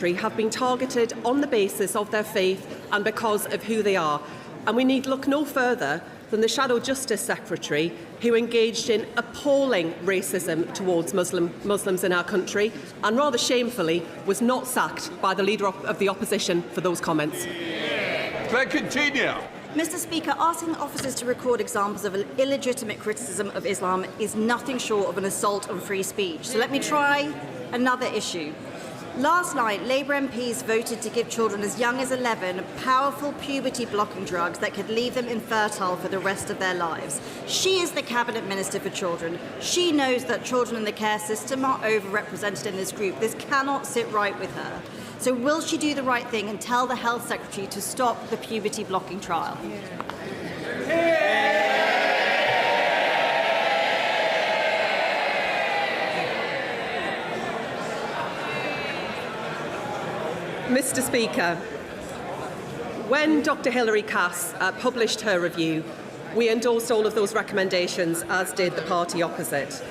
have been targeted on the basis of their faith and because of who they are. And we need look no further than the Shadow Justice Secretary, who engaged in appalling racism towards Muslims in our country and, rather shamefully, was not sacked by the Leader of the Opposition for those comments. Continue. Mr. Speaker, asking officers to record examples of illegitimate criticism of Islam is nothing short of an assault on free speech. So let me try another issue. Last night, Labour MPs voted to give children as young as 11 powerful puberty-blocking drugs that could leave them infertile for the rest of their lives. She is the Cabinet Minister for Children. She knows that children in the care system are overrepresented in this group. This cannot sit right with her. So will she do the right thing and tell the Health Secretary to stop the puberty-blocking trial? Mr. Speaker, when Dr Hilary Cass published her review, we endorsed all of those recommendations, as did the party opposite.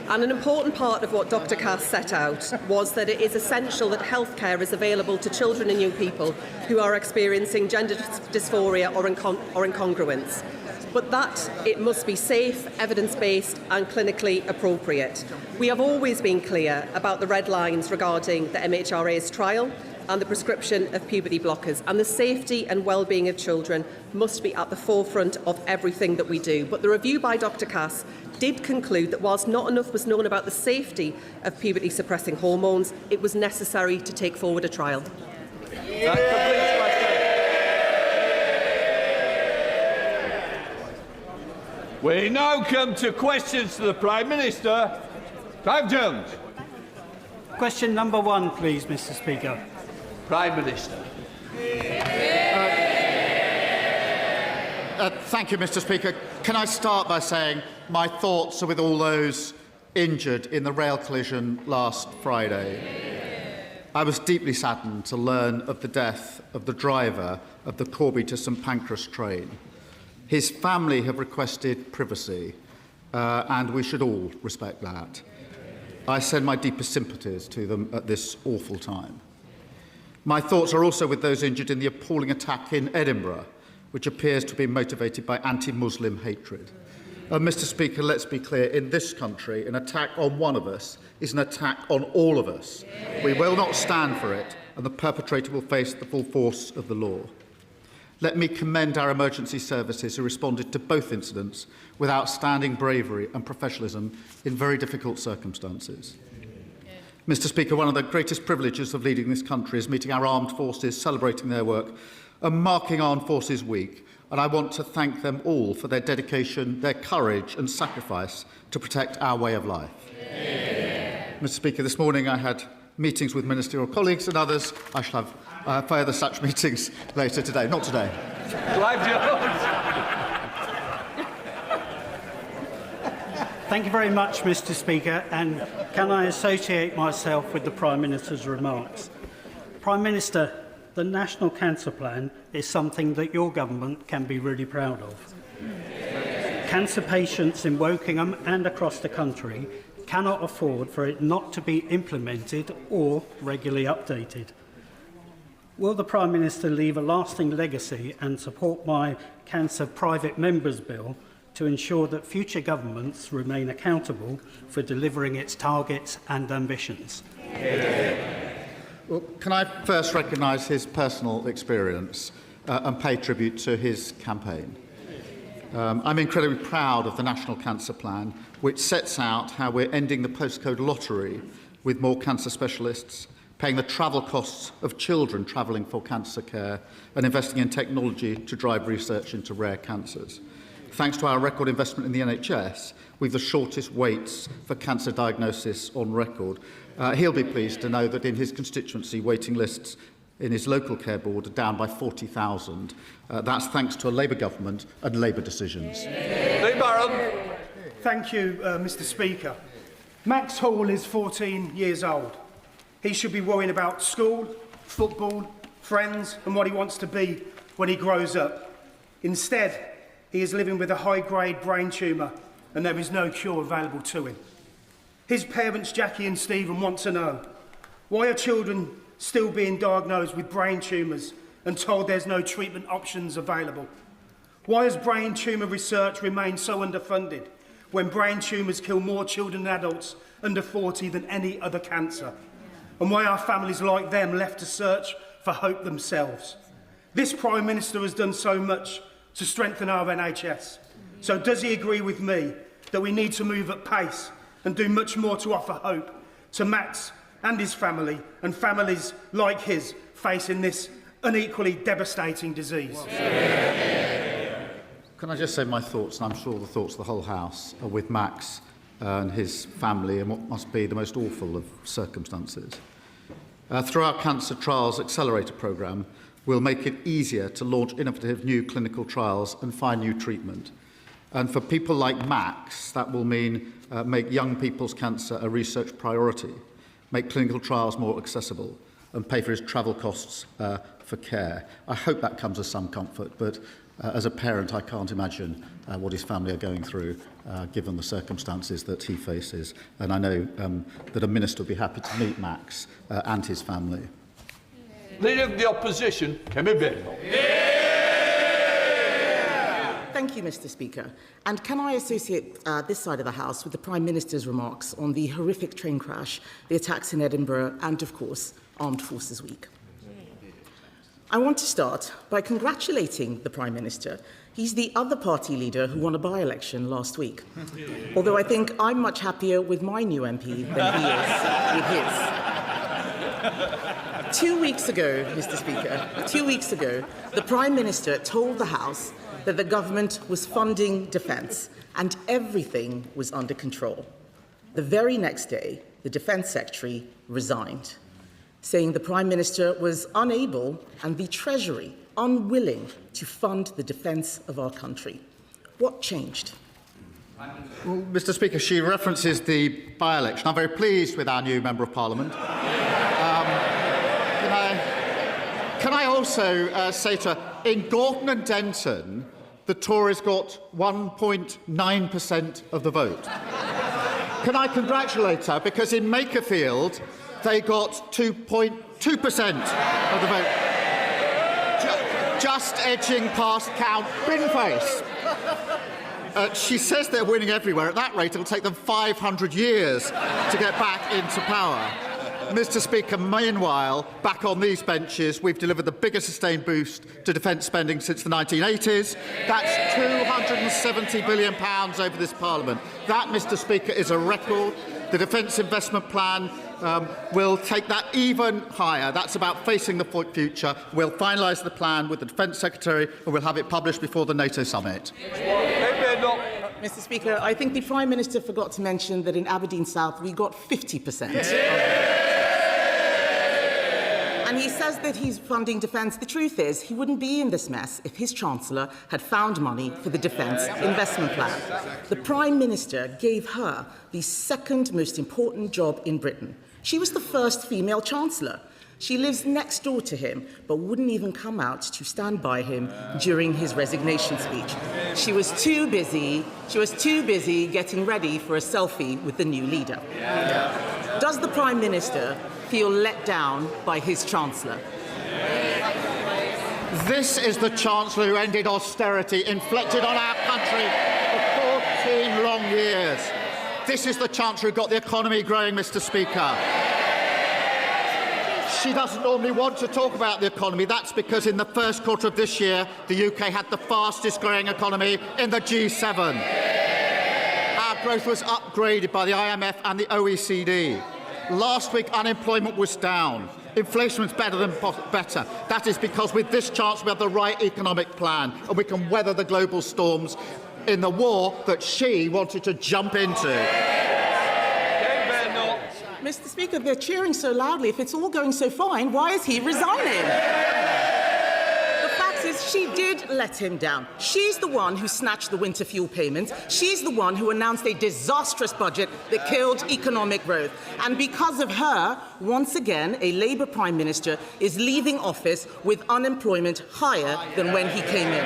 And an important part of what Dr Cass set out was that it is essential that healthcare is available to children and young people who are experiencing gender dysphoria or incongruence, but that it must be safe, evidence-based and clinically appropriate. We have always been clear about the red lines regarding the MHRA's trial and the prescription of puberty blockers, and the safety and well-being of children must be at the forefront of everything that we do. But the review by Dr Cass did conclude that whilst not enough was known about the safety of puberty-suppressing hormones, it was necessary to take forward a trial. We now come to questions to the Prime Minister. Clive Jones. Question number 1, please, Mr. Speaker. Prime Minister. Thank you, Mr. Speaker. Can I start by saying my thoughts are with all those injured in the rail collision last Friday. I was deeply saddened to learn of the death of the driver of the Corby to St Pancras train. His family have requested privacy, and we should all respect that. I send my deepest sympathies to them at this awful time. My thoughts are also with those injured in the appalling attack in Edinburgh, which appears to be motivated by anti-Muslim hatred. Mr. Speaker, let's be clear, in this country, an attack on one of us is an attack on all of us. We will not stand for it, and the perpetrator will face the full force of the law. Let me commend our emergency services who responded to both incidents with outstanding bravery and professionalism in very difficult circumstances. Mr. Speaker, one of the greatest privileges of leading this country is meeting our armed forces, celebrating their work and marking Armed Forces Week, and I want to thank them all for their dedication, their courage and sacrifice to protect our way of life. Mr. Speaker, this morning I had meetings with ministerial colleagues and others. I shall have further such meetings later today. Not today. Thank you very much, Mr. Speaker, and can I associate myself with the Prime Minister's remarks? Prime Minister, the National Cancer Plan is something that your government can be really proud of. Cancer patients in Wokingham and across the country cannot afford for it not to be implemented or regularly updated. Will the Prime Minister leave a lasting legacy and support my Cancer Private Members Bill to ensure that future governments remain accountable for delivering its targets and ambitions? Well, can I first recognise his personal experience and pay tribute to his campaign? I'm incredibly proud of the National Cancer Plan, which sets out how we're ending the postcode lottery with more cancer specialists, paying the travel costs of children travelling for cancer care, and investing in technology to drive research into rare cancers. Thanks to our record investment in the NHS, we've the shortest waits for cancer diagnosis on record. He'll be pleased to know that in his constituency, waiting lists in his local care board are down by 40,000. That's thanks to a Labour government and Labour decisions. Thank you, Mr. Speaker. Max Hall is 14 years old. He should be worrying about school, football, friends and what he wants to be when he grows up. Instead, he is living with a high-grade brain tumour and there is no cure available to him. His parents, Jackie and Stephen, want to know, why are children still being diagnosed with brain tumours and told there's no treatment options available? Why has brain tumour research remained so underfunded when brain tumours kill more children and adults under 40 than any other cancer? And why are families like them left to search for hope themselves? This Prime Minister has done so much to strengthen our NHS. So does he agree with me that we need to move at pace and do much more to offer hope to Max and his family and families like his facing this unequally devastating disease? Can I just say my thoughts, and I'm sure the thoughts of the whole House, are with Max and his family in what must be the most awful of circumstances. Through our Cancer Trials Accelerator programme, we'll make it easier to launch innovative new clinical trials and find new treatment. And for people like Max, that will mean make young people's cancer a research priority, make clinical trials more accessible, and pay for his travel costs for care. I hope that comes as some comfort, but as a parent, I can't imagine what his family are going through, given the circumstances that he faces. And I know that a minister would be happy to meet Max and his family. Leader of the Opposition, Kemi Burnham. Thank you, Mr. Speaker. And can I associate this side of the House with the Prime Minister's remarks on the horrific train crash, the attacks in Edinburgh, and, of course, Armed Forces Week? I want to start by congratulating the Prime Minister. He's the other party leader who won a by-election last week. Although I think I'm much happier with my new MP than he is with his. 2 weeks ago, Mr. Speaker, 2 weeks ago, the Prime Minister told the House that the government was funding defence and everything was under control. The very next day, the Defence Secretary resigned, saying the Prime Minister was unable and the Treasury unwilling to fund the defence of our country. What changed? Well, Mr. Speaker, she references the by-election. I'm very pleased with our new Member of Parliament. Can I also say to her, in Gorton and Denton, the Tories got 1.9% of the vote. Can I congratulate her, because in Makerfield, they got 2.2% of the vote. Just edging past Count Binface. She says they're winning everywhere. At that rate, it'll take them 500 years to get back into power. Mr. Speaker, meanwhile, back on these benches, we've delivered the biggest sustained boost to defence spending since the 1980s. That's £270 billion over this Parliament. That, Mr. Speaker, is a record. The Defence Investment Plan will take that even higher. That's about facing the future. We'll finalise the plan with the Defence Secretary and we'll have it published before the NATO summit. Mr. Speaker, I think the Prime Minister forgot to mention that in Aberdeen South we got 50%. And he says that he's funding defence. The truth is, he wouldn't be in this mess if his Chancellor had found money for the Defence Investment Plan. The Prime Minister gave her the second most important job in Britain. She was the first female Chancellor. She lives next door to him, but wouldn't even come out to stand by him during his resignation speech. She was too busy getting ready for a selfie with the new leader. Does the Prime Minister feel let down by his Chancellor? This is the Chancellor who ended austerity inflicted on our country for 14 long years. This is the Chancellor who got the economy growing, Mr. Speaker. She doesn't normally want to talk about the economy. That's because in the first quarter of this year, the UK had the fastest growing economy in the G7. Our growth was upgraded by the IMF and the OECD. Last week, unemployment was down. Inflation was better than better. That is because with this chance, we have the right economic plan and we can weather the global storms in the war that she wanted to jump into. Mr. Speaker, they're cheering so loudly. If it's all going so fine, why is he resigning? The fact is, she did let him down. She's the one who snatched the winter fuel payments. She's the one who announced a disastrous budget that killed economic growth. And because of her, once again, a Labour Prime Minister is leaving office with unemployment higher than when he came in.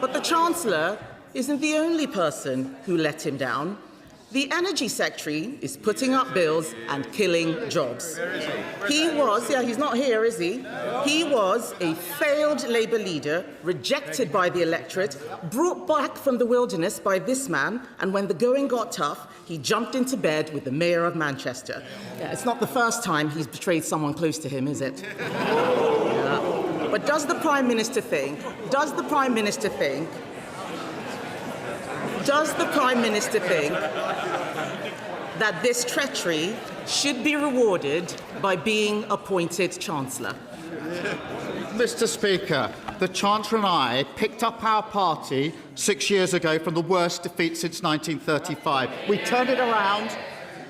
But the Chancellor isn't the only person who let him down. The Energy Secretary is putting up bills and killing jobs. He was, he's not here, is he? He was a failed Labour leader, rejected by the electorate, brought back from the wilderness by this man, and when the going got tough, he jumped into bed with the Mayor of Manchester. Yeah, it's not the first time he's betrayed someone close to him, is it? Yeah. But does the Prime Minister think that this treachery should be rewarded by being appointed Chancellor? Mr. Speaker, the Chancellor and I picked up our party 6 years ago from the worst defeat since 1935. We turned it around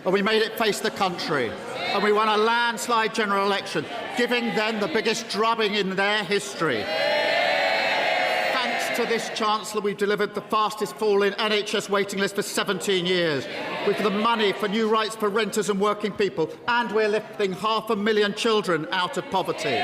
and we made it face the country. And we won a landslide general election, giving them the biggest drubbing in their history. To this Chancellor, we've delivered the fastest fall in NHS waiting list for 17 years. We've the money for new rights for renters and working people, and we're lifting 500,000 children out of poverty.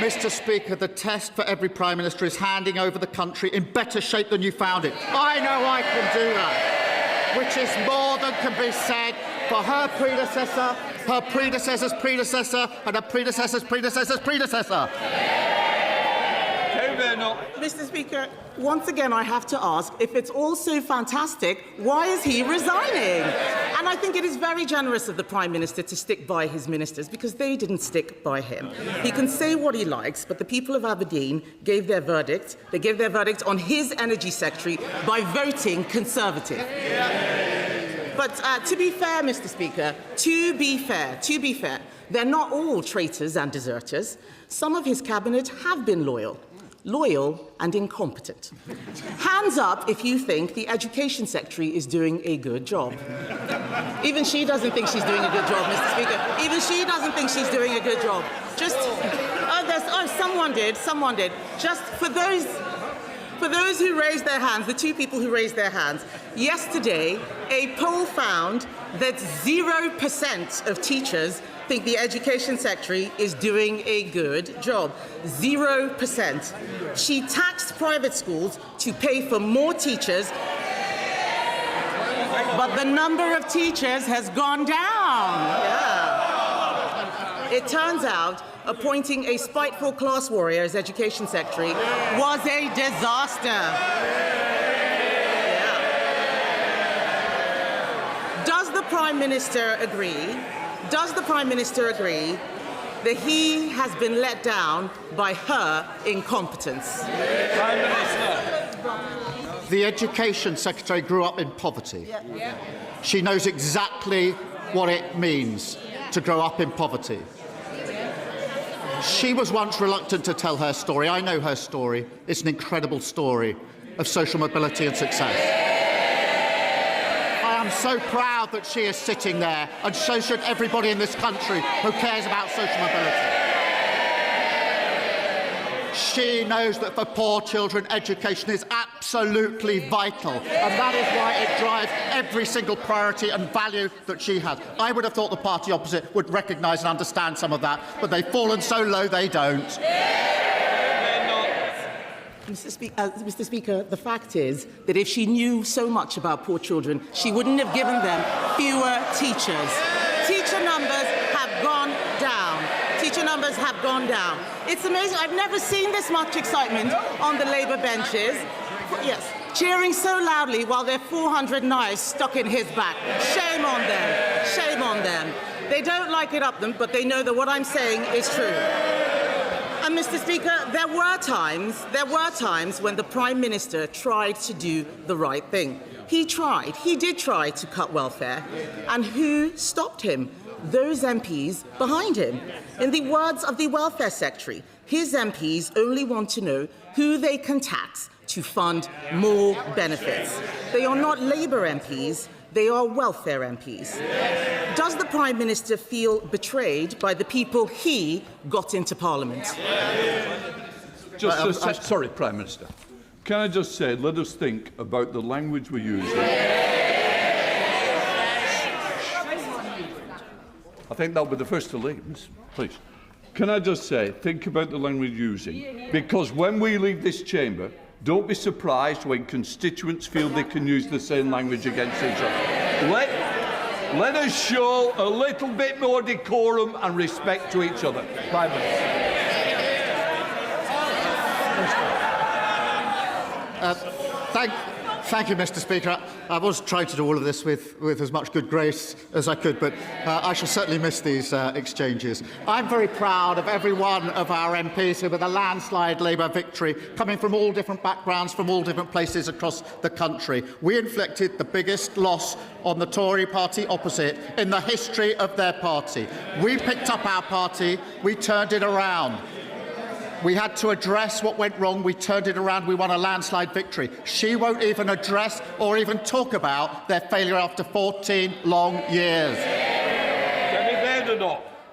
Mr. Speaker, the test for every Prime Minister is handing over the country in better shape than you found it. I know I can do that, which is more than can be said for her predecessor, her predecessor's predecessor, and her predecessor's predecessor's predecessor. Mr. Speaker, once again I have to ask, if it's all so fantastic, why is he resigning? And I think it is very generous of the Prime Minister to stick by his ministers, because they didn't stick by him. He can say what he likes, but the people of Aberdeen gave their verdict. They gave their verdict on his Energy Secretary by voting Conservative. But to be fair, Mr. Speaker, to be fair, they're not all traitors and deserters. Some of his cabinet have been loyal and incompetent. Hands up if you think the Education Secretary is doing a good job. Even she doesn't think she's doing a good job, Mr. Speaker. Even she doesn't think she's doing a good job. Someone did. Just for those who raised their hands, the two people who raised their hands, yesterday a poll found that 0% of teachers think the Education Secretary is doing a good job. 0%. She taxed private schools to pay for more teachers, but the number of teachers has gone down. Yeah. It turns out appointing a spiteful class warrior as Education Secretary was a disaster. Yeah. Does the Prime Minister agree that he has been let down by her incompetence? Prime Minister. The Education Secretary grew up in poverty. She knows exactly what it means to grow up in poverty. She was once reluctant to tell her story. I know her story. It's an incredible story of social mobility and success. I'm so proud that she is sitting there, and so should everybody in this country who cares about social mobility. She knows that for poor children, education is absolutely vital, and that is why it drives every single priority and value that she has. I would have thought the party opposite would recognise and understand some of that, but they've fallen so low they don't. Mr. Speaker, the fact is that if she knew so much about poor children, she wouldn't have given them fewer teachers. Teacher numbers have gone down. It's amazing. I've never seen this much excitement on the Labour benches. Yes, cheering so loudly while there are 400 knives stuck in his back. Shame on them. They don't like it up them, but they know that what I'm saying is true. And Mr. Speaker, there were times when the Prime Minister tried to do the right thing. He did try to cut welfare. And who stopped him? Those MPs behind him. In the words of the Welfare Secretary, his MPs only want to know who they can tax to fund more benefits. They are not Labour MPs, they are welfare MPs. Does the Prime Minister feel betrayed by the people he got into Parliament? Sorry, Prime Minister. Can I just say, let us think about the language we're using. I think that'll be the first to leave, please. Can I just say, think about the language we're using, because when we leave this chamber, don't be surprised when constituents feel they can use the same language against each other. Let us show a little bit more decorum and respect to each other. Prime Minister. Thank you, Mr. Speaker. I was trying to do all of this with as much good grace as I could, but I shall certainly miss these exchanges. I'm very proud of every one of our MPs who, with a landslide Labour victory, coming from all different backgrounds, from all different places across the country. We inflicted the biggest loss on the Tory party opposite in the history of their party. We picked up our party, we turned it around. We had to address what went wrong. We turned it around. We won a landslide victory. She won't even address or even talk about their failure after 14 long years.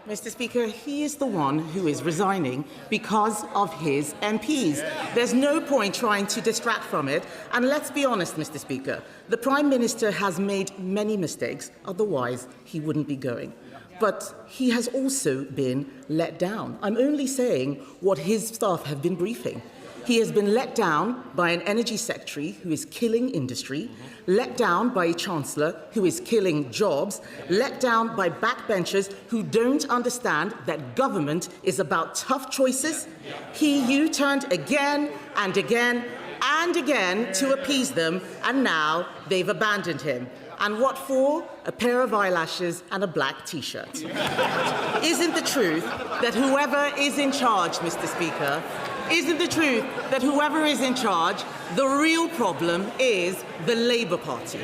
Mr. Speaker, he is the one who is resigning because of his MPs. There's no point trying to distract from it. And let's be honest, Mr. Speaker, the Prime Minister has made many mistakes, otherwise he wouldn't be going. But he has also been let down. I'm only saying what his staff have been briefing. He has been let down by an energy secretary who is killing industry, let down by a Chancellor who is killing jobs, let down by backbenchers who don't understand that government is about tough choices. He U-turned again and again and again to appease them, and now they've abandoned him. And what for? A pair of eyelashes and a black T-shirt. Isn't the truth that whoever is in charge, Mr. Speaker, isn't the truth that whoever is in charge, the real problem is the Labour Party?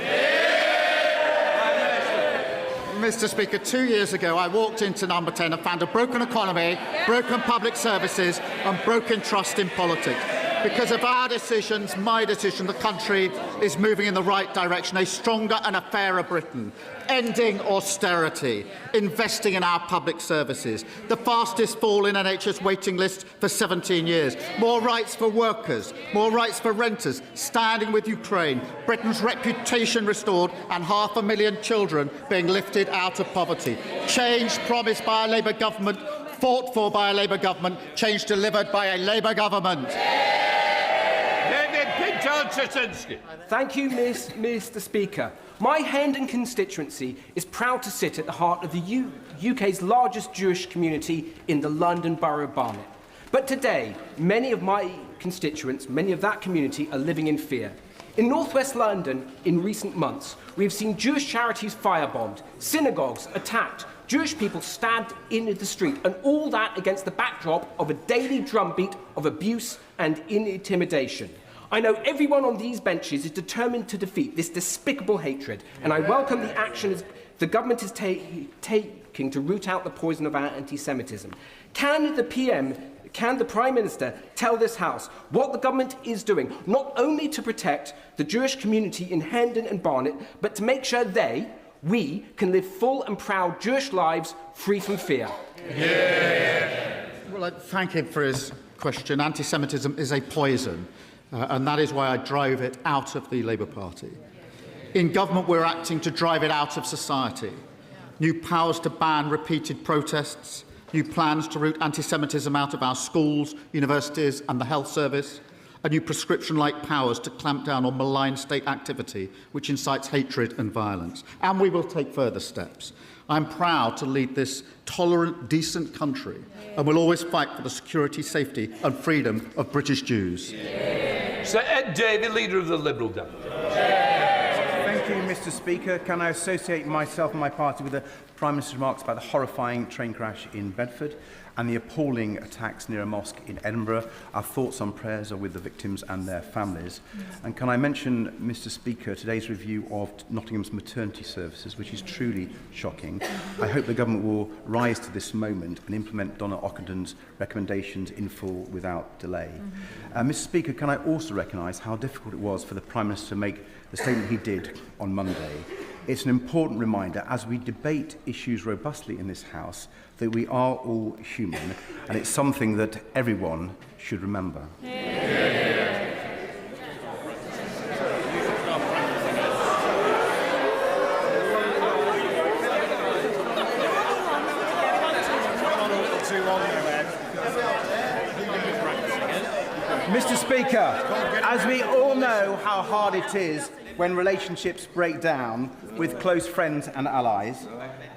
Mr. Speaker, 2 years ago, I walked into Number 10 and found a broken economy, broken public services and broken trust in politics. Because of our decisions, my decision, the country is moving in the right direction, a stronger and a fairer Britain, ending austerity, investing in our public services, the fastest fall in NHS waiting lists for 17 years, more rights for workers, more rights for renters, standing with Ukraine, Britain's reputation restored and 500,000 children being lifted out of poverty. Change promised by a Labour government, fought for by a Labour government, change delivered by a Labour government. Thank you, Mr. Speaker. My Hendon constituency is proud to sit at the heart of the UK's largest Jewish community in the London Borough of Barnet. But today, many of my constituents, many of that community, are living in fear. In northwest London, in recent months, we have seen Jewish charities firebombed, synagogues attacked, Jewish people stabbed in the street, and all that against the backdrop of a daily drumbeat of abuse and intimidation. I know everyone on these benches is determined to defeat this despicable hatred, and I welcome the actions the government is taking to root out the poison of our anti-Semitism. Can the Prime Minister tell this House what the government is doing, not only to protect the Jewish community in Hendon and Barnet, but to make sure we can live full and proud Jewish lives free from fear? Well, I thank him for his question. Anti-Semitism is a poison. And that is why I drove it out of the Labour Party. In government, we're acting to drive it out of society. New powers to ban repeated protests, new plans to root anti-Semitism out of our schools, universities and the health service, and new prescription-like powers to clamp down on malign state activity which incites hatred and violence. And we will take further steps. I'm proud to lead this tolerant, decent country and will always fight for the security, safety and freedom of British Jews. Sir Ed Davey, Leader of the Liberal Democrats. Thank you, Mr. Speaker. Can I associate myself and my party with the Prime Minister's remarks about the horrifying train crash in Bedford and the appalling attacks near a mosque in Edinburgh? Our thoughts and prayers are with the victims and their families. And can I mention, Mr. Speaker, today's review of Nottingham's maternity services, which is truly shocking. I hope the government will rise to this moment and implement Donna Ockenden recommendations in full without delay. Mr. Speaker, can I also recognise how difficult it was for the Prime Minister to make the statement he did on Monday? It's an important reminder, as we debate issues robustly in this House, that we are all human, and it's something that everyone should remember. Mr. Speaker, as we all know how hard it is when relationships break down with close friends and allies,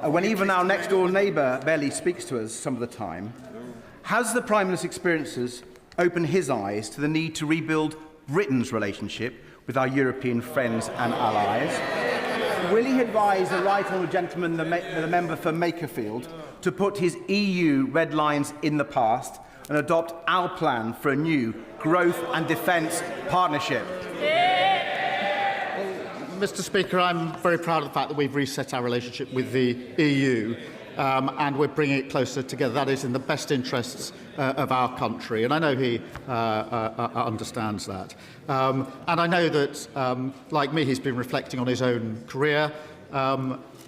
when even our next-door neighbour barely speaks to us some of the time, has the Prime Minister's experiences opened his eyes to the need to rebuild Britain's relationship with our European friends and allies? Will he advise the right honourable gentleman, the member for Makerfield, to put his EU red lines in the past and adopt our plan for a new growth and defence partnership? Mr. Speaker, I'm very proud of the fact that we've reset our relationship with the EU and we're bringing it closer together. That is in the best interests of our country, and I know he understands that. And I know that, like me, he's been reflecting on his own career.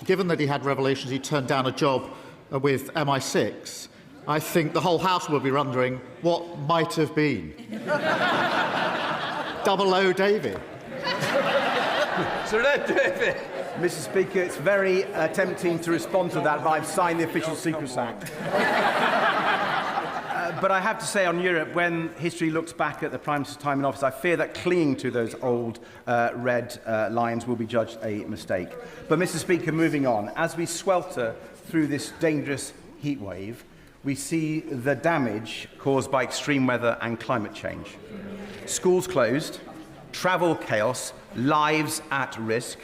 Given that he had revelations, he turned down a job with MI6. I think the whole House will be wondering what might have been. 00 David. Sir David. Mr. Speaker, it's very tempting to respond to that, but I've signed the Official Secrets Act. But I have to say on Europe, when history looks back at the Prime Minister's time in office, I fear that clinging to those old red lines will be judged a mistake. But, Mr. Speaker, moving on, as we swelter through this dangerous heat wave, we see the damage caused by extreme weather and climate change. Schools closed, travel chaos, lives at risk,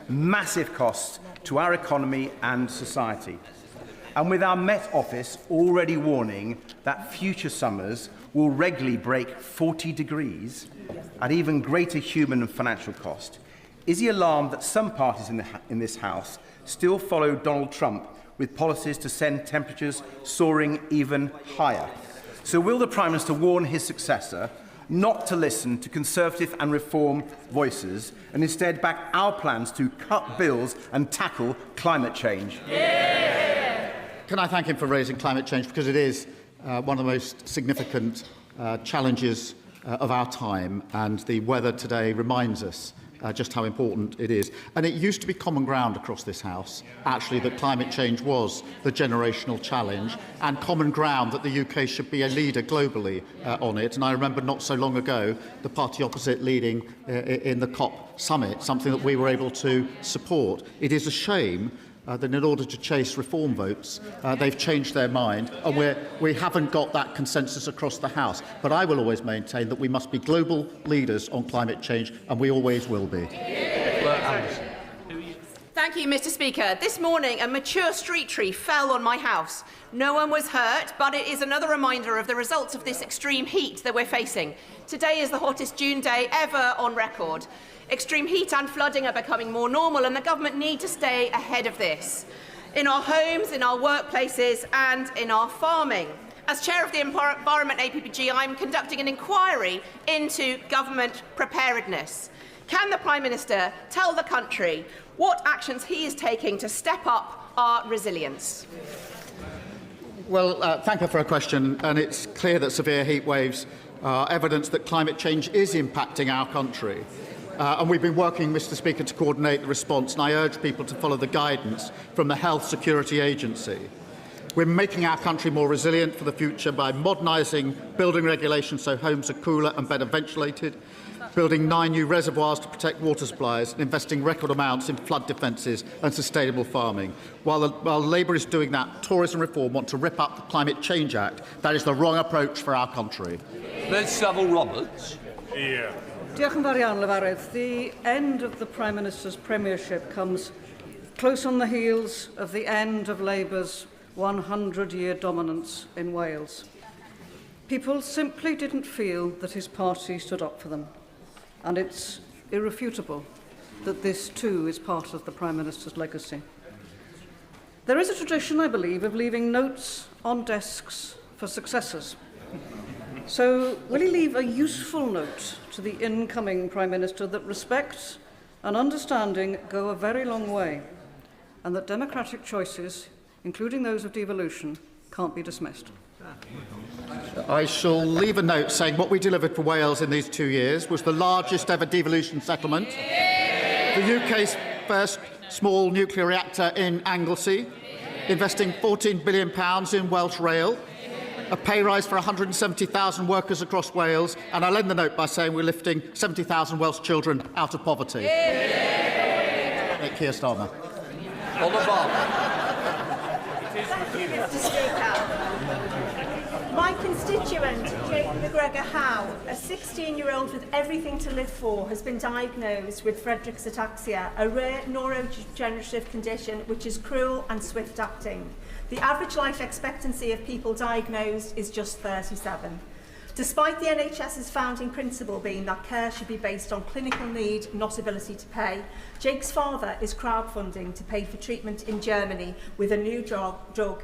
massive costs to our economy and society. And with our Met Office already warning that future summers will regularly break 40 degrees at even greater human and financial cost, is he alarmed that some parties in this House still follow Donald Trump with policies to send temperatures soaring even higher? So will the Prime Minister warn his successor not to listen to Conservative and Reform voices and instead back our plans to cut bills and tackle climate change? Yeah. Can I thank him for raising climate change, because it is one of the most significant challenges of our time, and the weather today reminds us just how important it is. And it used to be common ground across this House, actually, that climate change was the generational challenge, and common ground that the UK should be a leader globally on it. And I remember not so long ago the party opposite leading in the COP summit, something that we were able to support. It is a shame that in order to chase reform votes, they've changed their mind, and we haven't got that consensus across the House. But I will always maintain that we must be global leaders on climate change, and we always will be. Thank you, Mr. Speaker. This morning, a mature street tree fell on my house. No one was hurt, but it is another reminder of the results of this extreme heat that we're facing. Today is the hottest June day ever on record. Extreme heat and flooding are becoming more normal, and the government need to stay ahead of this, in our homes, in our workplaces and in our farming. As Chair of the Environment APPG, I'm conducting an inquiry into government preparedness. Can the Prime Minister tell the country what actions he is taking to step up our resilience? Well, thank you for a question, and it's clear that severe heat waves are evidence that climate change is impacting our country. And we've been working, Mr. Speaker, to coordinate the response, and I urge people to follow the guidance from the Health Security Agency. We're making our country more resilient for the future by modernising building regulations so homes are cooler and better ventilated, building 9 new reservoirs to protect water supplies, and investing record amounts in flood defences and sustainable farming. While Labour is doing that, Tories and Reform want to rip up the Climate Change Act. That is the wrong approach for our country. There's Savile Roberts. Yeah. Diolch yn fawr iawn, Lefarydd. The end of the Prime Minister's premiership comes close on the heels of the end of Labour's 100-year dominance in Wales. People simply didn't feel that his party stood up for them, and it's irrefutable that this too is part of the Prime Minister's legacy. There is a tradition, I believe, of leaving notes on desks for successors. So, will he leave a useful note to the incoming Prime Minister that respect and understanding go a very long way, and that democratic choices, including those of devolution, can't be dismissed? I shall leave a note saying what we delivered for Wales in these 2 years was the largest ever devolution settlement, the UK's first small nuclear reactor in Anglesey, investing £14 billion in Welsh Rail, a pay rise for 170,000 workers across Wales, and I'll end the note by saying we're lifting 70,000 Welsh children out of poverty. Keir Starmer. On the bar. Mr. Speaker, my constituent, Jake McGregor Howe, a 16-year-old with everything to live for, has been diagnosed with Friedreich's ataxia, a rare neurodegenerative condition which is cruel and swift-acting. The average life expectancy of people diagnosed is just 37. Despite the NHS's founding principle being that care should be based on clinical need, not ability to pay, Jake's father is crowdfunding to pay for treatment in Germany with a new drug,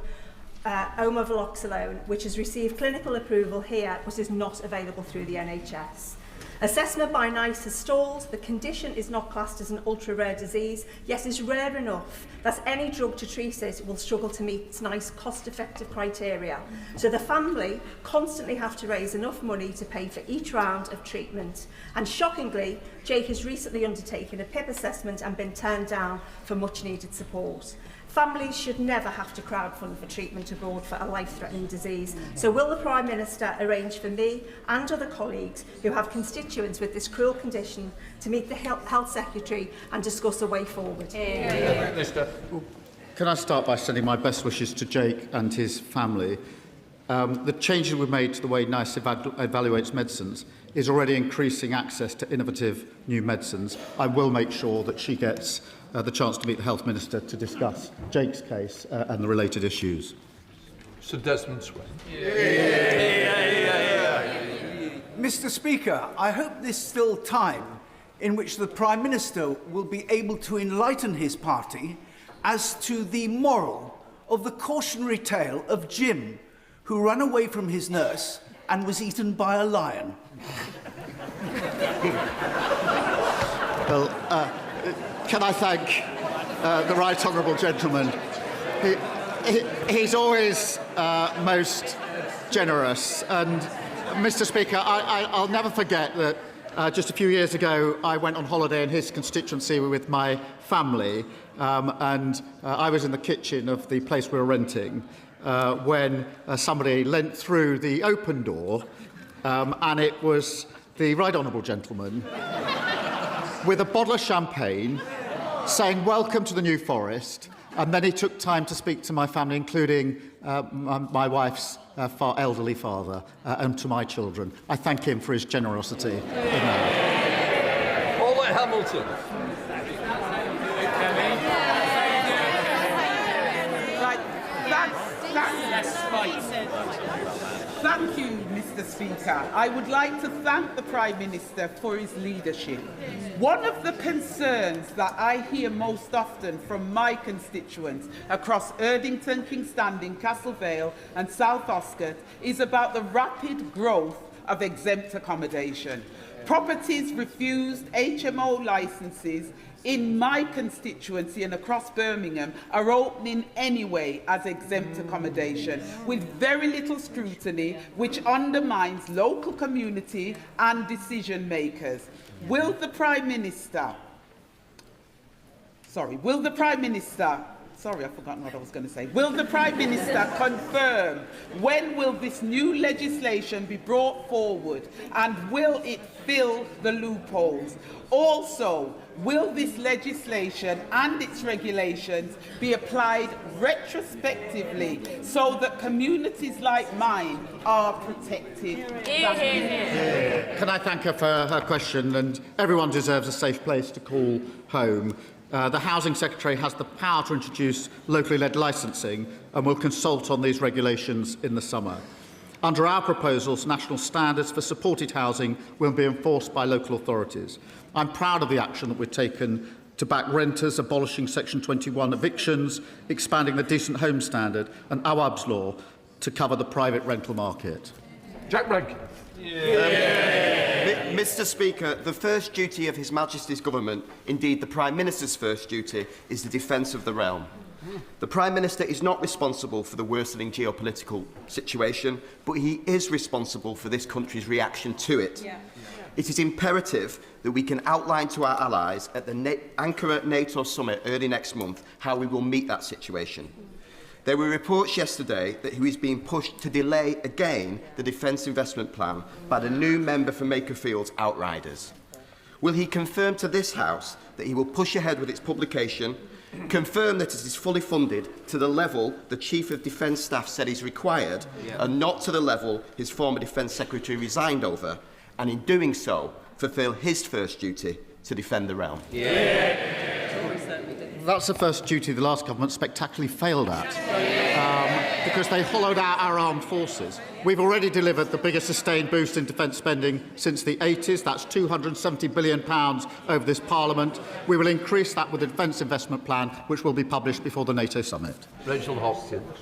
omavaloxolone, which has received clinical approval here but is not available through the NHS. Assessment by NICE has stalled. The condition is not classed as an ultra-rare disease, yet is rare enough that any drug to treat it will struggle to meet NICE cost-effective criteria. So the family constantly have to raise enough money to pay for each round of treatment. And shockingly, Jake has recently undertaken a PIP assessment and been turned down for much-needed support. Families should never have to crowdfund for treatment abroad for a life-threatening disease. So will the Prime Minister arrange for me and other colleagues who have constituents with this cruel condition to meet the Health Secretary and discuss a way forward? Can I start by sending my best wishes to Jake and his family? The changes we've made to the way NICE evaluates medicines is already increasing access to innovative new medicines. I will make sure that she gets the chance to meet the Health Minister to discuss Jake's case and the related issues. Sir Desmond Swain. Mr. Speaker, I hope there's still time in which the Prime Minister will be able to enlighten his party as to the moral of the cautionary tale of Jim, who ran away from his nurse and was eaten by a lion. Well, can I thank the right honourable gentleman? He's always most generous. And, Mr. Speaker, I'll never forget that just a few years ago I went on holiday in his constituency with my family, and I was in the kitchen of the place we were renting when somebody leant through the open door, and it was the right honourable gentleman with a bottle of champagne saying, "Welcome to the New Forest," and then he took time to speak to my family, including my wife's elderly father and to my children. I thank him for his generosity. Paula Hamilton. Thank you, Mr. Speaker. I would like to thank the Prime Minister for his leadership. One of the concerns that I hear most often from my constituents across Erdington, Kingstanding, Castle Vale and South Oscott is about the rapid growth of exempt accommodation. Properties refused HMO licences in my constituency and across Birmingham are opening anyway as exempt accommodation with very little scrutiny, which undermines local community and decision makers. Will the Prime Minister, Sorry, I've forgotten what I was going to say. Will the Prime Minister confirm when will this new legislation be brought forward and will it fill the loopholes? Also, will this legislation and its regulations be applied retrospectively so that communities like mine are protected? Can I thank her for her question? And everyone deserves a safe place to call home. The Housing Secretary has the power to introduce locally led licensing and will consult on these regulations in the summer. Under our proposals, national standards for supported housing will be enforced by local authorities. I'm proud of the action that we've taken to back renters, abolishing Section 21 evictions, expanding the Decent Home Standard and Awab's law to cover the private rental market. Jack Rankin. Mr. Speaker, the first duty of His Majesty's Government, indeed the Prime Minister's first duty, is the defence of the realm. The Prime Minister is not responsible for the worsening geopolitical situation, but he is responsible for this country's reaction to it. It is imperative that we can outline to our allies at the Ankara NATO summit early next month how we will meet that situation. There were reports yesterday that he is being pushed to delay again the Defence Investment Plan by the new member for Makerfield's Outriders. Will he confirm to this House that he will push ahead with its publication, confirm that it is fully funded to the level the Chief of Defence Staff said is required, and not to the level his former Defence Secretary resigned over, and in doing so, fulfil his first duty to defend the realm? That's the first duty the last government spectacularly failed at, because they hollowed out our armed forces. We've already delivered the biggest sustained boost in defence spending since the 80s. That's £270 billion over this Parliament. We will increase that with the Defence Investment Plan, which will be published before the NATO summit. Rachel Hopkins.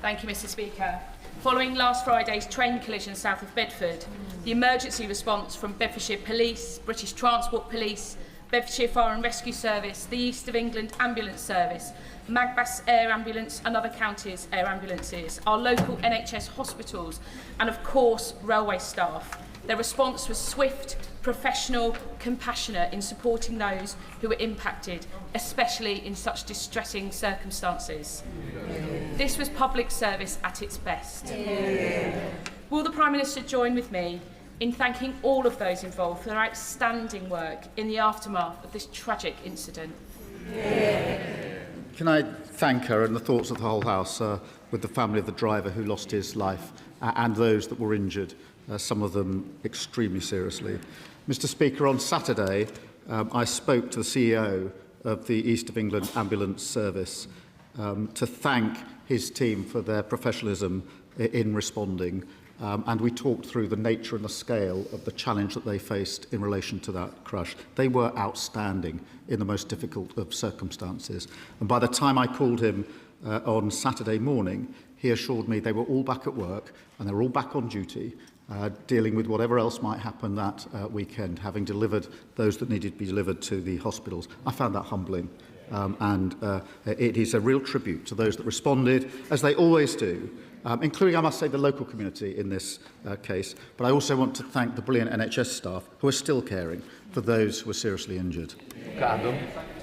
Thank you, Mr. Speaker. Following last Friday's train collision south of Bedford, the emergency response from Bedfordshire Police, British Transport Police, Bedfordshire Fire and Rescue Service, the East of England Ambulance Service, Magbas Air Ambulance and other counties' air ambulances, our local NHS hospitals and, of course, railway staff. Their response was swift, professional, compassionate in supporting those who were impacted, especially in such distressing circumstances. This was public service at its best. Will the Prime Minister join with me in thanking all of those involved for their outstanding work in the aftermath of this tragic incident? Can I thank her and the thoughts of the whole House with the family of the driver who lost his life and those that were injured, some of them extremely seriously. Mr. Speaker, on Saturday, I spoke to the CEO of the East of England Ambulance Service to thank his team for their professionalism in responding. And we talked through the nature and the scale of the challenge that they faced in relation to that crash. They were outstanding in the most difficult of circumstances. And by the time I called him on Saturday morning, he assured me they were all back at work and they were all back on duty, dealing with whatever else might happen that weekend, having delivered those that needed to be delivered to the hospitals. I found that humbling. And it is a real tribute to those that responded, as they always do, including, I must say, the local community in this case. But I also want to thank the brilliant NHS staff who are still caring for those who are seriously injured.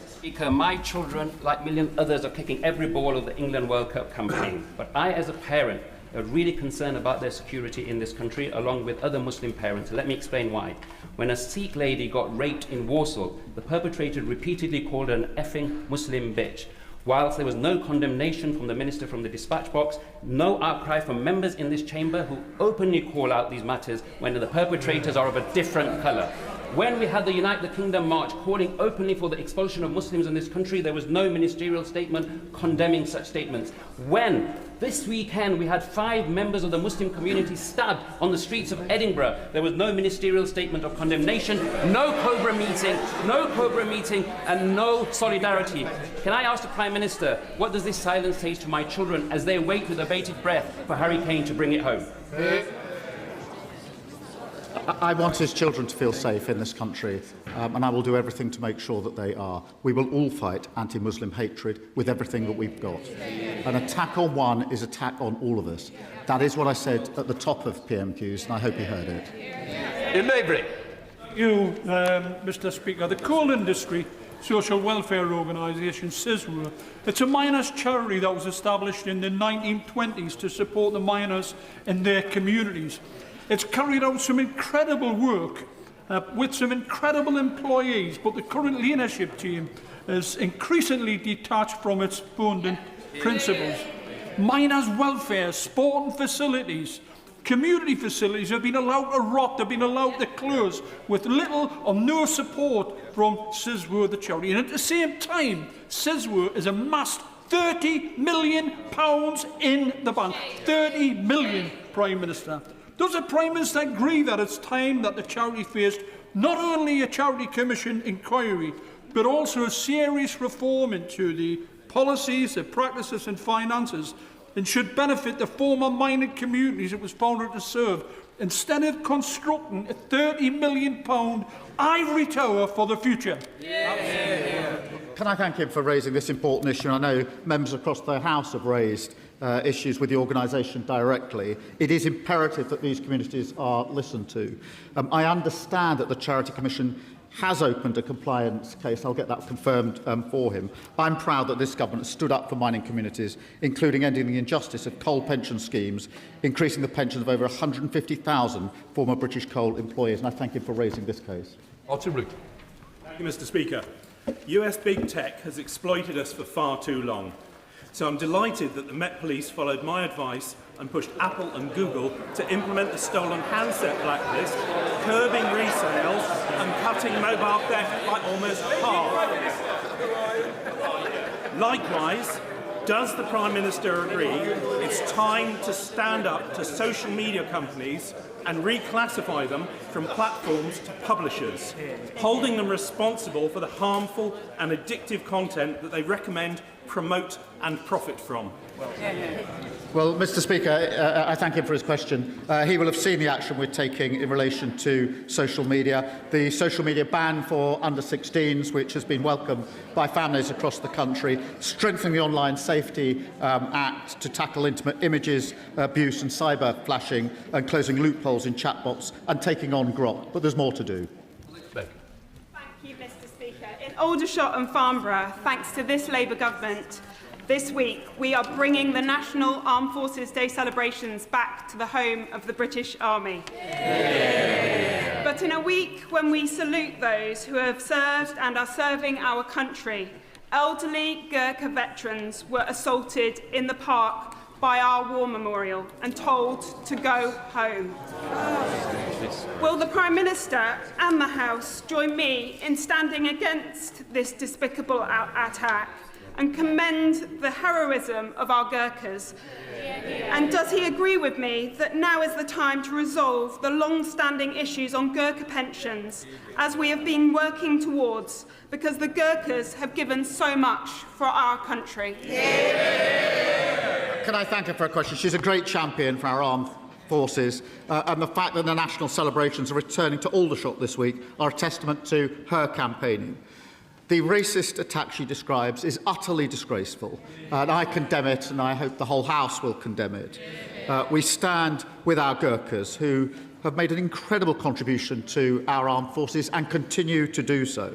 Speaker, my children, like million others, are kicking every ball of the England World Cup campaign. But I, as a parent, are really concerned about their security in this country, along with other Muslim parents. Let me explain why. When a Sikh lady got raped in Warsaw, the perpetrator repeatedly called her an effing Muslim bitch. Whilst there was no condemnation from the Minister from the dispatch box, no outcry from members in this chamber who openly call out these matters when the perpetrators are of a different colour. When we had the Unite the Kingdom march calling openly for the expulsion of Muslims in this country, there was no ministerial statement condemning such statements. When this weekend we had 5 members of the Muslim community stabbed on the streets of Edinburgh, there was no ministerial statement of condemnation, no Cobra meeting and no solidarity. Can I ask the Prime Minister, what does this silence say to my children as they wait with abated breath for Harry Kane to bring it home? I want his children to feel safe in this country, and I will do everything to make sure that they are. We will all fight anti-Muslim hatred with everything that we've got. An attack on one is attack on all of us. That is what I said at the top of PMQs, and I hope he heard it. In Maybury. Mr. Speaker, the coal industry social welfare organisation CISWA. It's a miners' charity that was established in the 1920s to support the miners in their communities. It's carried out some incredible work with some incredible employees, but the current leadership team is increasingly detached from its founding principles. Miners' welfare, sporting facilities, community facilities have been allowed to rot, they've been allowed to close with little or no support from CISWA, the charity. And at the same time, CISWA has amassed £30 million in the bank. 30 million, Prime Minister. Does the Prime Minister agree that it's time that the charity faced not only a Charity Commission inquiry, but also a serious reform into the policies, the practices and finances, and should benefit the former mining communities it was founded to serve, instead of constructing a £30 million ivory tower for the future? Can I thank him for raising this important issue? I know members across the House have raised issues with the organisation directly. It is imperative that these communities are listened to. I understand that the Charity Commission has opened a compliance case. I'll get that confirmed for him. I'm proud that this government has stood up for mining communities, including ending the injustice of coal pension schemes, increasing the pensions of over 150,000 former British coal employees, and I thank him for raising this case. Thank you, Mr. Speaker. US big tech has exploited us for far too long. So I'm delighted that the Met Police followed my advice and pushed Apple and Google to implement the stolen handset blacklist, curbing resales and cutting mobile theft by almost half. Likewise, does the Prime Minister agree it's time to stand up to social media companies and reclassify them from platforms to publishers, holding them responsible for the harmful and addictive content that they recommend, promote and profit from? Well, Mr. Speaker, I thank him for his question. He will have seen the action we're taking in relation to social media. The social media ban for under-16s, which has been welcomed by families across the country, strengthening the Online Safety Act to tackle intimate images, abuse and cyber flashing, and closing loopholes in chatbots, and taking on Grok. But there's more to do. Thank you, Mr. Speaker. In Aldershot and Farnborough, thanks to this Labour government, this week, we are bringing the National Armed Forces Day celebrations back to the home of the British Army. Yeah. But in a week when we salute those who have served and are serving our country, elderly Gurkha veterans were assaulted in the park by our war memorial and told to go home. Will the Prime Minister and the House join me in standing against this despicable attack and commend the heroism of our Gurkhas? And does he agree with me that now is the time to resolve the long-standing issues on Gurkha pensions, as we have been working towards, because the Gurkhas have given so much for our country? Can I thank her for her question? She's a great champion for our armed forces, and the fact that the national celebrations are returning to Aldershot this week are a testament to her campaigning. The racist attack she describes is utterly disgraceful, and I condemn it, and I hope the whole House will condemn it. We stand with our Gurkhas, who have made an incredible contribution to our armed forces and continue to do so.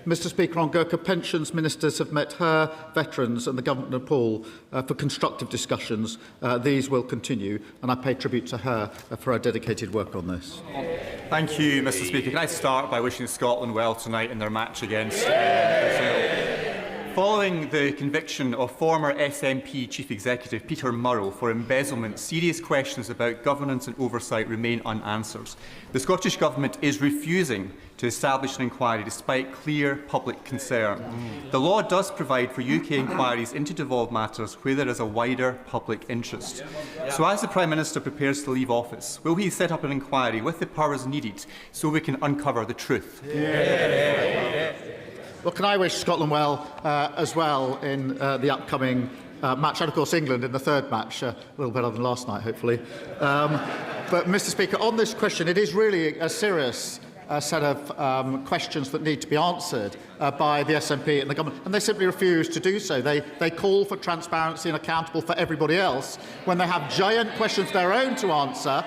Mr. Speaker, on Gurkha pensions, ministers have met her, veterans and the Government of Nepal for constructive discussions. These will continue, and I pay tribute to her for her dedicated work on this. Thank you, Mr. Speaker. Can I start by wishing Scotland well tonight in their match against Brazil? Following the conviction of former SNP Chief Executive Peter Murrow for embezzlement, serious questions about governance and oversight remain unanswered. The Scottish Government is refusing to establish an inquiry despite clear public concern. The law does provide for UK inquiries into devolved matters where there is a wider public interest. So as the Prime Minister prepares to leave office, will he set up an inquiry with the powers needed so we can uncover the truth? Well, can I wish Scotland well as well in the upcoming match, and of course England in the third match, a little better than last night, hopefully. But, Mr. Speaker, on this question, it is really a serious set of questions that need to be answered by the SNP and the government, and they simply refuse to do so. They call for transparency and accountable for everybody else when they have giant questions of their own to answer.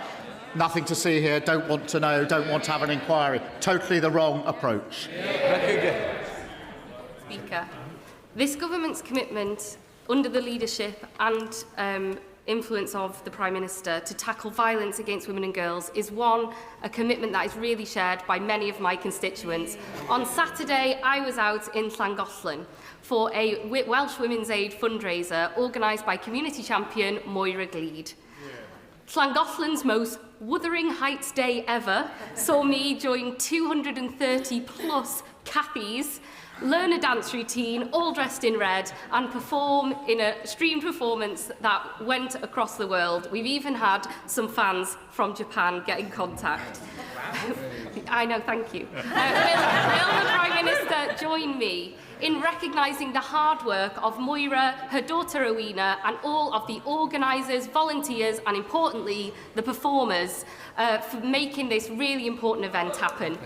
Nothing to see here, don't want to know, don't want to have an inquiry. Totally the wrong approach. Speaker, this government's commitment under the leadership and influence of the Prime Minister to tackle violence against women and girls is a commitment that is really shared by many of my constituents. On Saturday, I was out in Llangollen for a Welsh Women's Aid fundraiser organised by community champion Moira Gleed. Llangollen's most Wuthering Heights Day ever saw me join 230 plus Cathys, learn a dance routine, all dressed in red, and perform in a streamed performance that went across the world. We've even had some fans from Japan get in contact. I know, thank you. Will the Prime Minister join me in recognising the hard work of Moira, her daughter Rowena, and all of the organisers, volunteers, and importantly, the performers for making this really important event happen?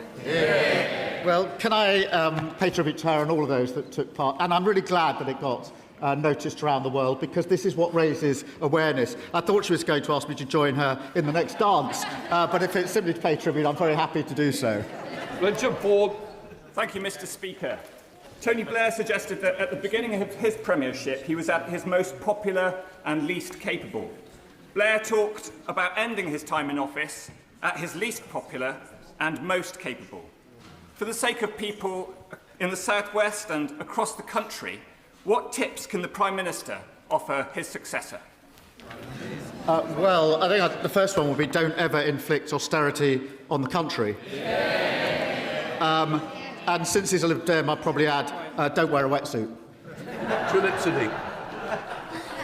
Well, can I pay tribute to her and all of those that took part? And I'm really glad that it got noticed around the world, because this is what raises awareness. I thought she was going to ask me to join her in the next dance, but if it's simply to pay tribute, I'm very happy to do so. Flagship 4, Thank you, Mr. Speaker. Tony Blair suggested that at the beginning of his premiership, he was at his most popular and least capable. Blair talked about ending his time in office at his least popular and most capable. For the sake of people in the South West and across the country, what tips can the Prime Minister offer his successor? Well, I think the first one would be don't ever inflict austerity on the country. And since he's a Lib Dem, I'd probably add, don't wear a wetsuit.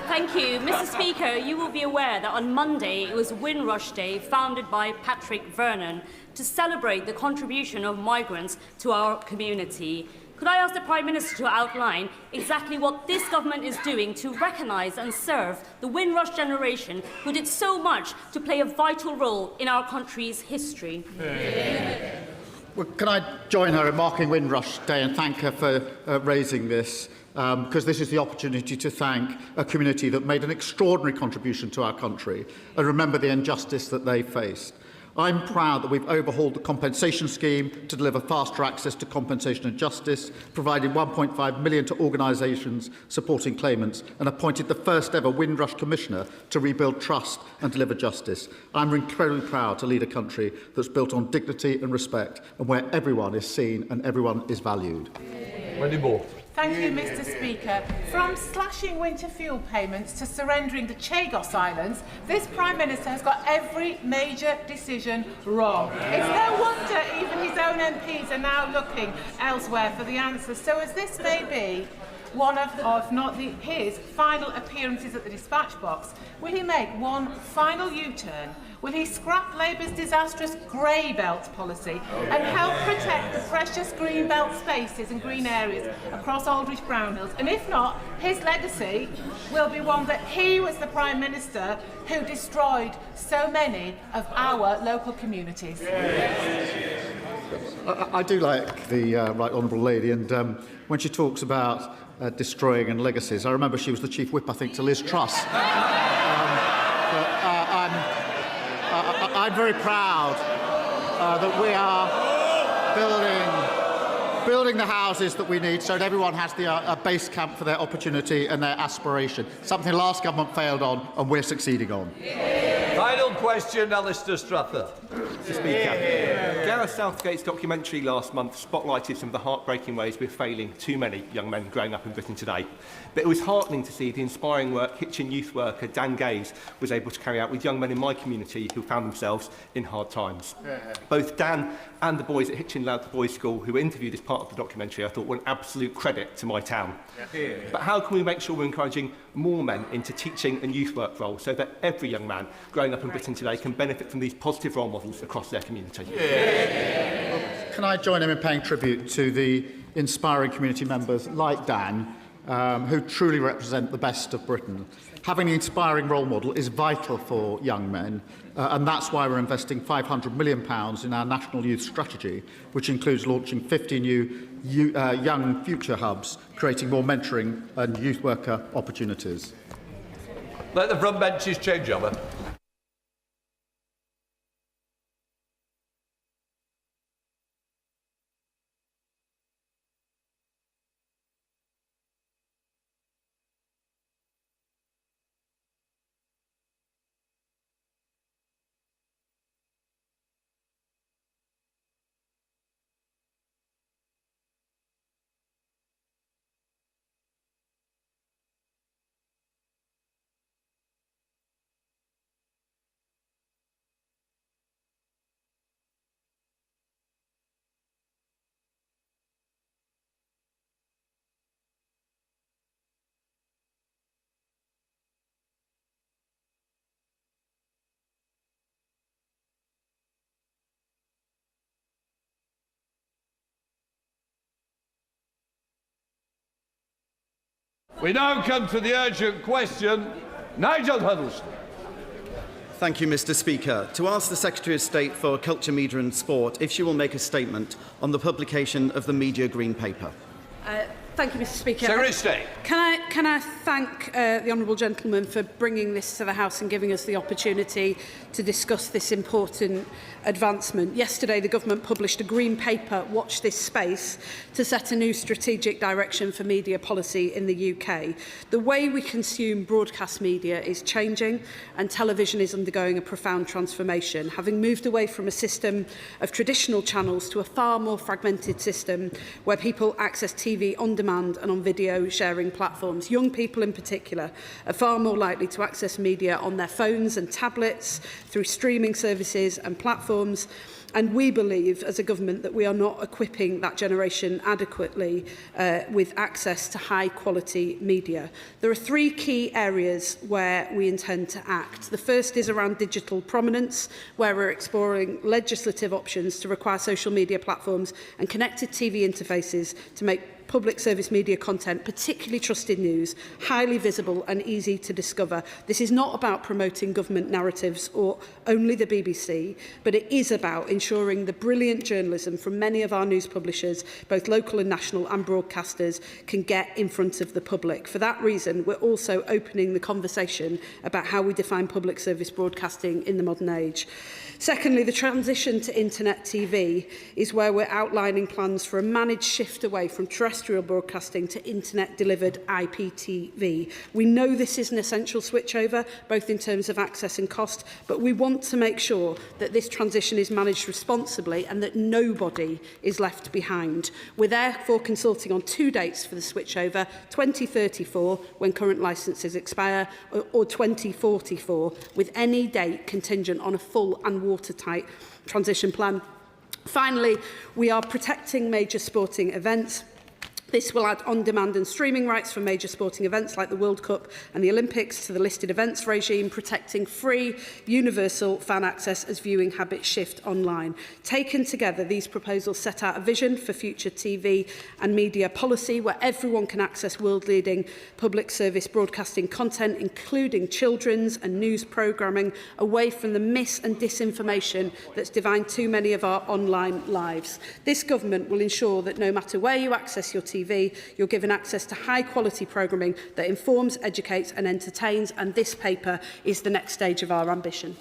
Thank you. Mr. Speaker, you will be aware that on Monday it was Windrush Day, founded by Patrick Vernon, to celebrate the contribution of migrants to our community. Could I ask the Prime Minister to outline exactly what this government is doing to recognise and serve the Windrush generation who did so much to play a vital role in our country's history? Well, can I join her in marking Windrush Day and thank her for raising this? Because this is the opportunity to thank a community that made an extraordinary contribution to our country and remember the injustice that they faced. I'm proud that we've overhauled the compensation scheme to deliver faster access to compensation and justice, provided £1.5 million to organisations supporting claimants, and appointed the first ever Windrush Commissioner to rebuild trust and deliver justice. I'm incredibly proud to lead a country that's built on dignity and respect, and where everyone is seen and everyone is valued. Wendy Moore. Thank you, Mr. Speaker. From slashing winter fuel payments to surrendering the Chagos Islands, this Prime Minister has got every major decision wrong. It's no wonder even his own MPs are now looking elsewhere for the answers. So as this may be one of, if not his final appearances at the dispatch box, will he make one final U-turn? Will he scrap Labour's disastrous grey belt policy and help protect the precious green belt spaces and green areas across Aldridge Brownhills? And if not, his legacy will be one that he was the Prime Minister who destroyed so many of our local communities. I do like the Right Honourable Lady, and when she talks about destroying and legacies, I remember she was the Chief Whip, I think, to Liz Truss. I'm very proud that we are building the houses that we need so that everyone has a base camp for their opportunity and their aspiration, something the last government failed on and we're succeeding on. Final question, Alistair Strathern. Mr. Speaker, Gareth Southgate's documentary last month spotlighted some of the heartbreaking ways we're failing too many young men growing up in Britain today. But it was heartening to see the inspiring work Hitchin youth worker Dan Gaze was able to carry out with young men in my community who found themselves in hard times. Both Dan and the boys at Hitchin Loud Boys School who were interviewed as part of the documentary I thought were an absolute credit to my town. But how can we make sure we're encouraging more men into teaching and youth work roles so that every young man growing up in Britain today can benefit from these positive role models across their community? Can I join him in paying tribute to the inspiring community members like Dan, who truly represent the best of Britain? Having an inspiring role model is vital for young men, and that's why we're investing £500 million in our National Youth Strategy, which includes launching 50 new young future hubs, creating more mentoring and youth worker opportunities. Let the front benches change over. We now come to the urgent question. Nigel Huddleston. Thank you, Mr. Speaker. To ask the Secretary of State for Culture, Media and Sport if she will make a statement on the publication of the Media Green Paper. Thank you, Mr. Speaker. Secretary of State. Can I thank the honourable gentleman for bringing this to the House and giving us the opportunity to discuss this important advancement. Yesterday, the government published a green paper, Watch This Space, to set a new strategic direction for media policy in the UK. The way we consume broadcast media is changing, and television is undergoing a profound transformation, having moved away from a system of traditional channels to a far more fragmented system where people access TV on demand and on video sharing platforms. Young people in particular are far more likely to access media on their phones and tablets, through streaming services and platforms. And we believe, as a government, that we are not equipping that generation adequately with access to high-quality media. There are three key areas where we intend to act. The first is around digital prominence, where we're exploring legislative options to require social media platforms and connected TV interfaces to make public service media content, particularly trusted news, highly visible and easy to discover. This is not about promoting government narratives or only the BBC, but it is about ensuring the brilliant journalism from many of our news publishers, both local and national and broadcasters, can get in front of the public. For that reason, we're also opening the conversation about how we define public service broadcasting in the modern age. Secondly, the transition to internet TV is where we're outlining plans for a managed shift away from terrestrial broadcasting to internet-delivered IPTV. We know this is an essential switchover, both in terms of access and cost, but we want to make sure that this transition is managed responsibly and that nobody is left behind. We're therefore consulting on two dates for the switchover: 2034, when current licences expire, or 2044, with any date contingent on a full and watertight transition plan. Finally, we are protecting major sporting events. This will add on-demand and streaming rights for major sporting events like the World Cup and the Olympics to the listed events regime, protecting free, universal fan access as viewing habits shift online. Taken together, these proposals set out a vision for future TV and media policy where everyone can access world-leading public service broadcasting content, including children's and news programming, away from the mis- and disinformation that's defined too many of our online lives. This government will ensure that no matter where you access your TV, you're given access to high-quality programming that informs, educates and entertains, and this paper is the next stage of our ambition.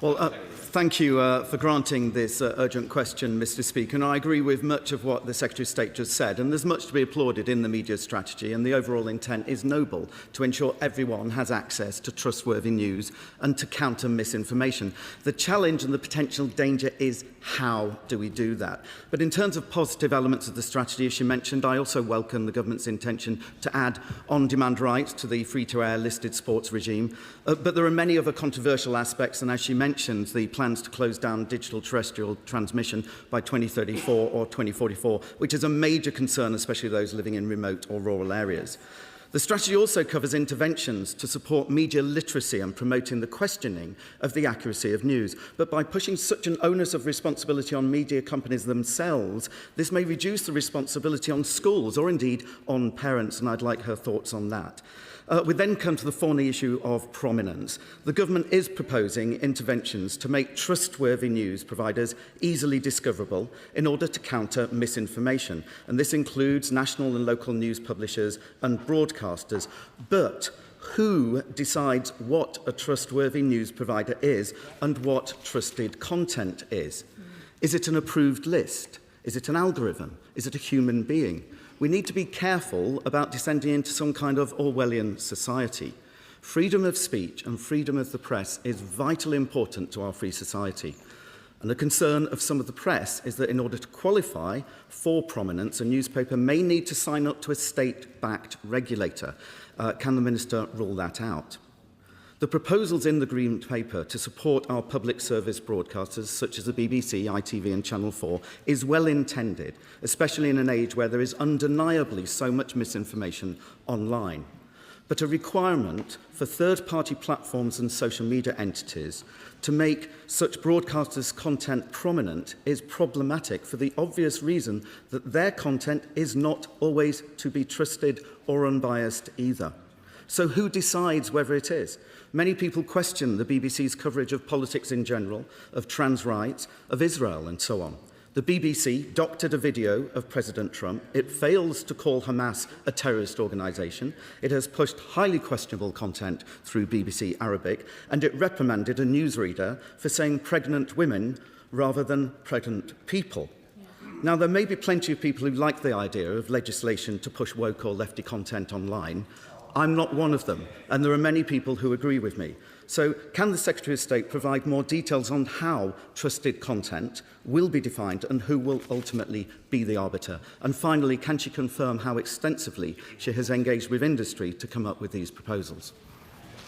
Well, thank you for granting this urgent question, Mr. Speaker. And I agree with much of what the Secretary of State just said. And there's much to be applauded in the media strategy. And the overall intent is noble, to ensure everyone has access to trustworthy news and to counter misinformation. The challenge and the potential danger is how do we do that? But in terms of positive elements of the strategy, as she mentioned, I also welcome the government's intention to add on-demand rights to the free-to-air listed sports regime. But there are many other controversial aspects, and as she mentioned, the plans to close down digital terrestrial transmission by 2034 or 2044, which is a major concern, especially those living in remote or rural areas. The strategy also covers interventions to support media literacy and promoting the questioning of the accuracy of news. But by pushing such an onus of responsibility on media companies themselves, this may reduce the responsibility on schools or indeed on parents, and I'd like her thoughts on that. We then come to the thorny issue of prominence. The government is proposing interventions to make trustworthy news providers easily discoverable in order to counter misinformation. And this includes national and local news publishers and broadcasters. But who decides what a trustworthy news provider is and what trusted content is? Is it an approved list? Is it an algorithm? Is it a human being? We need to be careful about descending into some kind of Orwellian society. Freedom of speech and freedom of the press is vitally important to our free society. And the concern of some of the press is that in order to qualify for prominence, a newspaper may need to sign up to a state-backed regulator. Can the Minister rule that out? The proposals in the Green Paper to support our public service broadcasters, such as the BBC, ITV and Channel 4, is well intended, especially in an age where there is undeniably so much misinformation online. But a requirement for third-party platforms and social media entities to make such broadcasters' content prominent is problematic for the obvious reason that their content is not always to be trusted or unbiased either. So who decides whether it is? Many people question the BBC's coverage of politics in general, of trans rights, of Israel and so on. The BBC doctored a video of President Trump. It fails to call Hamas a terrorist organisation. It has pushed highly questionable content through BBC Arabic, and it reprimanded a newsreader for saying pregnant women rather than pregnant people. Now, there may be plenty of people who like the idea of legislation to push woke or lefty content online. I'm not one of them, and there are many people who agree with me. So, can the Secretary of State provide more details on how trusted content will be defined and who will ultimately be the arbiter? And finally, can she confirm how extensively she has engaged with industry to come up with these proposals?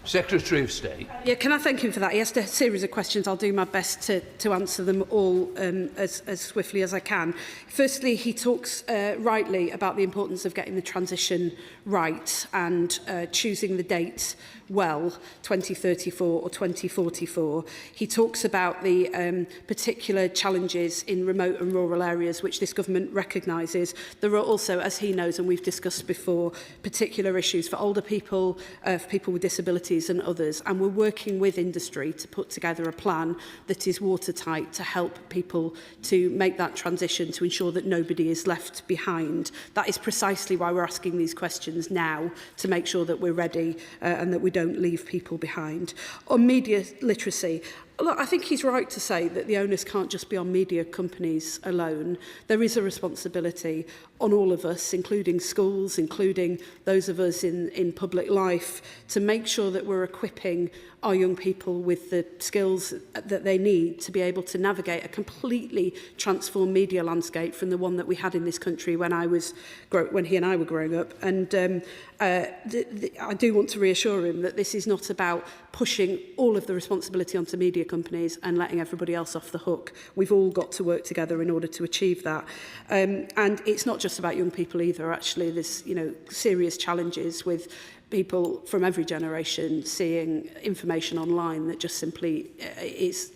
Secretary of State. Yeah, can I thank him for that? He asked a series of questions. I'll do my best to answer them all as swiftly as I can. Firstly, he talks rightly about the importance of getting the transition right and choosing the date well, 2034 or 2044. He talks about the particular challenges in remote and rural areas which this government recognises. There are also, as he knows and we've discussed before, particular issues for older people, for people with disabilities and others, and we're working with industry to put together a plan that is watertight to help people to make that transition, to ensure that nobody is left behind. That is precisely why we're asking these questions now, to make sure that we're ready and that we don't leave people behind. On media literacy, look, I think he's right to say that the onus can't just be on media companies alone. There is a responsibility on all of us, including schools, including those of us in public life, to make sure that we're equipping our young people with the skills that they need to be able to navigate a completely transformed media landscape from the one that we had in this country when he and I were growing up. And I do want to reassure him that this is not about pushing all of the responsibility onto media companies and letting everybody else off the hook. We've all got to work together in order to achieve that. And it's not just about young people either. Actually, there's serious challenges with people from every generation seeing information online that just simply is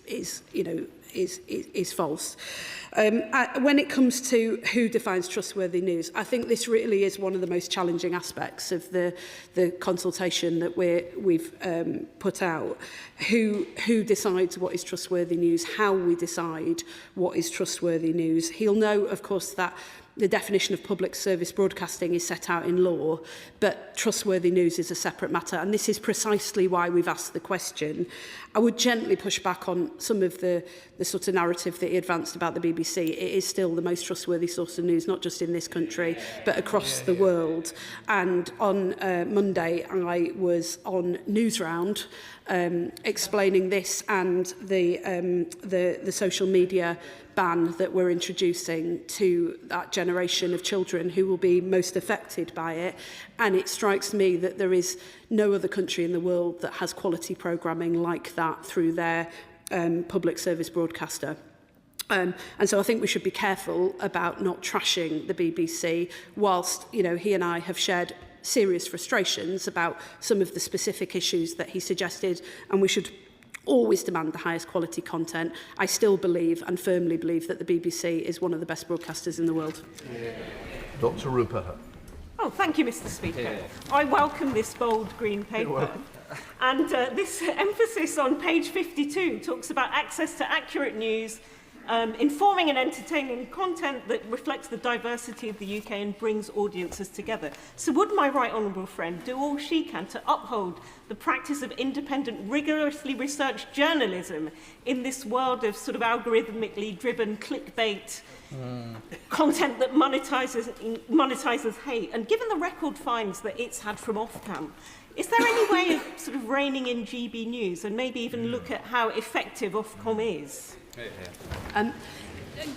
false. When it comes to who defines trustworthy news, I think this really is one of the most challenging aspects of the consultation that we've put out. Who decides what is trustworthy news, how we decide what is trustworthy news. He'll know, of course, that the definition of public service broadcasting is set out in law, but trustworthy news is a separate matter, and this is precisely why we've asked the question. I would gently push back on some of the sort of narrative that he advanced about the BBC. It is still the most trustworthy source of news, not just in this country, but across the world. And on Monday, I was on Newsround explaining this and the social media ban that we're introducing to that generation of children who will be most affected by it. And it strikes me that there is no other country in the world that has quality programming like that through their public service broadcaster. And so I think we should be careful about not trashing the BBC, whilst he and I have shared serious frustrations about some of the specific issues that he suggested, and we should always demand the highest quality content. I still believe and firmly believe that the BBC is one of the best broadcasters in the world. Dr. Rupert. Oh, thank you, Mr. Speaker. I welcome this bold green paper. And this emphasis on page 52 talks about access to accurate news, informing and entertaining content that reflects the diversity of the UK and brings audiences together. So would my right honourable friend do all she can to uphold the practice of independent, rigorously researched journalism in this world of sort of algorithmically driven clickbait content that monetises hate? And given the record fines that it's had from Ofcam, is there any way of sort of reining in GB News and maybe even look at how effective Ofcom is?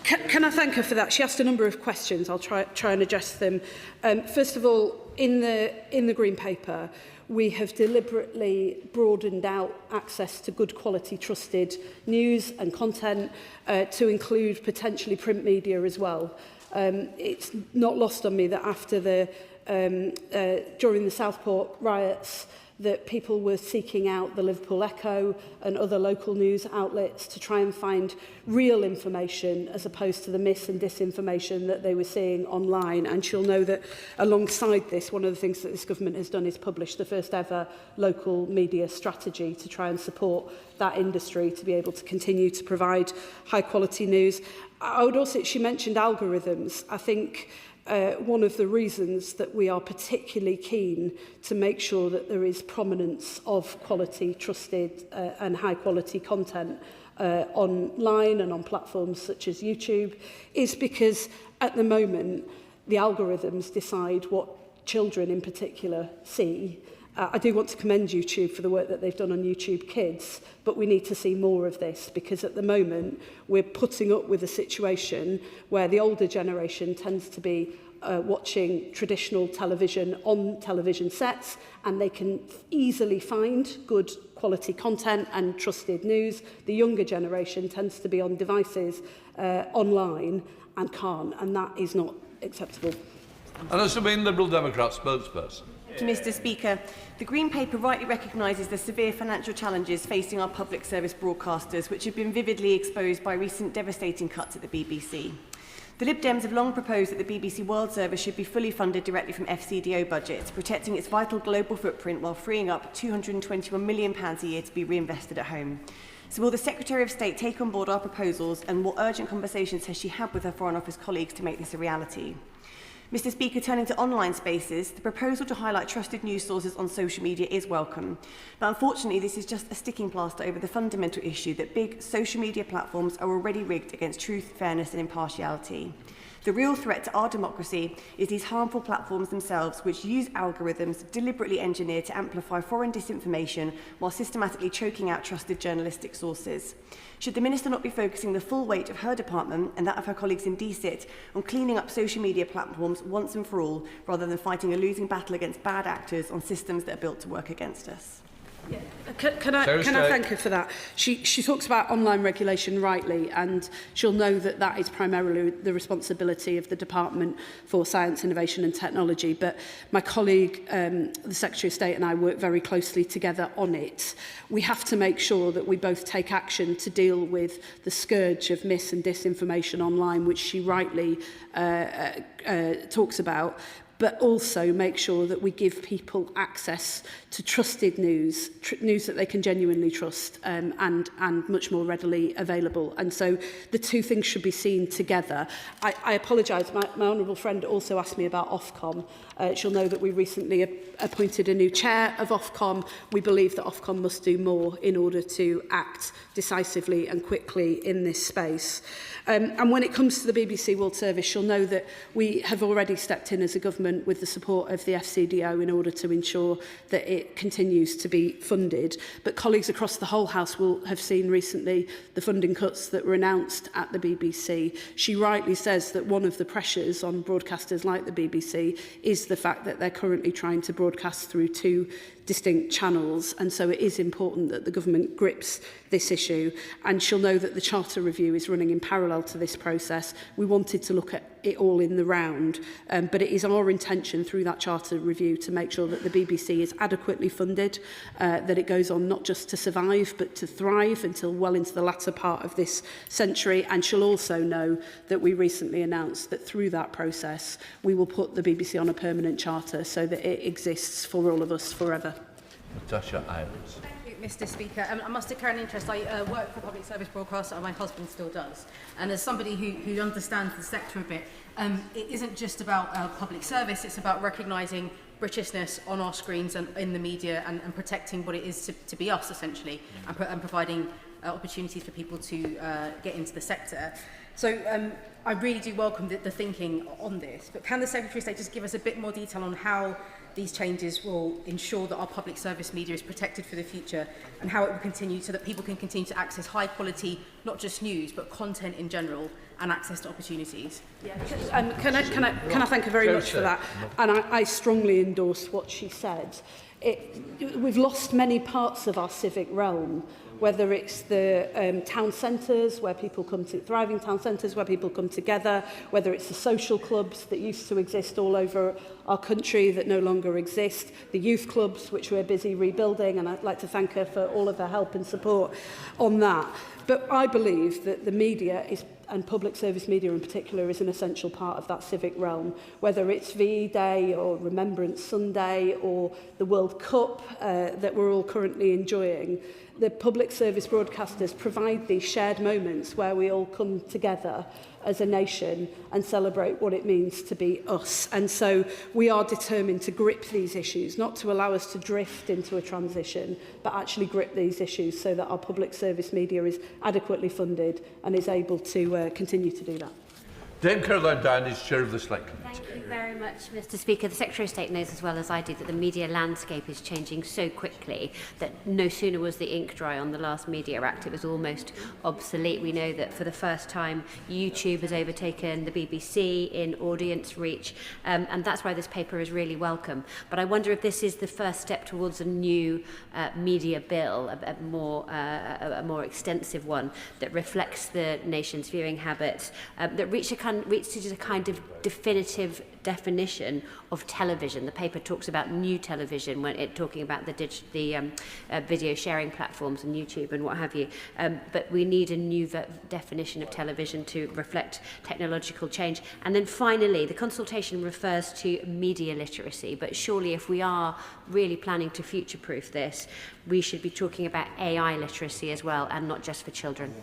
Can I thank her for that? She asked a number of questions. I'll try and address them. First of all, in the Green Paper, we have deliberately broadened out access to good quality, trusted news and content to include potentially print media as well. It's not lost on me that after during the Southport riots, that people were seeking out the Liverpool Echo and other local news outlets to try and find real information as opposed to the mis and disinformation that they were seeing online. And she'll know that alongside this, one of the things that this government has done is publish the first ever local media strategy to try and support that industry to be able to continue to provide high quality news. I would also, she mentioned algorithms. I think one of the reasons that we are particularly keen to make sure that there is prominence of quality, trusted and high quality content online and on platforms such as YouTube is because at the moment the algorithms decide what children in particular see. I do want to commend YouTube for the work that they've done on YouTube Kids, but we need to see more of this because at the moment we're putting up with a situation where the older generation tends to be watching traditional television on television sets and they can easily find good quality content and trusted news. The younger generation tends to be on devices online and can't, and that is not acceptable. And as the main Liberal Democrat spokesperson. Mr Speaker, the Green Paper rightly recognises the severe financial challenges facing our public service broadcasters, which have been vividly exposed by recent devastating cuts at the BBC. The Lib Dems have long proposed that the BBC World Service should be fully funded directly from FCDO budgets, protecting its vital global footprint while freeing up £221 million a year to be reinvested at home. So will the Secretary of State take on board our proposals, and what urgent conversations has she had with her Foreign Office colleagues to make this a reality? Mr Speaker, turning to online spaces, the proposal to highlight trusted news sources on social media is welcome. But unfortunately, this is just a sticking plaster over the fundamental issue that big social media platforms are already rigged against truth, fairness and impartiality. The real threat to our democracy is these harmful platforms themselves, which use algorithms deliberately engineered to amplify foreign disinformation while systematically choking out trusted journalistic sources. Should the Minister not be focusing the full weight of her department and that of her colleagues in DSIT on cleaning up social media platforms once and for all, rather than fighting a losing battle against bad actors on systems that are built to work against us? Yeah. Can I thank her for that? She talks about online regulation rightly, and she'll know that that is primarily the responsibility of the Department for Science, Innovation and Technology. But my colleague, the Secretary of State, and I work very closely together on it. We have to make sure that we both take action to deal with the scourge of mis and disinformation online, which she rightly talks about, but also make sure that we give people access to trusted news, news that they can genuinely trust and much more readily available. And so the two things should be seen together. I apologise, my honourable friend also asked me about Ofcom. She'll know that we recently appointed a new chair of Ofcom. We believe that Ofcom must do more in order to act decisively and quickly in this space. And when it comes to the BBC World Service, she'll know that we have already stepped in as a government with the support of the FCDO in order to ensure that it continues to be funded. But colleagues across the whole House will have seen recently the funding cuts that were announced at the BBC. She rightly says that one of the pressures on broadcasters like the BBC is the fact that they're currently trying to broadcast through two distinct channels, and so it is important that the government grips this issue. And she'll know that the Charter Review is running in parallel to this process. We wanted to look at it all in the round, but it is our intention through that Charter Review to make sure that the BBC is adequately funded, that it goes on not just to survive but to thrive until well into the latter part of this century. And she'll also know that we recently announced that through that process we will put the BBC on a permanent charter so that it exists for all of us forever. Natasha Irons. Mr Speaker, I must declare an interest. I work for a public service broadcaster and my husband still does. And as somebody who understands the sector a bit, it isn't just about public service, it's about recognising Britishness on our screens and in the media and protecting what it is to be us, essentially, and providing opportunities for people to get into the sector. So I really do welcome the thinking on this, but can the Secretary of State just give us a bit more detail on how these changes will ensure that our public service media is protected for the future and how it will continue so that people can continue to access high quality, not just news, but content in general and access to opportunities? Yeah. Can I thank her very much for that? And I strongly endorse what she said. we've lost many parts of our civic realm, whether it's the town centres where people come to, thriving town centres where people come together, whether it's the social clubs that used to exist all over our country that no longer exist, the youth clubs which we're busy rebuilding, and I'd like to thank her for all of her help and support on that. But I believe that the media is, and public service media in particular, is an essential part of that civic realm, whether it's VE Day or Remembrance Sunday or the World Cup that we're all currently enjoying. The public service broadcasters provide these shared moments where we all come together as a nation and celebrate what it means to be us. And so we are determined to grip these issues, not to allow us to drift into a transition, but actually grip these issues so that our public service media is adequately funded and is able to continue to do that. Dame Caroline Down is Chair of the Select Committee. Thank you very much, Mr. Speaker. The Secretary of State knows as well as I do that the media landscape is changing so quickly that no sooner was the ink dry on the last Media Act, it was almost obsolete. We know that for the first time YouTube has overtaken the BBC in audience reach, and that's why this paper is really welcome. But I wonder if this is the first step towards a new media bill, a more extensive one that reflects the nation's viewing habits, that reaches a kind of definitive definition of television. The paper talks about new television when it talking about the video sharing platforms and YouTube and what have you. But we need a new definition of television to reflect technological change. And then finally, the consultation refers to media literacy. But surely if we are really planning to future-proof this, we should be talking about AI literacy as well, and not just for children.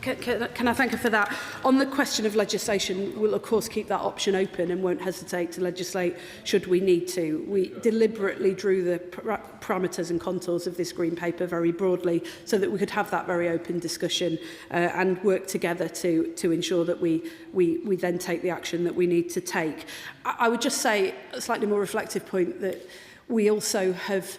Can I thank her for that? On the question of legislation, we'll of course keep that option open and won't hesitate to legislate should we need to. We deliberately drew the parameters and contours of this Green Paper very broadly so that we could have that very open discussion and work together to ensure that we then take the action that we need to take. I would just say a slightly more reflective point that we also have,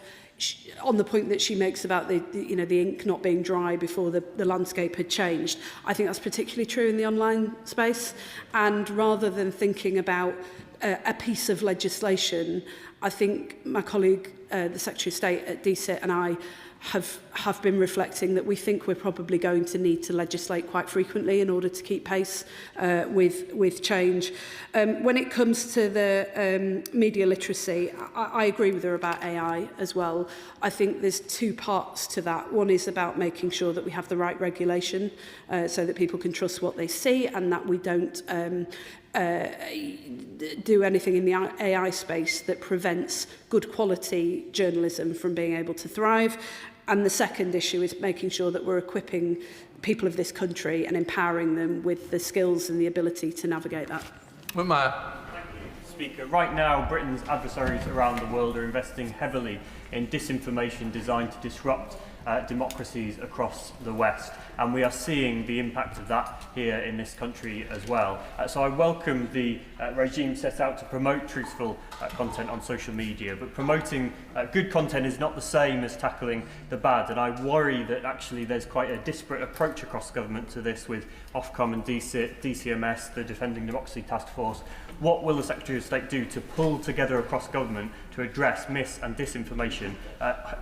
on the point that she makes about the ink not being dry before the landscape had changed, I think that's particularly true in the online space. And rather than thinking about a piece of legislation, I think my colleague, the Secretary of State at DSIT, and I have been reflecting that we think we're probably going to need to legislate quite frequently in order to keep pace with change. When it comes to the media literacy, I agree with her about AI as well. I think there's two parts to that. One is about making sure that we have the right regulation so that people can trust what they see and that we don't do anything in the AI space that prevents good quality journalism from being able to thrive. And the second issue is making sure that we're equipping people of this country and empowering them with the skills and the ability to navigate that. Thank you, Speaker. Right now, Britain's adversaries around the world are investing heavily in disinformation designed to disrupt democracies across the West, and we are seeing the impact of that here in this country as well. So I welcome the regime set out to promote truthful content on social media, but promoting good content is not the same as tackling the bad, and I worry that actually there's quite a disparate approach across government to this with Ofcom and DCMS, the Defending Democracy Task Force. What will the Secretary of State do to pull together across government to address mis- and disinformation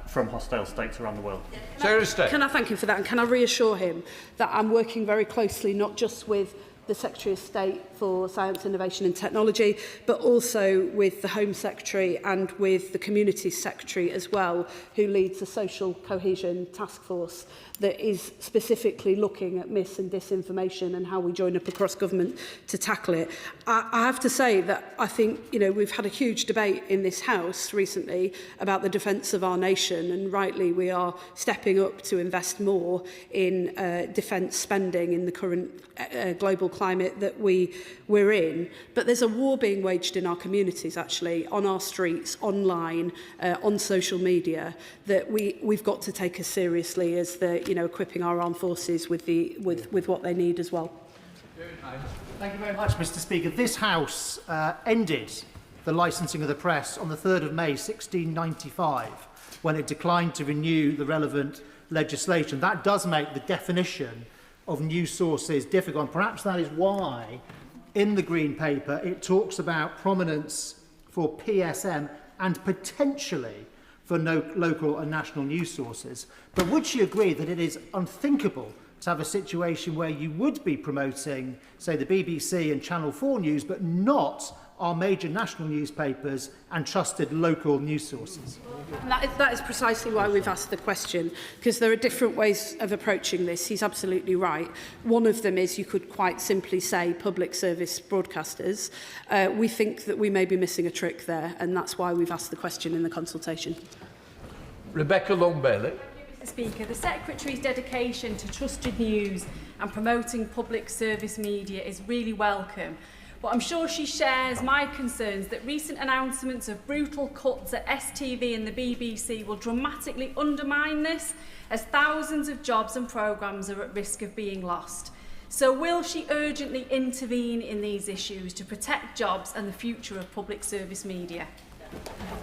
from hostile states around the world? Can I thank him for that, and can I reassure him that I'm working very closely not just with the Secretary of State for Science, Innovation and Technology, but also with the Home Secretary and with the Communities Secretary as well, who leads the Social Cohesion Task Force that is specifically looking at mis- and disinformation and how we join up across government to tackle it. I have to say that I think, we've had a huge debate in this House recently about the defence of our nation, and rightly we are stepping up to invest more in defence spending in the current global climate that we're in. But there's a war being waged in our communities, actually, on our streets, online, on social media, that we've got to take as seriously as equipping our armed forces with what they need as well. Thank you very much, Mr. Speaker. This House ended the licensing of the press on the 3rd of May 1695 when it declined to renew the relevant legislation. That does make the definition of news sources difficult, and perhaps that is why in the Green Paper it talks about prominence for PSM and potentially for local and national news sources. But would she agree that it is unthinkable to have a situation where you would be promoting, say, the BBC and Channel 4 News, but not our major national newspapers and trusted local news sources? And that is precisely why we've asked the question, because there are different ways of approaching this. He's absolutely right. One of them is you could quite simply say public service broadcasters. We think that we may be missing a trick there, and that's why we've asked the question in the consultation. Rebecca Long-Bailey. Mr. Speaker, the Secretary's dedication to trusted news and promoting public service media is really welcome. But I'm sure she shares my concerns that recent announcements of brutal cuts at STV and the BBC will dramatically undermine this, as thousands of jobs and programmes are at risk of being lost. So will she urgently intervene in these issues to protect jobs and the future of public service media?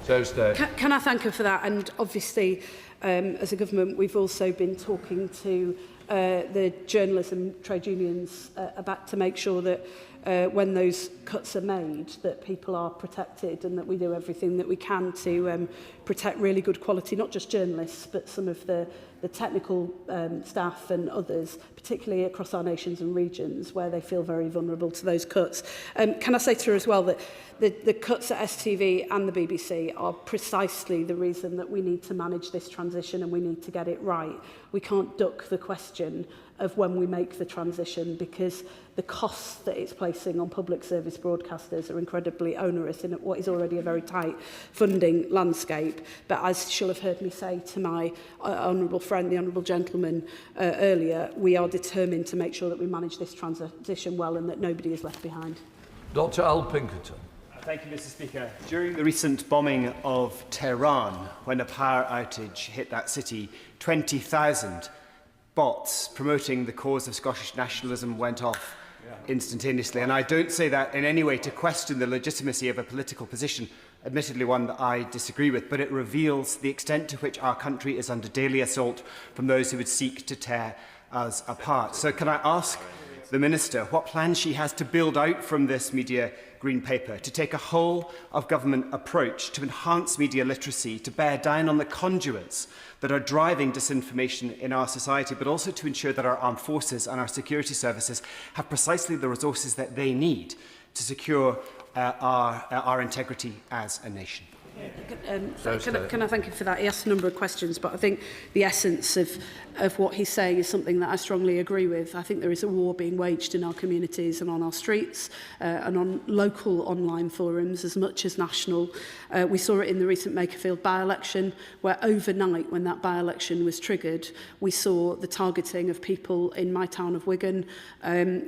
Can I thank her for that? And obviously, as a government, we've also been talking to the journalism trade unions about to make sure that when those cuts are made, that people are protected and that we do everything that we can to protect really good quality, not just journalists, but some of the technical staff and others, particularly across our nations and regions where they feel very vulnerable to those cuts. Can I say to her as well that the cuts at STV and the BBC are precisely the reason that we need to manage this transition and we need to get it right. We can't duck the question of when we make the transition, because the costs that it's placing on public service broadcasters are incredibly onerous in what is already a very tight funding landscape. But as she'll have heard me say to my honourable friend, the honourable gentleman earlier, we are determined to make sure that we manage this transition well and that nobody is left behind. Dr. Al Pinkerton. Thank you, Mr. Speaker. During the recent bombing of Tehran, when a power outage hit that city, 20,000 bots promoting the cause of Scottish nationalism went off instantaneously. And I don't say that in any way to question the legitimacy of a political position, admittedly one that I disagree with, but it reveals the extent to which our country is under daily assault from those who would seek to tear us apart. So can I ask the Minister what plans she has to build out from this media green paper, to take a whole-of-government approach to enhance media literacy, to bear down on the conduits that are driving disinformation in our society, but also to ensure that our armed forces and our security services have precisely the resources that they need to secure our integrity as a nation. Can I thank you for that? He asked a number of questions, but I think the essence of what he's saying is something that I strongly agree with. I think there is a war being waged in our communities and on our streets and on local online forums as much as national. We saw it in the recent Makerfield by-election, where overnight, when that by-election was triggered, we saw the targeting of people in my town of Wigan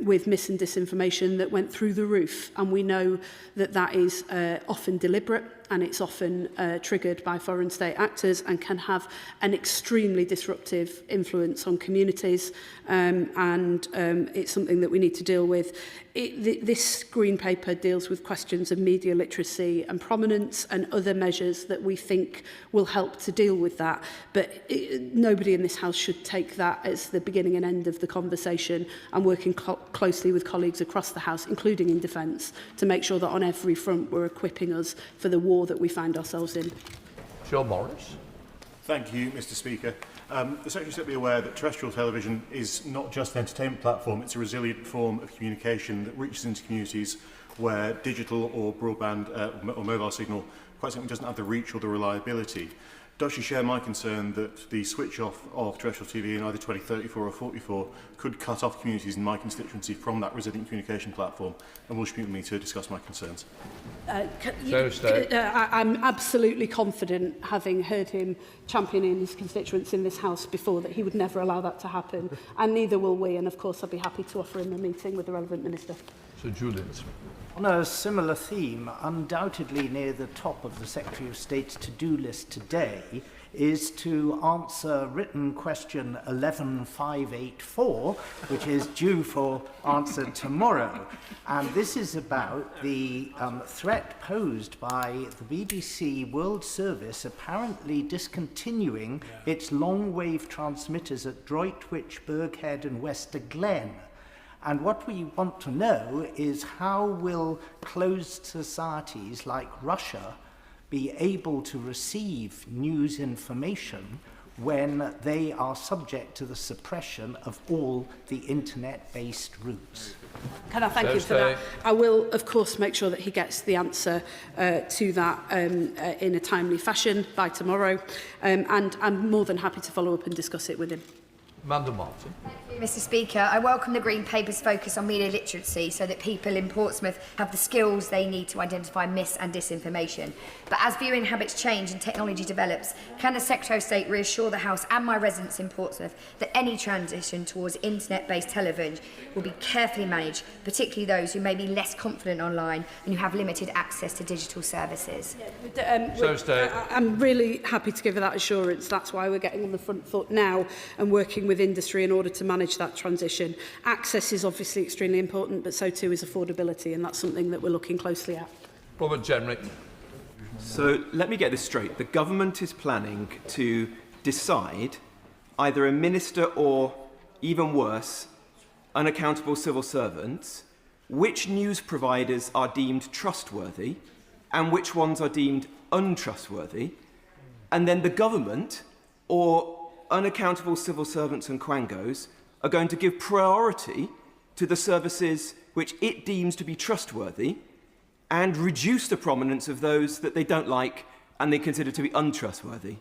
with mis and disinformation that went through the roof. And we know that that is often deliberate, and it's often triggered by foreign state actors and can have an extremely disruptive influence on communities, and it's something that we need to deal with. This Green Paper deals with questions of media literacy and prominence and other measures that we think will help to deal with that, but nobody in this House should take that as the beginning and end of the conversation. I'm working closely with colleagues across the House, including in Defence, to make sure that on every front we're equipping us for the war that we find ourselves in. John Morris. Thank you, Mr. Speaker. The Secretary should be aware that terrestrial television is not just an entertainment platform, it's a resilient form of communication that reaches into communities where digital or broadband or mobile signal quite simply doesn't have the reach or the reliability. Does she share my concern that the switch off of terrestrial TV in either 2034 or 44 could cut off communities in my constituency from that resilient communication platform? And will she meet with me to discuss my concerns? I'm absolutely confident, having heard him championing his constituents in this House before, that he would never allow that to happen, and neither will we. And of course, I'd be happy to offer him a meeting with the relevant minister. Sir Julian. On a similar theme, undoubtedly near the top of the Secretary of State's to-do list today is to answer written question 11584, which is due for answer tomorrow. And this is about the threat posed by the BBC World Service apparently discontinuing its long-wave transmitters at Droitwich, Berghead and Wester Glen. And what we want to know is how will closed societies like Russia be able to receive news information when they are subject to the suppression of all the internet-based routes? Can I thank you for that? I will, of course, make sure that he gets the answer to that in a timely fashion by tomorrow, and I'm more than happy to follow up and discuss it with him. Amanda Martin. Mr Speaker, I welcome the Green Paper's focus on media literacy so that people in Portsmouth have the skills they need to identify mis- and disinformation. But as viewing habits change and technology develops, can the Secretary of State reassure the House and my residents in Portsmouth that any transition towards internet-based television will be carefully managed, particularly those who may be less confident online and who have limited access to digital services? I'm really happy to give her that assurance. That's why we're getting on the front foot now and working with industry in order to manage that transition. Access is obviously extremely important, but so too is affordability, and that's something that we're looking closely at. Robert Jenrick. So let me get this straight. The government is planning to decide either a minister or, even worse, unaccountable civil servants, which news providers are deemed trustworthy and which ones are deemed untrustworthy, and then the government or unaccountable civil servants and quangos are going to give priority to the services which it deems to be trustworthy and reduce the prominence of those that they don't like and they consider to be untrustworthy.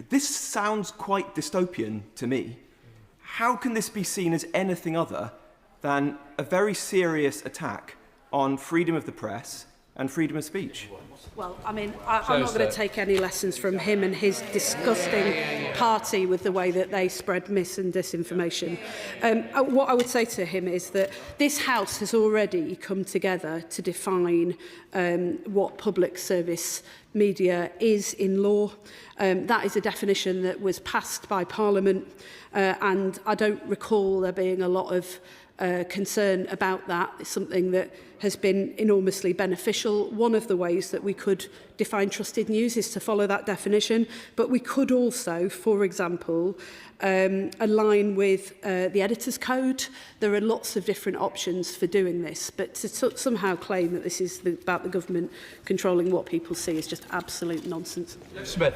This sounds quite dystopian to me. How can this be seen as anything other than a very serious attack on freedom of the press and freedom of speech? Well, I mean, I'm not going to take any lessons from him and his disgusting party with the way that they spread mis- and disinformation. What I would say to him is that this House has already come together to define what public service media is in law. That is a definition that was passed by Parliament, and I don't recall there being a lot of concern about that. It's something that has been enormously beneficial. One of the ways that we could define trusted news is to follow that definition, but we could also, for example, align with the editor's code. There are lots of different options for doing this, but to somehow claim that this is about the government controlling what people see is just absolute nonsense. Smith.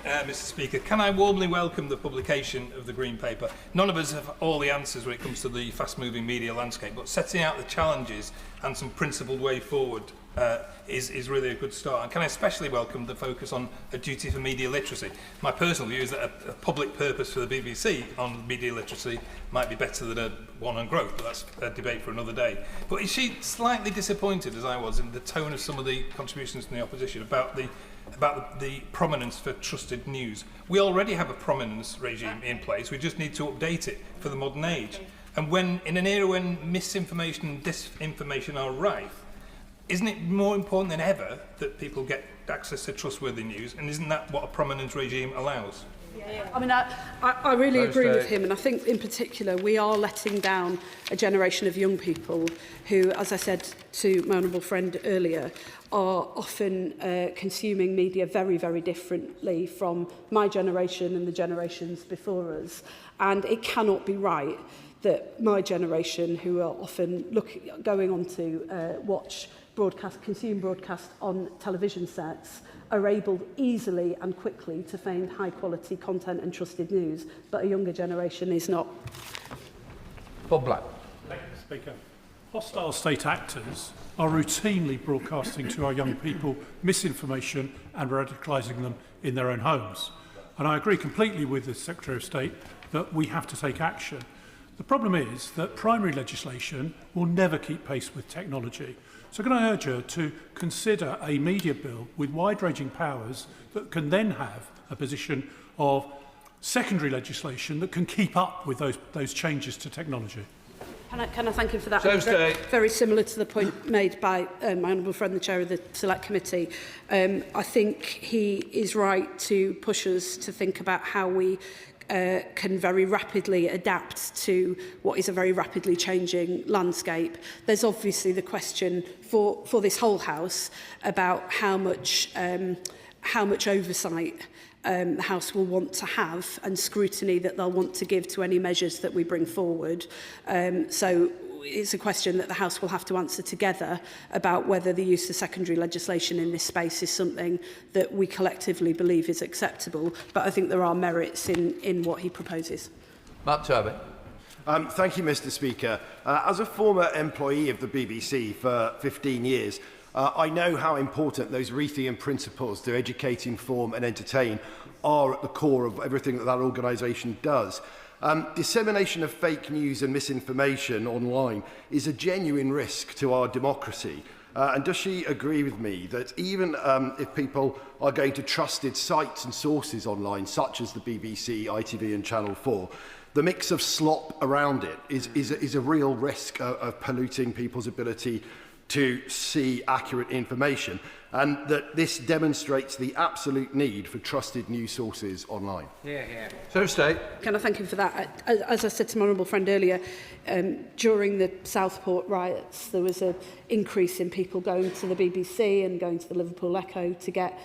Mr Speaker, can I warmly welcome the publication of the Green Paper? None of us have all the answers when it comes to the fast-moving media landscape, but setting out the challenges and some principled way forward is really a good start. And can I especially welcome the focus on a duty for media literacy? My personal view is that a public purpose for the BBC on media literacy might be better than one on growth, but that's a debate for another day. But is she slightly disappointed, as I was, in the tone of some of the contributions from the opposition about the prominence for trusted news? We already have a prominence regime in place. We just need to update it for the modern age. And when, in an era when misinformation and disinformation are rife, isn't it more important than ever that people get access to trustworthy news? And isn't that what a prominence regime allows? I mean, I really agree with him, and I think in particular we are letting down a generation of young people who, as I said to my honourable friend earlier, are often consuming media very, very differently from my generation and the generations before us. And it cannot be right that my generation, who are often going on to consume broadcast on television sets, are able easily and quickly to find high-quality content and trusted news, but a younger generation is not. Bob Black. Thank you, Speaker. Hostile state actors are routinely broadcasting to our young people misinformation and radicalising them in their own homes. And I agree completely with the Secretary of State that we have to take action. The problem is that primary legislation will never keep pace with technology. So can I urge her to consider a media bill with wide-ranging powers that can then have a position of secondary legislation that can keep up with those changes to technology? Can I thank him for that? Very similar to the point made by my honourable friend, the chair of the Select Committee. I think he is right to push us to think about how we can very rapidly adapt to what is a very rapidly changing landscape. There's obviously the question for this whole House about how much oversight the House will want to have and scrutiny that they'll want to give to any measures that we bring forward. So it's a question that the House will have to answer together about whether the use of secondary legislation in this space is something that we collectively believe is acceptable. But I think there are merits in what he proposes. Matt Turby. Thank you, Mr. Speaker. As a former employee of the BBC for 15 years, I know how important those Reithian principles to educate, inform and entertain are at the core of everything that organisation does. Dissemination of fake news and misinformation online is a genuine risk to our democracy. And does she agree with me that even if people are going to trusted sites and sources online, such as the BBC, ITV and Channel 4, the mix of slop around it is a real risk of polluting people's ability to see accurate information, and that this demonstrates the absolute need for trusted news sources online. So State. Can I thank him for that? As I said to my honourable friend earlier, during the Southport riots, there was an increase in people going to the BBC and going to the Liverpool Echo to get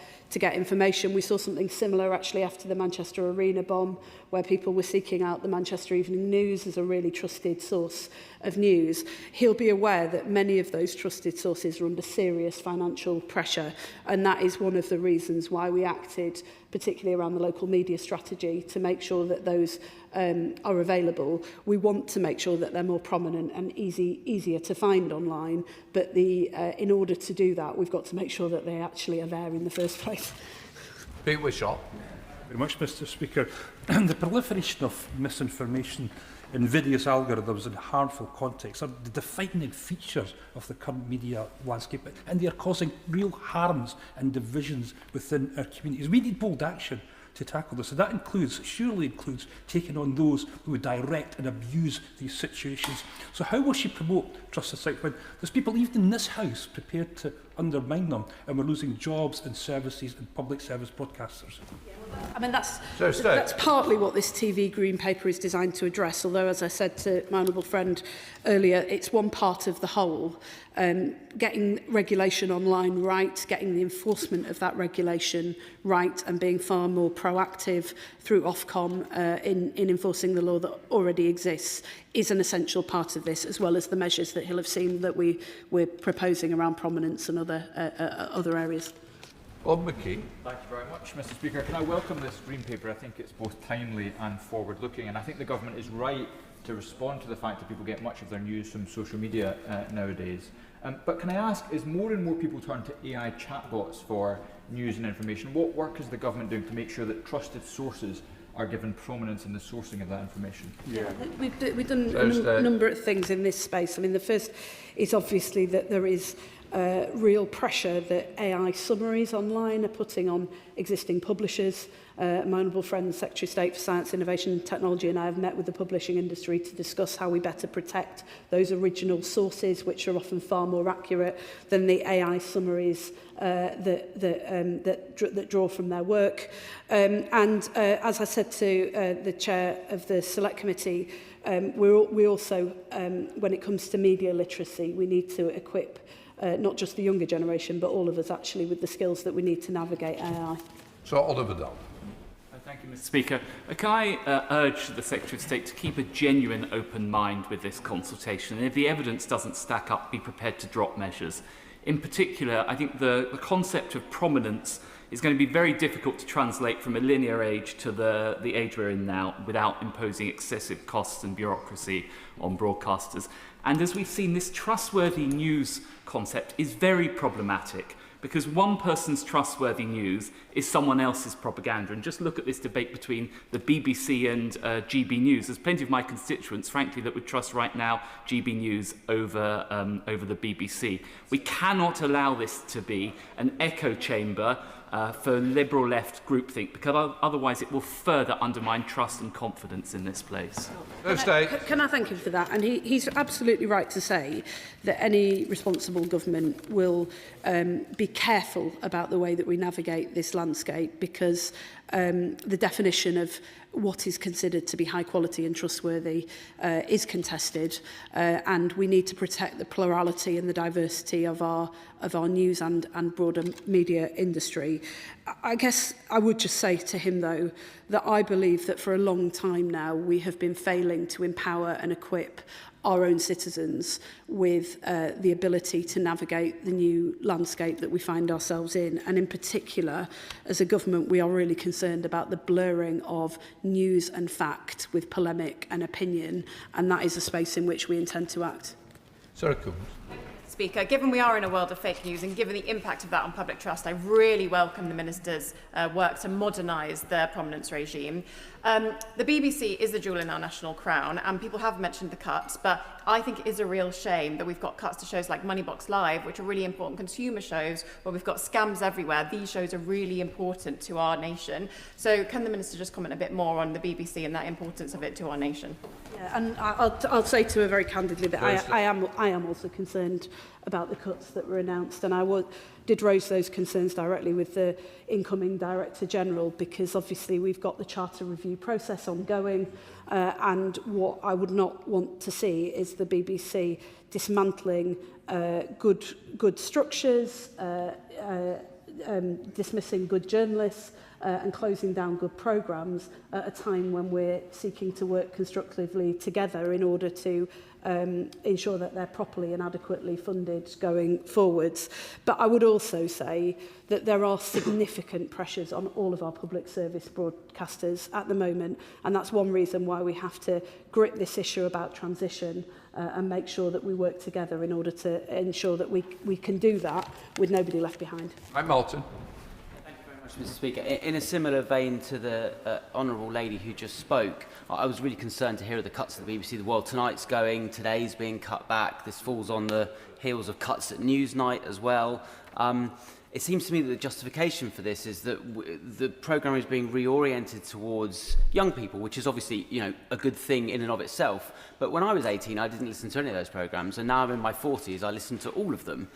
information. We saw something similar actually after the Manchester Arena bomb, where people were seeking out the Manchester Evening News as a really trusted source of news. He'll be aware that many of those trusted sources are under serious financial pressure, and that is one of the reasons why we acted, particularly around the local media strategy, to make sure that those are available. We want to make sure that they're more prominent and easier to find online, but in order to do that, we've got to make sure that they actually are there in the first place. Pete Wishaw. Very much, Mr. Speaker. The proliferation of misinformation, invidious algorithms and harmful context are the defining features of the current media landscape, and they are causing real harms and divisions within our communities. We need bold action to tackle this, and that surely includes taking on those who would direct and abuse these situations. So how will she promote trusted sites when there's people even in this House prepared to undermine them, and we're losing jobs and services and public service broadcasters? I mean, that's partly what this TV Green Paper is designed to address, although, as I said to my honourable friend earlier, it's one part of the whole. Getting regulation online right, getting the enforcement of that regulation right, and being far more proactive through Ofcom in enforcing the law that already exists is an essential part of this, as well as the measures that he'll have seen that we're proposing around prominence and other areas. Bob McKee. Thank you very much, Mr. Speaker. Can I welcome this Green Paper? I think it's both timely and forward-looking, and I think the government is right to respond to the fact that people get much of their news from social media nowadays. But can I ask, as more and more people turn to AI chatbots for news and information, what work is the government doing to make sure that trusted sources are given prominence in the sourcing of that information? We've done a number of things in this space. I mean, the first is obviously that there is real pressure that AI summaries online are putting on existing publishers. My honourable friend, Secretary of State for Science, Innovation and Technology, and I have met with the publishing industry to discuss how we better protect those original sources, which are often far more accurate than the AI summaries that draw from their work. As I said to the chair of the Select Committee, we also, when it comes to media literacy, we need to equip not just the younger generation, but all of us actually with the skills that we need to navigate AI. So Oliver Dunn. Thank you, Mr. Speaker. Can I urge the Secretary of State to keep a genuine open mind with this consultation, and if the evidence doesn't stack up, be prepared to drop measures. In particular, I think the concept of prominence is going to be very difficult to translate from a linear age to the age we're in now without imposing excessive costs and bureaucracy on broadcasters. And as we've seen, this trustworthy news concept is very problematic, because one person's trustworthy news is someone else's propaganda. And just look at this debate between the BBC and GB News. There's plenty of my constituents, frankly, that would trust right now GB News over the BBC. We cannot allow this to be an echo chamber for liberal left groupthink, because otherwise it will further undermine trust and confidence in this place. Can I thank him for that? And he's absolutely right to say that any responsible government will be careful about the way that we navigate this landscape, because the definition of what is considered to be high quality and trustworthy is contested, and we need to protect the plurality and the diversity of our news and broader media industry. country. I guess I would just say to him, though, that I believe that for a long time now we have been failing to empower and equip our own citizens with the ability to navigate the new landscape that we find ourselves in. And in particular, as a government, we are really concerned about the blurring of news and fact with polemic and opinion, and that is a space in which we intend to act. Sir Keir. Speaker, given we are in a world of fake news and given the impact of that on public trust, I really welcome the Minister's work to modernise the prominence regime. The BBC is the jewel in our national crown, and people have mentioned the cuts, but I think it is a real shame that we've got cuts to shows like Moneybox Live, which are really important consumer shows, where we've got scams everywhere. These shows are really important to our nation. So can the Minister just comment a bit more on the BBC and that importance of it to our nation? Yeah, and I'll say to her very candidly that I am also concerned about the cuts that were announced, and I did raise those concerns directly with the incoming Director General, because obviously we've got the Charter review process ongoing, and what I would not want to see is the BBC dismantling good structures, dismissing good journalists, and closing down good programmes at a time when we're seeking to work constructively together in order to ensure that they're properly and adequately funded going forwards. But I would also say that there are significant pressures on all of our public service broadcasters at the moment, and that's one reason why we have to grip this issue about transition and make sure that we work together in order to ensure that we can do that with nobody left behind. Hi, Martin. Mr. Speaker, in a similar vein to the honourable lady who just spoke, I was really concerned to hear of the cuts at the BBC. The World Tonight's going, today's being cut back. This falls on the heels of cuts at Newsnight as well. It seems to me that the justification for this is that the programme is being reoriented towards young people, which is obviously, a good thing in and of itself. But when I was 18, I didn't listen to any of those programmes, and now I'm in my 40s, I listen to all of them.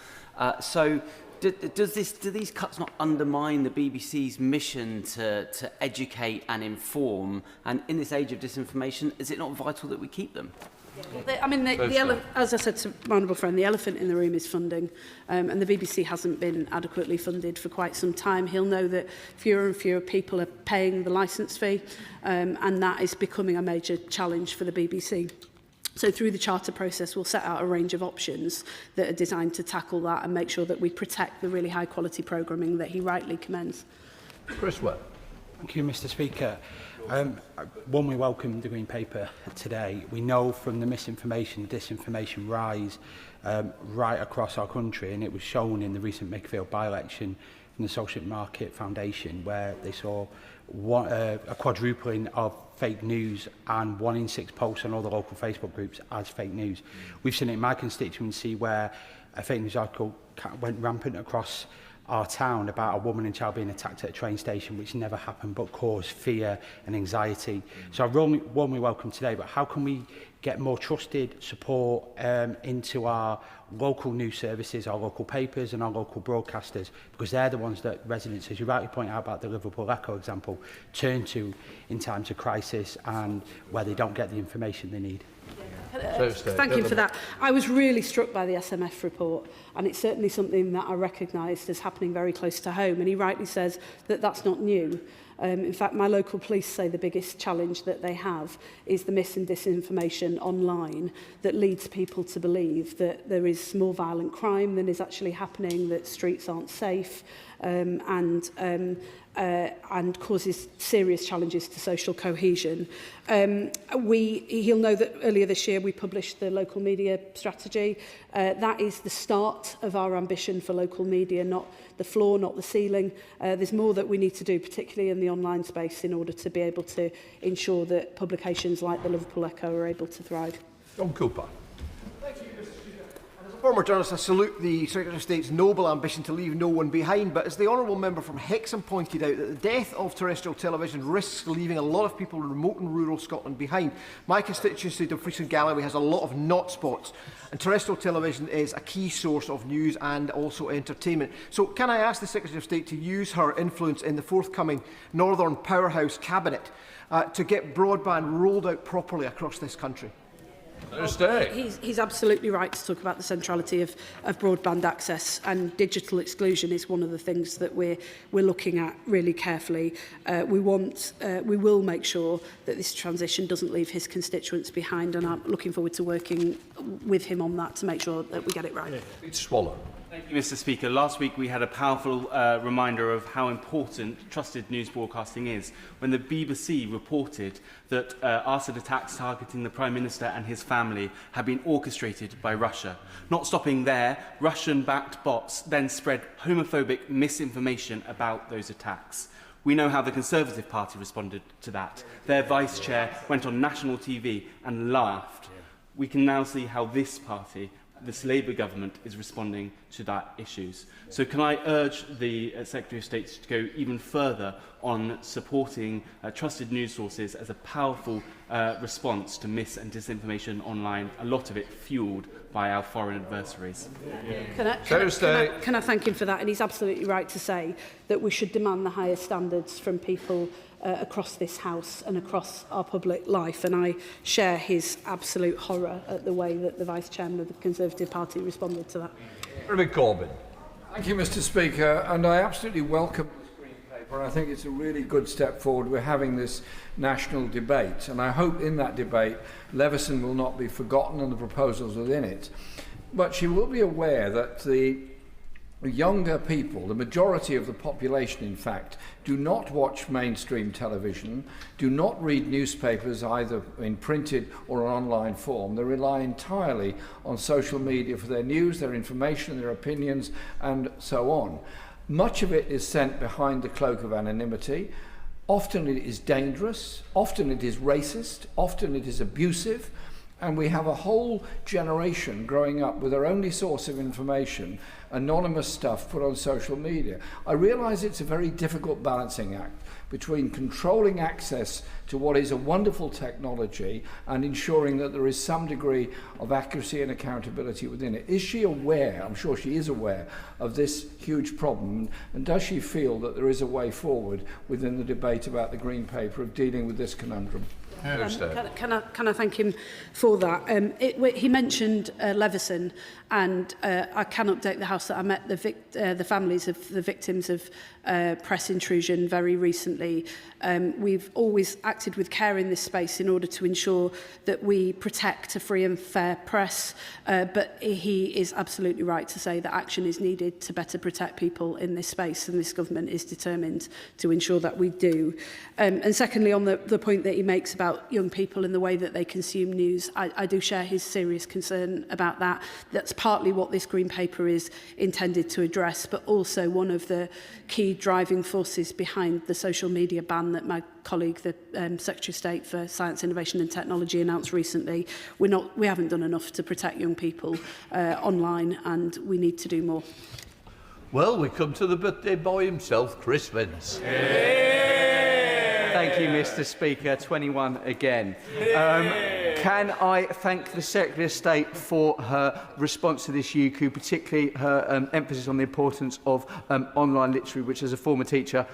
Do these cuts not undermine the BBC's mission to educate and inform? And in this age of disinformation, is it not vital that we keep them? As I said to my honourable friend, the elephant in the room is funding, and the BBC hasn't been adequately funded for quite some time. He'll know that fewer and fewer people are paying the licence fee, and that is becoming a major challenge for the BBC. So through the Charter process, we'll set out a range of options that are designed to tackle that and make sure that we protect the really high-quality programming that he rightly commends. Chris Webb. Thank you, Mr. Speaker. One, we welcome the Green Paper today. We know from the misinformation, disinformation rise right across our country, and it was shown in the recent Makerfield by-election from the Social Market Foundation, where they saw a quadrupling of fake news and 1 in 6 posts on all the local Facebook groups as fake news. We've seen it in my constituency where a fake news article went rampant across our town about a woman and child being attacked at a train station, which never happened but caused fear and anxiety. So I warmly welcome today, but how can we get more trusted support into our local news services, our local papers and our local broadcasters, because they're the ones that residents, as you rightly point out about the Liverpool Echo example, turn to in times of crisis and where they don't get the information they need. Thank you for that. I was really struck by the SMF report, and it's certainly something that I recognised as happening very close to home, and he rightly says that that's not new. In fact, my local police say the biggest challenge that they have is the mis and disinformation online that leads people to believe that there is more violent crime than is actually happening, that streets aren't safe, and causes serious challenges to social cohesion. He'll know that earlier this year we published the local media strategy. That is the start of our ambition for local media, not the floor, not the ceiling. There's more that we need to do, particularly in the online space, in order to be able to ensure that publications like the Liverpool Echo are able to thrive. John Cooper. Former journalist, I salute the Secretary of State's noble ambition to leave no one behind, but as the honourable member from Hexham pointed out, that the death of terrestrial television risks leaving a lot of people in remote and rural Scotland behind. My constituency, Dumfries and Galloway, has a lot of not spots, and terrestrial television is a key source of news and also entertainment. So can I ask the Secretary of State to use her influence in the forthcoming Northern Powerhouse Cabinet to get broadband rolled out properly across this country? He's absolutely right to talk about the centrality of broadband access, and digital exclusion is one of the things that we're looking at really carefully. We will make sure that this transition doesn't leave his constituents behind, and I'm looking forward to working with him on that to make sure that we get it right. Swallow. Thank you, Mr. Speaker. Last week we had a powerful reminder of how important trusted news broadcasting is when the BBC reported that arson attacks targeting the Prime Minister and his family had been orchestrated by Russia. Not stopping there, Russian-backed bots then spread homophobic misinformation about those attacks. We know how the Conservative Party responded to that. Their vice chair went on national TV and laughed. We can now see how this party, this Labour government, is responding to that issues. So can I urge the Secretary of State to go even further on supporting trusted news sources as a powerful response to mis and disinformation online, a lot of it fuelled by our foreign adversaries? Can I thank him for that? And he's absolutely right to say that we should demand the highest standards from people across this House and across our public life, and I share his absolute horror at the way that the Vice Chairman of the Conservative Party responded to that. Corbyn. Thank you, Mr. Speaker, and I absolutely welcome this Green Paper. I think it's a really good step forward. We're having this national debate, and I hope in that debate Leveson will not be forgotten and the proposals within it. But she will be aware that the younger people, the majority of the population in fact, do not watch mainstream television, do not read newspapers either in printed or online form. They rely entirely on social media for their news, their information, their opinions, and so on. Much of it is sent behind the cloak of anonymity. Often it is dangerous, often it is racist, often it is abusive, and we have a whole generation growing up with their only source of information anonymous stuff put on social media. I realise it's a very difficult balancing act between controlling access to what is a wonderful technology and ensuring that there is some degree of accuracy and accountability within it. Is she aware, I'm sure she is aware, of this huge problem, and does she feel that there is a way forward within the debate about the Green Paper of dealing with this conundrum? Can I thank him for that? He mentioned Leveson, and I can update the House that I met the families of the victims of press intrusion very recently. We've always acted with care in this space in order to ensure that we protect a free and fair press, but he is absolutely right to say that action is needed to better protect people in this space, and this government is determined to ensure that we do. And secondly, on the point that he makes about young people and the way that they consume news, I do share his serious concern about that. That's partly what this Green Paper is intended to address, but also one of the key driving forces behind the social media ban that my colleague, the Secretary of State for Science, Innovation and Technology, announced recently. We haven't done enough to protect young people online, and we need to do more. Well, we come to the birthday boy himself, Chris Vence. Thank you, Mr. Speaker. 21 again. Can I thank the Secretary of State for her response to this UQ, particularly her emphasis on the importance of online literacy, which as a former teacher,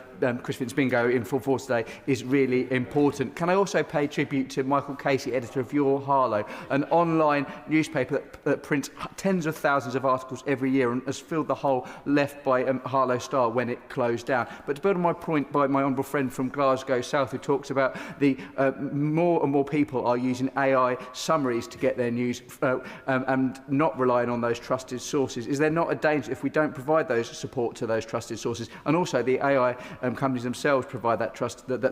Chris Vence Bingo in full force today, is really important. Can I also pay tribute to Michael Casey, editor of Your Harlow, an online newspaper that prints tens of thousands of articles every year and has filled the hole left by Harlow Star when it closed down. But to build on my point by my honourable friend from Glasgow South, who talks about the more and more people are using AI summaries to get their news and not relying on those trusted sources. Is there not a danger if we don't provide those support to those trusted sources? And also the AI companies themselves provide that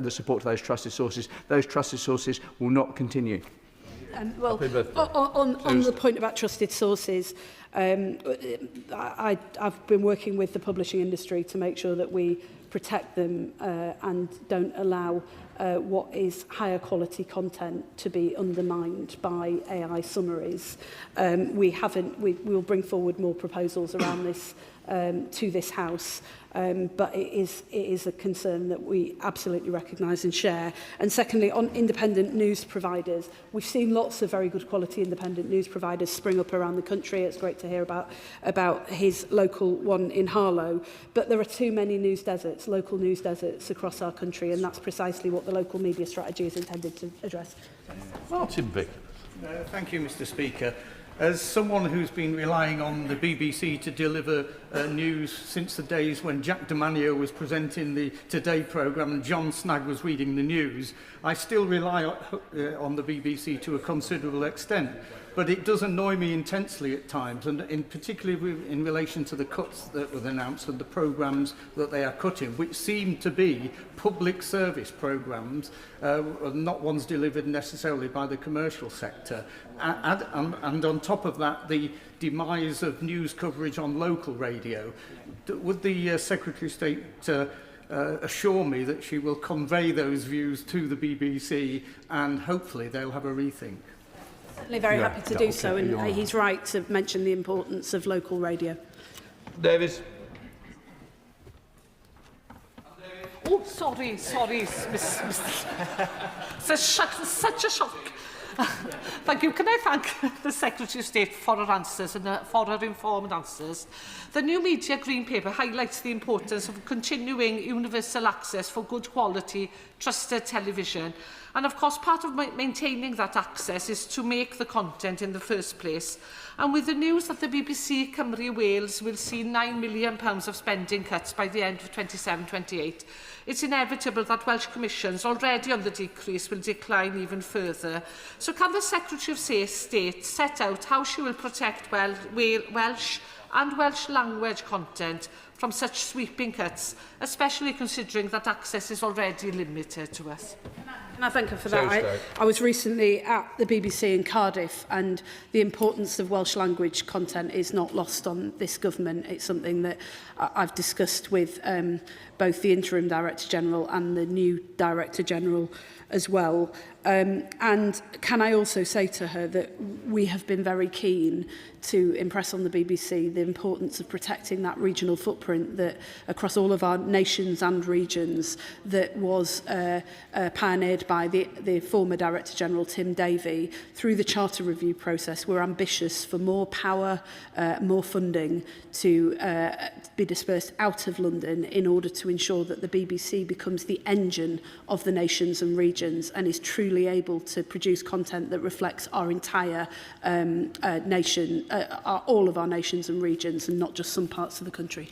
the support to those trusted sources. Those trusted sources will not continue. Well, on the point about trusted sources, I've been working with the publishing industry to make sure that we protect them and don't allow what is higher quality content to be undermined by AI summaries. We'll bring forward more proposals around this to this House, but it is a concern that we absolutely recognise and share. And secondly, on independent news providers, we've seen lots of very good quality independent news providers spring up around the country. It's great to hear about his local one in Harlow, but there are too many news deserts, local news deserts across our country, and that's precisely what the local media strategy is intended to address. Martin Vick. Thank you, Mr. Speaker. As someone who's been relying on the BBC to deliver news since the days when Jack D'Manio was presenting the Today programme and John Snagg was reading the news, I still rely on the BBC to a considerable extent. But it does annoy me intensely at times, and in particularly in relation to the cuts that were announced and the programmes that they are cutting, which seem to be public service programmes, not ones delivered necessarily by the commercial sector. And on top of that, the demise of news coverage on local radio. Would the Secretary of State assure me that she will convey those views to the BBC and hopefully they'll have a rethink? Certainly very happy to do so, and he's right to mention the importance of local radio. Davis. Oh, sorry, such a shock. Thank you. Can I thank the Secretary of State for her answers and for her informed answers. The new media green paper highlights the importance of continuing universal access for good quality, trusted television. And of course, part of maintaining that access is to make the content in the first place. And with the news that the BBC Cymru Wales will see £9 million of spending cuts by the end of 27-28, it's inevitable that Welsh Commissions, already on the decrease, will decline even further. So can the Secretary of State set out how she will protect Welsh and Welsh language content from such sweeping cuts, especially considering that access is already limited to us? Can I thank her for that? I was recently at the BBC in Cardiff, and the importance of Welsh language content is not lost on this government. It's something that I've discussed with both the interim Director General and the new Director General as well. And can I also say to her that we have been very keen to impress on the BBC the importance of protecting that regional footprint that across all of our nations and regions that was pioneered by the former Director General Tim Davey. Through the Charter Review process, we're ambitious for more power, more funding to be dispersed out of London in order to ensure that the BBC becomes the engine of the nations and regions and is truly able to produce content that reflects our entire nation, all of our nations and regions, and not just some parts of the country.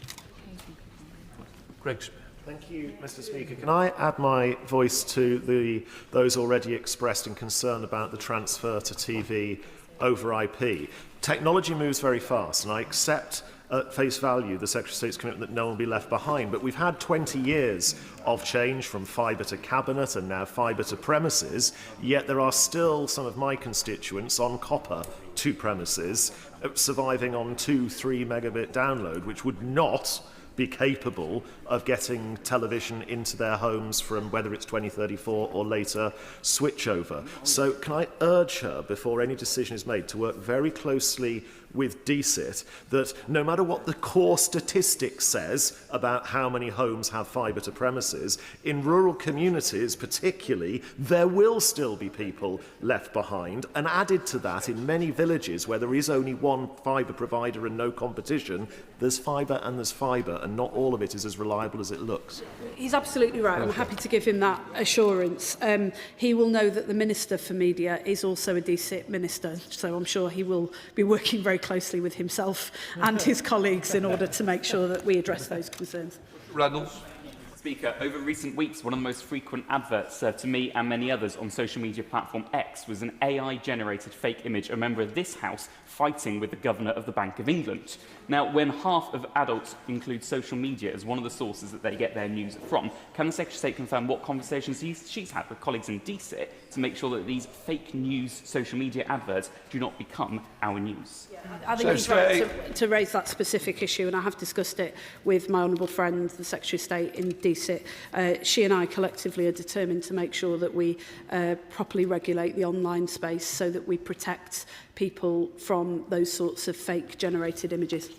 Greg. Thank you, Mr. Speaker. Can I add my voice to those already expressed in concern about the transfer to TV over IP? Technology moves very fast, and I accept at face value the Secretary of State's commitment that no one will be left behind. But we've had 20 years of change from fibre to cabinet and now fibre to premises, yet there are still some of my constituents on copper to premises surviving on 2-3 megabit download, which would not be capable of getting television into their homes from whether it's 2034 or later switchover. So can I urge her, before any decision is made, to work very closely with DCIT that no matter what the core statistic says about how many homes have fibre to premises, in rural communities particularly, there will still be people left behind. And added to that, in many villages where there is only one fibre provider and no competition, there's fibre and there's fibre, and not all of it is as reliable as it looks. He's absolutely right. I'm happy to give him that assurance. He will know that the Minister for Media is also a DCIT Minister, so I'm sure he will be working very closely with himself and his colleagues in order to make sure that we address those concerns. Reynolds. Speaker, over recent weeks, one of the most frequent adverts served to me and many others on social media platform X was an AI-generated fake image of a member of this House fighting with the Governor of the Bank of England. Now, when half of adults include social media as one of the sources that they get their news from, can the Secretary of State confirm what conversations she's had with colleagues in DCIT to make sure that these fake news social media adverts do not become our news? I think he's right to raise that specific issue, and I have discussed it with my honourable friend, the Secretary of State in DCIT. She and I collectively are determined to make sure that we properly regulate the online space so that we protect people from those sorts of fake generated images.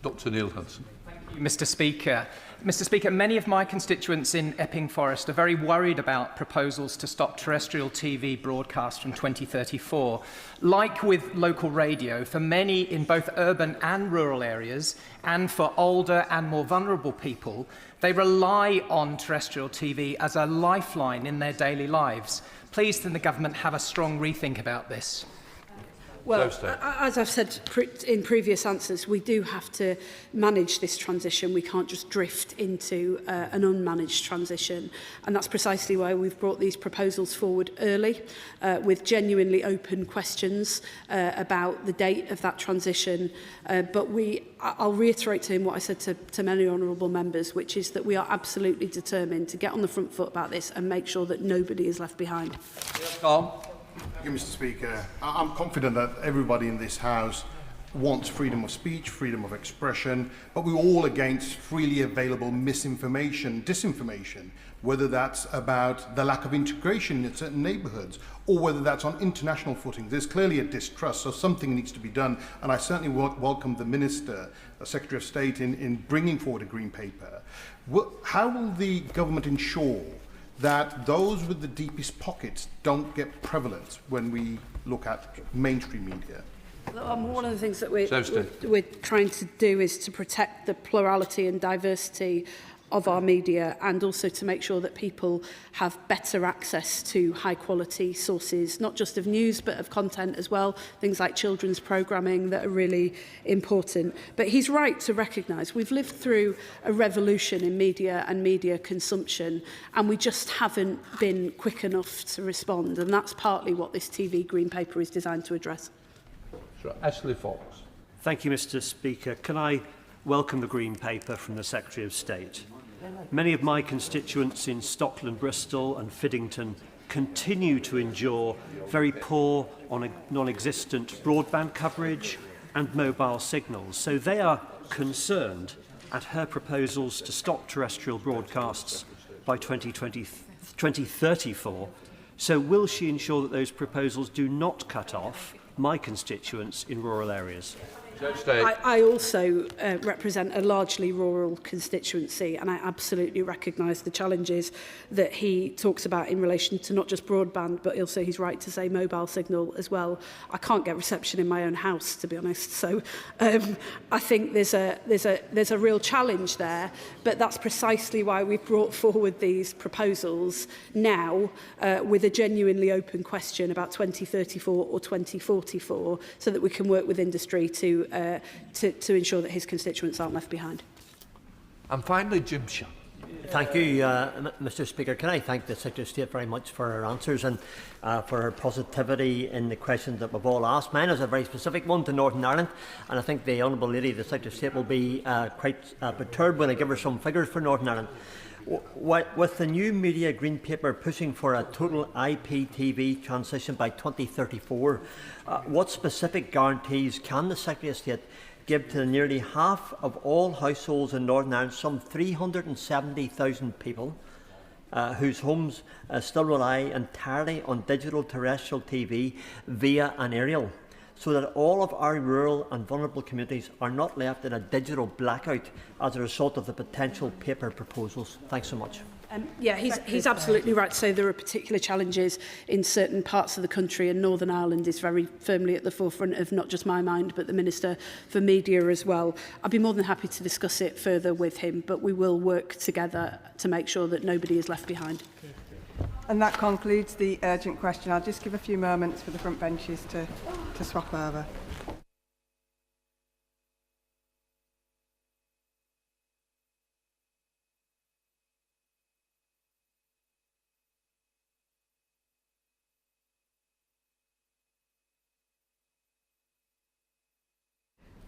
Dr. Neil Hudson. Thank Mr. Speaker. Mr. Speaker, many of my constituents in Epping Forest are very worried about proposals to stop terrestrial TV broadcast from 2034. Like with local radio, for many in both urban and rural areas, and for older and more vulnerable people, they rely on terrestrial TV as a lifeline in their daily lives. Please, can the government have a strong rethink about this? Well, as I've said in previous answers, we do have to manage this transition. We can't just drift into an unmanaged transition. And that's precisely why we've brought these proposals forward early, with genuinely open questions about the date of that transition. But I'll reiterate to him what I said to many honourable members, which is that we are absolutely determined to get on the front foot about this and make sure that nobody is left behind. Thank you, Mr. Speaker. I'm confident that everybody in this House wants freedom of speech, freedom of expression, but we're all against freely available misinformation, disinformation, whether that's about the lack of integration in certain neighbourhoods or whether that's on international footing. There's clearly a distrust, so something needs to be done, and I certainly welcome the Minister, the Secretary of State, in bringing forward a Green Paper. How will the government ensure that those with the deepest pockets don't get prevalent when we look at mainstream media? One of the things that we're trying to do is to protect the plurality and diversity of our media, and also to make sure that people have better access to high quality sources, not just of news but of content as well, things like children's programming that are really important. But he's right to recognise we've lived through a revolution in media and media consumption, and we just haven't been quick enough to respond, and that's partly what this TV Green Paper is designed to address. Ashley Fox. Thank you, Mr. Speaker. Can I welcome the Green Paper from the Secretary of State? Many of my constituents in Stockland, Bristol and Fiddington continue to endure very poor or non-existent broadband coverage and mobile signals. So they are concerned at her proposals to stop terrestrial broadcasts by 2034. So will she ensure that those proposals do not cut off my constituents in rural areas? I also represent a largely rural constituency, and I absolutely recognise the challenges that he talks about in relation to not just broadband, but also he's right to say mobile signal as well. I can't get reception in my own house, to be honest. So I think there's a real challenge there, but that's precisely why we've brought forward these proposals now with a genuinely open question about 2034 or 2044, so that we can work with industry to ensure that his constituents aren't left behind. And finally, Jim Shaw. Thank you, Mr. Speaker. Can I thank the Secretary of State very much for her answers and for her positivity in the questions that we've all asked. Mine is a very specific one to Northern Ireland, and I think the Honourable Lady, the Secretary of State, will be quite perturbed when I give her some figures for Northern Ireland. With the new Media Green Paper pushing for a total IPTV transition by 2034, what specific guarantees can the Secretary of State give to the nearly half of all households in Northern Ireland, some 370,000 people, whose homes still rely entirely on digital terrestrial TV via an aerial, so that all of our rural and vulnerable communities are not left in a digital blackout as a result of the potential paper proposals? Thanks so much. Yeah, he's absolutely right to say there are particular challenges in certain parts of the country, and Northern Ireland is very firmly at the forefront of not just my mind but the Minister for Media as well. I'd be more than happy to discuss it further with him, but we will work together to make sure that nobody is left behind. And that concludes the urgent question. I'll just give a few moments for the front benches to swap over.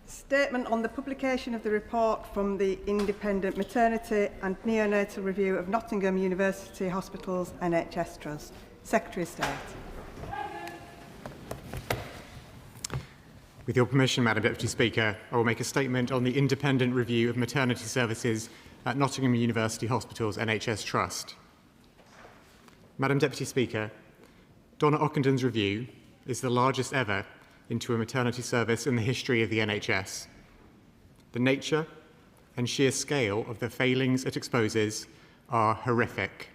Statement on the publication of the report from the Independent Maternity and Neonatal Review of Nottingham University Hospitals NHS Trust. Secretary of State. With your permission, Madam Deputy Speaker, I will make a statement on the Independent Review of Maternity Services at Nottingham University Hospitals NHS Trust. Madam Deputy Speaker, Donna Ockenden's review is the largest ever into a maternity service in the history of the NHS. The nature and sheer scale of the failings it exposes are horrific.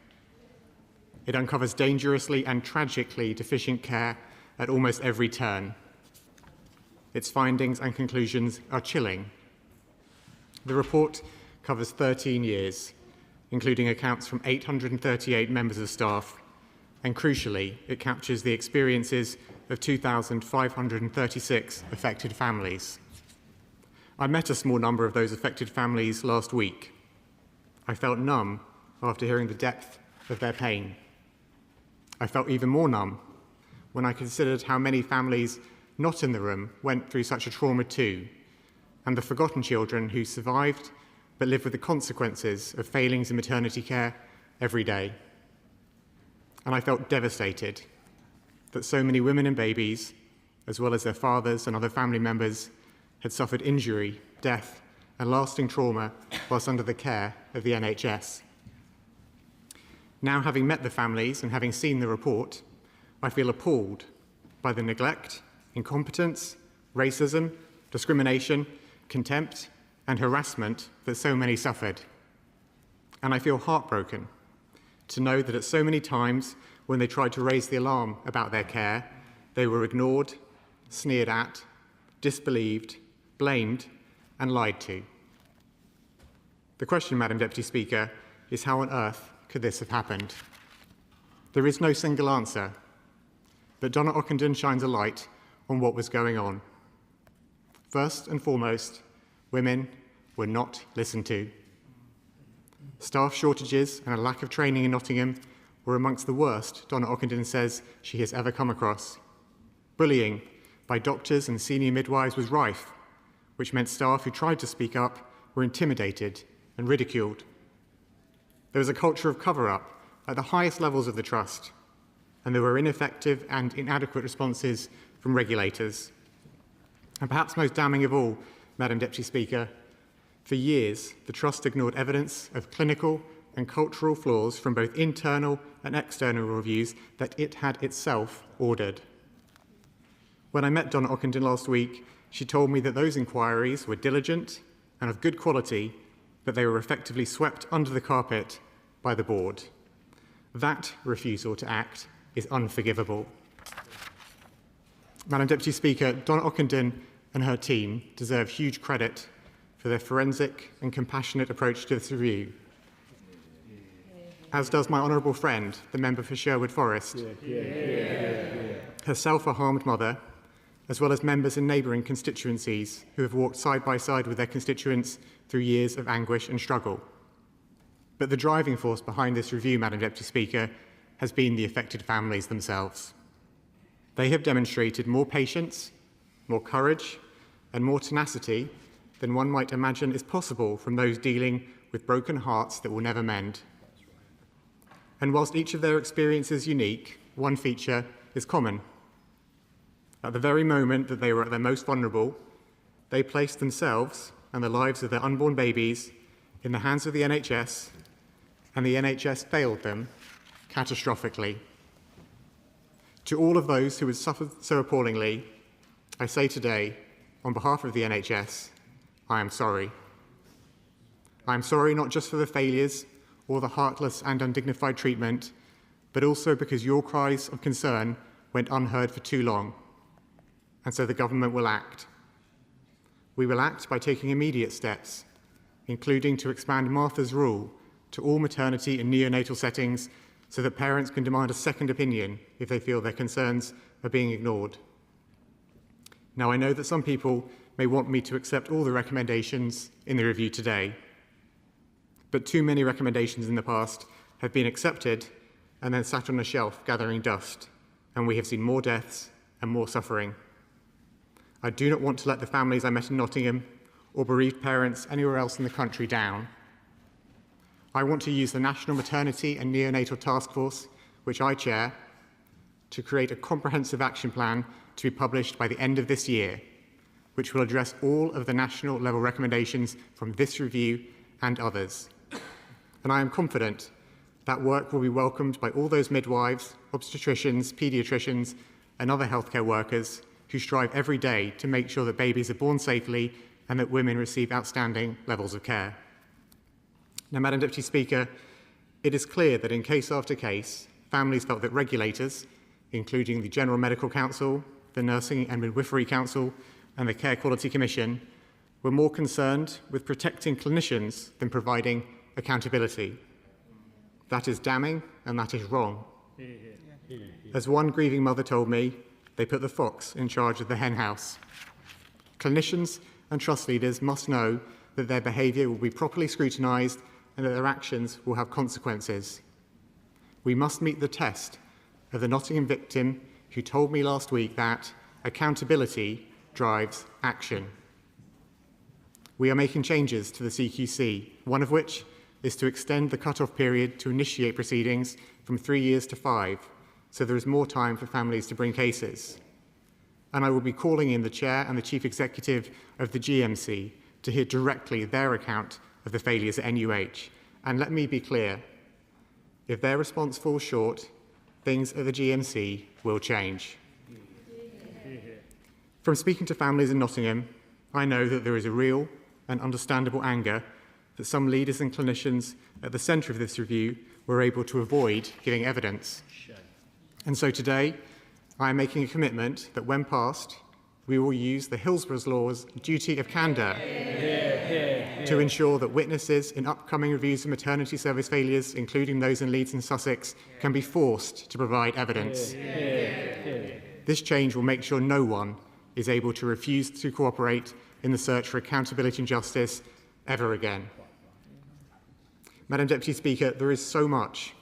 It uncovers dangerously and tragically deficient care at almost every turn. Its findings and conclusions are chilling. The report covers 13 years, including accounts from 838 members of staff, and crucially, it captures the experiences of 2,536 affected families. I met a small number of those affected families last week. I felt numb after hearing the depth of their pain. I felt even more numb when I considered how many families not in the room went through such a trauma too, and the forgotten children who survived but live with the consequences of failings in maternity care every day. And I felt devastated that so many women and babies, as well as their fathers and other family members, had suffered injury, death, and lasting trauma whilst under the care of the NHS. Now, having met the families and having seen the report, I feel appalled by the neglect, incompetence, racism, discrimination, contempt, and harassment that so many suffered. And I feel heartbroken to know that at so many times when they tried to raise the alarm about their care, they were ignored, sneered at, disbelieved, blamed, and lied to. The question, Madam Deputy Speaker, is how on earth could this have happened? There is no single answer, but Donna Ockenden shines a light on what was going on. First and foremost, women were not listened to. Staff shortages and a lack of training in Nottingham were amongst the worst Donna Ockenden says she has ever come across. Bullying by doctors and senior midwives was rife, which meant staff who tried to speak up were intimidated and ridiculed. There was a culture of cover-up at the highest levels of the trust, and there were ineffective and inadequate responses from regulators. And perhaps most damning of all, Madam Deputy Speaker, for years the trust ignored evidence of clinical and cultural flaws from both internal and external reviews that it had itself ordered. When I met Donna Ockenden last week, she told me that those inquiries were diligent and of good quality, but they were effectively swept under the carpet by the board. That refusal to act is unforgivable. Madam Deputy Speaker, Donna Ockenden and her team deserve huge credit for their forensic and compassionate approach to this review, as does my honourable friend, the member for Sherwood Forest, herself a harmed mother, as well as members in neighbouring constituencies who have walked side by side with their constituents through years of anguish and struggle. But the driving force behind this review, Madam Deputy Speaker, has been the affected families themselves. They have demonstrated more patience, more courage, and more tenacity than one might imagine is possible from those dealing with broken hearts that will never mend. And whilst each of their experiences is unique, one feature is common. At the very moment that they were at their most vulnerable, they placed themselves and the lives of their unborn babies in the hands of the NHS, and the NHS failed them catastrophically. To all of those who had suffered so appallingly, I say today, on behalf of the NHS, I am sorry. I am sorry not just for the failures or the heartless and undignified treatment, but also because your cries of concern went unheard for too long, and so the government will act. We will act by taking immediate steps, including to expand Martha's Rule to all maternity and neonatal settings so that parents can demand a second opinion if they feel their concerns are being ignored. Now, I know that some people may want me to accept all the recommendations in the review today, but too many recommendations in the past have been accepted and then sat on a shelf gathering dust, and we have seen more deaths and more suffering. I do not want to let the families I met in Nottingham or bereaved parents anywhere else in the country down. I want to use the National Maternity and Neonatal Task Force, which I chair, to create a comprehensive action plan to be published by the end of this year, which will address all of the national level recommendations from this review and others. And I am confident that work will be welcomed by all those midwives, obstetricians, paediatricians, and other healthcare workers who strive every day to make sure that babies are born safely and that women receive outstanding levels of care. Now, Madam Deputy Speaker, it is clear that in case after case, families felt that regulators, including the General Medical Council, the Nursing and Midwifery Council, and the Care Quality Commission, were more concerned with protecting clinicians than providing accountability. That is damning and that is wrong. As one grieving mother told me, they put the fox in charge of the hen house. Clinicians and trust leaders must know that their behaviour will be properly scrutinised and that their actions will have consequences. We must meet the test of the Nottingham victim who told me last week that accountability drives action. We are making changes to the CQC, one of which is to extend the cut-off period to initiate proceedings from 3 years to 5, so there is more time for families to bring cases. And I will be calling in the Chair and the Chief Executive of the GMC to hear directly their account of the failures at NUH. And let me be clear, if their response falls short, things at the GMC will change. From speaking to families in Nottingham, I know that there is a real and understandable anger that some leaders and clinicians at the centre of this review were able to avoid giving evidence. And so today, I am making a commitment that when passed, we will use the Hillsborough's Law's duty of candour to ensure that witnesses in upcoming reviews of maternity service failures, including those in Leeds and Sussex, can be forced to provide evidence. This change will make sure no one is able to refuse to cooperate in the search for accountability and justice ever again. Madam Deputy Speaker, there is so much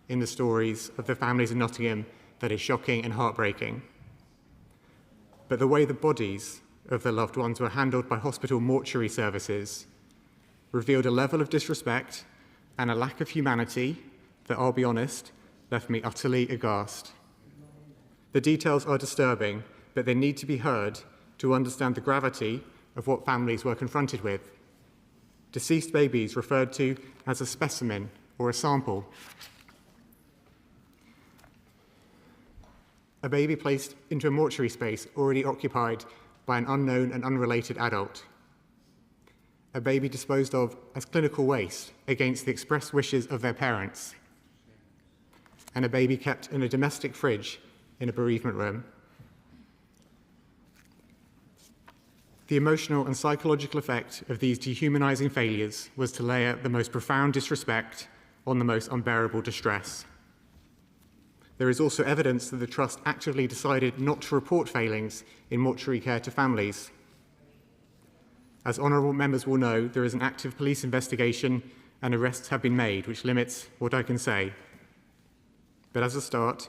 in the stories of the families in Nottingham that is shocking and heartbreaking. But the way the bodies of their loved ones were handled by hospital mortuary services revealed a level of disrespect and a lack of humanity that, I'll be honest, left me utterly aghast. The details are disturbing, but they need to be heard to understand the gravity of what families were confronted with. Deceased babies referred to as a specimen or a sample. A baby placed into a mortuary space already occupied by an unknown and unrelated adult. A baby disposed of as clinical waste against the express wishes of their parents. And a baby kept in a domestic fridge in a bereavement room. The emotional and psychological effect of these dehumanising failures was to layer the most profound disrespect on the most unbearable distress. There is also evidence that the Trust actively decided not to report failings in mortuary care to families. As honourable members will know, there is an active police investigation and arrests have been made, which limits what I can say. But as a start,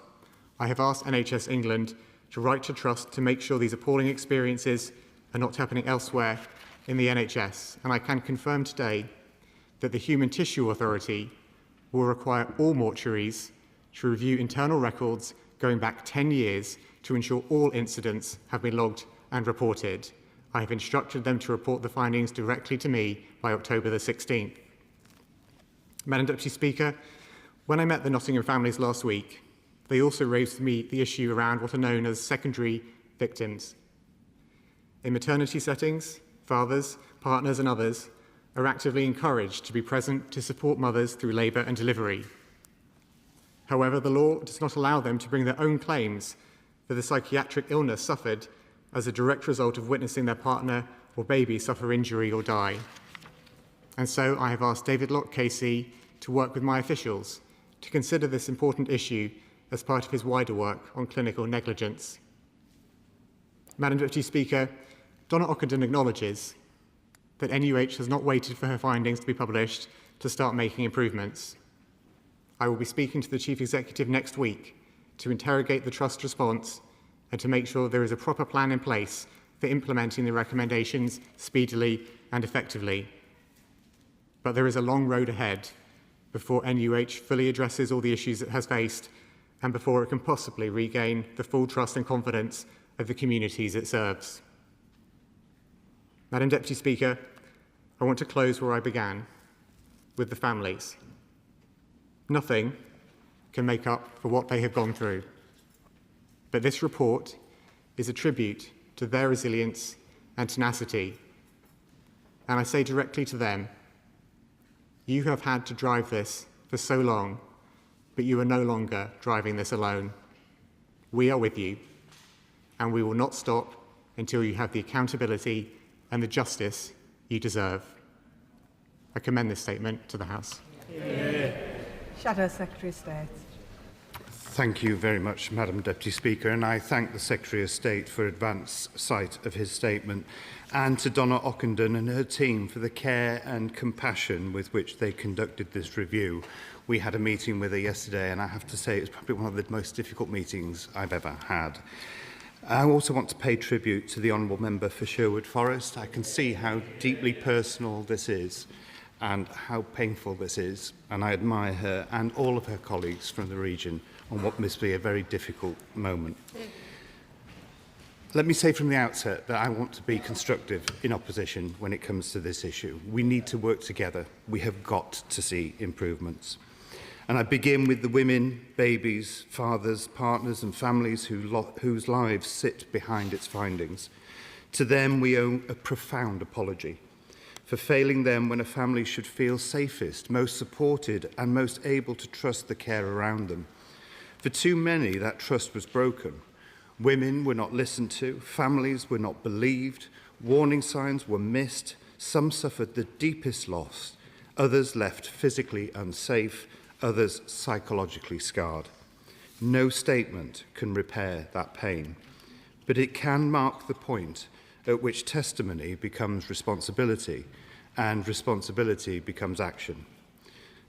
I have asked NHS England to write to Trust to make sure these appalling experiences are not happening elsewhere in the NHS, and I can confirm today that the Human Tissue Authority will require all mortuaries to review internal records going back 10 years to ensure all incidents have been logged and reported. I have instructed them to report the findings directly to me by October the 16th. Madam Deputy Speaker, when I met the Nottingham families last week, they also raised to me the issue around what are known as secondary victims. In maternity settings, fathers, partners and others are actively encouraged to be present to support mothers through labour and delivery. However, the law does not allow them to bring their own claims for the psychiatric illness suffered as a direct result of witnessing their partner or baby suffer injury or die. And so I have asked David Locke KC to work with my officials to consider this important issue as part of his wider work on clinical negligence. Madam Deputy Speaker, Donna Ockenden acknowledges that NUH has not waited for her findings to be published to start making improvements. I will be speaking to the Chief Executive next week to interrogate the Trust response and to make sure there is a proper plan in place for implementing the recommendations speedily and effectively. But there is a long road ahead before NUH fully addresses all the issues it has faced and before it can possibly regain the full trust and confidence of the communities it serves. Madam Deputy Speaker, I want to close where I began, with the families. Nothing can make up for what they have gone through. But this report is a tribute to their resilience and tenacity, And I say directly to them, you have had to drive this for so long, but you are no longer driving this alone. We are with you, and we will not stop until you have the accountability and the justice you deserve. I commend this statement to the House. Yeah. Shadow Secretary of State. Thank you very much, Madam Deputy Speaker, and I thank the Secretary of State for advance sight of his statement, and to Donna Ockenden and her team for the care and compassion with which they conducted this review. We had a meeting with her yesterday, and I have to say it's probably one of the most difficult meetings I've ever had. I also want to pay tribute to the Honourable Member for Sherwood Forest. I can see how deeply personal this is and how painful this is, and I admire her and all of her colleagues from the region on what must be a very difficult moment. Let me say from the outset that I want to be constructive in opposition when it comes to this issue. We need to work together. We have got to see improvements. And I begin with the women, babies, fathers, partners and families whose lives sit behind its findings. To them we owe a profound apology for failing them when a family should feel safest, most supported and most able to trust the care around them. For too many, that trust was broken. Women were not listened to, families were not believed, warning signs were missed, some suffered the deepest loss, others left physically unsafe, others psychologically scarred. No statement can repair that pain, but it can mark the point at which testimony becomes responsibility and responsibility becomes action.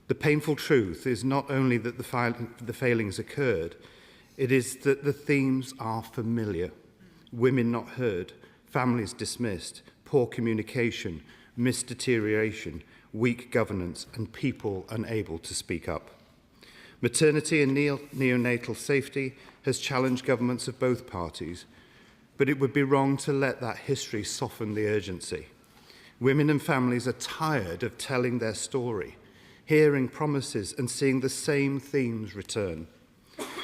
The painful truth is not only that the failings occurred, it is that the themes are familiar. Women not heard, families dismissed, poor communication, misdeterioration, weak governance, and people unable to speak up. Maternity and neonatal safety has challenged governments of both parties, but it would be wrong to let that history soften the urgency. Women and families are tired of telling their story, hearing promises and seeing the same themes return.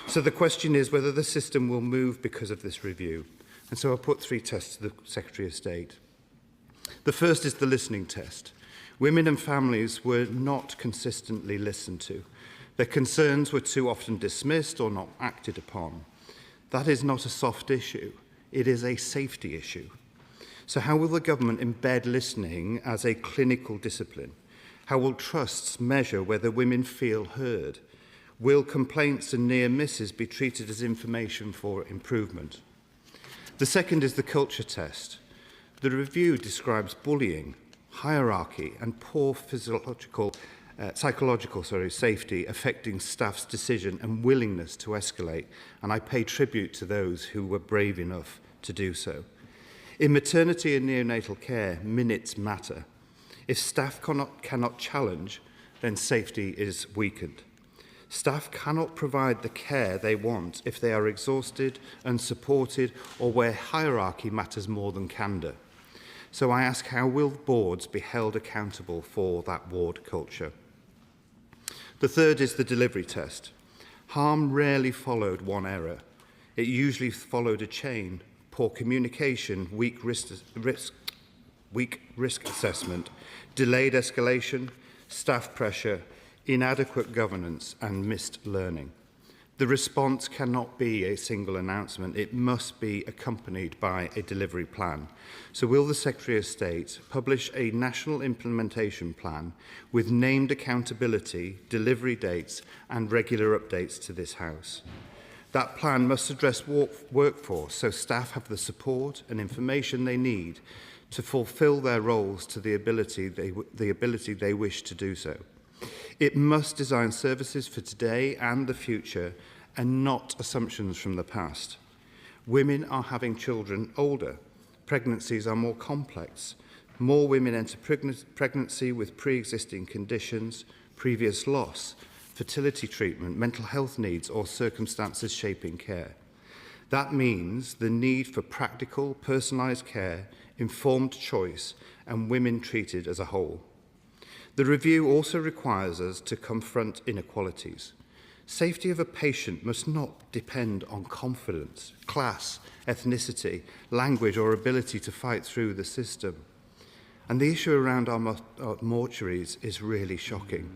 So the question is whether the system will move because of this review. And so I'll put 3 tests to the Secretary of State. The first is the listening test. Women and families were not consistently listened to. Their concerns were too often dismissed or not acted upon. That is not a soft issue. It is a safety issue. So how will the government embed listening as a clinical discipline? How will trusts measure whether women feel heard? Will complaints and near misses be treated as information for improvement? The second is the culture test. The review describes bullying, hierarchy and poor psychological safety affecting staff's decision and willingness to escalate, and I pay tribute to those who were brave enough to do so. In maternity and neonatal care, minutes matter. If staff cannot challenge, then safety is weakened. Staff cannot provide the care they want if they are exhausted, unsupported, or where hierarchy matters more than candour. So I ask, how will boards be held accountable for that ward culture? The third is the delivery test. Harm rarely followed one error. It usually followed a chain: poor communication, weak risk assessment, delayed escalation, staff pressure, inadequate governance and missed learning. The response cannot be a single announcement. It must be accompanied by a delivery plan. So will the Secretary of State publish a national implementation plan with named accountability, delivery dates and regular updates to this House? That plan must address workforce so staff have the support and information they need to fulfil their roles to the ability they wish to do so. It must design services for today and the future and not assumptions from the past. Women are having children older. Pregnancies are more complex. More women enter pregnancy with pre-existing conditions, previous loss, fertility treatment, mental health needs or circumstances shaping care. That means the need for practical, personalised care, informed choice and women treated as a whole. The review also requires us to confront inequalities. Safety of a patient must not depend on confidence, class, ethnicity, language or ability to fight through the system. And the issue around our mortuaries is really shocking.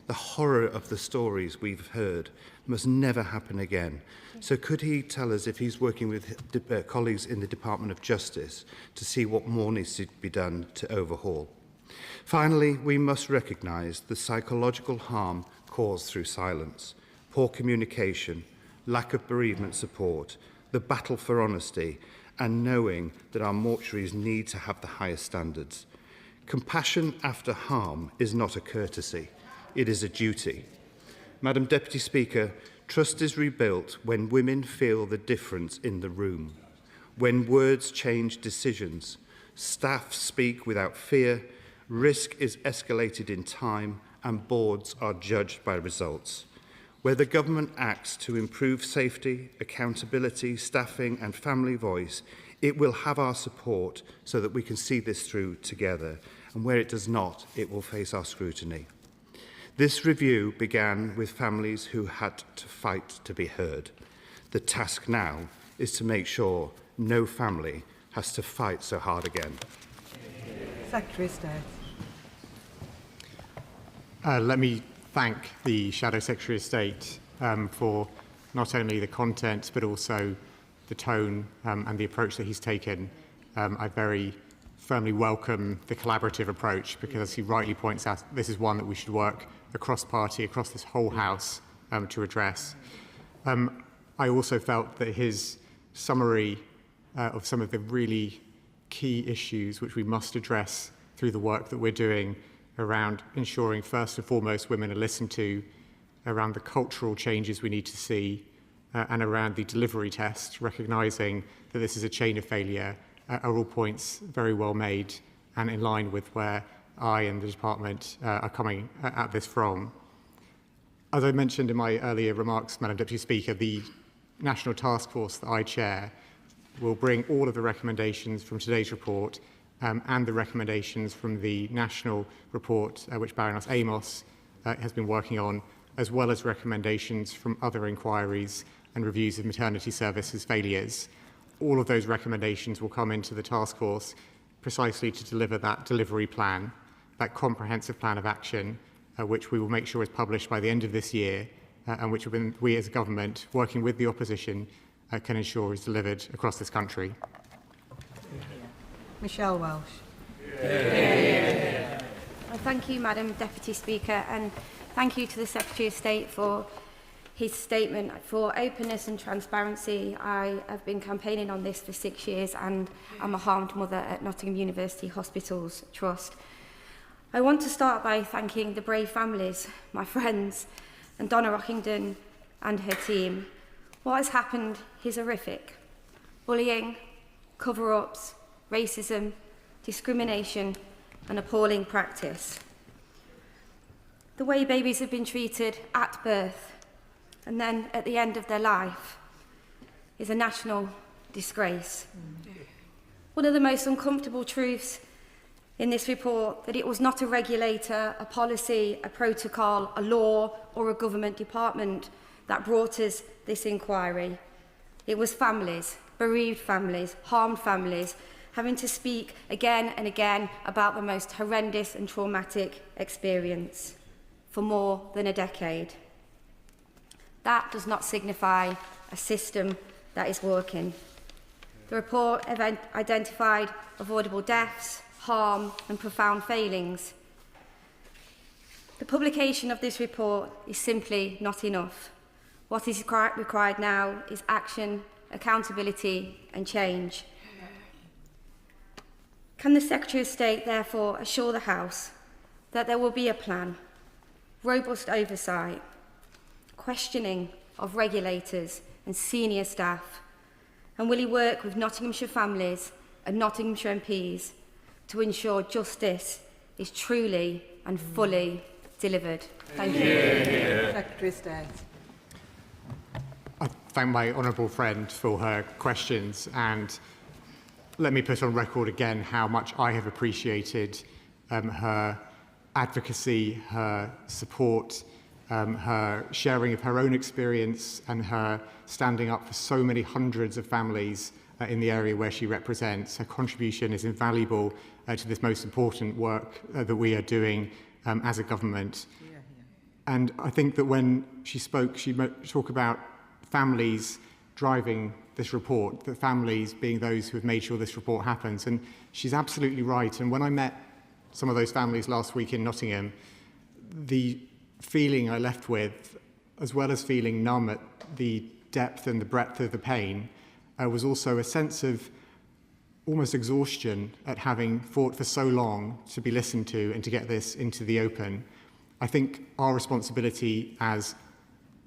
The horror of the stories we've heard must never happen again. So could he tell us if he's working with colleagues in the Department of Justice to see what more needs to be done to overhaul? Finally, we must recognise the psychological harm caused through silence, poor communication, lack of bereavement support, the battle for honesty, and knowing that our mortuaries need to have the highest standards. Compassion after harm is not a courtesy, it is a duty. Madam Deputy Speaker, trust is rebuilt when women feel the difference in the room, when words change decisions, staff speak without fear, risk is escalated in time, and boards are judged by results. Where the government acts to improve safety, accountability, staffing and family voice, it will have our support so that we can see this through together. And where it does not, it will face our scrutiny. This review began with families who had to fight to be heard. The task now is to make sure no family has to fight so hard again. Secretary of State. Let me thank the Shadow Secretary of State for not only the content but also the tone and the approach that he's taken. I very firmly welcome the collaborative approach because, as he rightly points out, this is one that we should work across party, across this whole House to address. I also felt that his summary of some of the really key issues which we must address through the work that we're doing around ensuring, first and foremost, women are listened to, around the cultural changes we need to see, and around the delivery test, recognising that this is a chain of failure, are all points very well made and in line with where I and the Department are coming at this from. As I mentioned in my earlier remarks, Madam Deputy Speaker, the National Task Force that I chair will bring all of the recommendations from today's report and the recommendations from the national report which Baroness Amos has been working on, as well as recommendations from other inquiries and reviews of maternity services failures. All of those recommendations will come into the task force precisely to deliver that delivery plan, that comprehensive plan of action, which we will make sure is published by the end of this year, and which we as a government, working with the opposition, can ensure is delivered across this country. Michelle Welsh. Well, thank you, Madam Deputy Speaker, and thank you to the Secretary of State for his statement for openness and transparency. I have been campaigning on this for 6 years and I'm a harmed mother at Nottingham University Hospitals Trust. I want to start by thanking the brave families, my friends, and Donna Rockington and her team. What has happened is horrific. Bullying, cover-ups, racism, discrimination, and appalling practice. The way babies have been treated at birth and then at the end of their life is a national disgrace. One of the most uncomfortable truths in this report that it was not a regulator, a policy, a protocol, a law or a government department that brought us this inquiry. It was families, bereaved families, harmed families, having to speak again and again about the most horrendous and traumatic experience for more than a decade. That does not signify a system that is working. The report identified avoidable deaths, harm and profound failings. The publication of this report is simply not enough. What is required now is action, accountability and change. Can the Secretary of State therefore assure the House that there will be a plan, robust oversight, questioning of regulators and senior staff, and will he work with Nottinghamshire families and Nottinghamshire MPs to ensure justice is truly and fully delivered? Thank you. Secretary of State. I thank my honourable friend for her questions, and let me put on record again how much I have appreciated her advocacy, her support her sharing of her own experience and her standing up for so many hundreds of families in the area where she represents. Her contribution is invaluable to this most important work that we are doing as a government. And I think that when she spoke, she talked about families driving this report, that families being those who have made sure this report happens. And she's absolutely right. And when I met some of those families last week in Nottingham, the feeling I left with, as well as feeling numb at the depth and the breadth of the pain, was also a sense of almost exhaustion at having fought for so long to be listened to and to get this into the open. I think our responsibility as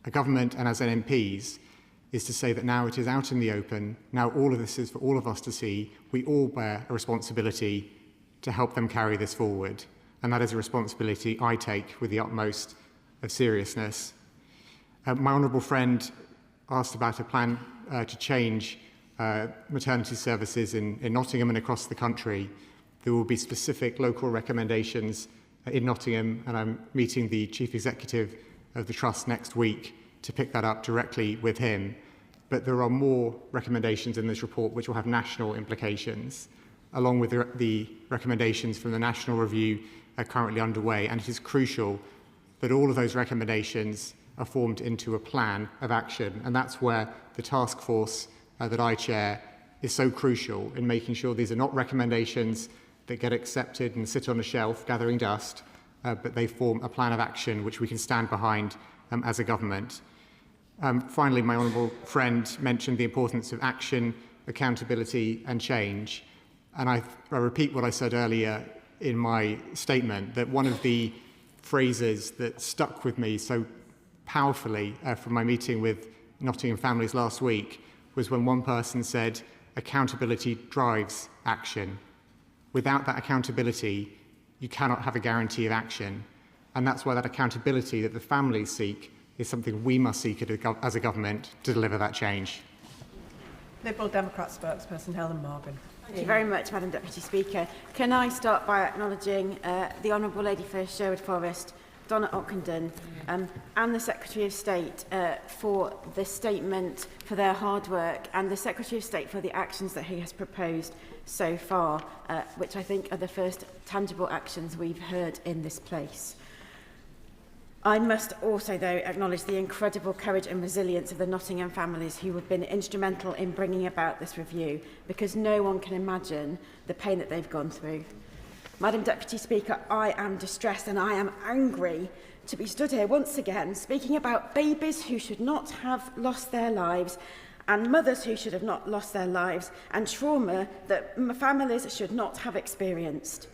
a government and as MPs is to say that now it is out in the open, now all of this is for all of us to see. We all bear a responsibility to help them carry this forward, and that is a responsibility I take with the utmost of seriousness. My honourable friend asked about a plan to change maternity services in Nottingham and across the country. There will be specific local recommendations in Nottingham, and I'm meeting the Chief Executive of the Trust next week to pick that up directly with him. But there are more recommendations in this report which will have national implications, along with the recommendations from the national review currently underway. And it is crucial that all of those recommendations are formed into a plan of action. And that's where the task force that I chair is so crucial in making sure these are not recommendations that get accepted and sit on a shelf gathering dust, but they form a plan of action which we can stand behind as a government. Finally, my honourable friend mentioned the importance of action, accountability and change. And I repeat what I said earlier in my statement, that one of the phrases that stuck with me so powerfully from my meeting with Nottingham families last week was when one person said, accountability drives action. Without that accountability, you cannot have a guarantee of action. And that's why that accountability that the families seek is something we must seek as a government to deliver that change. Liberal Democrat spokesperson Helen Morgan. Thank you very much, Madam Deputy Speaker. Can I start by acknowledging the Honourable Lady for Sherwood Forest, Donna Ockenden, and the Secretary of State for the statement, for their hard work, and the Secretary of State for the actions that he has proposed so far, which I think are the first tangible actions we've heard in this place. I must also, though, acknowledge the incredible courage and resilience of the Nottingham families who have been instrumental in bringing about this review, because no one can imagine the pain that they've gone through. Madam Deputy Speaker, I am distressed and I am angry to be stood here once again speaking about babies who should not have lost their lives and mothers who should have not lost their lives and trauma that families should not have experienced.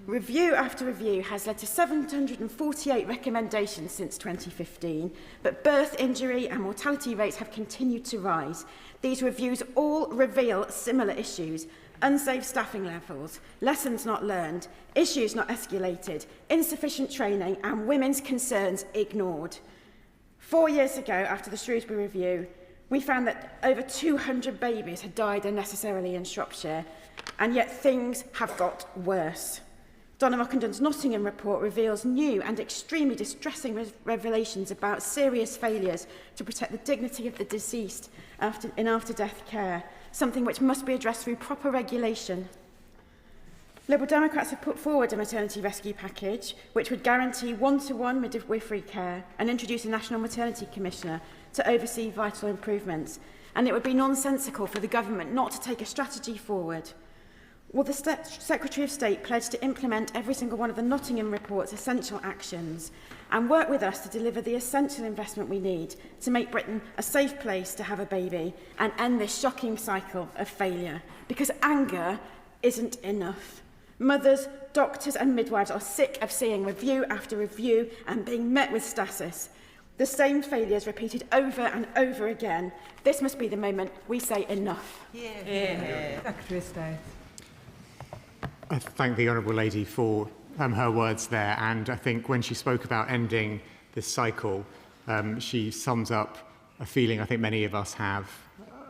Review after review has led to 748 recommendations since 2015, but birth injury and mortality rates have continued to rise. These reviews all reveal similar issues: unsafe staffing levels, lessons not learned, issues not escalated, insufficient training, and women's concerns ignored. 4 years ago, after the Shrewsbury Review, we found that over 200 babies had died unnecessarily in Shropshire, and yet things have got worse. Donna Ockenden's Nottingham report reveals new and extremely distressing revelations about serious failures to protect the dignity of the deceased in after-death care, something which must be addressed through proper regulation. Liberal Democrats have put forward a maternity rescue package which would guarantee one-to-one midwifery care and introduce a National Maternity Commissioner to oversee vital improvements. And it would be nonsensical for the government not to take a strategy forward. Will the Secretary of State pledge to implement every single one of the Nottingham report's essential actions and work with us to deliver the essential investment we need to make Britain a safe place to have a baby and end this shocking cycle of failure? Because anger isn't enough. Mothers, doctors and midwives are sick of seeing review after review and being met with stasis. The same failures repeated over and over again. This must be the moment we say enough. Secretary of State. I thank the Honourable Lady for her words there, and I think when she spoke about ending this cycle, she sums up a feeling I think many of us have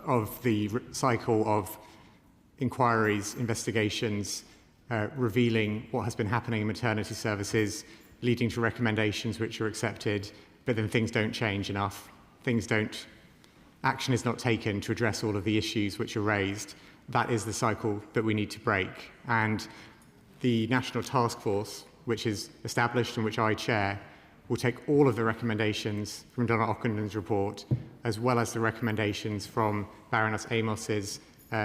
of the cycle of inquiries, investigations, revealing what has been happening in maternity services, leading to recommendations which are accepted, but then things don't change enough. Action is not taken to address all of the issues which are raised. That is the cycle that we need to break. And the National Task Force, which is established and which I chair, will take all of the recommendations from Donna Ockenden's report, as well as the recommendations from Baroness Amos's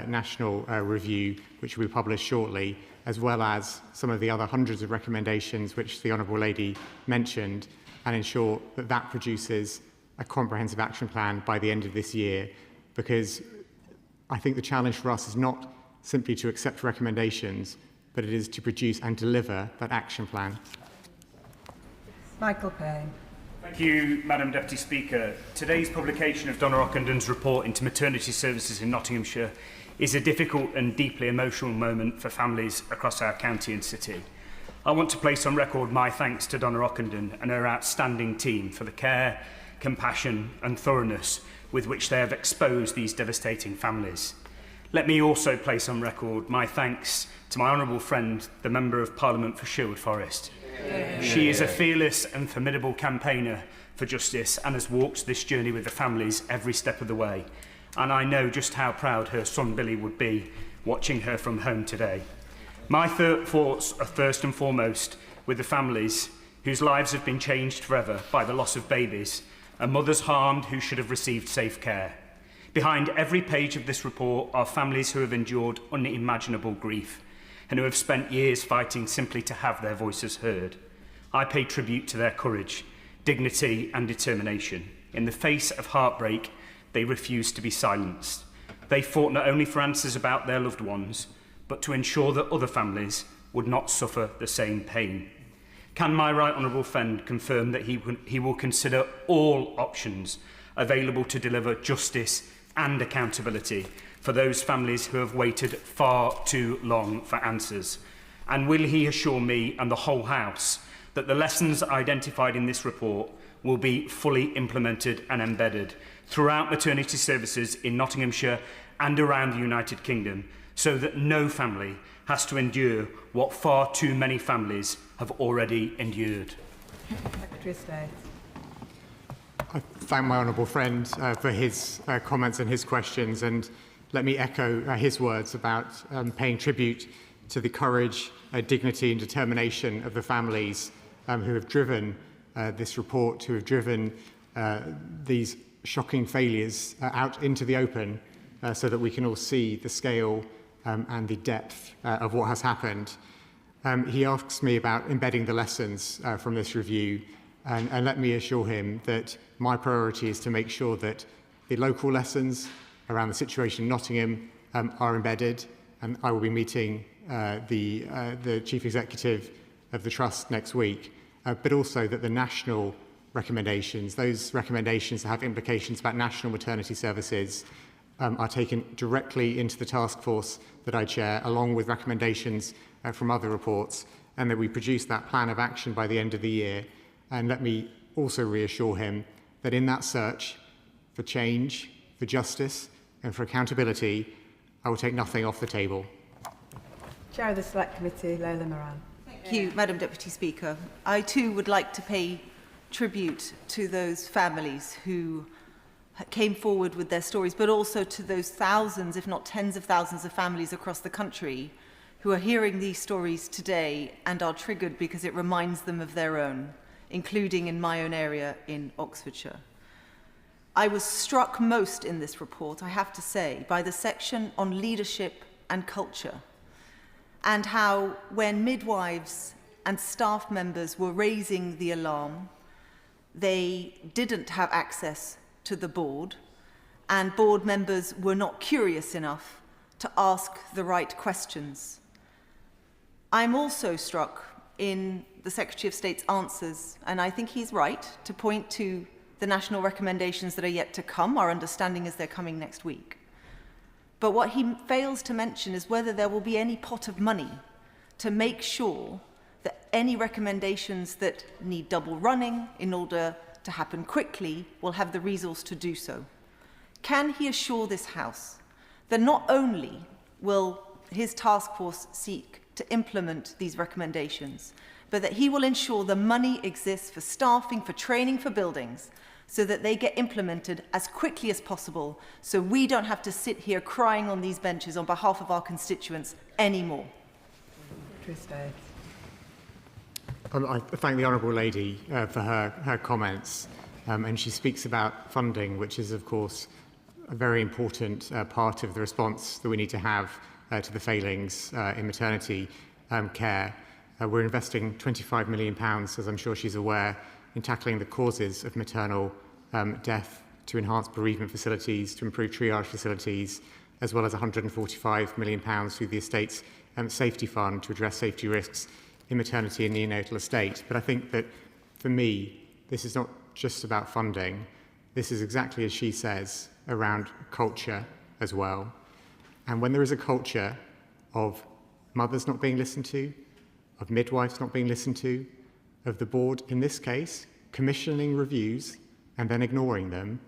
national review, which will be published shortly, as well as some of the other hundreds of recommendations which the Honourable Lady mentioned, and ensure that that produces a comprehensive action plan by the end of this year, because I think the challenge for us is not simply to accept recommendations, but it is to produce and deliver that action plan. Michael Payne. Thank you, Madam Deputy Speaker. Today's publication of Donna Ockenden's report into maternity services in Nottinghamshire is a difficult and deeply emotional moment for families across our county and city. I want to place on record my thanks to Donna Ockenden and her outstanding team for the care, compassion and thoroughness with which they have exposed these devastating families. Let me also place on record my thanks to my honourable friend, the Member of Parliament for Sherwood Forest. She is a fearless and formidable campaigner for justice and has walked this journey with the families every step of the way. And I know just how proud her son Billy would be watching her from home today. My thoughts are first and foremost with the families whose lives have been changed forever by the loss of babies and mothers harmed who should have received safe care. Behind every page of this report are families who have endured unimaginable grief and who have spent years fighting simply to have their voices heard. I pay tribute to their courage, dignity and determination. In the face of heartbreak, they refused to be silenced. They fought not only for answers about their loved ones, but to ensure that other families would not suffer the same pain. Can my right honourable friend confirm that he will consider all options available to deliver justice and accountability for those families who have waited far too long for answers? And will he assure me and the whole House that the lessons identified in this report will be fully implemented and embedded throughout maternity services in Nottinghamshire and around the United Kingdom, so that no family has to endure what far too many families have already endured? Secretary of State. I thank my honourable friend for his comments and his questions, and let me echo his words about paying tribute to the courage, dignity and determination of the families who have driven this report, who have driven these shocking failures out into the open, so that we can all see the scale and the depth of what has happened. He asks me about embedding the lessons from this review, and let me assure him that my priority is to make sure that the local lessons around the situation in Nottingham are embedded, and I will be meeting the Chief Executive of the Trust next week, but also that the national recommendations, those recommendations that have implications about national maternity services, are taken directly into the task force that I chair, along with recommendations from other reports, and that we produce that plan of action by the end of the year. And let me also reassure him that in that search for change, for justice and for accountability, I will take nothing off the table. Chair of the Select Committee, Leila Moran. Thank you, Madam Deputy Speaker. I too would like to pay tribute to those families who came forward with their stories, but also to those thousands, if not tens of thousands of families across the country who are hearing these stories today and are triggered because it reminds them of their own, including in my own area in Oxfordshire. I was struck most in this report, I have to say, by the section on leadership and culture, and how when midwives and staff members were raising the alarm, they didn't have access to the board, and board members were not curious enough to ask the right questions. I'm also struck in the Secretary of State's answers, and I think he's right to point to the national recommendations that are yet to come. Our understanding is they're coming next week. But what he fails to mention is whether there will be any pot of money to make sure that any recommendations that need double running in order to happen quickly will have the resource to do so. Can he assure this House that not only will his task force seek to implement these recommendations, but that he will ensure the money exists for staffing, for training, for buildings, so that they get implemented as quickly as possible, so we don't have to sit here crying on these benches on behalf of our constituents anymore. I thank the Honourable Lady for her comments, and she speaks about funding, which is, of course, a very important part of the response that we need to have to the failings in maternity care. We're investing £25 million, as I'm sure she's aware, in tackling the causes of maternal death, to enhance bereavement facilities, to improve triage facilities, as well as £145 million through the estate's safety fund to address safety risks in maternity and neonatal estate. But I think that, for me, this is not just about funding. This is exactly as she says, around culture as well. And when there is a culture of mothers not being listened to, of midwives not being listened to, of the board, in this case, commissioning reviews and then ignoring them,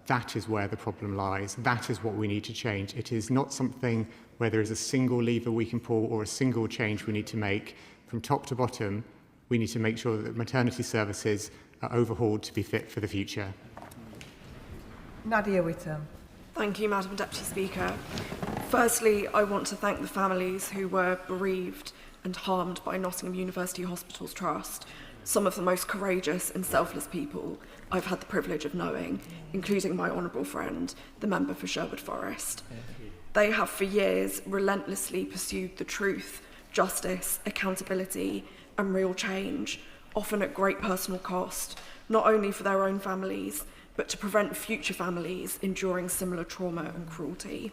that is where the problem lies. That is what we need to change. It is not something where there is a single lever we can pull or a single change we need to make. From top to bottom, we need to make sure that maternity services are overhauled to be fit for the future. Nadia Whittam. Thank you, Madam Deputy Speaker. Firstly, I want to thank the families who were bereaved and harmed by Nottingham University Hospitals Trust, some of the most courageous and selfless people I've had the privilege of knowing, including my honourable friend, the member for Sherwood Forest. They have for years relentlessly pursued the truth, justice, accountability and real change, often at great personal cost, not only for their own families, but to prevent future families enduring similar trauma and cruelty.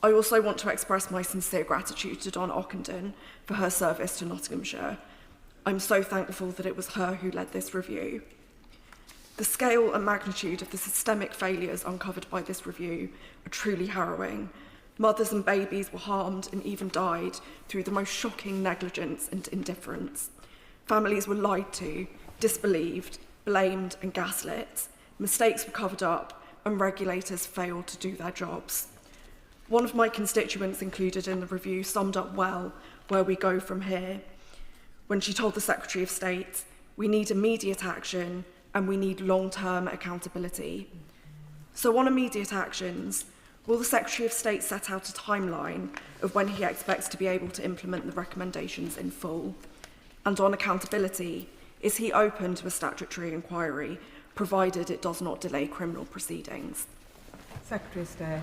I also want to express my sincere gratitude to Donna Ockenden for her service to Nottinghamshire. I'm so thankful that it was her who led this review. The scale and magnitude of the systemic failures uncovered by this review are truly harrowing. Mothers and babies were harmed and even died through the most shocking negligence and indifference. Families were lied to, disbelieved, blamed and gaslit. Mistakes were covered up and regulators failed to do their jobs. One of my constituents included in the review summed up well where we go from here when she told the Secretary of State, we need immediate action and we need long-term accountability. So on immediate actions, will the Secretary of State set out a timeline of when he expects to be able to implement the recommendations in full? And on accountability, is he open to a statutory inquiry, provided it does not delay criminal proceedings? Secretary of State.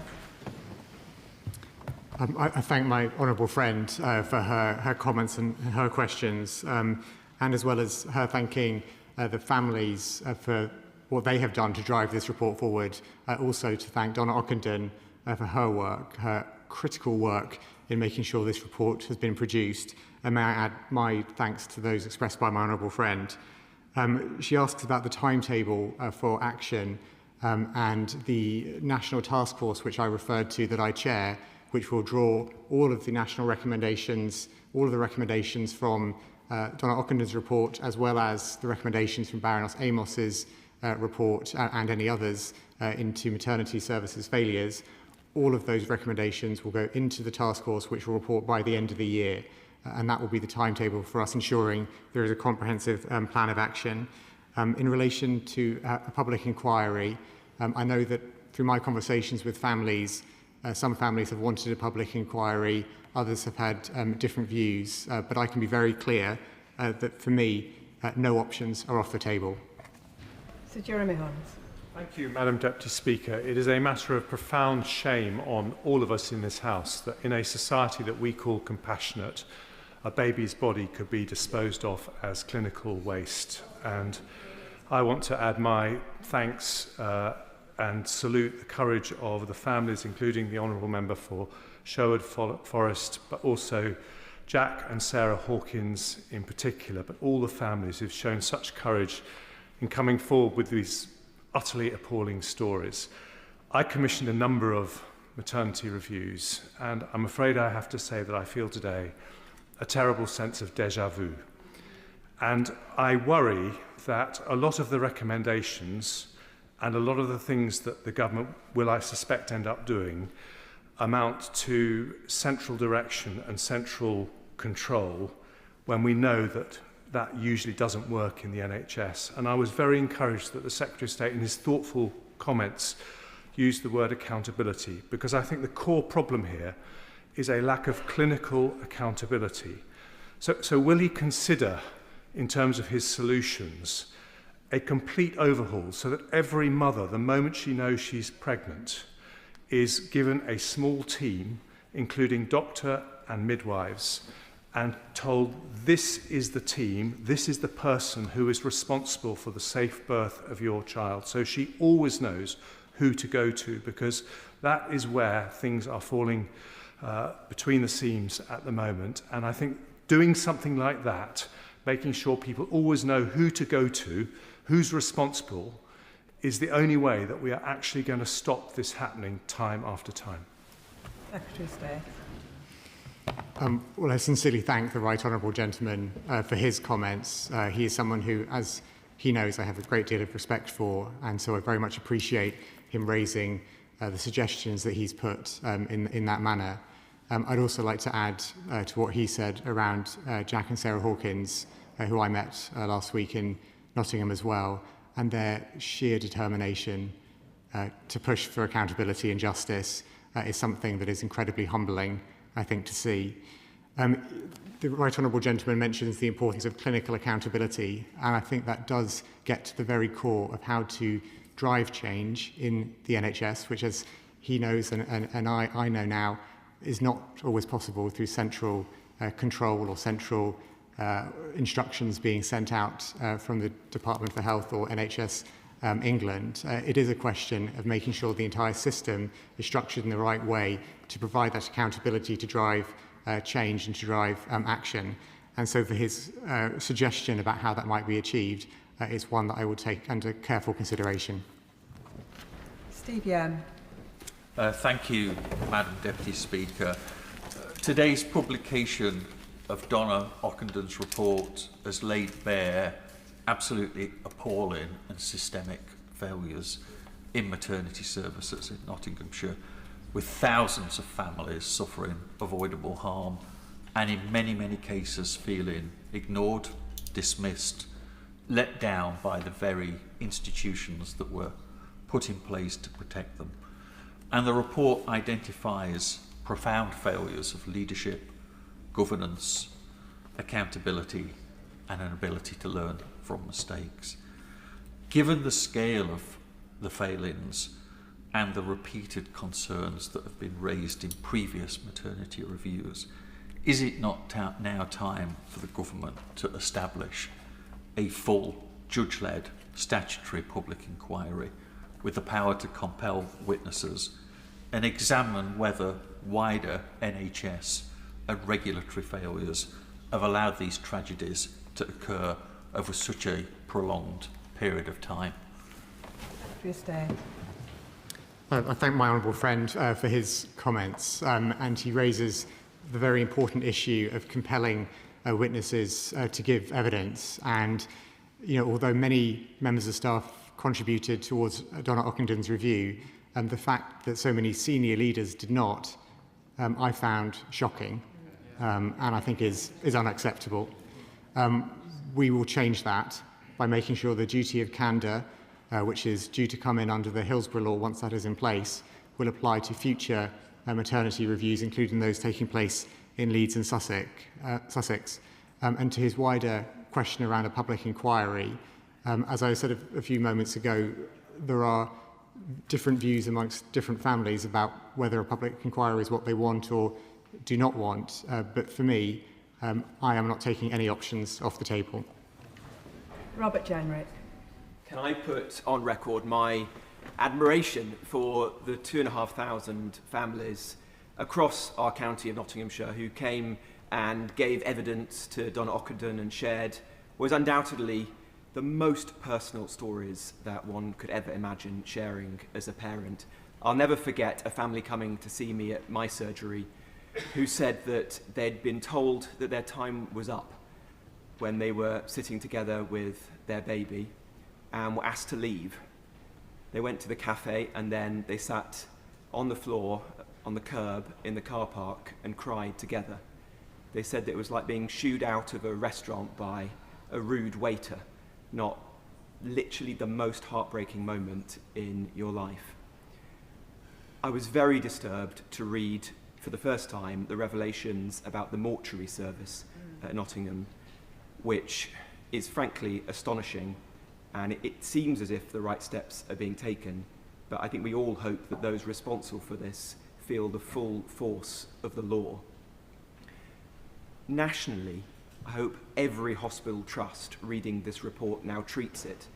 I thank my honourable friend for her comments and her questions, and as well as her thanking the families for what they have done to drive this report forward. Also to thank Donna Ockenden for her work, her critical work in making sure this report has been produced. And may I add my thanks to those expressed by my honourable friend. She asked about the timetable for action and the national task force, which I referred to, that I chair, which will draw all of the national recommendations, all of the recommendations from Donna Ockenden's report, as well as the recommendations from Baroness Amos's report and any others into maternity services failures. All of those recommendations will go into the task force, which will report by the end of the year. And that will be the timetable for us ensuring there is a comprehensive plan of action. In relation to a public inquiry, I know that through my conversations with families, some families have wanted a public inquiry, others have had different views, but I can be very clear that for me, no options are off the table. Sir Jeremy Hunt. Thank you, Madam Deputy Speaker. It is a matter of profound shame on all of us in this House that in a society that we call compassionate, a baby's body could be disposed of as clinical waste. And I want to add my thanks and salute the courage of the families, including the Honourable Member for Sherwood Forest, but also Jack and Sarah Hawkins in particular, but all the families who've shown such courage in coming forward with these utterly appalling stories. I commissioned a number of maternity reviews, and I'm afraid I have to say that I feel today a terrible sense of déjà vu. And I worry that a lot of the recommendations and a lot of the things that the government will, I suspect, end up doing amount to central direction and central control when we know that that usually doesn't work in the NHS. And I was very encouraged that the Secretary of State in his thoughtful comments used the word accountability, because I think the core problem here is a lack of clinical accountability. So will he consider, in terms of his solutions, a complete overhaul so that every mother, the moment she knows she's pregnant, is given a small team, including doctor and midwives, and told this is the team, this is the person who is responsible for the safe birth of your child. So she always knows who to go to, because that is where things are falling between the seams at the moment. And I think doing something like that, making sure people always know who to go to, who's responsible, is the only way that we are actually going to stop this happening time after time. Secretary of State. Well, I sincerely thank the right honourable gentleman for his comments. He is someone who, as he knows, I have a great deal of respect for, and so I very much appreciate him raising the suggestions that he's put in that manner. I'd also like to add to what he said around Jack and Sarah Hawkins, who I met last week in Nottingham as well, and their sheer determination to push for accountability and justice is something that is incredibly humbling, I think, to see. The right honourable gentleman mentions the importance of clinical accountability, and I think that does get to the very core of how to drive change in the NHS, which, as he knows and I know now, is not always possible through central control or central instructions being sent out from the Department for Health or NHS England. It is a question of making sure the entire system is structured in the right way to provide that accountability to drive change and to drive action. And so for his suggestion about how that might be achieved is one that I will take under careful consideration. Steve Young. Thank you, Madam Deputy Speaker. Today's publication of Donna Ockendon's report has laid bare absolutely appalling and systemic failures in maternity services in Nottinghamshire, with thousands of families suffering avoidable harm and in many, many cases feeling ignored, dismissed, let down by the very institutions that were put in place to protect them. And the report identifies profound failures of leadership, governance, accountability, and an ability to learn from mistakes. Given the scale of the failings and the repeated concerns that have been raised in previous maternity reviews, is it not now time for the government to establish a full judge-led statutory public inquiry with the power to compel witnesses and examine whether wider NHS and regulatory failures have allowed these tragedies to occur over such a prolonged period of time? I thank my honourable friend for his comments, and he raises the very important issue of compelling witnesses to give evidence. And, although many members of staff contributed towards Donna Ockendon's review, the fact that so many senior leaders did not, I found shocking, and I think is unacceptable. We will change that by making sure the duty of candour, which is due to come in under the Hillsborough Law once that is in place, will apply to future maternity reviews, including those taking place in Leeds and Sussex. And to his wider question around a public inquiry, as I said a few moments ago, there are different views amongst different families about whether a public inquiry is what they want or do not want. But for me, I am not taking any options off the table. Robert Jenrick. Can I put on record my admiration for the 2,500 families across our county of Nottinghamshire who came and gave evidence to Donna Ockendon and shared was undoubtedly the most personal stories that one could ever imagine sharing as a parent. I'll never forget a family coming to see me at my surgery who said that they'd been told that their time was up when they were sitting together with their baby and were asked to leave. They went to the cafe and then they sat on the floor, on the curb, in the car park and cried together. They said that it was like being shooed out of a restaurant by a rude waiter, not literally the most heartbreaking moment in your life. I was very disturbed to read for the first time the revelations about the mortuary service at Nottingham, which is frankly astonishing, and it seems as if the right steps are being taken, but I think we all hope that those responsible for this feel the full force of the law. Nationally, I hope every hospital trust reading this report now treats it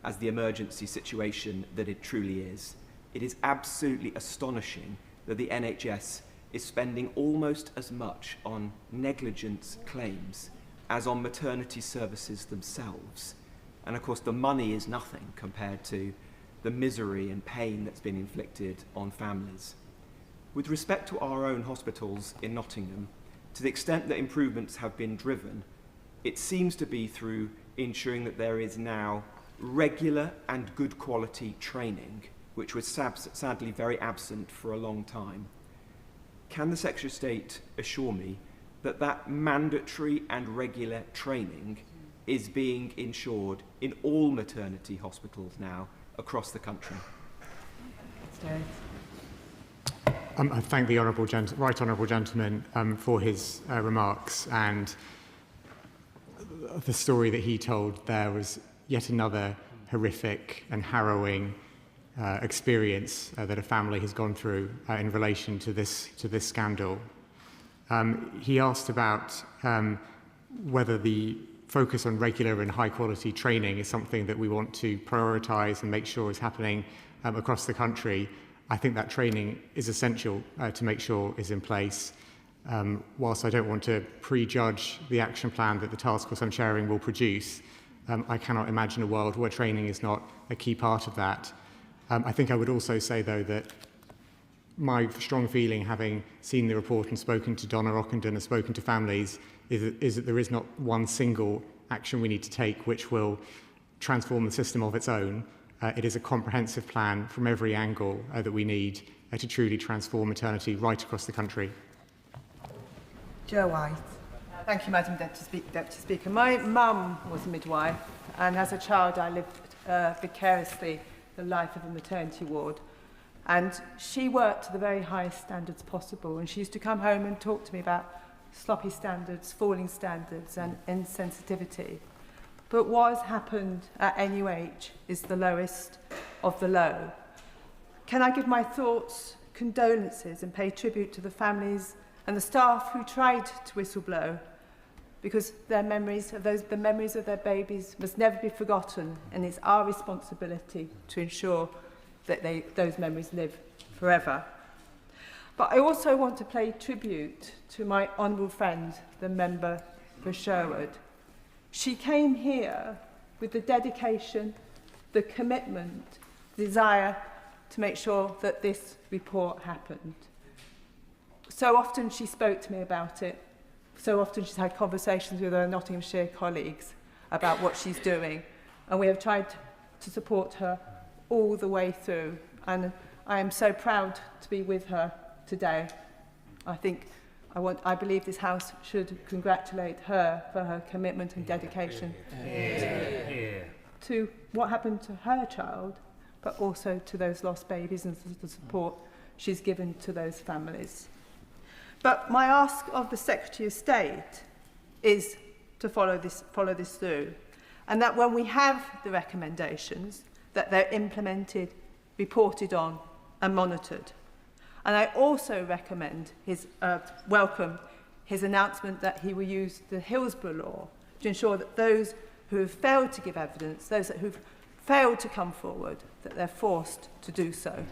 as the emergency situation that it truly is. It is absolutely astonishing that the NHS is spending almost as much on negligence claims as on maternity services themselves. And of course, the money is nothing compared to the misery and pain that's been inflicted on families. With respect to our own hospitals in Nottingham, to the extent that improvements have been driven, it seems to be through ensuring that there is now regular and good quality training, which was sadly very absent for a long time. Can the Secretary of State assure me that that mandatory and regular training is being ensured in all maternity hospitals now across the country? I thank the Right Honourable Gentleman for his remarks, and the story that he told there was yet another horrific and harrowing experience that a family has gone through in relation to this scandal. He asked about whether the focus on regular and high quality training is something that we want to prioritise and make sure is happening across the country. I think that training is essential to make sure is in place. Whilst I don't want to prejudge the action plan that the task force I'm chairing will produce, I cannot imagine a world where training is not a key part of that. I think I would also say, though, that my strong feeling, having seen the report and spoken to Donna Ockenden and spoken to families, is that there is not one single action we need to take which will transform the system of its own. It is a comprehensive plan from every angle that we need to truly transform maternity right across the country. Joe White. Thank you, Madam Deputy Speaker. My mum was a midwife, and as a child I lived vicariously the life of a maternity ward. And she worked to the very highest standards possible, and she used to come home and talk to me about sloppy standards, falling standards and insensitivity. But what has happened at NUH is the lowest of the low. Can I give my thoughts, condolences and pay tribute to the families and the staff who tried to whistleblow, because the memories of their babies must never be forgotten, and it's our responsibility to ensure that those memories live forever. But I also want to pay tribute to my honourable friend, the member for Sherwood. She came here with the dedication, the commitment, the desire to make sure that this report happened. So often she spoke to me about it. So often she's had conversations with her Nottinghamshire colleagues about what she's doing. And we have tried to support her all the way through. And I am so proud to be with her today. I believe this House should congratulate her for her commitment and dedication to what happened to her child, but also to those lost babies and the support she's given to those families. But my ask of the Secretary of State is to follow this through, and that when we have the recommendations, that they're implemented, reported on and monitored. And I also welcome his announcement that he will use the Hillsborough law to ensure that those who have failed to give evidence, those who've failed to come forward, that they're forced to do so.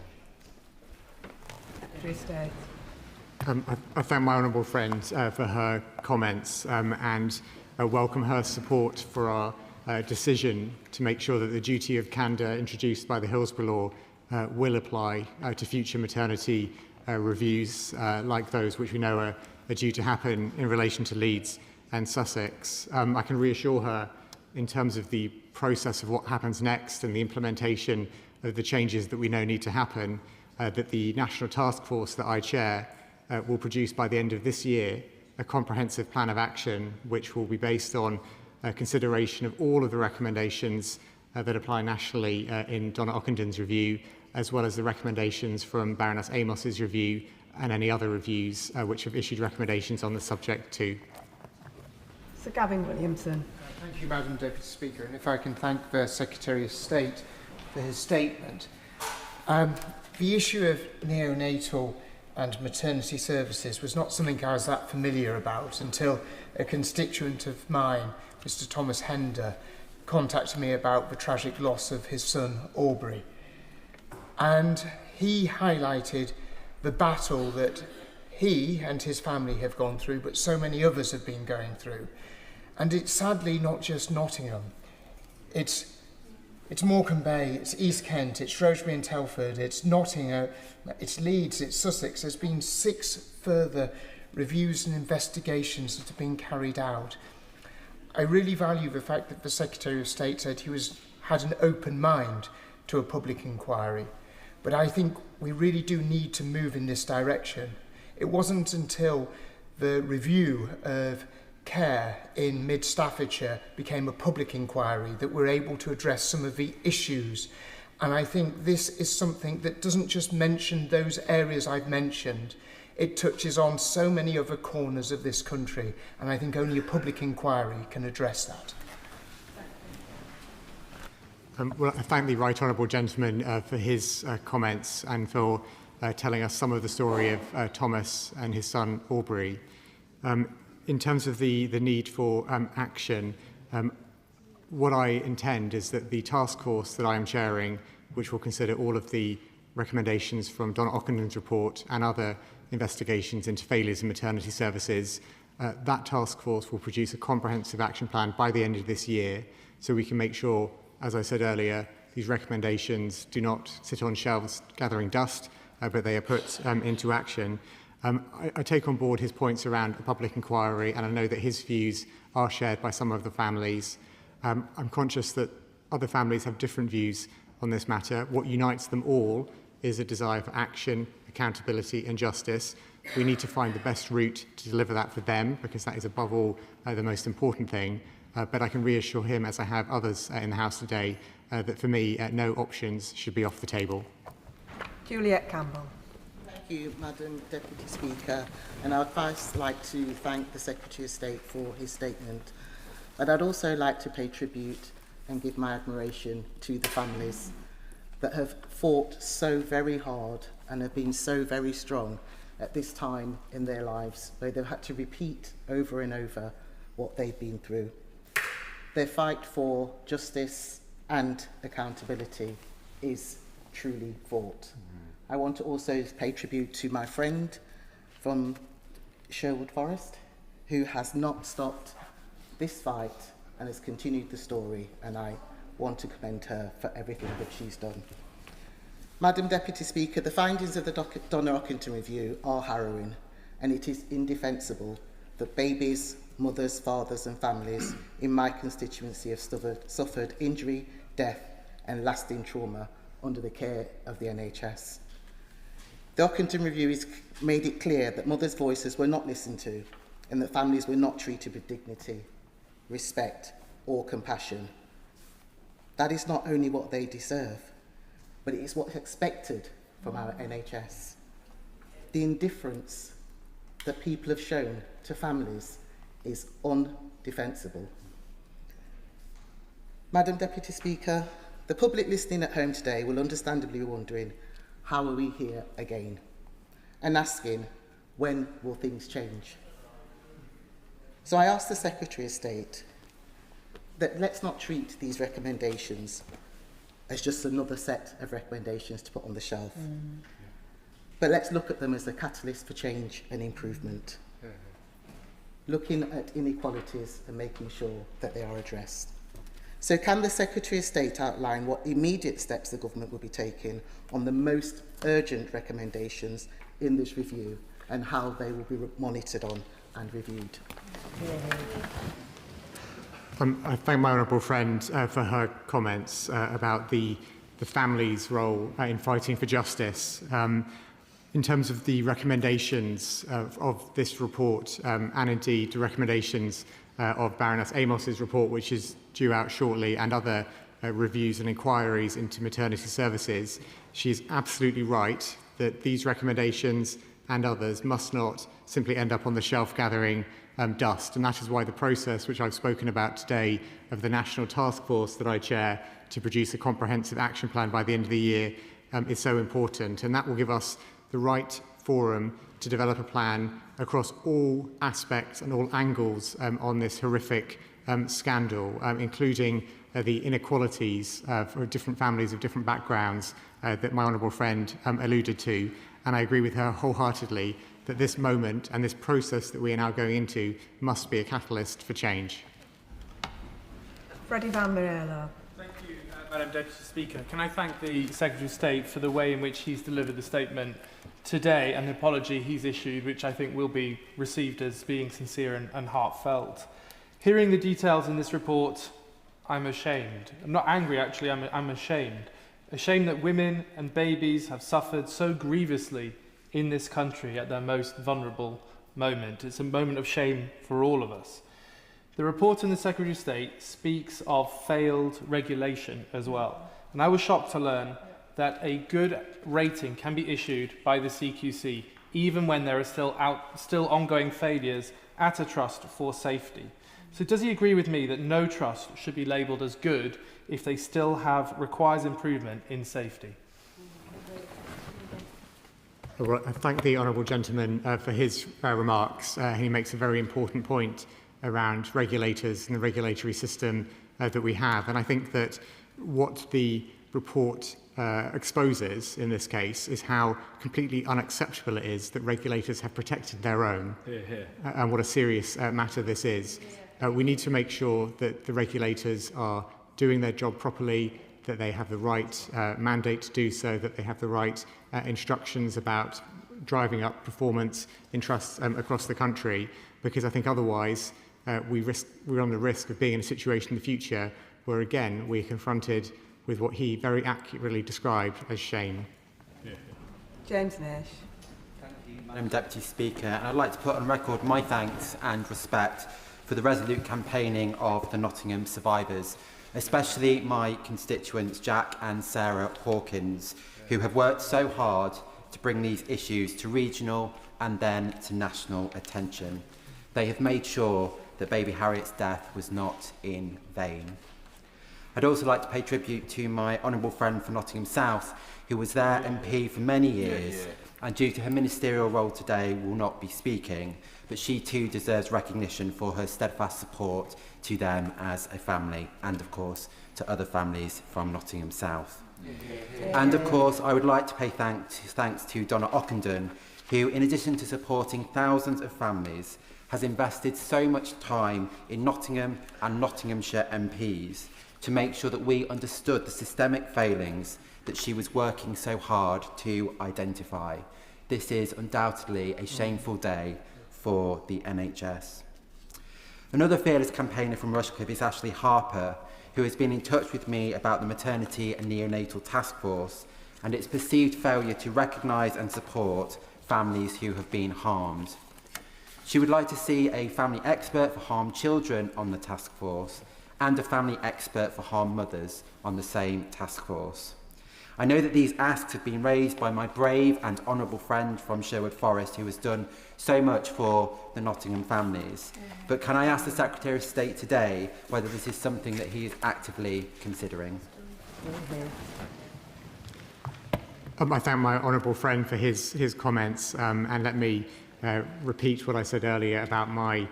I thank my honourable friend for her comments and welcome her support for our decision to make sure that the duty of candour introduced by the Hillsborough law will apply to future maternity reviews like those which we know are due to happen in relation to Leeds and Sussex. I can reassure her in terms of the process of what happens next and the implementation of the changes that we know need to happen, that the National Task Force that I chair will produce by the end of this year a comprehensive plan of action which will be based on consideration of all of the recommendations that apply nationally in Donna Ockendon's review, as well as the recommendations from Baroness Amos's review and any other reviews which have issued recommendations on the subject too. Sir Gavin Williamson. Thank you, Madam Deputy Speaker, and if I can thank the Secretary of State for his statement. The issue of neonatal and maternity services was not something I was that familiar about until a constituent of mine, Mr Thomas Hender, contacted me about the tragic loss of his son Aubrey. And he highlighted the battle that he and his family have gone through, but so many others have been going through. And it's sadly not just Nottingham. It's Morecambe Bay, it's East Kent, it's Shrewsbury and Telford, it's Nottingham, it's Leeds, it's Sussex. There's been 6 further reviews and investigations that have been carried out. I really value the fact that the Secretary of State said he had an open mind to a public inquiry. But I think we really do need to move in this direction. It wasn't until the review of care in mid-Staffordshire became a public inquiry that we're able to address some of the issues. And I think this is something that doesn't just mention those areas I've mentioned. It touches on so many other corners of this country, and I think only a public inquiry can address that. Well, I thank the right honourable gentleman for his comments and for telling us some of the story of Thomas and his son Aubrey. In terms of the need for action, what I intend is that the task force that I am chairing, which will consider all of the recommendations from Donna Ockendon's report and other investigations into failures in maternity services, that task force will produce a comprehensive action plan by the end of this year, so we can make sure, as I said earlier, these recommendations do not sit on shelves gathering dust, but they are put into action. I take on board his points around a public inquiry, and I know that his views are shared by some of the families. I'm conscious that other families have different views on this matter. What unites them all is a desire for action, accountability and justice. We need to find the best route to deliver that for them, because that is above all the most important thing. But I can reassure him, as I have others in the House today, that for me, no options should be off the table. Juliet Campbell. Thank you, Madam Deputy Speaker. And I'd first like to thank the Secretary of State for his statement. But I'd also like to pay tribute and give my admiration to the families that have fought so very hard and have been so very strong at this time in their lives, where they've had to repeat over and over what they've been through. Their fight for justice and accountability is truly fought. I want to also pay tribute to my friend from Sherwood Forest, who has not stopped this fight and has continued the story, and I want to commend her for everything that she's done. Madam Deputy Speaker, the findings of the Donna Ockendon review are harrowing, and it is indefensible that babies, mothers, fathers and families in my constituency have suffered injury, death and lasting trauma under the care of the NHS. The Ockendon review has made it clear that mothers' voices were not listened to and that families were not treated with dignity, respect or compassion. That is not only what they deserve, but it is what's expected from our NHS. The indifference that people have shown to families is undefensible. Madam Deputy Speaker, the public listening at home today will understandably be wondering, how are we here again? And asking, when will things change? So I ask the Secretary of State that let's not treat these recommendations as just another set of recommendations to put on the shelf. But let's look at them as a catalyst for change and improvement. Looking at inequalities and making sure that they are addressed. So can the Secretary of State outline what immediate steps the government will be taking on the most urgent recommendations in this review and how they will be monitored on and reviewed? I thank my honourable friend for her comments about the family's role in fighting for justice. In terms of the recommendations of this report and indeed the recommendations of Baroness Amos's report, which is due out shortly, and other reviews and inquiries into maternity services, she is absolutely right that these recommendations and others must not simply end up on the shelf gathering dust. And that is why the process, which I've spoken about today, of the National Task Force that I chair to produce a comprehensive action plan by the end of the year is so important. And that will give us the right forum to develop a plan across all aspects and all angles on this horrific scandal, including the inequalities for different families of different backgrounds that my honourable friend alluded to. And I agree with her wholeheartedly that this moment and this process that we are now going into must be a catalyst for change. Freddie Van Mierlo. Thank you, Madam Deputy Speaker. Can I thank the Secretary of State for the way in which he's delivered the statement today and the apology he's issued, which I think will be received as being sincere and heartfelt. Hearing the details in this report, I'm ashamed. I'm not angry, actually, I'm ashamed. Ashamed that women and babies have suffered so grievously in this country at their most vulnerable moment. It's a moment of shame for all of us. The report in the Secretary of State speaks of failed regulation as well. And I was shocked to learn that a good rating can be issued by the CQC even when there are still ongoing failures at a trust for safety. So does he agree with me that no trust should be labelled as good if they still requires improvement in safety? Well, I thank the honourable gentleman for his remarks. He makes a very important point around regulators and the regulatory system that we have. And I think that what the report exposes in this case is how completely unacceptable it is that regulators have protected their own, and what a serious matter this is. We need to make sure that the regulators are doing their job properly, that they have the right mandate to do so, that they have the right instructions about driving up performance in trusts across the country, because I think otherwise we're on the risk of being in a situation in the future where again we're confronted with what he very accurately described as shame. James Nash. Thank you, Madam Deputy Speaker. And I'd like to put on record my thanks and respect for the resolute campaigning of the Nottingham survivors, especially my constituents Jack and Sarah Hawkins, who have worked so hard to bring these issues to regional and then to national attention. They have made sure that baby Harriet's death was not in vain. I'd also like to pay tribute to my honourable friend from Nottingham South, who was their MP for many years, and due to her ministerial role today will not be speaking, but she too deserves recognition for her steadfast support to them as a family, and of course to other families from Nottingham South. And of course I would like to pay thanks to Donna Ockenden, who in addition to supporting thousands of families has invested so much time in Nottingham and Nottinghamshire MPs to make sure that we understood the systemic failings that she was working so hard to identify. This is undoubtedly a shameful day for the NHS. Another fearless campaigner from Rushcliffe is Ashley Harper, who has been in touch with me about the Maternity and Neonatal Task Force and its perceived failure to recognise and support families who have been harmed. She would like to see a family expert for harmed children on the task force and a family expert for harmed mothers on the same task force. I know that these asks have been raised by my brave and honourable friend from Sherwood Forest, who has done so much for the Nottingham families. But can I ask the Secretary of State today whether this is something that he is actively considering? I thank my honourable friend for his comments, and let me repeat what I said earlier about my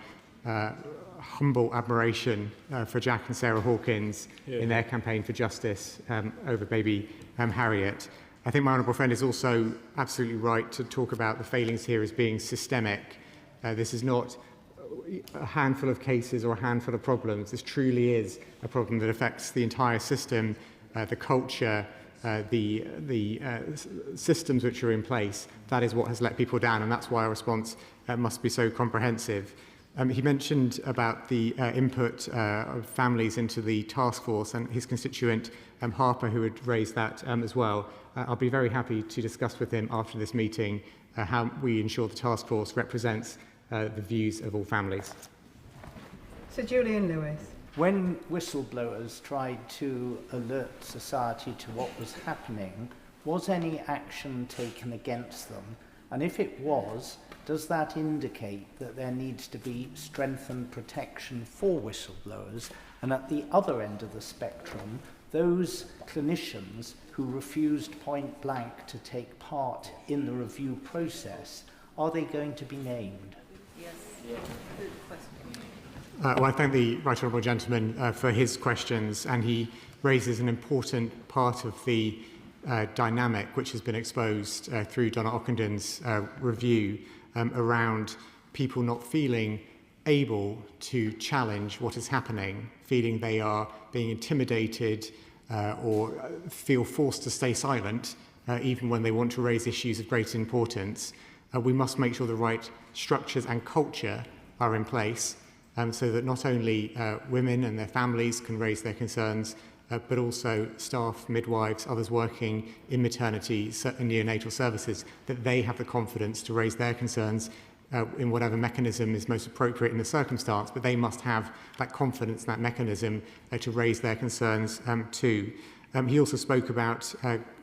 humble admiration for Jack and Sarah Hawkins in their campaign for justice over baby Harriet. I think my honourable friend is also absolutely right to talk about the failings here as being systemic. This is not a handful of cases or a handful of problems. This truly is a problem that affects the entire system, the culture, the systems which are in place. That is what has let people down, and that's why our response must be so comprehensive. He mentioned about the input of families into the task force, and his constituent Harper, who had raised that as well. I'll be very happy to discuss with him after this meeting how we ensure the task force represents the views of all families. Sir Julian Lewis. When whistleblowers tried to alert society to what was happening, was any action taken against them? And if it was, does that indicate that there needs to be strengthened protection for whistleblowers? And at the other end of the spectrum, those clinicians who refused point blank to take part in the review process, are they going to be named? Yes. Well, I thank the Right Honourable Gentleman for his questions, and he raises an important part of the dynamic which has been exposed through Donna Ockendon's review around people not feeling able to challenge what is happening, feeling they are being intimidated or feel forced to stay silent even when they want to raise issues of great importance. We must make sure the right structures and culture are in place so that not only women and their families can raise their concerns, but also staff, midwives, others working in maternity and neonatal services, that they have the confidence to raise their concerns in whatever mechanism is most appropriate in the circumstance, but they must have that confidence, that mechanism to raise their concerns too. He also spoke about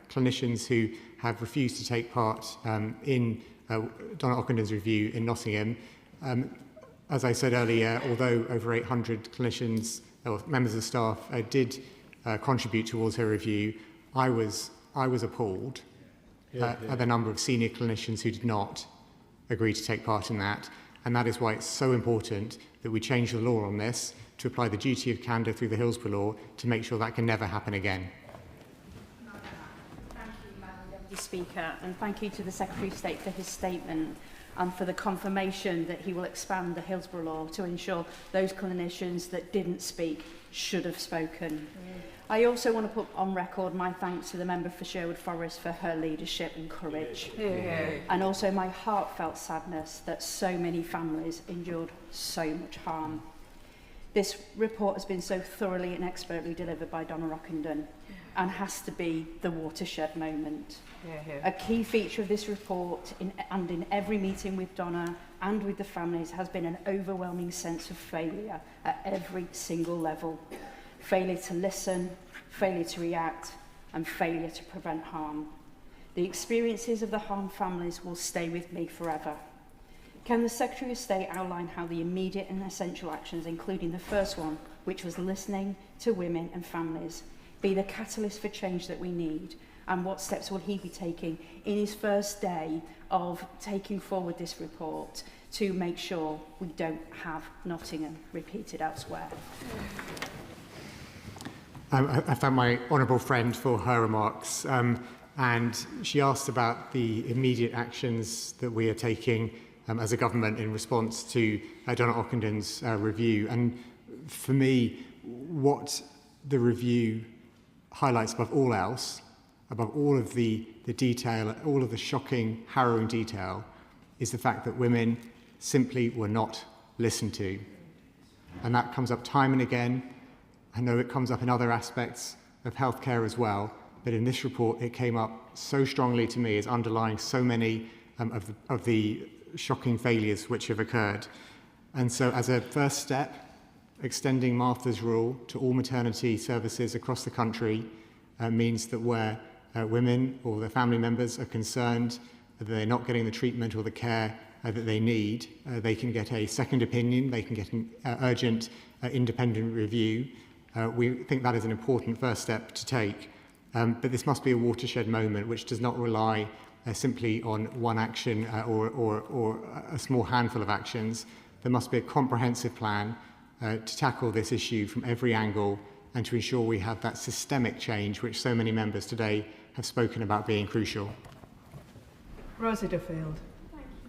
clinicians who have refused to take part in Donna Ockendon's review in Nottingham. As I said earlier, although over 800 clinicians or members of staff did contribute towards her review, I was appalled at the number of senior clinicians who did not agree to take part in that, and that is why it's so important that we change the law on this to apply the duty of candour through the Hillsborough law to make sure that can never happen again. Thank you, Madam Deputy Speaker, and thank you to the Secretary of State for his statement and for the confirmation that he will expand the Hillsborough law to ensure those clinicians that didn't speak should have spoken. I also want to put on record my thanks to the member for Sherwood Forest for her leadership and courage. And also my heartfelt sadness that so many families endured so much harm. This report has been so thoroughly and expertly delivered by Donna Ockendon and has to be the watershed moment. A key feature of this report and in every meeting with Donna and with the families has been an overwhelming sense of failure at every single level. Failure to listen, failure to react, and failure to prevent harm. The experiences of the harmed families will stay with me forever. Can the Secretary of State outline how the immediate and essential actions, including the first one, which was listening to women and families, be the catalyst for change that we need? And what steps will he be taking in his first day of taking forward this report to make sure we don't have Nottingham repeated elsewhere? I thank my honourable friend for her remarks, and she asked about the immediate actions that we are taking as a government in response to Donna Ockendon's review. And for me, what the review highlights above all else, above all of the detail, all of the shocking, harrowing detail, is the fact that women simply were not listened to. And that comes up time and again. I know it comes up in other aspects of healthcare as well, but in this report it came up so strongly to me as underlying so many of the shocking failures which have occurred. And so as a first step, extending Martha's Rule to all maternity services across the country means that where women or their family members are concerned that they're not getting the treatment or the care that they need, they can get a second opinion, they can get an urgent independent review. We think that is an important first step to take. But this must be a watershed moment which does not rely simply on one action or a small handful of actions. There must be a comprehensive plan to tackle this issue from every angle and to ensure we have that systemic change which so many members today have spoken about being crucial. Rosie Duffield.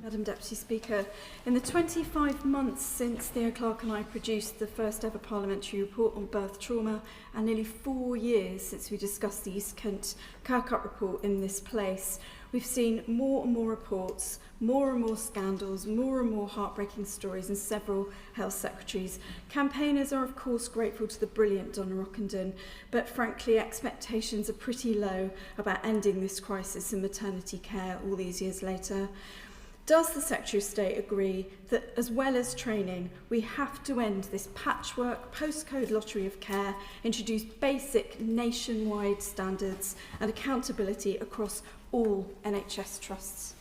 Madam Deputy Speaker, in the 25 months since Theo Clark and I produced the first ever parliamentary report on birth trauma and nearly 4 years since we discussed the East Kent Kirkup report in this place, we've seen more and more reports, more and more scandals, more and more heartbreaking stories and several health secretaries. Campaigners are of course grateful to the brilliant Donna Ockendon, but frankly expectations are pretty low about ending this crisis in maternity care all these years later. Does the Secretary of State agree that, as well as training, we have to end this patchwork postcode lottery of care, introduce basic nationwide standards and accountability across all NHS trusts?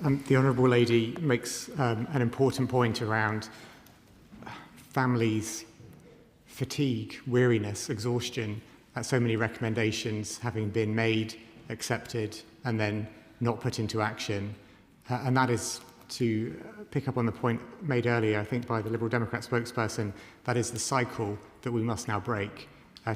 The Honourable Lady makes an important point around families' fatigue, weariness, exhaustion at so many recommendations having been made, accepted, and then not put into action. And that is, to pick up on the point made earlier, I think by the Liberal Democrat spokesperson, that is the cycle that we must now break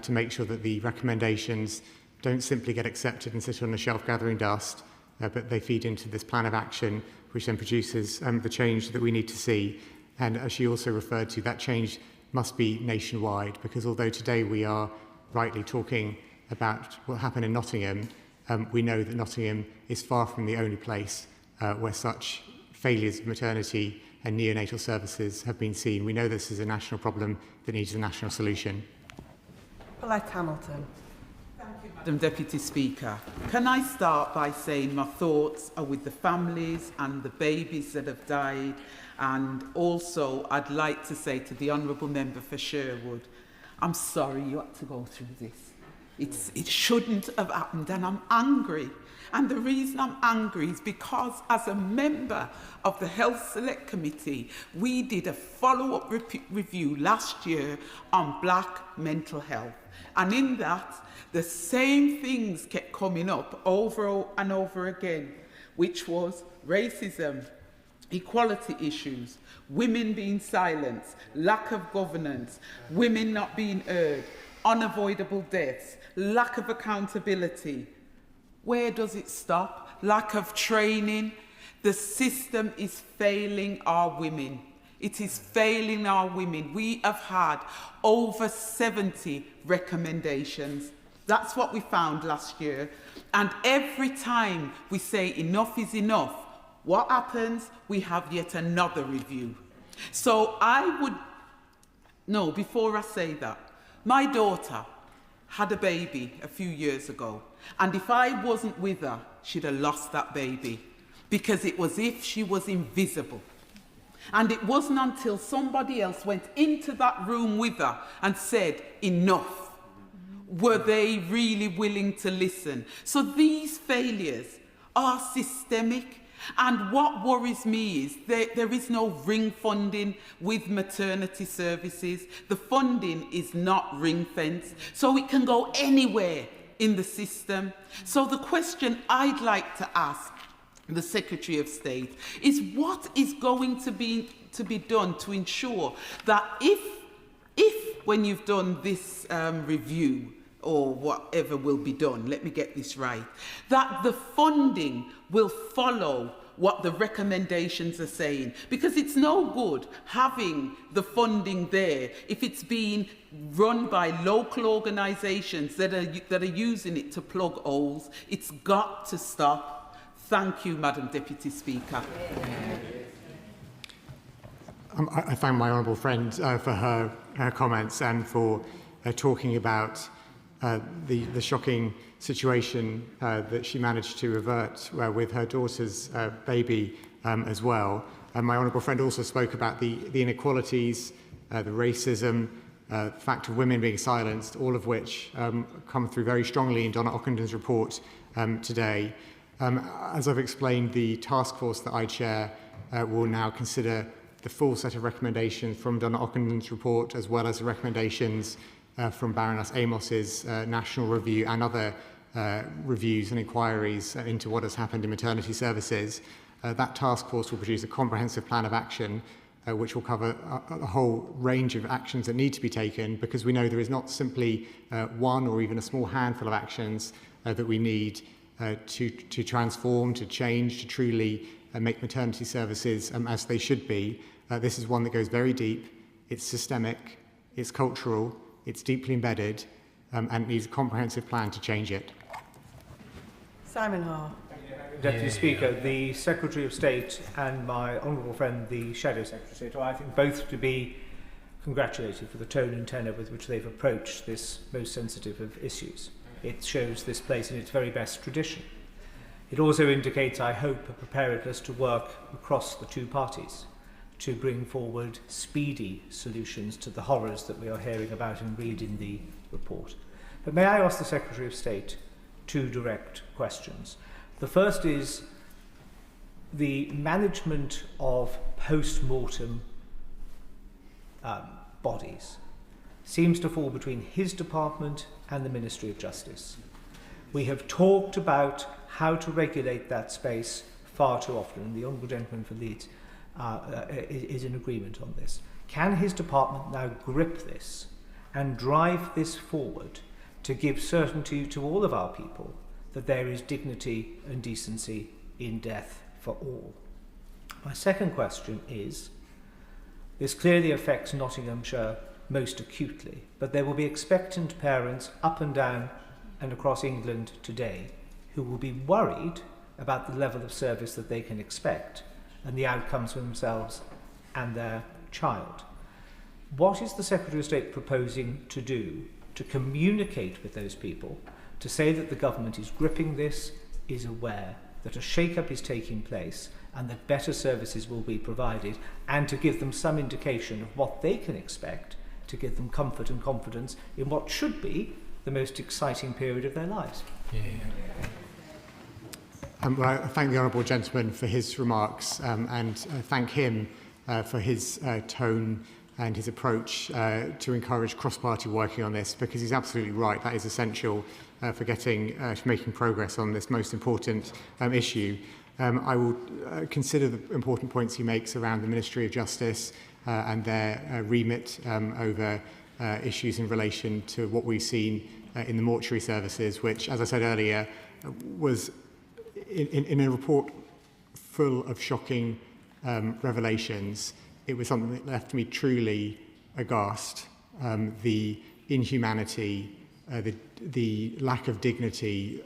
to make sure that the recommendations don't simply get accepted and sit on the shelf gathering dust, but they feed into this plan of action, which then produces the change that we need to see. And as she also referred to, that change must be nationwide, because although today we are rightly talking about what happened in Nottingham, we know that Nottingham is far from the only place where such failures of maternity and neonatal services have been seen. We know this is a national problem that needs a national solution. Paulette Hamilton. Madam Deputy Speaker, can I start by saying my thoughts are with the families and the babies that have died, and also I'd like to say to the Honourable Member for Sherwood, I'm sorry you had to go through this. It shouldn't have happened, and I'm angry. And the reason I'm angry is because as a member of the Health Select Committee, we did a follow-up review last year on black mental health. And in that, the same things kept coming up over and over again, which was racism, equality issues, women being silenced, lack of governance, women not being heard, unavoidable deaths, lack of accountability. Where does it stop? Lack of training. The system is failing our women. It is failing our women. We have had over 70 recommendations. That's what we found last year. And every time we say enough is enough, what happens? We have yet another review. So before I say that, my daughter had a baby a few years ago. And if I wasn't with her, she'd have lost that baby, because it was as if she was invisible. And it wasn't until somebody else went into that room with her and said, enough, were they really willing to listen. So these failures are systemic. And what worries me is there is no ring funding with maternity services. The funding is not ring fenced, so it can go anywhere in the system. So the question I'd like to ask the Secretary of State is, what is going to be done to ensure that if when you've done this review, or whatever will be done, let me get this right, that the funding will follow what the recommendations are saying. Because it's no good having the funding there if it's being run by local organisations that are using it to plug holes. It's got to stop. Thank you, Madam Deputy Speaker. I thank my honourable friend for her comments and for talking about the shocking situation that she managed to avert with her daughter's baby as well. My honourable friend also spoke about the inequalities, the racism, the fact of women being silenced, all of which come through very strongly in Donna Ockendon's report today. As I've explained, the task force that I chair will now consider the full set of recommendations from Donna Ockendon's report, as well as the recommendations from Baroness Amos's national review and other reviews and inquiries into what has happened in maternity services. That task force will produce a comprehensive plan of action which will cover a whole range of actions that need to be taken, because we know there is not simply one or even a small handful of actions that we need to transform, to change, to truly make maternity services as they should be. This is one that goes very deep, it's systemic, it's cultural, it's deeply embedded, and needs a comprehensive plan to change it. Simon Hall. Deputy Speaker, the Secretary of State and my honourable friend, the Shadow Secretary of State, are, I think, both to be congratulated for the tone and tenor with which they've approached this most sensitive of issues. It shows this place in its very best tradition. It also indicates, I hope, a preparedness to work across the two parties to bring forward speedy solutions to the horrors that we are hearing about and read in the report. But may I ask the Secretary of State two direct questions? The first is the management of post-mortem bodies seems to fall between his department and the Ministry of Justice. We have talked about how to regulate that space far too often, and the Honourable Gentleman for Leeds is in agreement on this. Can his department now grip this and drive this forward to give certainty to all of our people that there is dignity and decency in death for all? My second question is, this clearly affects Nottinghamshire most acutely, but there will be expectant parents up and down and across England today who will be worried about the level of service that they can expect and the outcomes for themselves and their child. What is the Secretary of State proposing to do to communicate with those people, to say that the government is gripping this, is aware that a shake-up is taking place and that better services will be provided, and to give them some indication of what they can expect to give them comfort and confidence in what should be the most exciting period of their lives? Well, I thank the Honourable Gentleman for his remarks and thank him for his tone and his approach to encourage cross-party working on this, because he's absolutely right. That is essential for making progress on this most important issue. I will consider the important points he makes around the Ministry of Justice and their remit over issues in relation to what we've seen in the mortuary services, which, as I said earlier, was in a report full of shocking revelations. It was something that left me truly aghast. The inhumanity, the lack of dignity,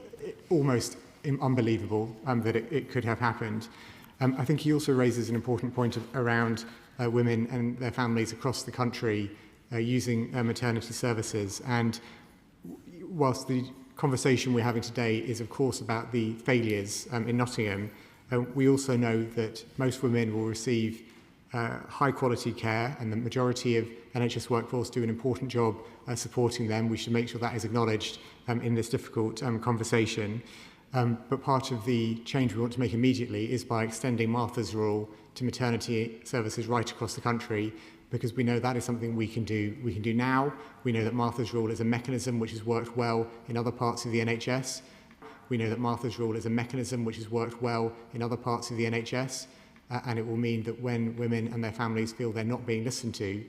almost unbelievable that it could have happened. I think he also raises an important point around women and their families across the country using maternity services. And whilst the conversation we're having today is, of course, about the failures in Nottingham, we also know that most women will receive high-quality care, and the majority of NHS workforce do an important job supporting them. We should make sure that is acknowledged in this difficult conversation. But part of the change we want to make immediately is by extending Martha's Rule to maternity services right across the country, because we know that is something we can do now. We know that Martha's Rule is a mechanism which has worked well in other parts of the NHS. We know that Martha's Rule is a mechanism which has worked well in other parts of the NHS, and it will mean that when women and their families feel they're not being listened to,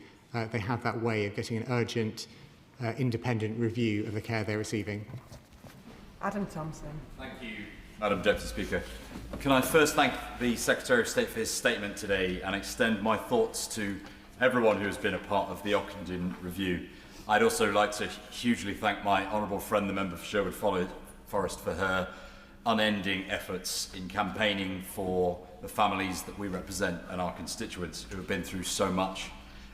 they have that way of getting an urgent, independent review of the care they're receiving. Adam Thompson. Thank you, Madam Deputy Speaker. Can I first thank the Secretary of State for his statement today and extend my thoughts to everyone who has been a part of the Ockenden review. I'd also like to hugely thank my honourable friend, the member for Sherwood Forest, for her unending efforts in campaigning for the families that we represent and our constituents who have been through so much.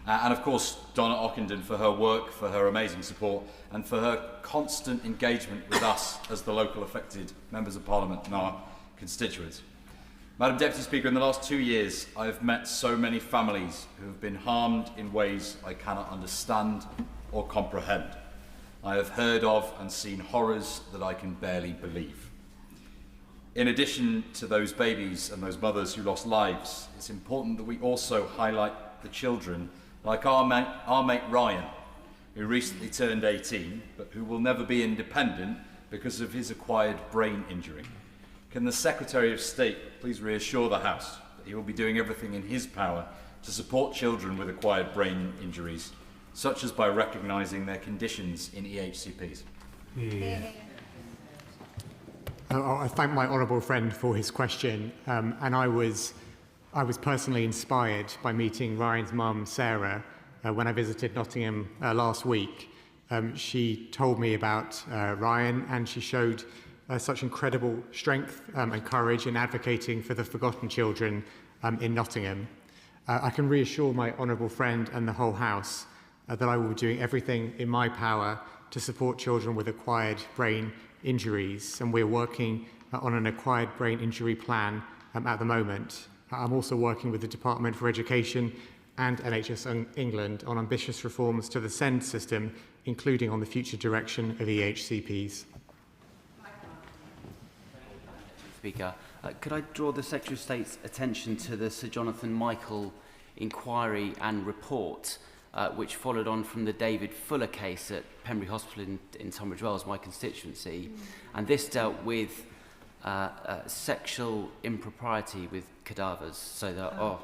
And of course, Donna Ockenden for her work, for her amazing support, and for her constant engagement with us as the local affected members of Parliament and our constituents. Madam Deputy Speaker, in the last 2 years, I have met so many families who have been harmed in ways I cannot understand or comprehend. I have heard of and seen horrors that I can barely believe. In addition to those babies and those mothers who lost lives, it's important that we also highlight the children like our mate Ryan, who recently turned 18, but who will never be independent because of his acquired brain injury. Can the Secretary of State please reassure the House that he will be doing everything in his power to support children with acquired brain injuries, such as by recognising their conditions in EHCPs? I thank my honourable friend for his question, and I was personally inspired by meeting Ryan's mum, Sarah, when I visited Nottingham last week. She told me about Ryan, and she showed such incredible strength and courage in advocating for the forgotten children in Nottingham. I can reassure my honourable friend and the whole House that I will be doing everything in my power to support children with acquired brain injuries, and we're working on an acquired brain injury plan at the moment. I'm also working with the Department for Education and NHS England on ambitious reforms to the SEND system, including on the future direction of EHCPs. Speaker, could I draw the Secretary of State's attention to the Sir Jonathan Michael inquiry and report, which followed on from the David Fuller case at Pembury Hospital in Tunbridge Wells, my constituency, and this dealt with sexual impropriety with cadavers. So that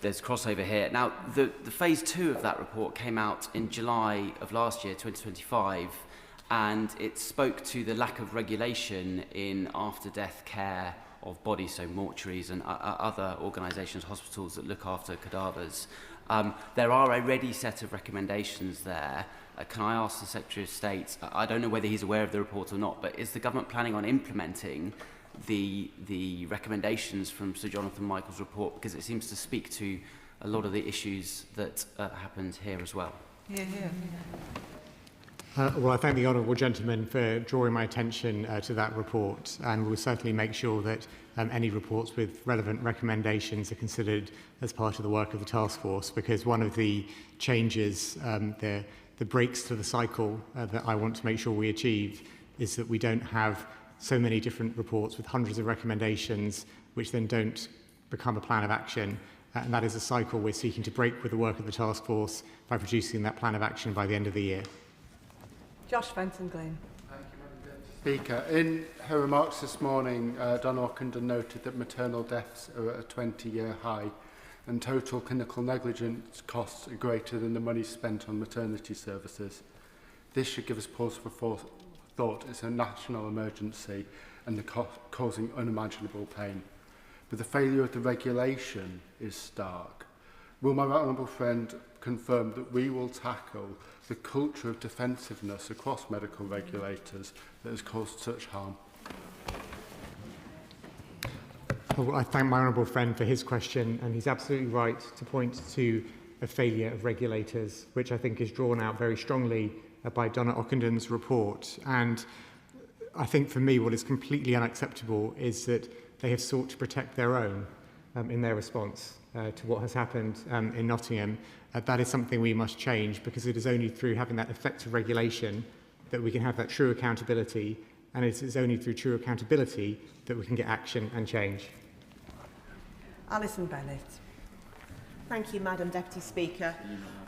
there's crossover here. Now, the phase 2 of that report came out in July of last year, 2025, and it spoke to the lack of regulation in after-death care of bodies, so mortuaries and other organisations, hospitals that look after cadavers. There are a ready set of recommendations there. Can I ask the Secretary of State, I don't know whether he's aware of the report or not, but is the government planning on implementing the recommendations from Sir Jonathan Michael's report, because it seems to speak to a lot of the issues that happened here as well? Yeah. Well, I thank the honourable gentleman for drawing my attention to that report, and we'll certainly make sure that any reports with relevant recommendations are considered as part of the work of the task force, because one of the changes, the breaks to the cycle that I want to make sure we achieve is that we don't have so many different reports with hundreds of recommendations which then don't become a plan of action. And that is a cycle we're seeking to break with the work of the task force by producing that plan of action by the end of the year. Josh Fenton-Glynn. Speaker, in her remarks this morning, Donna Ockenden noted that maternal deaths are at a 20-year high and total clinical negligence costs are greater than the money spent on maternity services. This should give us pause for thought. It's a national emergency and causing unimaginable pain. But the failure of the regulation is stark. Will my honourable friend confirm that we will tackle the culture of defensiveness across medical regulators that has caused such harm? Well, I thank my honourable friend for his question, and he's absolutely right to point to a failure of regulators, which I think is drawn out very strongly by Donna Ockenden's report. And I think for me what is completely unacceptable is that they have sought to protect their own in their response to what has happened in Nottingham. That is something we must change, because it is only through having that effective regulation that we can have that true accountability, and it is only through true accountability that we can get action and change. Alison Bennett. Thank you, Madam Deputy Speaker.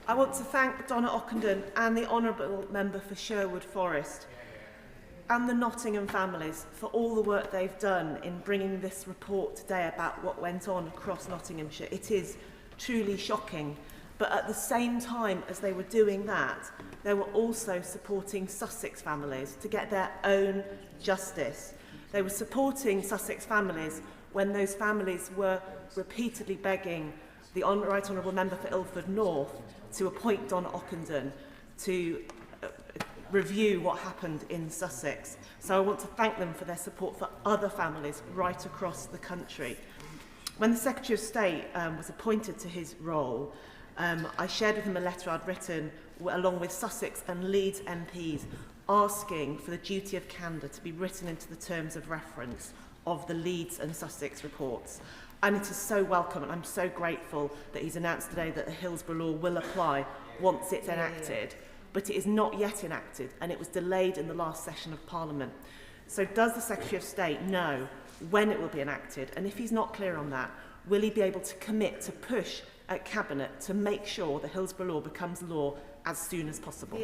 I want to thank Donna Ockenden and the Honourable Member for Sherwood Forest and the Nottingham families for all the work they've done in bringing this report today about what went on across Nottinghamshire. It is truly shocking. But at the same time as they were doing that, they were also supporting Sussex families to get their own justice. They were supporting Sussex families when those families were repeatedly begging the Right Honourable Member for Ilford North to appoint Donna Ockenden to review what happened in Sussex. So I want to thank them for their support for other families right across the country. When the Secretary of State was appointed to his role, I shared with him a letter I'd written along with Sussex and Leeds MPs asking for the duty of candour to be written into the terms of reference of the Leeds and Sussex reports. And it is so welcome, and I'm so grateful that he's announced today that the Hillsborough Law will apply once it's enacted. But it is not yet enacted, and it was delayed in the last session of Parliament. So does the Secretary of State know when it will be enacted? And if he's not clear on that, will he be able to commit to push at Cabinet to make sure the Hillsborough Law becomes law as soon as possible?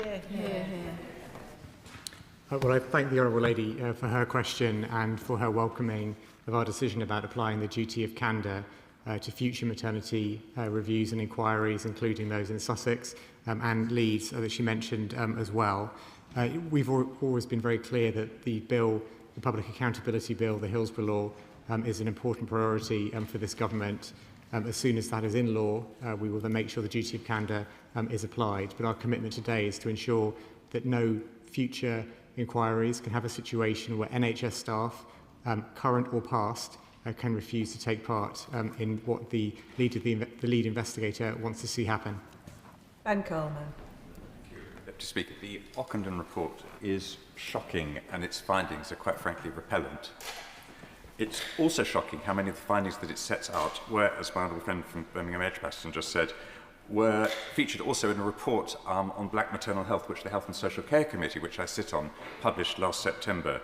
Well, I thank the Honourable Lady for her question and for her welcoming of our decision about applying the duty of candour to future maternity reviews and inquiries, including those in Sussex and Leeds that she mentioned as well. We've always been very clear that the bill, the Public Accountability Bill, the Hillsborough Law, is an important priority for this government. As soon as that is in law, we will then make sure the duty of candour is applied. But our commitment today is to ensure that no future inquiries can have a situation where NHS staff, current or past, can refuse to take part in what the lead investigator wants to see happen. Ben Coleman. Deputy Deputy Speaker. The Ockenden report is shocking and its findings are quite frankly repellent. It's also shocking how many of the findings that it sets out were, as my honourable friend from Birmingham Edgbaston just said, were featured also in a report on black maternal health, which the Health and Social Care Committee, which I sit on, published last September.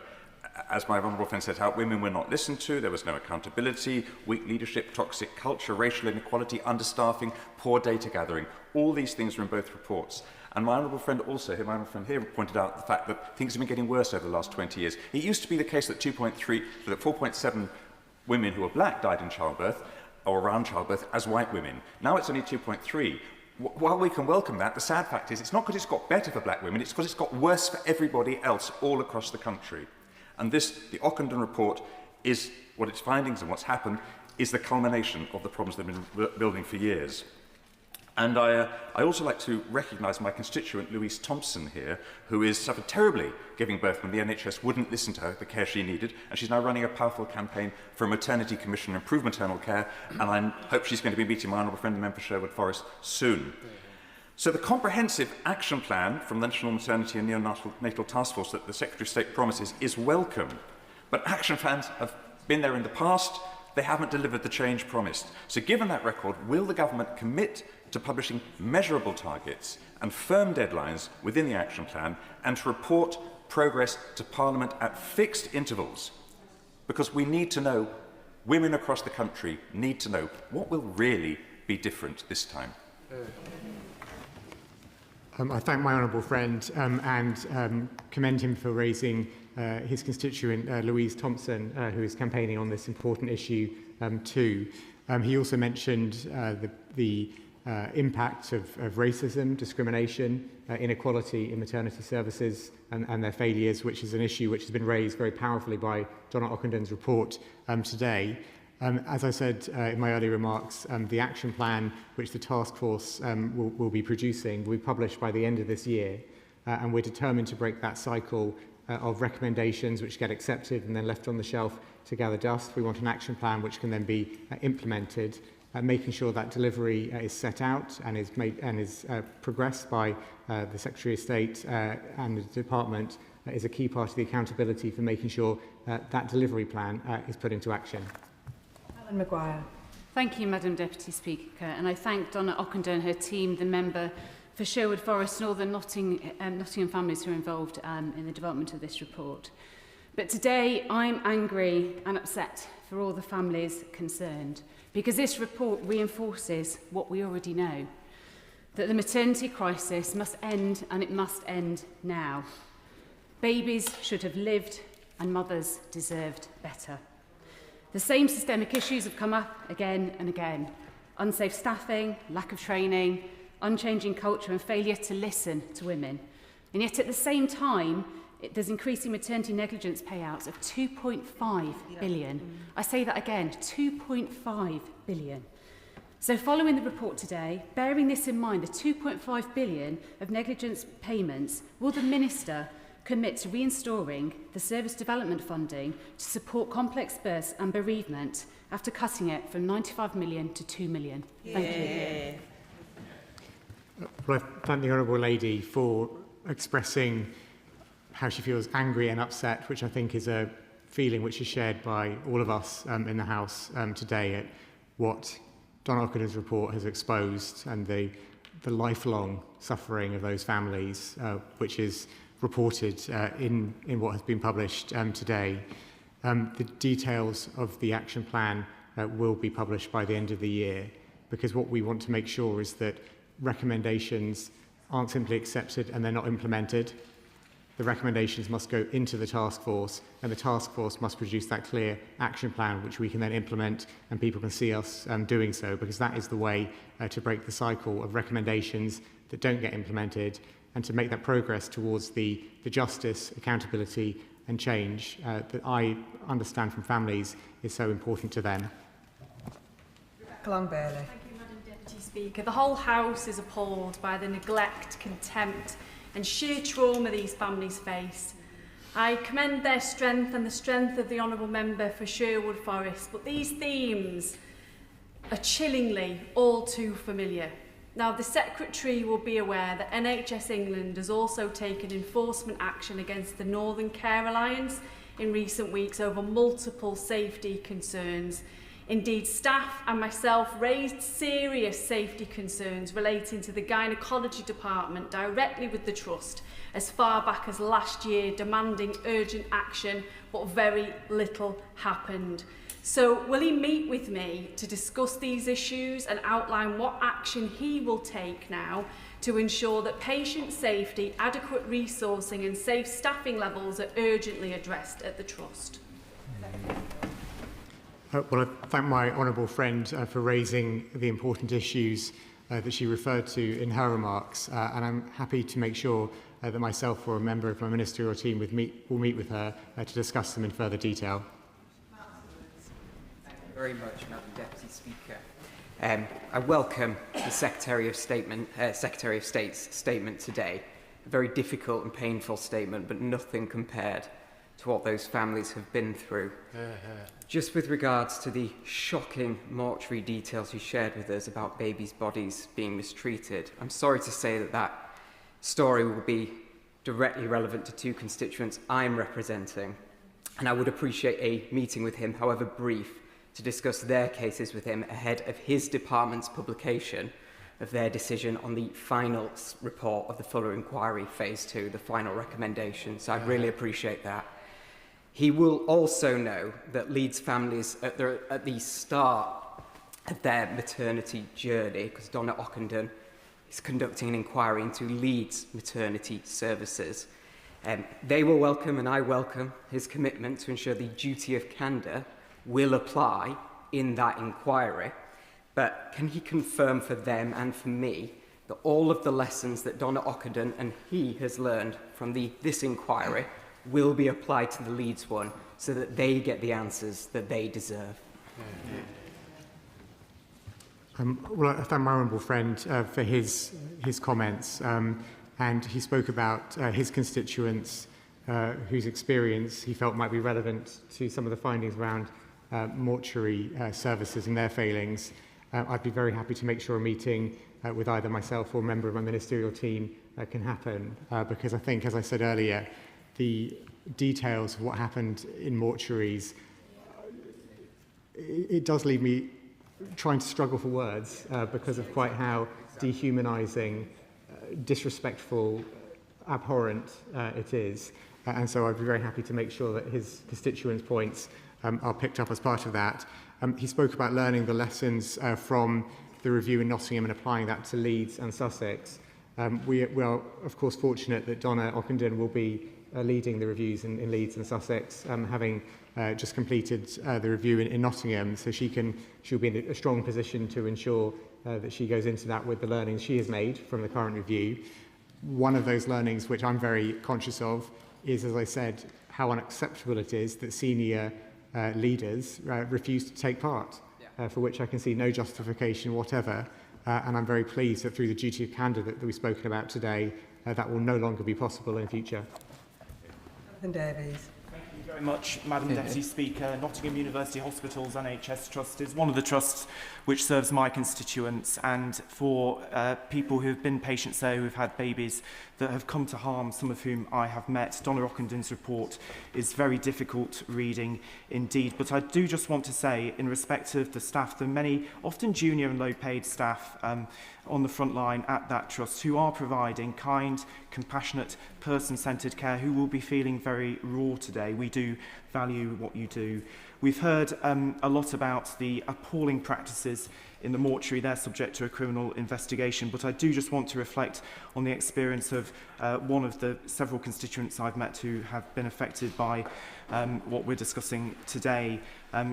As my honourable friend said, how women were not listened to, there was no accountability, weak leadership, toxic culture, racial inequality, understaffing, poor data gathering. All these things are in both reports. And my honourable friend also, my honourable friend here, pointed out the fact that things have been getting worse over the last 20 years. It used to be the case that 4.7 women who were black died in childbirth, or around childbirth, as white women. Now it's only 2.3. While we can welcome that, the sad fact is it's not because it's got better for black women, it's because it's got worse for everybody else all across the country. And this, the Ockenden report, is what its findings and what's happened is the culmination of the problems they've been building for years. And I also like to recognise my constituent Louise Thompson here, who has suffered terribly giving birth when the NHS wouldn't listen to her, the care she needed, and she's now running a powerful campaign for a maternity commission to improve maternal care, and I hope she's going to be meeting my honourable friend, the member for Sherwood Forest, soon. So the comprehensive action plan from the National Maternity and Neonatal Task Force that the Secretary of State promises is welcome, but action plans have been there in the past, they haven't delivered the change promised. So given that record, will the government commit to publishing measurable targets and firm deadlines within the action plan and to report progress to Parliament at fixed intervals? Because we need to know, women across the country need to know what will really be different this time. I thank my honourable friend and commend him for raising his constituent Louise Thompson, who is campaigning on this important issue too. He also mentioned the impact of racism, discrimination, inequality in maternity services and their failures, which is an issue which has been raised very powerfully by Donna Ockenden's report today. As I said in my earlier remarks, the action plan which the task force will be producing will be published by the end of this year, and we're determined to break that cycle of recommendations which get accepted and then left on the shelf to gather dust. We want an action plan which can then be implemented, making sure that delivery is set out and is progressed by the Secretary of State and the Department is a key part of the accountability for making sure that delivery plan is put into action. Alan Maguire. Thank you, Madam Deputy Speaker, and I thank Donna Ockenden and her team, the member for Sherwood Forest and all the Nottingham families who are involved in the development of this report. But today I'm angry and upset for all the families concerned because this report reinforces what we already know, that the maternity crisis must end and it must end now. Babies should have lived and mothers deserved better. The same systemic issues have come up again and again. Unsafe staffing, lack of training, unchanging culture and failure to listen to women. And yet at the same time, there's increasing maternity negligence payouts of 2.5 billion. I say that again, 2.5 billion. So following the report today, bearing this in mind, the 2.5 billion of negligence payments, will the Minister commit to reinstalling the service development funding to support complex births and bereavement after cutting it from 95 million to 2 million? Thank you. Well, I thank the Honourable Lady for expressing how she feels angry and upset, which I think is a feeling which is shared by all of us in the House today at what Donna Ockenden's report has exposed and the lifelong suffering of those families, which is reported in what has been published today. The details of the action plan will be published by the end of the year, because what we want to make sure is that recommendations aren't simply accepted and they're not implemented. The recommendations must go into the task force, and the task force must produce that clear action plan which we can then implement and people can see us doing so, because that is the way to break the cycle of recommendations that don't get implemented and to make that progress towards the justice, accountability and change that I understand from families is so important to them. Long Bailey. Thank you, Madam Deputy Speaker. The whole House is appalled by the neglect, contempt and sheer trauma these families face. I commend their strength and the strength of the Honourable Member for Sherwood Forest, but these themes are chillingly all too familiar. Now, the Secretary will be aware that NHS England has also taken enforcement action against the Northern Care Alliance in recent weeks over multiple safety concerns. Indeed, staff and myself raised serious safety concerns relating to the gynaecology department directly with the Trust as far back as last year, demanding urgent action, but very little happened. So will he meet with me to discuss these issues and outline what action he will take now to ensure that patient safety, adequate resourcing and safe staffing levels are urgently addressed at the Trust? Well, I thank my honourable friend for raising the important issues that she referred to in her remarks, and I'm happy to make sure that myself or a member of my ministerial team will meet with her to discuss them in further detail. Thank you very much, Madam Deputy Speaker. I welcome the Secretary of State's statement today. A very difficult and painful statement, but nothing compared to what those families have been through. Just with regards to the shocking mortuary details you shared with us about babies' bodies being mistreated, I'm sorry to say that that story will be directly relevant to two constituents I'm representing, and I would appreciate a meeting with him, however brief, to discuss their cases with him ahead of his department's publication of their decision on the final report of the Fuller Inquiry Phase 2, the final recommendation. So I'd really appreciate that. He will also know that Leeds families at the start of their maternity journey, because Donna Ockenden is conducting an inquiry into Leeds maternity services. They will welcome, and I welcome, his commitment to ensure the duty of candour will apply in that inquiry. But can he confirm for them and for me that all of the lessons that Donna Ockenden and he has learned from this inquiry will be applied to the Leeds one so that they get the answers that they deserve? Well, I thank my honourable friend for his comments, and he spoke about his constituents whose experience he felt might be relevant to some of the findings around mortuary services and their failings. I'd be very happy to make sure a meeting with either myself or a member of my ministerial team can happen, because I think, as I said earlier, the details of what happened in mortuaries, it does leave me trying to struggle for words because of quite how dehumanising, disrespectful, abhorrent it is. And so I'd be very happy to make sure that his constituents' points are picked up as part of that. He spoke about learning the lessons from the review in Nottingham and applying that to Leeds and Sussex. We are, of course, fortunate that Donna Ockenden will be leading the reviews in Leeds and Sussex, having just completed the review in Nottingham, so she'll be in a strong position to ensure that she goes into that with the learnings she has made from the current review. One of those learnings, which I'm very conscious of, is, as I said, how unacceptable it is that senior leaders refuse to take part, for which I can see no justification whatever. And I'm very pleased that through the duty of candour that we've spoken about today, that will no longer be possible in future. Davies. Thank you very much, Madam Deputy Speaker. Nottingham University Hospitals NHS Trust is one of the trusts which serves my constituents, and for people who have been patients there who have had babies that have come to harm, some of whom I have met. Donna Ockenden's report is very difficult reading indeed, but I do just want to say, in respect of the staff, the many often junior and low-paid staff on the front line at that trust who are providing kind, compassionate, person-centred care, who will be feeling very raw today. We do value what you do. We've heard a lot about the appalling practices in the mortuary. They're subject to a criminal investigation, but I do just want to reflect on the experience of one of the several constituents I've met who have been affected by what we're discussing today.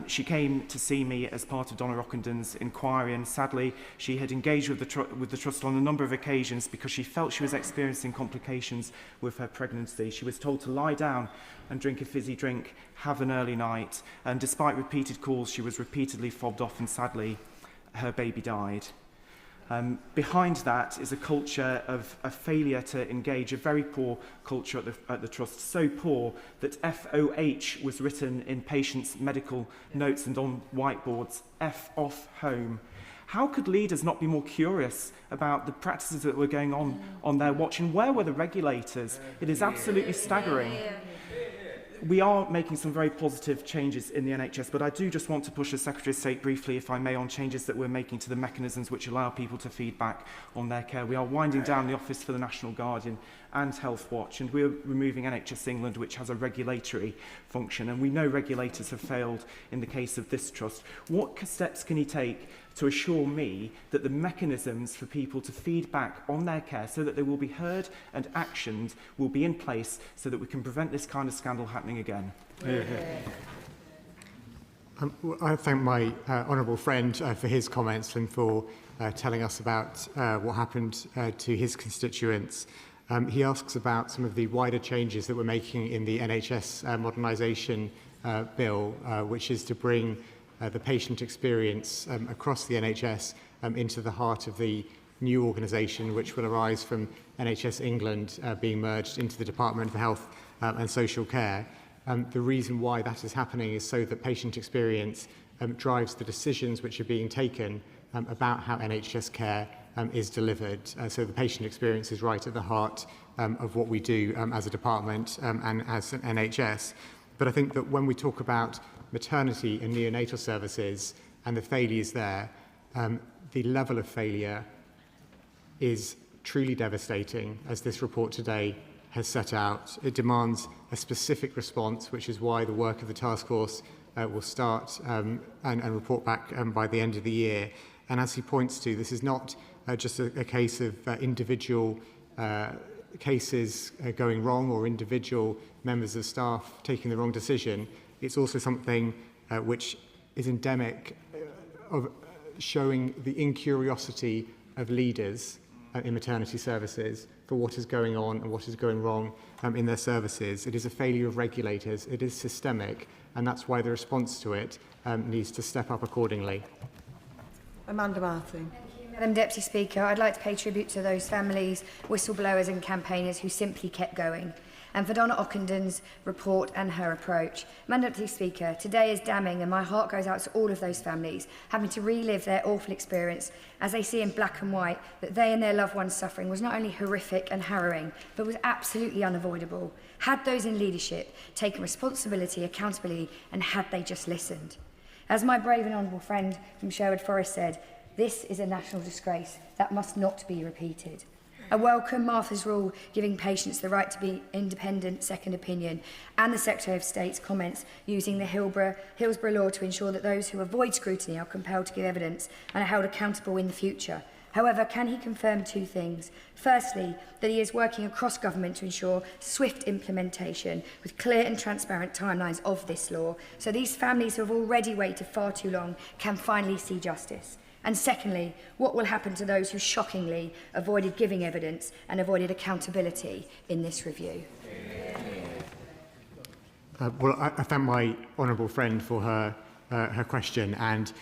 She came to see me as part of Donna Ockenden's inquiry, and sadly she had engaged with the Trust on a number of occasions because she felt she was experiencing complications with her pregnancy. She was told to lie down and drink a fizzy drink, have an early night, and despite repeated calls she was repeatedly fobbed off, and sadly her baby died. Behind that is a culture of a failure to engage, a very poor culture at the Trust, so poor that FOH was written in patients' medical notes and on whiteboards, F off home. How could leaders not be more curious about the practices that were going on their watch? And where were the regulators? It is absolutely staggering. We are making some very positive changes in the NHS, but I do just want to push the Secretary of State briefly, if I may, on changes that we're making to the mechanisms which allow people to feed back on their care. We are winding down the Office for the National Guardian and Health Watch, and we're removing NHS England, which has a regulatory function, and we know regulators have failed in the case of this trust. What steps can he take to assure me that the mechanisms for people to feed back on their care so that they will be heard and actioned will be in place so that we can prevent this kind of scandal happening again? I thank my honourable friend for his comments and for telling us about what happened to his constituents. He asks about some of the wider changes that we're making in the NHS modernisation bill, which is to bring the patient experience across the NHS into the heart of the new organisation, which will arise from NHS England being merged into the Department for Health and Social Care. The reason why that is happening is so that patient experience drives the decisions which are being taken about how NHS care is delivered. So the patient experience is right at the heart of what we do as a department and as an NHS. But I think that when we talk about maternity and neonatal services and the failures there, the level of failure is truly devastating, as this report today has set out. It demands a specific response, which is why the work of the task force will start and report back by the end of the year. And as he points to, this is not just a case of individual cases going wrong or individual members of staff taking the wrong decision. It's also something which is endemic of showing the incuriosity of leaders in maternity services for what is going on and what is going wrong in their services. It is a failure of regulators. It is systemic, and that's why the response to it needs to step up accordingly. Amanda Martin. Madam Deputy Speaker, I'd like to pay tribute to those families, whistleblowers and campaigners who simply kept going, and for Donna Ockendon's report and her approach. Madam Deputy Speaker, today is damning, and my heart goes out to all of those families having to relive their awful experience as they see in black and white that they and their loved ones' suffering was not only horrific and harrowing, but was absolutely unavoidable. Had those in leadership taken responsibility, accountability, and had they just listened? As my brave and honourable friend from Sherwood Forest said, this is a national disgrace that must not be repeated. I welcome Martha's rule giving patients the right to be independent second opinion and the Secretary of State's comments using the Hillsborough law to ensure that those who avoid scrutiny are compelled to give evidence and are held accountable in the future. However, can he confirm two things? Firstly, that he is working across government to ensure swift implementation with clear and transparent timelines of this law, so these families who have already waited far too long can finally see justice. And secondly, what will happen to those who shockingly avoided giving evidence and avoided accountability in this review? Well, I thank my honourable friend for her question, and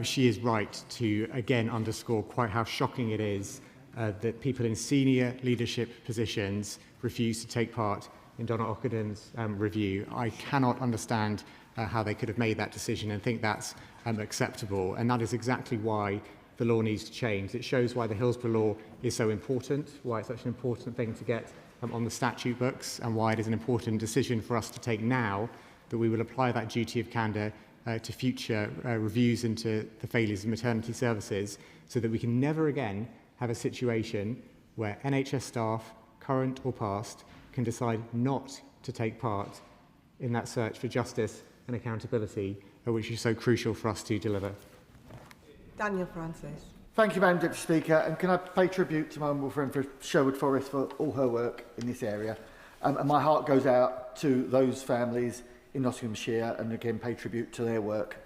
she is right to again underscore quite how shocking it is that people in senior leadership positions refuse to take part in Donna Ockendon's review. I cannot understand how they could have made that decision and think that's acceptable, and that is exactly why the law needs to change. It shows why the Hillsborough law is so important, why it's such an important thing to get on the statute books, and why it is an important decision for us to take now, that we will apply that duty of candour to future reviews into the failures of maternity services, so that we can never again have a situation where NHS staff, current or past, can decide not to take part in that search for justice and accountability, which is so crucial for us to deliver. Daniel Francis. Thank you, Madam Deputy Speaker, and can I pay tribute to my honourable friend for Sherwood Forest for all her work in this area. And my heart goes out to those families in Nottinghamshire, and again pay tribute to their work.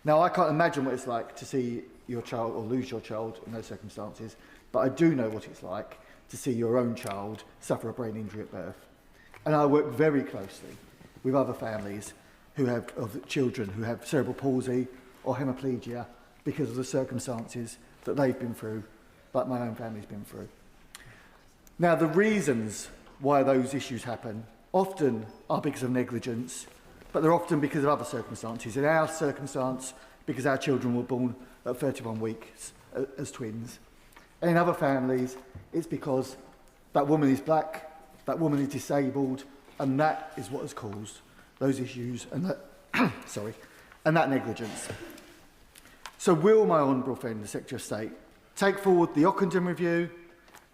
Now, I can't imagine what it's like to see your child or lose your child in those circumstances, but I do know what it's like to see your own child suffer a brain injury at birth. And I work very closely with other families who have of children who have cerebral palsy or hemiplegia because of the circumstances that they've been through, like my own family's been through. Now, the reasons why those issues happen often are because of negligence, but they're often because of other circumstances. In our circumstance, because our children were born at 31 weeks as twins. And in other families, it's because that woman is black, that woman is disabled, and that is what has caused those issues and that, and that negligence. So will my honourable friend, the Secretary of State, take forward the Ockenden review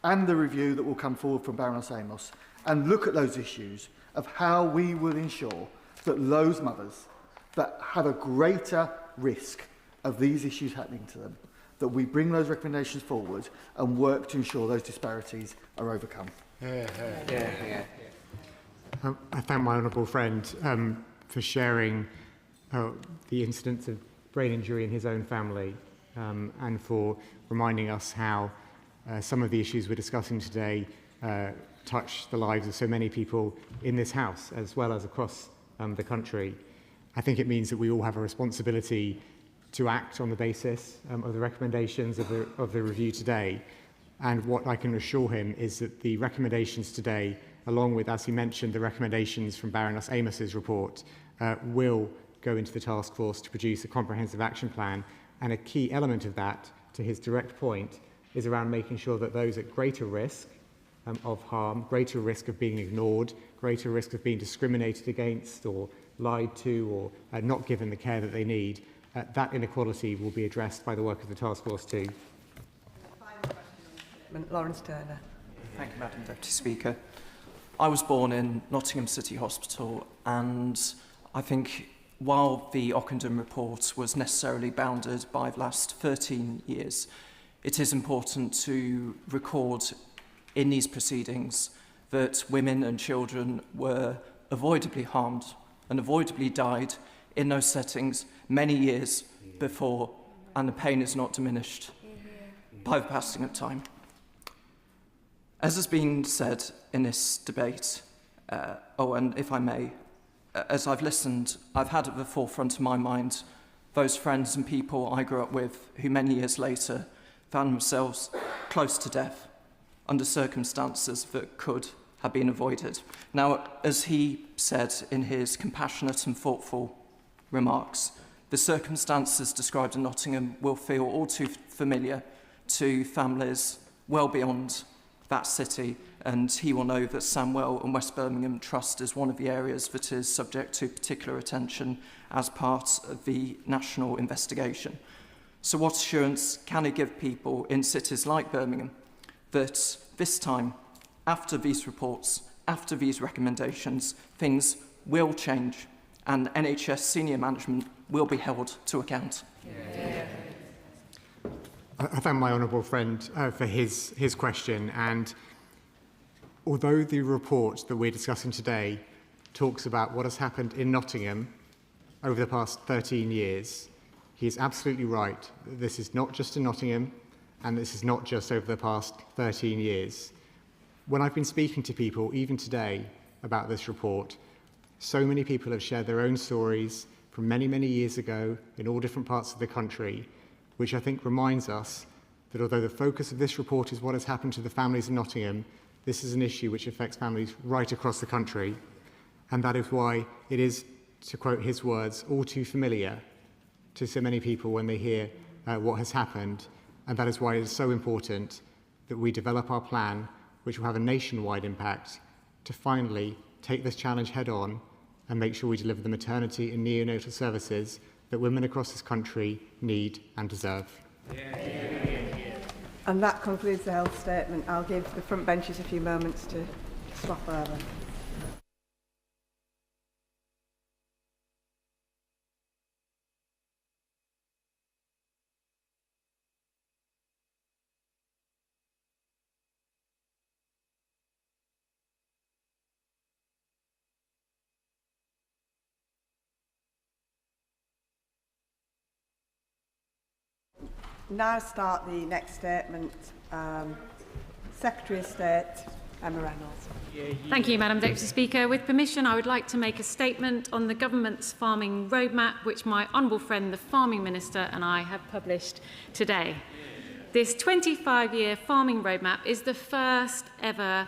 and the review that will come forward from Baroness Amos and look at those issues of how we will ensure that those mothers that have a greater risk of these issues happening to them, that we bring those recommendations forward and work to ensure those disparities are overcome. Yeah. I thank my honourable friend for sharing the incidents of brain injury in his own family and for reminding us how some of the issues we're discussing today touch the lives of so many people in this House as well as across the country. I think it means that we all have a responsibility to act on the basis of the recommendations of the review today. And what I can assure him is that the recommendations today, along with, as he mentioned, the recommendations from Baroness Amos's report, will go into the task force to produce a comprehensive action plan. And a key element of that, to his direct point, is around making sure that those at greater risk of harm, greater risk of being ignored, greater risk of being discriminated against or lied to or not given the care that they need, that inequality will be addressed by the work of the task force too. Lawrence Turner. Thank you, Madam Deputy Speaker. I was born in Nottingham City Hospital, and I think while the Ockenden report was necessarily bounded by the last 13 years, it is important to record in these proceedings that women and children were avoidably harmed and avoidably died in those settings many years before, and the pain is not diminished by the passing of time. As has been said in this debate, and if I may, as I've listened, I've had at the forefront of my mind those friends and people I grew up with who many years later found themselves close to death under circumstances that could have been avoided. Now, as he said in his compassionate and thoughtful remarks, the circumstances described in Nottingham will feel all too familiar to families well beyond that city, and he will know that Sandwell and West Birmingham Trust is one of the areas that is subject to particular attention as part of the national investigation. So what assurance can he give people in cities like Birmingham that this time, after these reports, after these recommendations, things will change and NHS senior management will be held to account? I thank my honourable friend for his question, and although the report that we're discussing today talks about what has happened in Nottingham over the past 13 years, he is absolutely right. This is not just in Nottingham, and this is not just over the past 13 years. When I've been speaking to people, even today, about this report, so many people have shared their own stories from many, many years ago in all different parts of the country, which I think reminds us that although the focus of this report is what has happened to the families in Nottingham, this is an issue which affects families right across the country. And that is why it is, to quote his words, all too familiar to so many people when they hear what has happened. And that is why it is so important that we develop our plan, which will have a nationwide impact, to finally take this challenge head on and make sure we deliver the maternity and neonatal services that women across this country need and deserve. And that concludes the health statement. I'll give the front benches a few moments to swap over. Now start the next statement. Secretary of State, Emma Reynolds. Thank you, Madam Deputy Speaker. With permission, I would like to make a statement on the government's farming roadmap, which my honourable friend, the Farming Minister, and I have published today. This 25-year farming roadmap is the first ever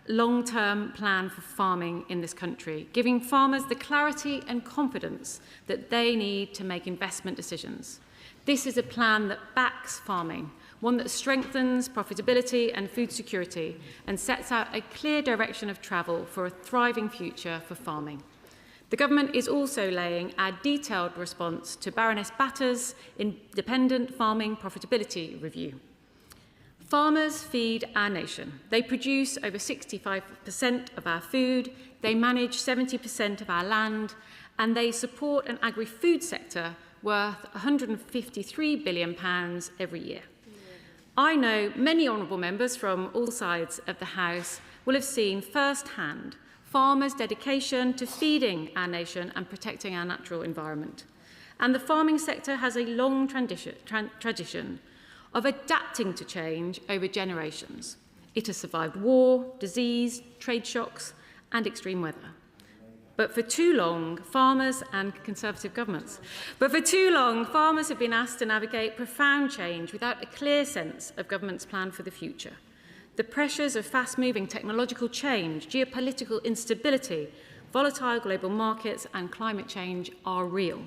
long-term plan for farming in this country, giving farmers the clarity and confidence that they need to make investment decisions. This is a plan that backs farming, one that strengthens profitability and food security and sets out a clear direction of travel for a thriving future for farming. The government is also laying a detailed response to Baroness Batter's independent farming profitability review. Farmers feed our nation. They produce over 65% of our food, they manage 70% of our land, and they support an agri-food sector worth £153 billion every year. I know many honourable members from all sides of the House will have seen firsthand farmers' dedication to feeding our nation and protecting our natural environment. And the farming sector has a long tradition of adapting to change over generations. It has survived war, disease, trade shocks, and extreme weather. But for too long, farmers and Conservative governments, have been asked to navigate profound change without a clear sense of government's plan for the future. The pressures of fast-moving technological change, geopolitical instability, volatile global markets and climate change are real.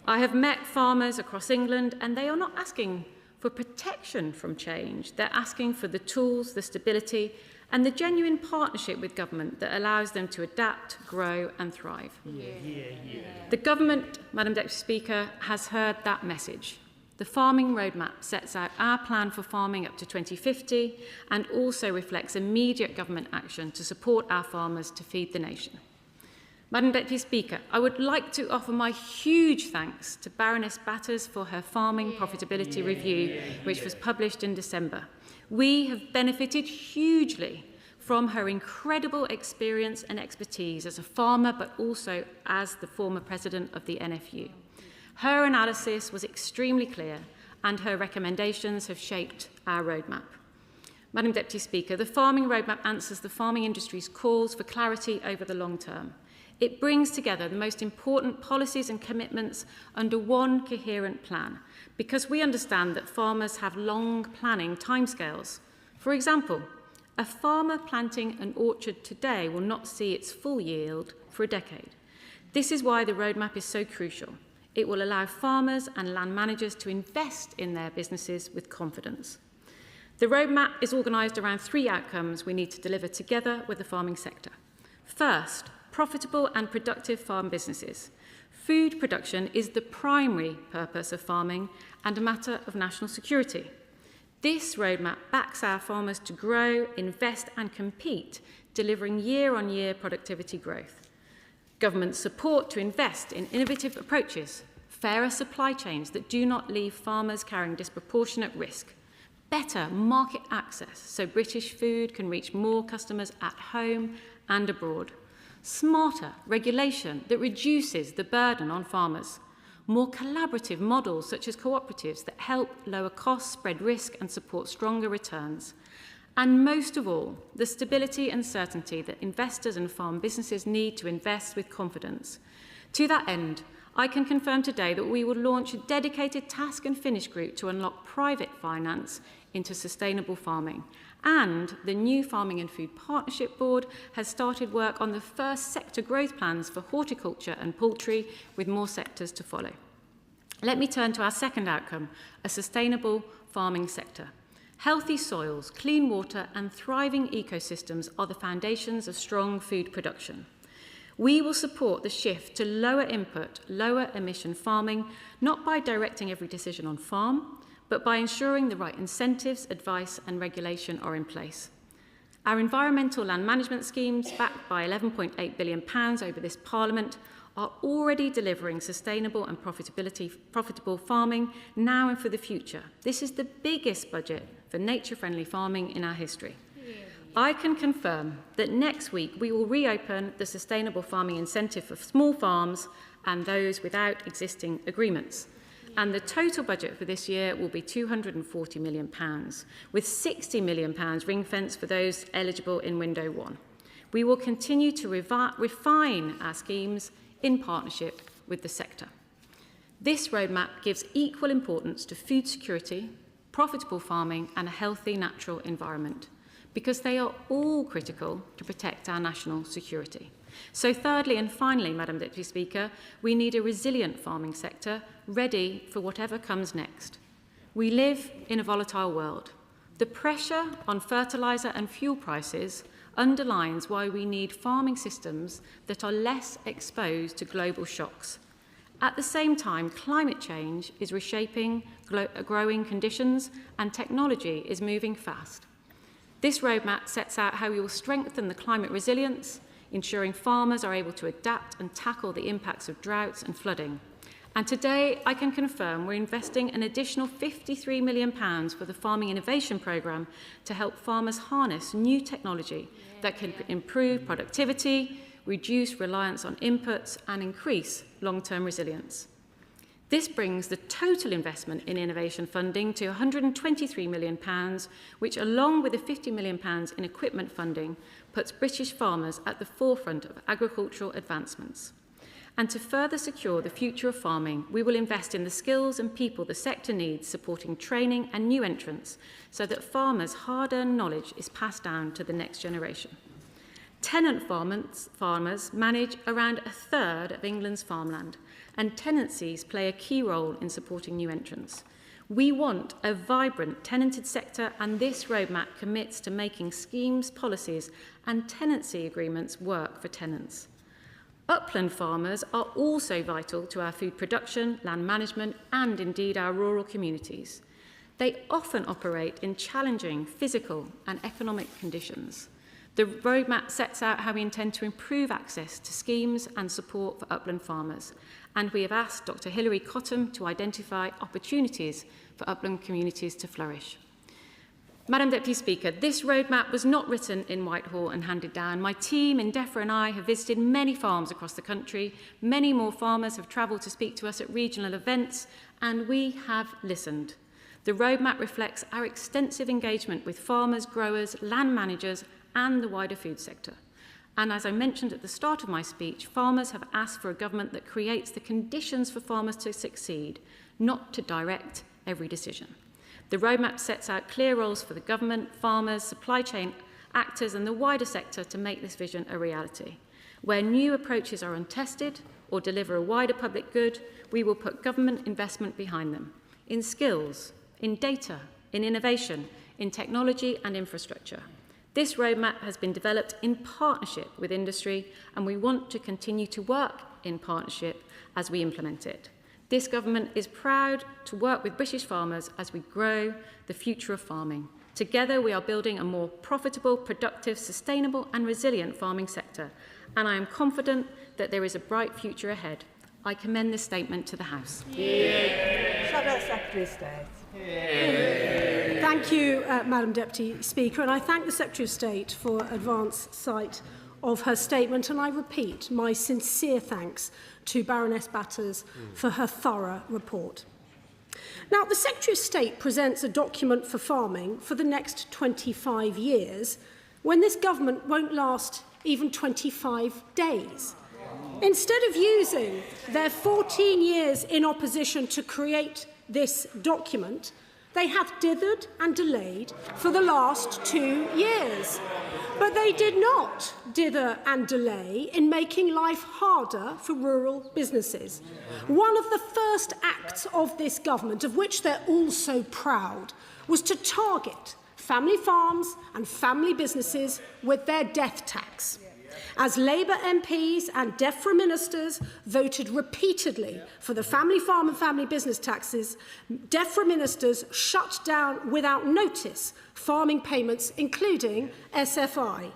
I have met farmers across England and they are not asking for protection from change. They're asking for the tools, the stability and the genuine partnership with government that allows them to adapt, grow and thrive. The government, Madam Deputy Speaker, has heard that message. The farming roadmap sets out our plan for farming up to 2050 and also reflects immediate government action to support our farmers to feed the nation. Madam Deputy Speaker, I would like to offer my huge thanks to Baroness Batters for her farming profitability review, which was published in December. We have benefited hugely from her incredible experience and expertise as a farmer, but also as the former president of the NFU. Her analysis was extremely clear, and her recommendations have shaped our roadmap. Madam Deputy Speaker, the farming roadmap answers the farming industry's calls for clarity over the long term. It brings together the most important policies and commitments under one coherent plan, because we understand that farmers have long planning timescales. For example, a farmer planting an orchard today will not see its full yield for a decade. This is why the roadmap is so crucial. It will allow farmers and land managers to invest in their businesses with confidence. The roadmap is organised around three outcomes we need to deliver together with the farming sector. First, profitable and productive farm businesses. Food production is the primary purpose of farming and a matter of national security. This roadmap backs our farmers to grow, invest and compete, delivering year-on-year productivity growth. Government support to invest in innovative approaches, fairer supply chains that do not leave farmers carrying disproportionate risk, better market access so British food can reach more customers at home and abroad, smarter regulation that reduces the burden on farmers, more collaborative models such as cooperatives that help lower costs, spread risk and support stronger returns, and most of all, the stability and certainty that investors and farm businesses need to invest with confidence. To that end, I can confirm today that we will launch a dedicated task and finish group to unlock private finance into sustainable farming. And the new Farming and Food Partnership Board has started work on the first sector growth plans for horticulture and poultry, with more sectors to follow. Let me turn to our second outcome, a sustainable farming sector. Healthy soils, clean water and thriving ecosystems are the foundations of strong food production. We will support the shift to lower input, lower emission farming, not by directing every decision on farm, but by ensuring the right incentives, advice and regulation are in place. Our environmental land management schemes, backed by £11.8 billion over this Parliament, are already delivering sustainable and profitable farming now and for the future. This is the biggest budget for nature-friendly farming in our history. I can confirm that next week we will reopen the sustainable farming incentive for small farms and those without existing agreements. And the total budget for this year will be £240 million, with £60 million ring-fenced for those eligible in Window 1. We will continue to refine our schemes in partnership with the sector. This roadmap gives equal importance to food security, profitable farming and a healthy natural environment, because they are all critical to protect our national security. So thirdly and finally, Madam Deputy Speaker, we need a resilient farming sector ready for whatever comes next. We live in a volatile world. The pressure on fertiliser and fuel prices underlines why we need farming systems that are less exposed to global shocks. At the same time, climate change is reshaping growing conditions and technology is moving fast. This roadmap sets out how we will strengthen the climate resilience, ensuring farmers are able to adapt and tackle the impacts of droughts and flooding. And today, I can confirm we're investing an additional £53 million for the Farming Innovation Programme to help farmers harness new technology that can improve productivity, reduce reliance on inputs, and increase long-term resilience. This brings the total investment in innovation funding to £123 million, which, along with the £50 million in equipment funding, puts British farmers at the forefront of agricultural advancements. And to further secure the future of farming, we will invest in the skills and people the sector needs, supporting training and new entrants, so that farmers' hard-earned knowledge is passed down to the next generation. Tenant farmers manage around a third of England's farmland, and tenancies play a key role in supporting new entrants. We want a vibrant tenanted sector, and this roadmap commits to making schemes, policies and tenancy agreements work for tenants. Upland farmers are also vital to our food production, land management and indeed our rural communities. They often operate in challenging physical and economic conditions. The roadmap sets out how we intend to improve access to schemes and support for upland farmers, and we have asked Dr. Hilary Cottam to identify opportunities for upland communities to flourish. Madam Deputy Speaker, this roadmap was not written in Whitehall and handed down. My team in DEFRA and I have visited many farms across the country. Many more farmers have travelled to speak to us at regional events, and we have listened. The roadmap reflects our extensive engagement with farmers, growers, land managers and the wider food sector. And as I mentioned at the start of my speech, farmers have asked for a government that creates the conditions for farmers to succeed, not to direct every decision. The roadmap sets out clear roles for the government, farmers, supply chain actors and the wider sector to make this vision a reality. Where new approaches are untested or deliver a wider public good, we will put government investment behind them, in skills, in data, in innovation, in technology and infrastructure. This roadmap has been developed in partnership with industry, and we want to continue to work in partnership as we implement it. This government is proud to work with British farmers as we grow the future of farming. Together, we are building a more profitable, productive, sustainable and resilient farming sector, and I am confident that there is a bright future ahead. I commend this statement to the House. Shadow Secretary of State. Thank you, Madam Deputy Speaker, and I thank the Secretary of State for advance sight of her statement, and I repeat my sincere thanks to Baroness Batters for her thorough report. Now, the Secretary of State presents a document for farming for the next 25 years, when this government won't last even 25 days. Instead of using their 14 years in opposition to create this document, they have dithered and delayed for the last 2 years. But they did not dither and delay in making life harder for rural businesses. One of the first acts of this government, of which they're all so proud, was to target family farms and family businesses with their death tax. As Labour MPs and DEFRA ministers voted repeatedly for the family farm and family business taxes, DEFRA ministers shut down without notice farming payments, including SFI.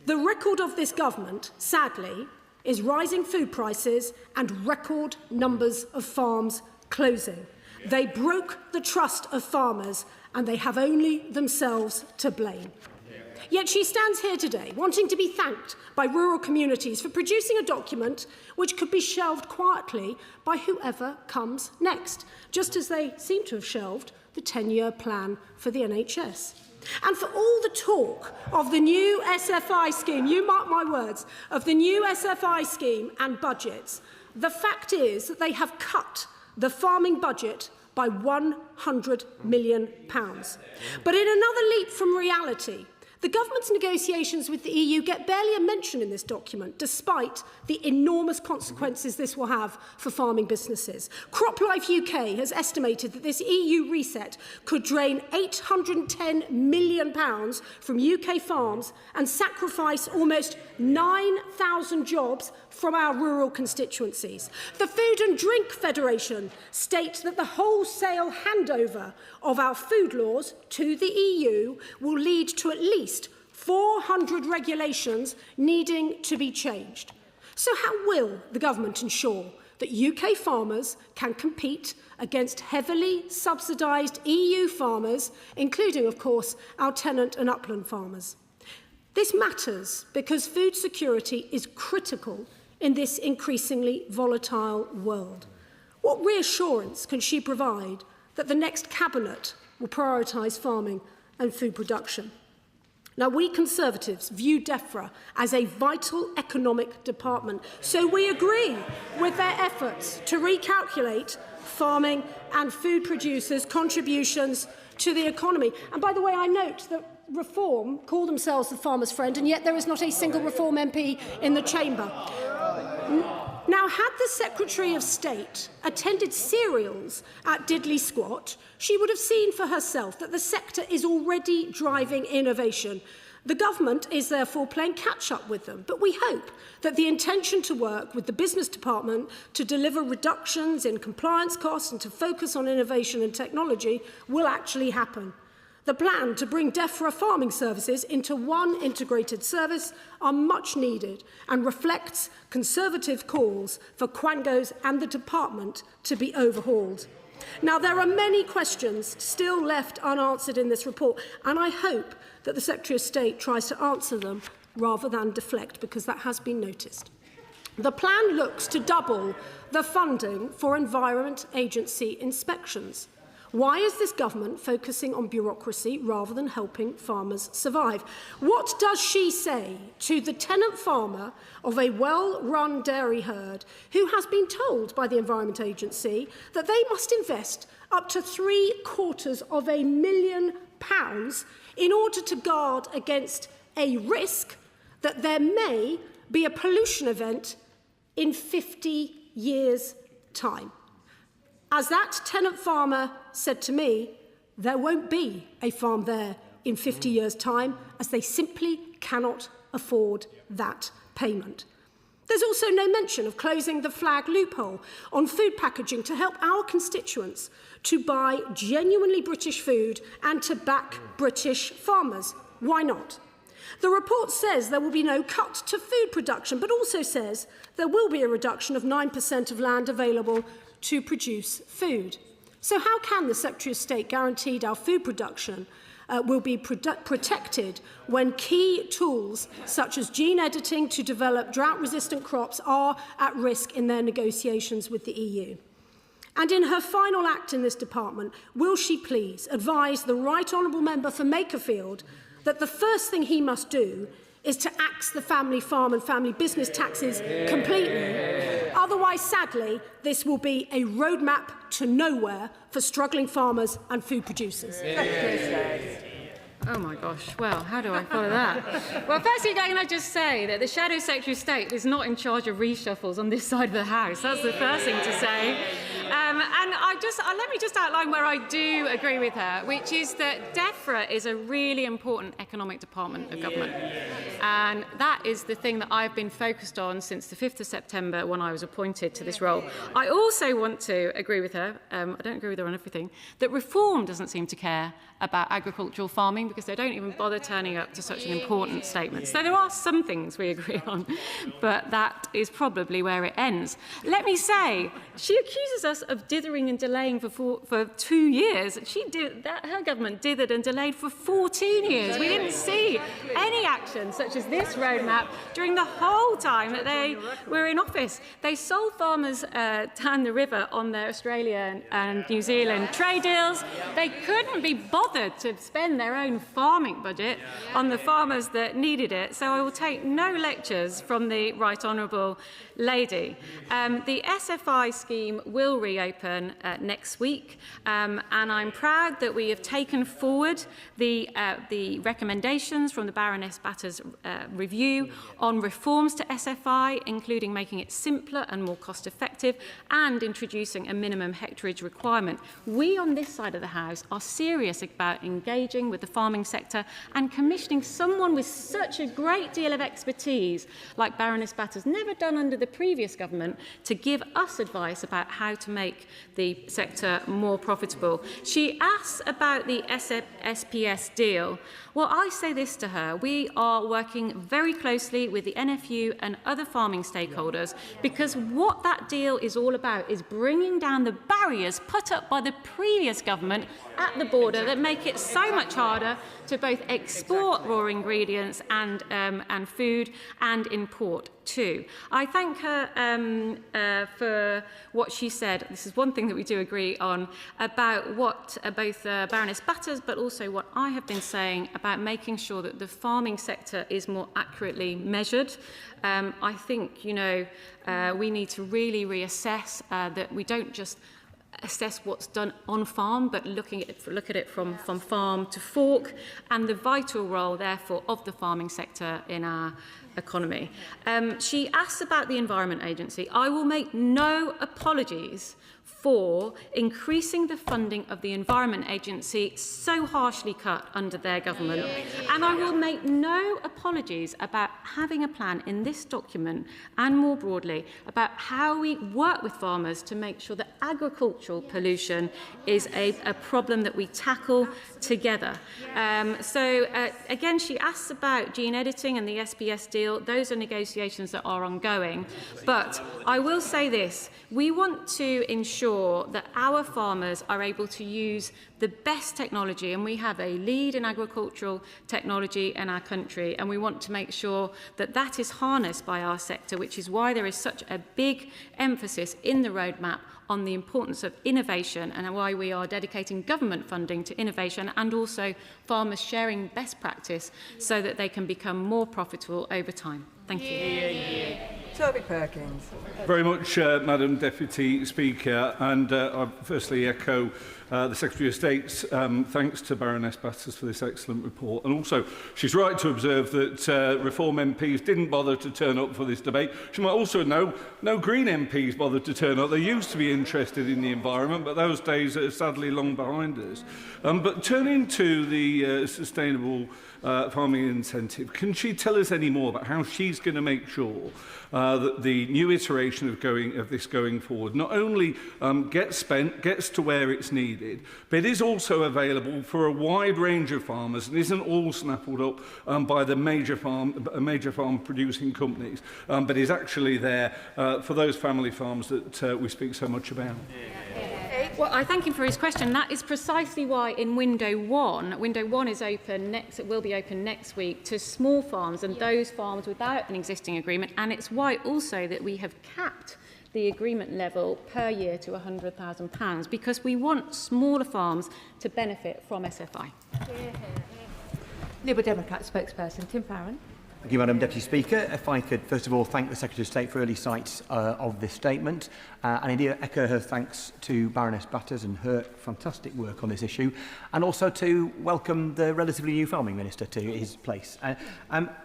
The record of this government, sadly, is rising food prices and record numbers of farms closing. They broke the trust of farmers, and they have only themselves to blame. Yet she stands here today wanting to be thanked by rural communities for producing a document which could be shelved quietly by whoever comes next, just as they seem to have shelved the 10-year plan for the NHS. And for all the talk of the new SFI scheme, you mark my words, of the new SFI scheme and budgets, the fact is that they have cut the farming budget by £100 million. But in another leap from reality, The government's negotiations with the EU get barely a mention in this document, despite the enormous consequences this will have for farming businesses. CropLife UK has estimated that this EU reset could drain £810 million from UK farms and sacrifice almost 9,000 jobs from our rural constituencies. The Food and Drink Federation states that the wholesale handover of our food laws to the EU will lead to at least 400 regulations needing to be changed. So how will the government ensure that UK farmers can compete against heavily subsidised EU farmers, including, of course, our tenant and upland farmers? This matters because food security is critical in this increasingly volatile world. What reassurance can she provide that the next cabinet will prioritise farming and food production? Now, we Conservatives view DEFRA as a vital economic department, so we agree with their efforts to recalculate farming and food producers' contributions to the economy. And by the way, I note that Reform call themselves the Farmer's Friend, and yet there is not a single Reform MP in the chamber. Now, had the Secretary of State attended cereals at Diddley Squat, she would have seen for herself that the sector is already driving innovation. The government is therefore playing catch-up with them, but we hope that the intention to work with the Business Department to deliver reductions in compliance costs and to focus on innovation and technology will actually happen. The plan to bring DEFRA farming services into one integrated service are much needed and reflects Conservative calls for Quangos and the department to be overhauled. Now, there are many questions still left unanswered in this report, and I hope that the Secretary of State tries to answer them rather than deflect, because that has been noticed. The plan looks to double the funding for Environment Agency inspections. Why is this government focusing on bureaucracy rather than helping farmers survive? What does she say to the tenant farmer of a well-run dairy herd who has been told by the Environment Agency that they must invest up to £750,000 in order to guard against a risk that there may be a pollution event in 50 years' time? As that tenant farmer said to me, there won't be a farm there in 50 years' time, as they simply cannot afford that payment. There's also no mention of closing the flag loophole on food packaging to help our constituents to buy genuinely British food and to back British farmers. Why not? The report says there will be no cut to food production, but also says there will be a reduction of 9% of land available to produce food. So how can the Secretary of State guarantee our food production will be protected when key tools such as gene editing to develop drought-resistant crops are at risk in their negotiations with the EU? And in her final act in this department, will she please advise the Right Honourable Member for Makerfield that the first thing he must do is to axe the family farm and family business taxes completely? Otherwise, sadly, this will be a roadmap to nowhere for struggling farmers and food producers. Oh my gosh, well, how do I follow that? Well, firstly, can I just say that the Shadow Secretary of State is not in charge of reshuffles on this side of the House. That's the first thing to say. And let me just outline where I do agree with her, which is that DEFRA is a really important economic department of government. And that is the thing that I've been focused on since the 5th of September when I was appointed to this role. I also want to agree with her, I don't agree with her on everything, that Reform doesn't seem to care about agricultural farming because they don't even bother turning up to such an important statement. So there are some things we agree on, but that is probably where it ends. Let me say, she accuses us of dithering and delaying for 2 years. Her government dithered and delayed for 14 years. We didn't see any action such as this roadmap during the whole time that they were in office. They sold farmers down the river on their Australia and New Zealand trade deals. They couldn't be bothered to spend their own farming budget on the farmers that needed it. So I will take no lectures from the Right Honourable Lady. The SFI scheme will reopen open next week, and I'm proud that we have taken forward the recommendations from the Baroness Batter's review on reforms to SFI, including making it simpler and more cost-effective and introducing a minimum hectareage requirement. We on this side of the House are serious about engaging with the farming sector and commissioning someone with such a great deal of expertise, like Baroness Batter's never done under the previous government, to give us advice about how to make the sector more profitable. She asks about the SPS deal. Well, I say this to her. We are working very closely with the NFU and other farming stakeholders, because what that deal is all about is bringing down the barriers put up by the previous government at the border that make it so much harder to both export raw ingredients and food and import too. I thank her for what she said. This is one thing that we do agree on about what both Baroness Batters but also what I have been saying about making sure that the farming sector is more accurately measured. I think, you know, we need to really reassess that we don't just assess what's done on farm, but look at it from farm to fork, and the vital role, therefore, of the farming sector in our economy. She asks about the Environment Agency. I will make no apologies for increasing the funding of the Environment Agency so harshly cut under their government. And I will make no apologies about having a plan in this document and more broadly about how we work with farmers to make sure that agricultural pollution is a problem that we tackle together. Again, she asks about gene editing and the SPS deal. Those are negotiations that are ongoing. But I will say this, we want to ensure that our farmers are able to use the best technology, and we have a lead in agricultural technology in our country, and we want to make sure that that is harnessed by our sector, which is why there is such a big emphasis in the roadmap on the importance of innovation and why we are dedicating government funding to innovation and also farmers sharing best practice so that they can become more profitable over time. Thank you. Toby Perkins. Very much, Madam Deputy Speaker, and I firstly echo the Secretary of State's thanks to Baroness Batters for this excellent report. And also, she's right to observe that Reform MPs didn't bother to turn up for this debate. She might also know no Green MPs bothered to turn up. They used to be interested in the environment, but those days are sadly long behind us. But turning to the sustainable farming incentive, can she tell us any more about how she's going to make sure that the new iteration of this going forward not only gets spent, gets to where it's needed, but is also available for a wide range of farmers and isn't all snaffled up by the major farm producing companies, but is actually there for those family farms that we speak so much about. Well, I thank him for his question. That is precisely why in Window 1 is open next, it will be open next week to small farms and those farms without an existing agreement, and it's why also that we have capped the agreement level per year to £100,000, because we want smaller farms to benefit from SFI. Liberal Democrat spokesperson Tim Farron. Thank you, Madam Deputy Speaker. If I could first of all thank the Secretary of State for early sight of this statement, and indeed echo her thanks to Baroness Batters and her fantastic work on this issue, and also to welcome the relatively new Farming Minister to his place.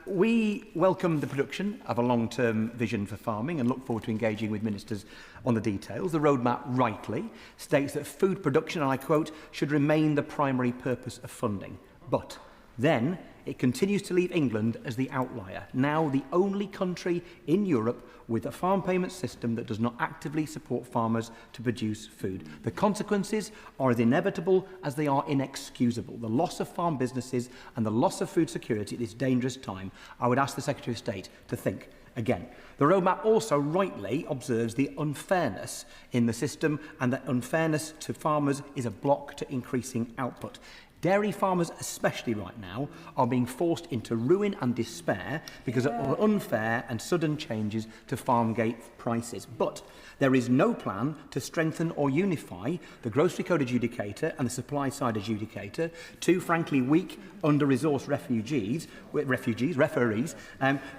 We welcome the production of a long-term vision for farming and look forward to engaging with ministers on the details. The roadmap rightly states that food production, and I quote, should remain the primary purpose of funding. But then it continues to leave England as the outlier, now the only country in Europe with a farm payment system that does not actively support farmers to produce food. The consequences are as inevitable as they are inexcusable. The loss of farm businesses and the loss of food security at this dangerous time. I would ask the Secretary of State to think again. The roadmap also rightly observes the unfairness in the system, and that unfairness to farmers is a block to increasing output. Dairy farmers, especially right now, are being forced into ruin and despair because of unfair and sudden changes to farm gate prices. But there is no plan to strengthen or unify the grocery code adjudicator and the supply side adjudicator, two frankly weak, under-resourced referees,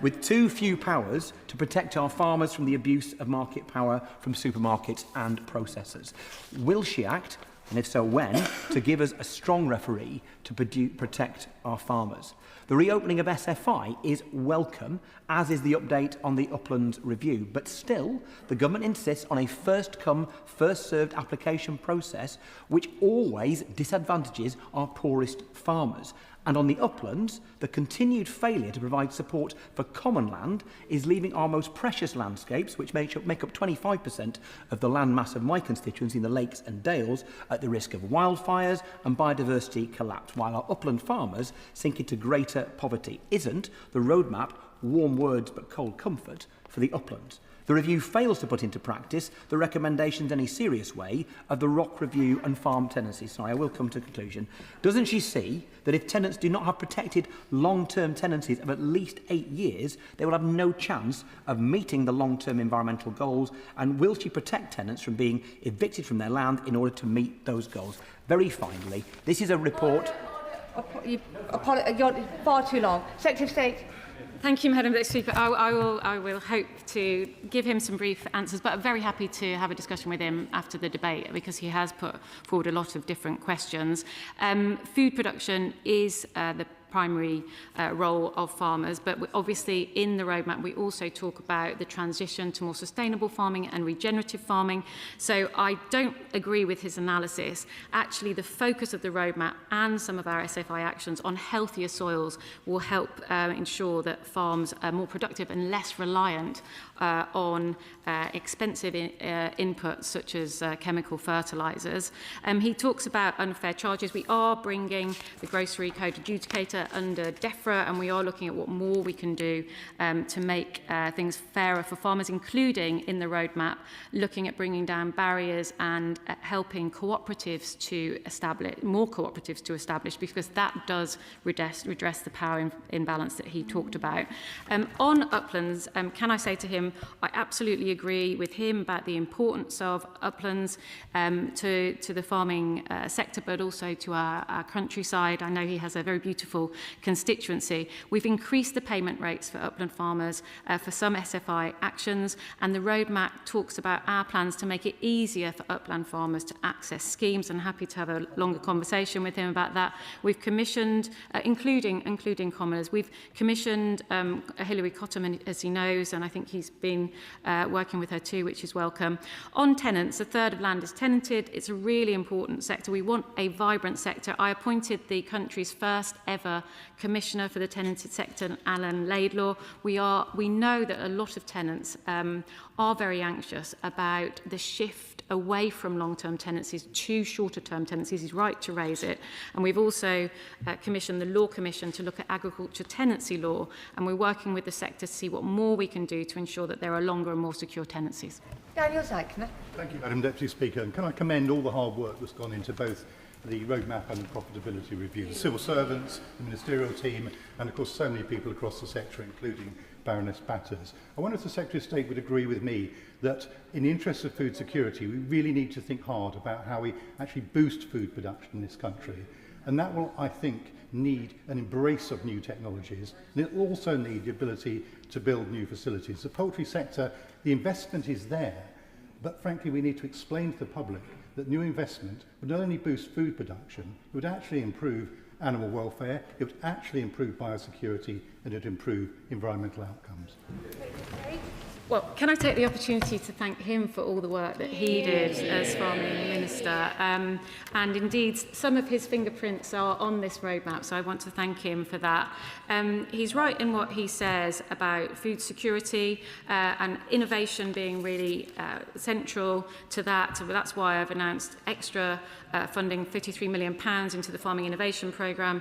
with too few powers to protect our farmers from the abuse of market power from supermarkets and processors. Will she act, and if so when, to give us a strong referee to protect our farmers? The reopening of SFI is welcome, as is the update on the Uplands Review, but still the government insists on a first-come, first-served application process which always disadvantages our poorest farmers. And on the uplands, the continued failure to provide support for common land is leaving our most precious landscapes, which make up 25% of the land mass of my constituency in the lakes and dales, at the risk of wildfires and biodiversity collapse, while our upland farmers sink into greater poverty. Isn't the roadmap warm words but cold comfort for the uplands? The review fails to put into practice the recommendations in any serious way of the Rock Review and farm tenancy. Sorry, I will come to a conclusion. Doesn't she see that if tenants do not have protected long-term tenancies of at least 8 years, they will have no chance of meeting the long-term environmental goals? And will she protect tenants from being evicted from their land in order to meet those goals? Very finally, this is a report... You're far too long. Secretary of State. Thank you, Madam Speaker. I will hope to give him some brief answers, but I'm very happy to have a discussion with him after the debate because he has put forward a lot of different questions. Food production is the primary role of farmers, but obviously in the roadmap we also talk about the transition to more sustainable farming and regenerative farming. So I don't agree with his analysis. Actually, the focus of the roadmap and some of our SFI actions on healthier soils will help ensure that farms are more productive and less reliant on expensive inputs such as chemical fertilisers. He talks about unfair charges. We are bringing the grocery code adjudicator under DEFRA, and we are looking at what more we can do to make things fairer for farmers, including in the roadmap, looking at bringing down barriers and helping cooperatives to establish, more cooperatives to establish, because that does redress the power imbalance that he talked about. On uplands, can I say to him, I absolutely agree with him about the importance of uplands to the farming sector, but also to our countryside. I know he has a very beautiful constituency. We've increased the payment rates for upland farmers for some SFI actions, and the roadmap talks about our plans to make it easier for upland farmers to access schemes. I'm happy to have a longer conversation with him about that. We've commissioned, including commoners, we've commissioned Hilary Cottam, as he knows, and I think he's been working with her too, which is welcome. On tenants, a third of land is tenanted. It's a really important sector. We want a vibrant sector. I appointed the country's first ever Commissioner for the tenanted sector, Alan Laidlaw. We know that a lot of tenants are very anxious about the shift away from long-term tenancies to shorter-term tenancies. He's right to raise it. And we've also commissioned the Law Commission to look at agriculture tenancy law, and we're working with the sector to see what more we can do to ensure that there are longer and more secure tenancies. Daniel Zeichner. Thank you, Madam Deputy Speaker. And can I commend all the hard work that's gone into both the roadmap and the profitability review, the civil servants, the ministerial team, and of course so many people across the sector, including Baroness Batters. I wonder if the Secretary of State would agree with me that in the interests of food security, we really need to think hard about how we actually boost food production in this country. And that will, I think, need an embrace of new technologies, and it will also need the ability to build new facilities. The poultry sector, the investment is there, but frankly we need to explain to the public that new investment would not only boost food production, it would actually improve animal welfare, it would actually improve biosecurity, and it would improve environmental outcomes. Well, can I take the opportunity to thank him for all the work that he did as Farming Minister? And indeed, some of his fingerprints are on this roadmap, so I want to thank him for that. He's right in what he says about food security and innovation being really central to that. So that's why I've announced extra funding, £53 million into the Farming Innovation Programme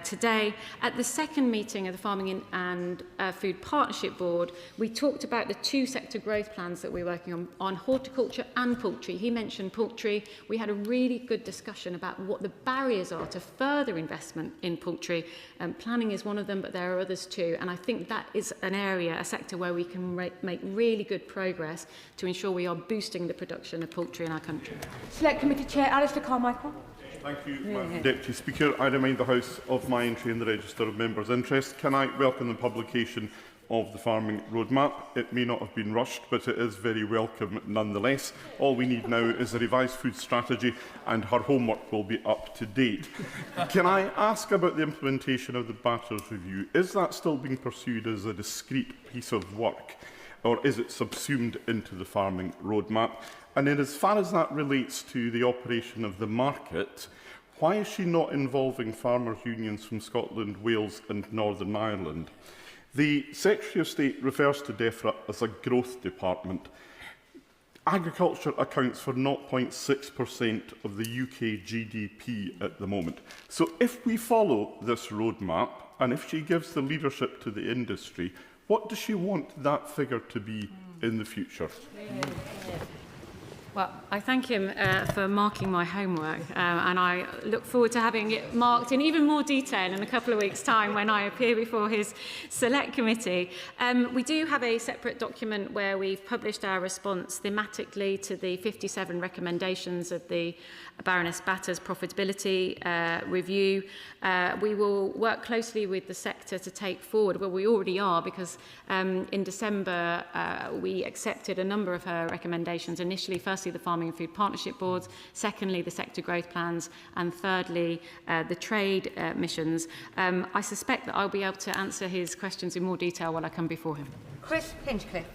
today. At the second meeting of the Farming and Food Partnership Board, we talked about the two sector growth plans that we're working on horticulture and poultry. He mentioned poultry. We had a really good discussion about what the barriers are to further investment in poultry. Planning is one of them, but there are others too. And I think that is an area, a sector where we can make really good progress to ensure we are boosting the production of poultry in our country. Select Committee Chair Alistair Carmichael. Thank you, Madam Deputy Speaker. I remind the House of my entry in the Register of Members' Interest. Can I welcome the publication of the farming roadmap? It may not have been rushed, but it is very welcome nonetheless. All we need now is a revised food strategy, and her homework will be up to date. Can I ask about the implementation of the Batters Review? Is that still being pursued as a discrete piece of work, or is it subsumed into the farming roadmap? And then, as far as that relates to the operation of the market, why is she not involving farmers' unions from Scotland, Wales and Northern Ireland? The Secretary of State refers to DEFRA as a growth department. Agriculture accounts for 0.6% of the UK GDP at the moment. So if we follow this roadmap, and if she gives the leadership to the industry, what does she want that figure to be in the future? Well, I thank him for marking my homework, and I look forward to having it marked in even more detail in a couple of weeks' time when I appear before his Select Committee. We do have a separate document where we've published our response thematically to the 57 recommendations of the Baroness Batters profitability review. We will work closely with the sector to take forward, well, we already are, because in December we accepted a number of her recommendations. Initially, firstly, the Farming and Food Partnership Boards, secondly, the sector growth plans, and thirdly, the trade missions. I suspect that I'll be able to answer his questions in more detail when I come before him. Chris Hinchcliffe.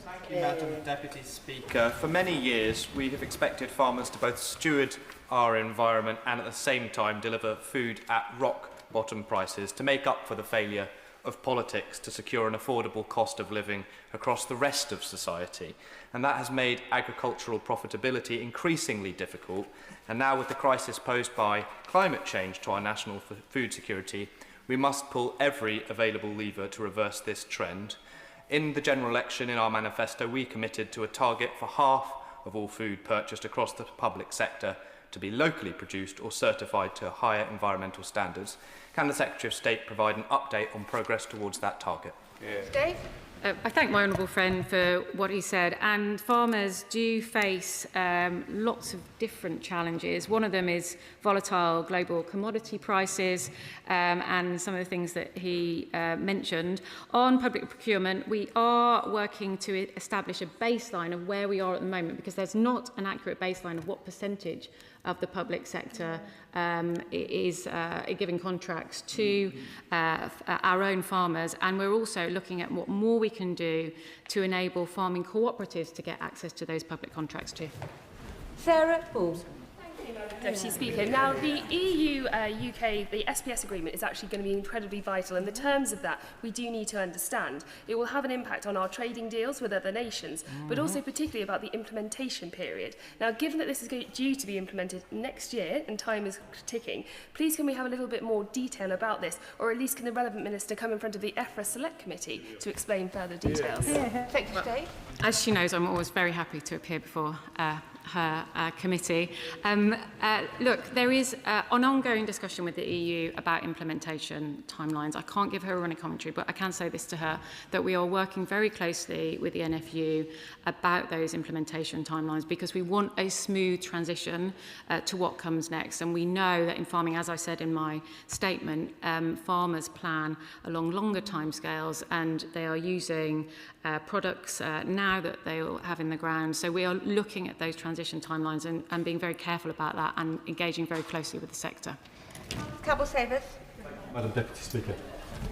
Thank you, Madam Deputy Speaker. For many years, we have expected farmers to both steward our environment and at the same time deliver food at rock-bottom prices to make up for the failure of politics to secure an affordable cost of living across the rest of society. And that has made agricultural profitability increasingly difficult. And now, with the crisis posed by climate change to our national food security, we must pull every available lever to reverse this trend. In the general election, in our manifesto, we committed to a target for half of all food purchased across the public sector to be locally produced or certified to higher environmental standards. Can the Secretary of State provide an update on progress towards that target? Dave? I thank my honourable friend for what he said, and farmers do face lots of different challenges. One of them is volatile global commodity prices and some of the things that he mentioned. On public procurement, we are working to establish a baseline of where we are at the moment, because there's not an accurate baseline of what percentage of the public sector is giving contracts to our own farmers, and we're also looking at what more we can do to enable farming cooperatives to get access to those public contracts too. Sarah Balls. Deputy Speaker. Now, the EU-UK, the SPS agreement is actually going to be incredibly vital, and the terms of that we do need to understand. It will have an impact on our trading deals with other nations, but also particularly about the implementation period. Now, given that this is due to be implemented next year and time is ticking, please can we have a little bit more detail about this, or at least can the relevant minister come in front of the EFRA Select Committee to explain further details? Thank you, Dave. As she knows, I'm always very happy to appear before her committee. Look, there is an ongoing discussion with the EU about implementation timelines. I can't give her a running commentary, but I can say this to her, that we are working very closely with the NFU about those implementation timelines, because we want a smooth transition to what comes next. And we know that in farming, as I said in my statement, farmers plan along longer timescales, and they are using products now that they will have in the ground. So we are looking at those transition timelines and being very careful about that and engaging very closely with the sector. Cabell Savers. Madam Deputy Speaker,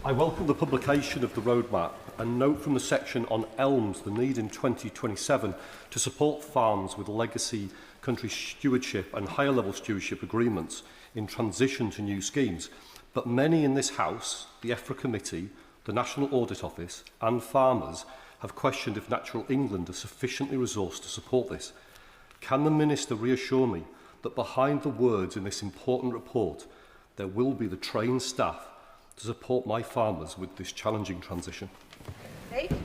I welcome the publication of the roadmap and note from the section on elms the need in 2027 to support farms with legacy country stewardship and higher level stewardship agreements in transition to new schemes. But many in this House, the EFRA Committee, the National Audit Office and farmers have questioned if Natural England are sufficiently resourced to support this. Can the Minister reassure me that behind the words in this important report there will be the trained staff to support my farmers with this challenging transition? Dave?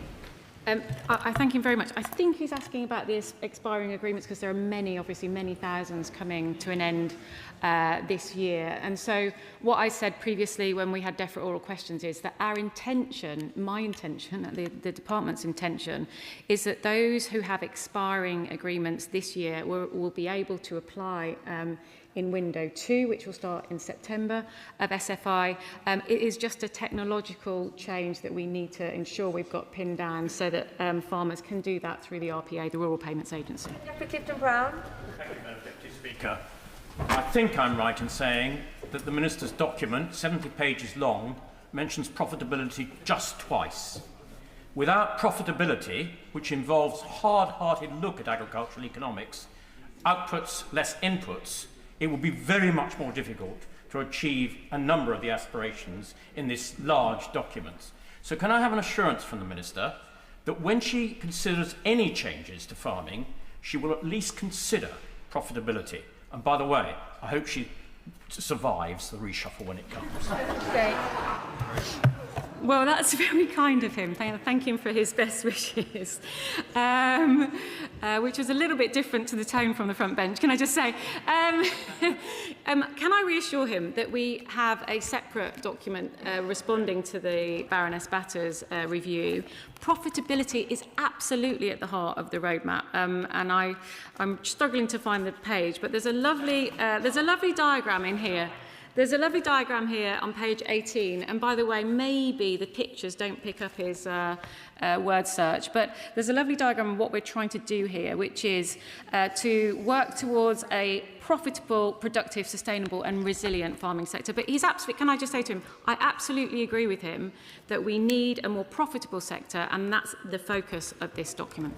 I thank him very much. I think he's asking about the expiring agreements because there are many, obviously many thousands coming to an end this year. And so what I said previously when we had definite oral questions is that our intention, my intention, the department's intention, is that those who have expiring agreements this year will be able to apply in window 2, which will start in September of SFI. It is just a technological change that we need to ensure we've got pinned down so that farmers can do that through the RPA, the Rural Payments Agency. Clifton-Brown. Thank you, Madam Deputy Speaker. I think I'm right in saying that the Minister's document, 70 pages long, mentions profitability just twice. Without profitability, which involves hard-hearted look at agricultural economics, outputs less inputs, it will be very much more difficult to achieve a number of the aspirations in this large document. So can I have an assurance from the Minister that when she considers any changes to farming, she will at least consider profitability? And by the way, I hope she survives the reshuffle when it comes. Okay. Well, that's very kind of him. Thank him for his best wishes, which was a little bit different to the tone from the front bench, can I just say? Can I reassure him that we have a separate document responding to the Baroness Batter's review? Profitability is absolutely at the heart of the roadmap, and I'm struggling to find the page, but there's a lovely diagram in here. There's a lovely diagram here on page 18, and by the way, maybe the pictures don't pick up his word search, but there's a lovely diagram of what we're trying to do here, which is to work towards a profitable, productive, sustainable and resilient farming sector. But he's absolutely, can I just say to him, I absolutely agree with him that we need a more profitable sector, and that's the focus of this document.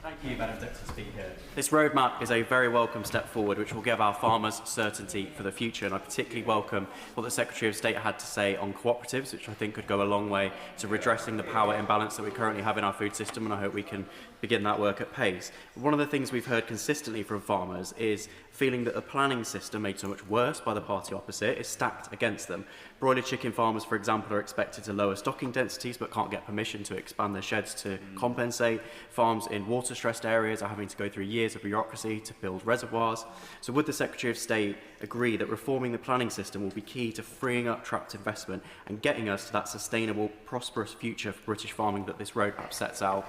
Thank you, Madam Deputy Speaker. This roadmap is a very welcome step forward, which will give our farmers certainty for the future, and I particularly welcome what the Secretary of State had to say on cooperatives, which I think could go a long way to redressing the power imbalance that we currently have in our food system, and I hope we can begin that work at pace. One of the things we've heard consistently from farmers is feeling that the planning system, made so much worse by the party opposite, is stacked against them. Broiler chicken farmers, for example, are expected to lower stocking densities but can't get permission to expand their sheds to compensate. Farms in water-stressed areas are having to go through years of bureaucracy to build reservoirs. So would the Secretary of State agree that reforming the planning system will be key to freeing up trapped investment and getting us to that sustainable, prosperous future for British farming that this roadmap sets out?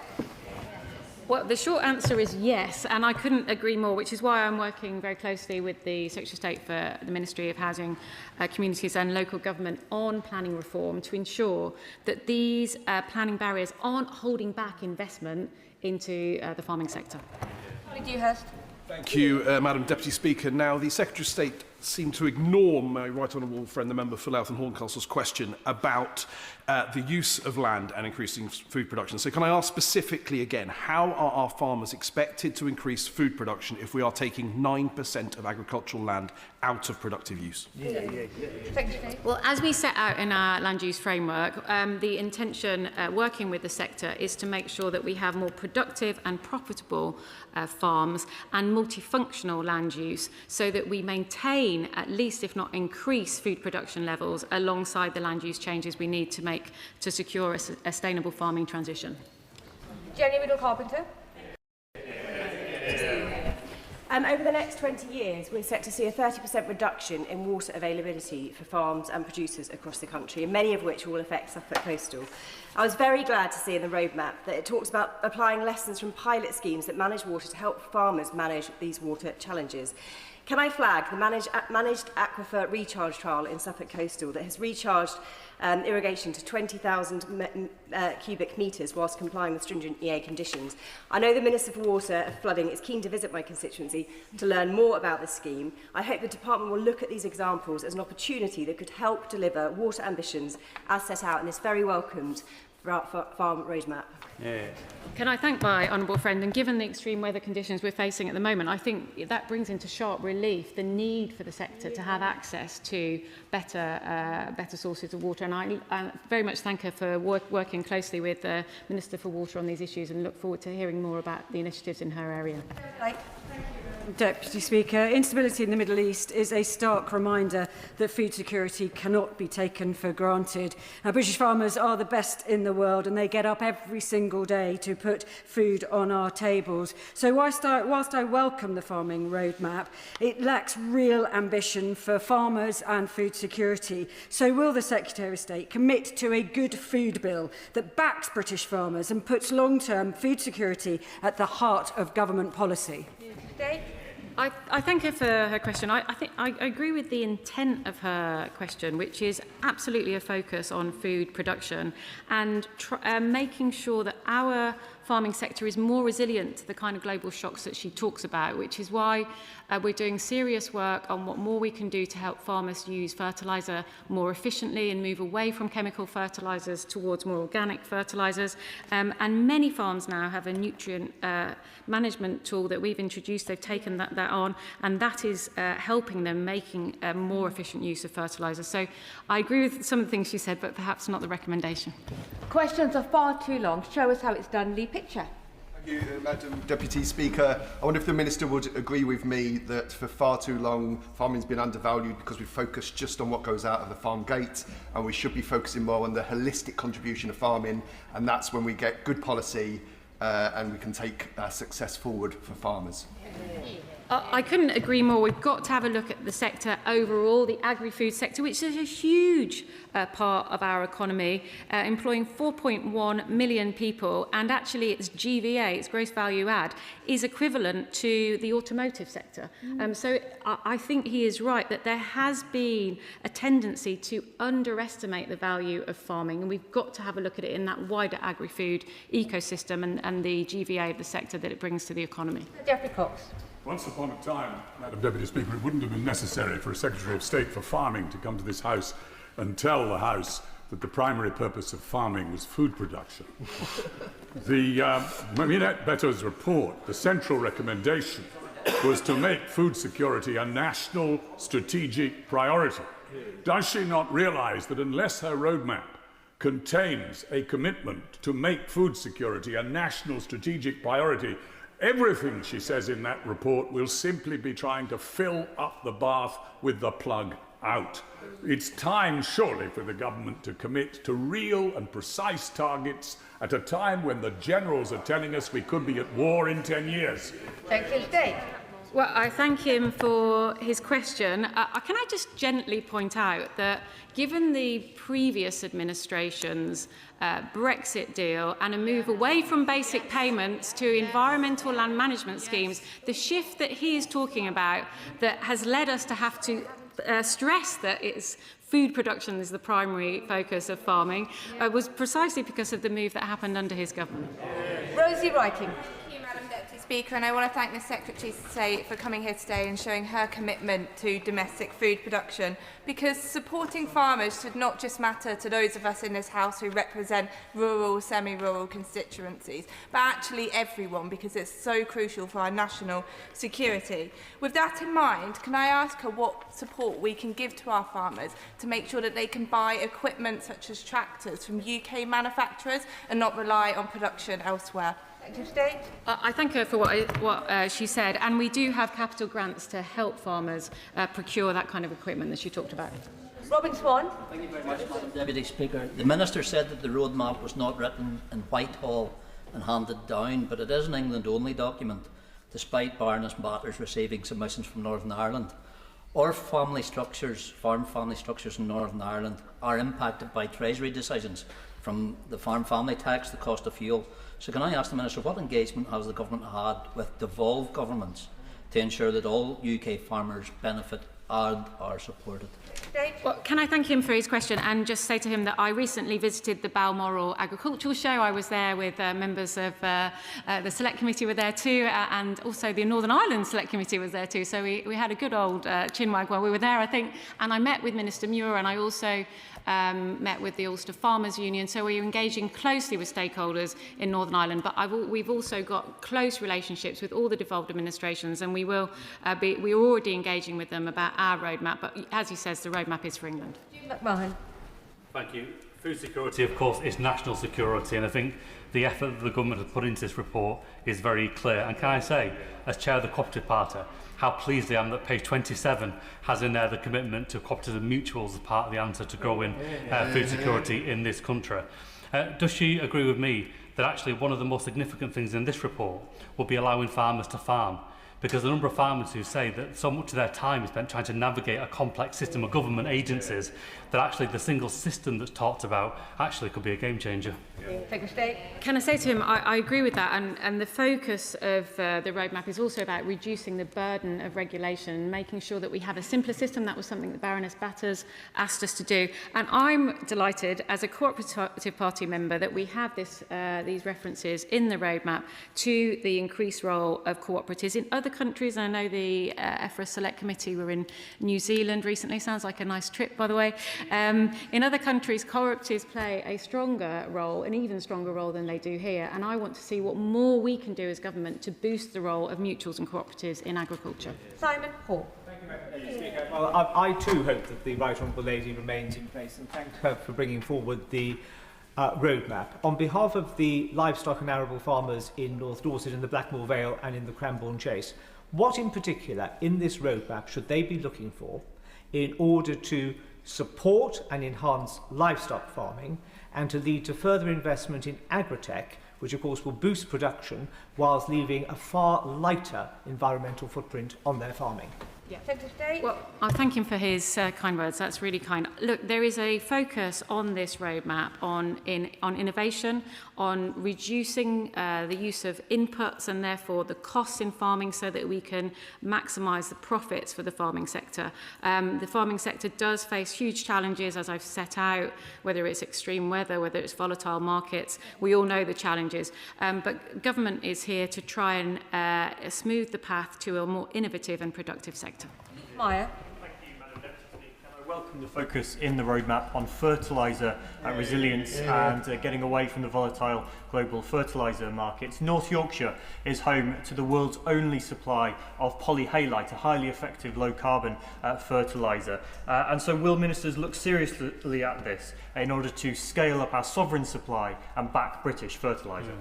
Well, the short answer is yes, and I couldn't agree more, which is why I'm working very closely with the Secretary of State for the Ministry of Housing, Communities and Local Government on planning reform to ensure that these planning barriers aren't holding back investment into the farming sector. Thank you, Madam Deputy Speaker. Now, the Secretary of State seemed to ignore my right honourable friend, the member for Louth and Horncastle's question about the use of land and increasing food production. So can I ask specifically again, how are our farmers expected to increase food production if we are taking 9% of agricultural land out of productive use? Well, as we set out in our land use framework, the intention working with the sector is to make sure that we have more productive and profitable farms and multifunctional land use so that we maintain, at least if not increase, food production levels alongside the land use changes we need to secure a sustainable farming transition. Jenny Riddle-Carpenter. Over the next 20 years, we're set to see a 30% reduction in water availability for farms and producers across the country, and many of which will affect Suffolk Coastal. I was very glad to see in the roadmap that it talks about applying lessons from pilot schemes that manage water to help farmers manage these water challenges. Can I flag the managed aquifer recharge trial in Suffolk Coastal that has recharged irrigation to 20,000 cubic metres whilst complying with stringent EA conditions? I know the Minister for Water and Flooding is keen to visit my constituency to learn more about this scheme. I hope the Department will look at these examples as an opportunity that could help deliver water ambitions as set out in this very welcomed farm roadmap. Yeah. Can I thank my honourable friend, and given the extreme weather conditions we're facing at the moment, I think that brings into sharp relief the need for the sector to have access to better sources of water, and I very much thank her for working closely with the Minister for Water on these issues and look forward to hearing more about the initiatives in her area. Thank you. Deputy Speaker, instability in the Middle East is a stark reminder that food security cannot be taken for granted. British farmers are the best in the world and they get up every single day to put food on our tables. So whilst I welcome the farming roadmap, it lacks real ambition for farmers and food security. So will the Secretary of State commit to a good food bill that backs British farmers and puts long-term food security at the heart of government policy? I thank her for her question. I think I agree with the intent of her question, which is absolutely a focus on food production and making sure that our farming sector is more resilient to the kind of global shocks that she talks about, which is why we're doing serious work on what more we can do to help farmers use fertiliser more efficiently and move away from chemical fertilisers towards more organic fertilisers. And many farms now have a nutrient management tool that we've introduced. They've taken that on, and that is helping them making more efficient use of fertiliser. So I agree with some of the things she said, but perhaps not the recommendation. Questions are far too long. Show us how it's done. Lee Picture. Thank you, Madam Deputy Speaker. I wonder if the Minister would agree with me that for far too long farming's been undervalued because we focus just on what goes out of the farm gate, and we should be focusing more on the holistic contribution of farming, and that's when we get good policy and we can take success forward for farmers. I couldn't agree more. We've got to have a look at the sector overall, the agri-food sector, which is a huge part of our economy, employing 4.1 million people, and actually its GVA, its gross value add, is equivalent to the automotive sector. So I think he is right that there has been a tendency to underestimate the value of farming, and we've got to have a look at it in that wider agri-food ecosystem and the GVA of the sector that it brings to the economy. Geoffrey Cox. Once upon a time, Madam Deputy Speaker, it wouldn't have been necessary for a Secretary of State for Farming to come to this House and tell the House that the primary purpose of farming was food production. The Minette Beto's report, the central recommendation, was to make food security a national strategic priority. Does she not realise that unless her roadmap contains a commitment to make food security a national strategic priority, everything she says in that report will simply be trying to fill up the bath with the plug out? It's time, surely, for the government to commit to real and precise targets at a time when the generals are telling us we could be at war in 10 years. Secretary of State. Well, I thank him for his question. Can I just gently point out that given the previous administration's Brexit deal and a move away from basic payments to environmental land management schemes, the shift that he is talking about that has led us to have to stress that it's food production is the primary focus of farming was precisely because of the move that happened under his government. Rosie Writing. Speaker, and I want to thank the Secretary of State for coming here today and showing her commitment to domestic food production, because supporting farmers should not just matter to those of us in this House who represent rural, semi-rural constituencies, but actually everyone, because it's so crucial for our national security. With that in mind, can I ask her what support we can give to our farmers to make sure that they can buy equipment such as tractors from UK manufacturers and not rely on production elsewhere? I thank her for what she said, and we do have capital grants to help farmers procure that kind of equipment that she talked about. Robin Swan. Thank you very much, Madam Deputy Speaker. The Minister said that the roadmap was not written in Whitehall and handed down, but it is an England-only document, despite Baroness Batters receiving submissions from Northern Ireland. Our family structures, farm family structures in Northern Ireland, are impacted by Treasury decisions, from the farm family tax, the cost of fuel. So can I ask the Minister, what engagement has the government had with devolved governments to ensure that all UK farmers benefit and are supported? Well, can I thank him for his question and just say to him that I recently visited the Balmoral Agricultural Show. I was there with members of the Select Committee were there too, and also the Northern Ireland Select Committee was there too. So we had a good old chinwag while we were there, I think. And I met with Minister Muir, and I also met with the Ulster Farmers Union. So we're engaging closely with stakeholders in Northern Ireland. But we've also got close relationships with all the devolved administrations, and we're already engaging with them about our roadmap. But as he says, the roadmap is for England. McMahon. Thank you. Food security, of course, is national security, and I think the effort that the government has put into this report is very clear. And can I say, as chair of the Cooperative Party, how pleased I am that page 27 has in there the commitment to cooperatives and mutuals as part of the answer to growing food security in this country. Does she agree with me that actually one of the most significant things in this report will be allowing farmers to farm? Because the number of farmers who say that so much of their time is spent trying to navigate a complex system of government agencies, that actually the single system that's talked about actually could be a game changer. Can I say to him, I agree with that, and the focus of the roadmap is also about reducing the burden of regulation, making sure that we have a simpler system. That was something that Baroness Batters asked us to do. And I'm delighted, as a Cooperative Party member, that we have these references in the roadmap to the increased role of cooperatives in other countries. I know the EFRA Select Committee were in New Zealand recently. Sounds like a nice trip, by the way. In other countries, cooperatives play a stronger role, an even stronger role than they do here. And I want to see what more we can do as government to boost the role of mutuals and cooperatives in agriculture. Simon Hall. Well, I too hope that the Right Honourable Lady remains in place, and thank her for bringing forward the roadmap. On behalf of the livestock and arable farmers in North Dorset, in the Blackmore Vale and in the Cranbourne Chase, what in particular in this roadmap should they be looking for in order to support and enhance livestock farming and to lead to further investment in agritech, which of course will boost production whilst leaving a far lighter environmental footprint on their farming? Well, I thank him for his kind words. That's really kind. Look, there is a focus on this roadmap on innovation, on reducing the use of inputs and therefore the costs in farming so that we can maximise the profits for the farming sector. The farming sector does face huge challenges, as I've set out, whether it's extreme weather, whether it's volatile markets. We all know the challenges. But government is here to try and smooth the path to a more innovative and productive sector. Meyer. I welcome the focus in the roadmap on fertiliser resilience and getting away from the volatile global fertiliser markets. North Yorkshire is home to the world's only supply of polyhalite, a highly effective low-carbon fertiliser. And so will ministers look seriously at this in order to scale up our sovereign supply and back British fertiliser?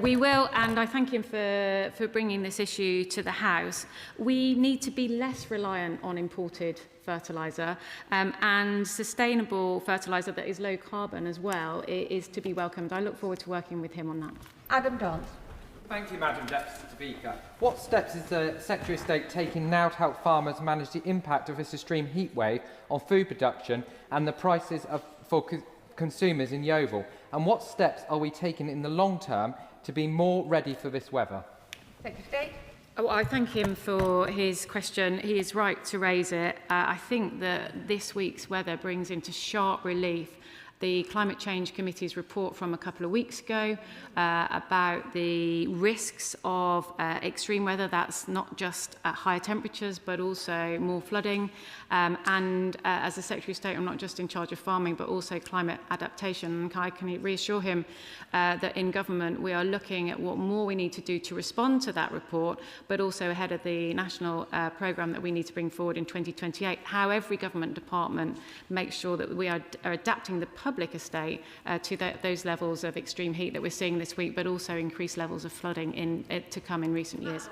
We will, and I thank him for bringing this issue to the House. We need to be less reliant on imported fertiliser, and sustainable fertiliser that is low carbon as well is to be welcomed. I look forward to working with him on that. Adam Dance. Thank you, Madam Deputy Speaker. What steps is the Secretary of State taking now to help farmers manage the impact of this extreme heatwave on food production and the prices for consumers in Yeovil? And what steps are we taking in the long term to be more ready for this weather? Secretary. Oh, I thank him for his question. He is right to raise it. I think that this week's weather brings into sharp relief the Climate Change Committee's report from a couple of weeks ago about the risks of extreme weather. That's not just higher temperatures, but also more flooding. As the Secretary of State, I'm not just in charge of farming, but also climate adaptation. And I can reassure him that in government, we are looking at what more we need to do to respond to that report, but also ahead of the national programme that we need to bring forward in 2028, how every government department makes sure that we are adapting the public estate to those levels of extreme heat that we're seeing this week, but also increased levels of flooding to come in recent years.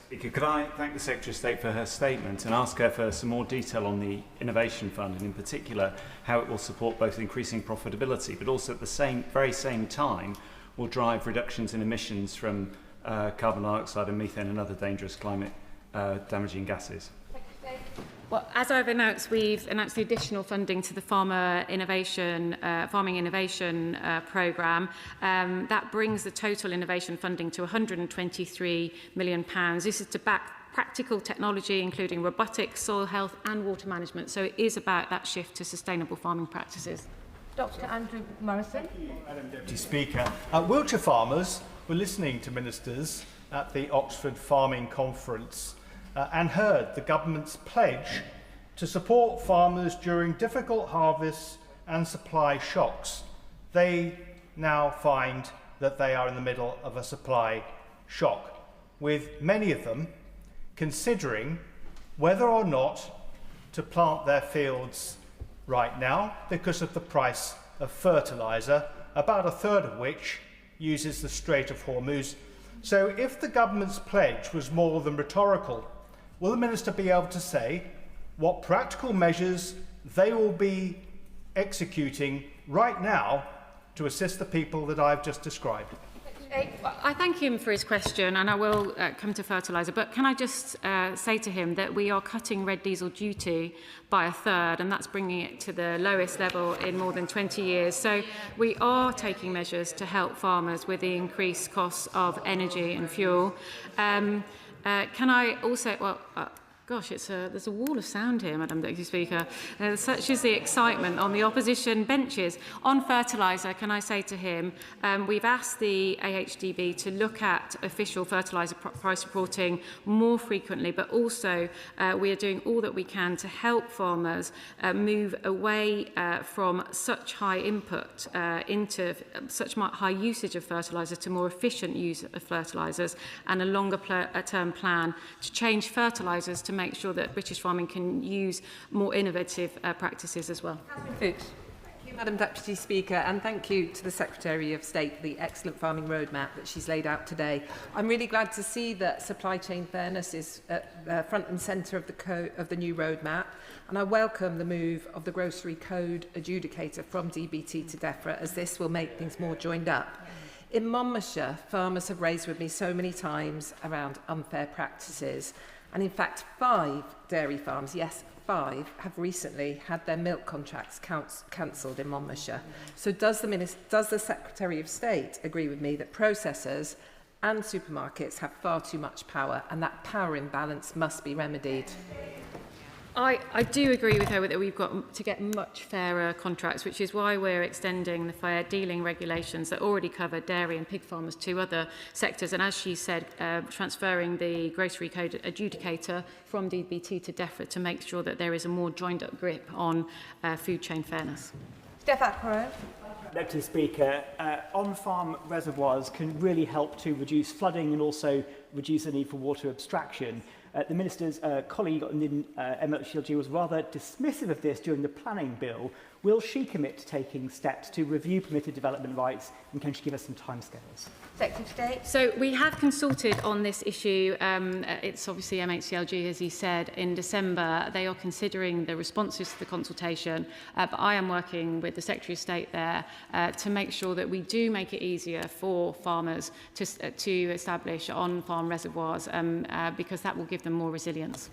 Speaker, could I thank the Secretary of State for her statement and ask her for some more detail on the Innovation Fund, and in particular how it will support both increasing profitability but also at the very same time will drive reductions in emissions from carbon dioxide and methane and other dangerous climate damaging gases? Well, as I've announced, we've announced the additional funding to the farming innovation programme. That brings the total innovation funding to £123 million. This is to back practical technology, including robotics, soil health and water management. So it is about that shift to sustainable farming practices. Dr. Andrew Morrison. Thank you, Madam Deputy Speaker. Wiltshire farmers were listening to ministers at the Oxford Farming Conference and heard the government's pledge to support farmers during difficult harvests and supply shocks. They now find that they are in the middle of a supply shock, with many of them considering whether or not to plant their fields right now because of the price of fertiliser, about a third of which uses the Strait of Hormuz. So if the government's pledge was more than rhetorical, will the Minister be able to say what practical measures they will be executing right now to assist the people that I've just described? I thank him for his question, and I will come to fertiliser. But can I just say to him that we are cutting red diesel duty by a third, and that's bringing it to the lowest level in more than 20 years. So we are taking measures to help farmers with the increased costs of energy and fuel. Can I also... Gosh, there's a wall of sound here, Madam Deputy Speaker. Such is the excitement on the opposition benches. On fertiliser, can I say to him, we've asked the AHDB to look at official fertiliser price reporting more frequently, but also we are doing all that we can to help farmers move away from such high input into such high usage of fertiliser to more efficient use of fertilisers, and a longer term plan to change fertilisers to make sure that British farming can use more innovative practices as well. Thank you, Madam Deputy Speaker, and thank you to the Secretary of State for the excellent farming roadmap that she's laid out today. I'm really glad to see that supply chain fairness is at front and centre of the new roadmap, and I welcome the move of the grocery code adjudicator from DBT to DEFRA, as this will make things more joined up. In Monmouthshire, farmers have raised with me so many times around unfair practices. And in fact, 5 dairy farms, yes, 5, have recently had their milk contracts cancelled in Monmouthshire. So does the Secretary of State agree with me that processors and supermarkets have far too much power, and that power imbalance must be remedied? I do agree with her that we've got to get much fairer contracts, which is why we're extending the fair dealing regulations that already cover dairy and pig farmers to other sectors. And as she said, transferring the grocery code adjudicator from DBT to DEFRA to make sure that there is a more joined-up grip on food chain fairness. Deputy Speaker, on-farm reservoirs can really help to reduce flooding and also reduce the need for water abstraction. The Minister's colleague in MHLG was rather dismissive of this during the planning bill. Will she commit to taking steps to review permitted development rights, and can she give us some timescales? Secretary of State. So we have consulted on this issue. It's obviously MHCLG, as you said, in December. They are considering the responses to the consultation, but I am working with the Secretary of State there to make sure that we do make it easier for farmers to establish on-farm reservoirs, because that will give them more resilience.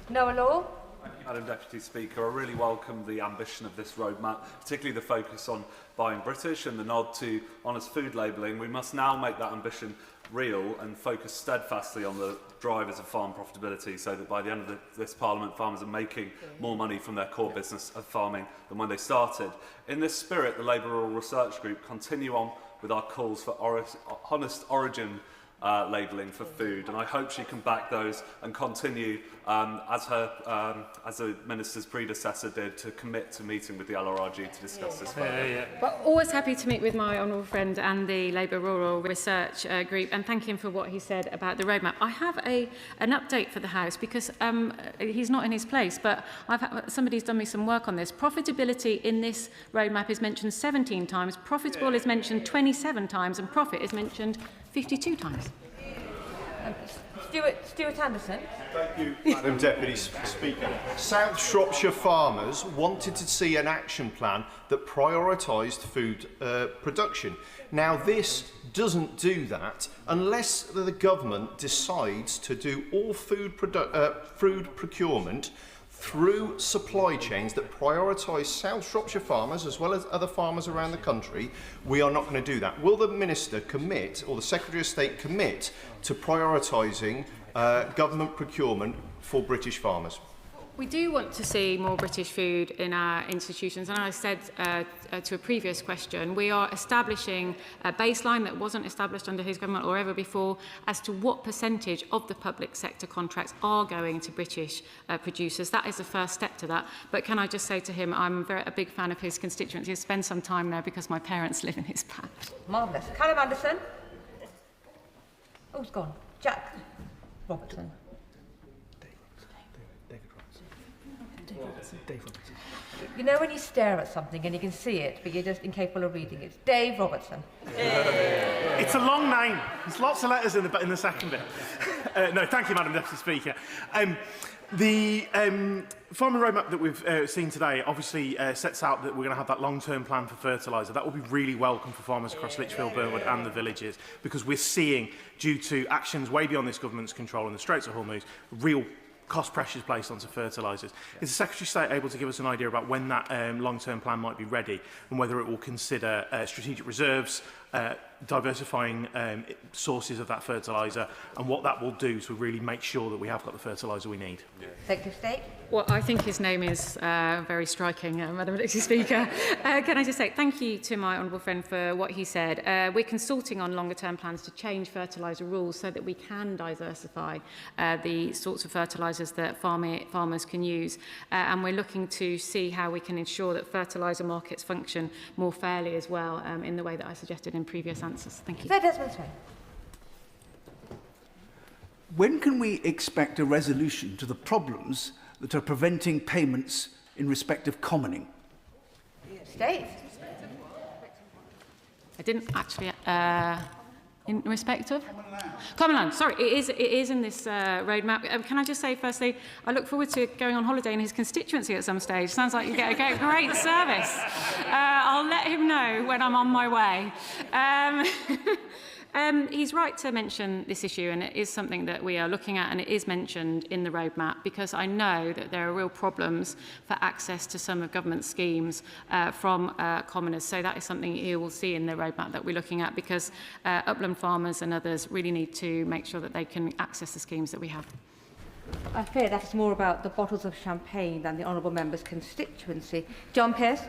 Noah Law. Thank you, Madam Deputy Speaker. I really welcome the ambition of this roadmap, particularly the focus on buying British and the nod to honest food labelling. We must now make that ambition real and focus steadfastly on the drivers of farm profitability, so that by the end of this Parliament, farmers are making more money from their core business of farming than when they started. In this spirit, the Labour Rural Research Group continue on with our calls for honest origin labelling for food, and I hope she can back those and continue, as the Minister's predecessor did, to commit to meeting with the LRRG to discuss this further. Well, always happy to meet with my honourable friend and the Labour Rural Research Group, and thank him for what he said about the roadmap. I have an update for the House, because he's not in his place, but somebody's done me some work on this. Profitability in this roadmap is mentioned 17 times, profitable is mentioned 27 times, and profit is mentioned 52 times. Stuart Anderson. Thank you, Madam Deputy Speaker. South Shropshire farmers wanted to see an action plan that prioritised food production. Now, this doesn't do that unless the government decides to do all food procurement through supply chains that prioritise South Shropshire farmers as well as other farmers around the country. We are not going to do that. Will the Minister commit, or the Secretary of State commit, to prioritising government procurement for British farmers? We do want to see more British food in our institutions, and as I said to a previous question, we are establishing a baseline that wasn't established under his government or ever before as to what percentage of the public sector contracts are going to British producers. That is the first step to that. But can I just say to him, I'm a big fan of his constituency. I spend some time there because my parents live in his patch. Marvellous. Callum Anderson. Oh, it's gone. Jack Robertson. You know when you stare at something and you can see it, but you're just incapable of reading it? Dave Robertson. It's a long name. There's lots of letters in the second bit. No, thank you, Madam Deputy Speaker. The farming roadmap that we've seen today obviously sets out that we're going to have that long-term plan for fertiliser. That will be really welcome for farmers across Lichfield, Burnwood and the villages, because we're seeing, due to actions way beyond this government's control in the Straits of Hormuz, real cost pressures placed onto fertilisers. Is the Secretary of State able to give us an idea about when that long-term plan might be ready and whether it will consider strategic reserves, diversifying sources of that fertiliser, and what that will do to really make sure that we have got the fertiliser we need? Secretary of State. Well, I think his name is very striking, Madam Deputy Speaker. Can I just say thank you to my honourable friend for what he said. We're consulting on longer-term plans to change fertiliser rules so that we can diversify the sorts of fertilisers that farmers can use. And we're looking to see how we can ensure that fertiliser markets function more fairly as well in the way that I suggested in previous answers. Thank you. When can we expect a resolution to the problems that are preventing payments in respect of commoning? State. I didn't actually... in respect of? Common land. Sorry, it is in this roadmap. Can I just say, firstly, I look forward to going on holiday in his constituency at some stage. Sounds like you get a great service. I'll let him know when I'm on my way. He's right to mention this issue, and it is something that we are looking at, and it is mentioned in the roadmap, because I know that there are real problems for access to some of government schemes from commoners. So that is something you will see in the roadmap that we're looking at, because upland farmers and others really need to make sure that they can access the schemes that we have. I fear that's more about the bottles of champagne than the honourable member's constituency. John Pearce.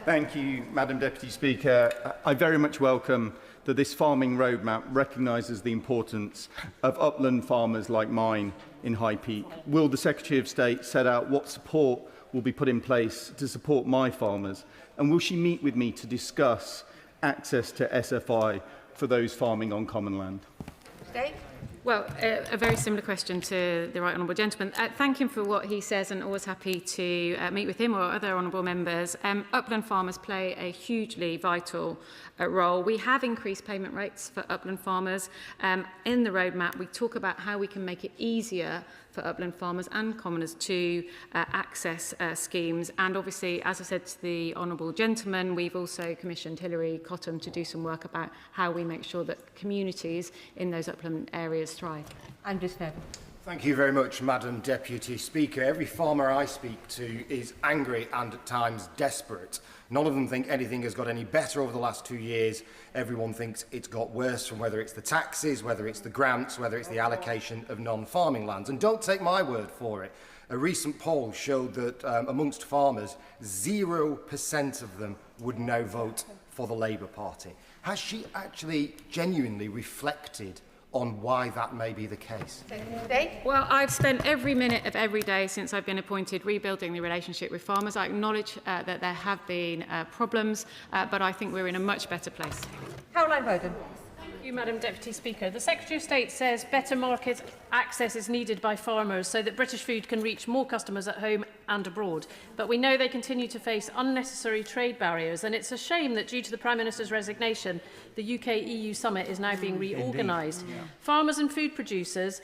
Thank you, Madam Deputy Speaker. I very much welcome that this farming roadmap recognises the importance of upland farmers like mine in High Peak. Will the Secretary of State set out what support will be put in place to support my farmers? And will she meet with me to discuss access to SFI for those farming on common land? State. Well, a very similar question to the right honourable gentleman. Thank him for what he says, and always happy to meet with him or other honourable members. Upland farmers play a hugely vital role. We have increased payment rates for upland farmers. In the roadmap, we talk about how we can make it easier for upland farmers and commoners to access schemes. And obviously, as I said to the honourable gentleman, we've also commissioned Hilary Cottam to do some work about how we make sure that communities in those upland areas thrive. Andrew Snowden. Thank you very much, Madam Deputy Speaker. Every farmer I speak to is angry and at times desperate. None of them think anything has got any better over the last 2 years. Everyone thinks it's got worse, from whether it's the taxes, whether it's the grants, whether it's the allocation of non-farming lands. And don't take my word for it. A recent poll showed that amongst farmers, 0% of them would now vote for the Labour Party. Has she actually genuinely reflected on why that may be the case? Well, I've spent every minute of every day since I've been appointed rebuilding the relationship with farmers. I acknowledge that there have been problems, but I think we're in a much better place. Caroline Bowden. Thank you, Madam Deputy Speaker. The Secretary of State says better market access is needed by farmers so that British food can reach more customers at home and abroad. But we know they continue to face unnecessary trade barriers, and it's a shame that due to the Prime Minister's resignation, the UK-EU summit is now being reorganised. Yeah. Farmers and food producers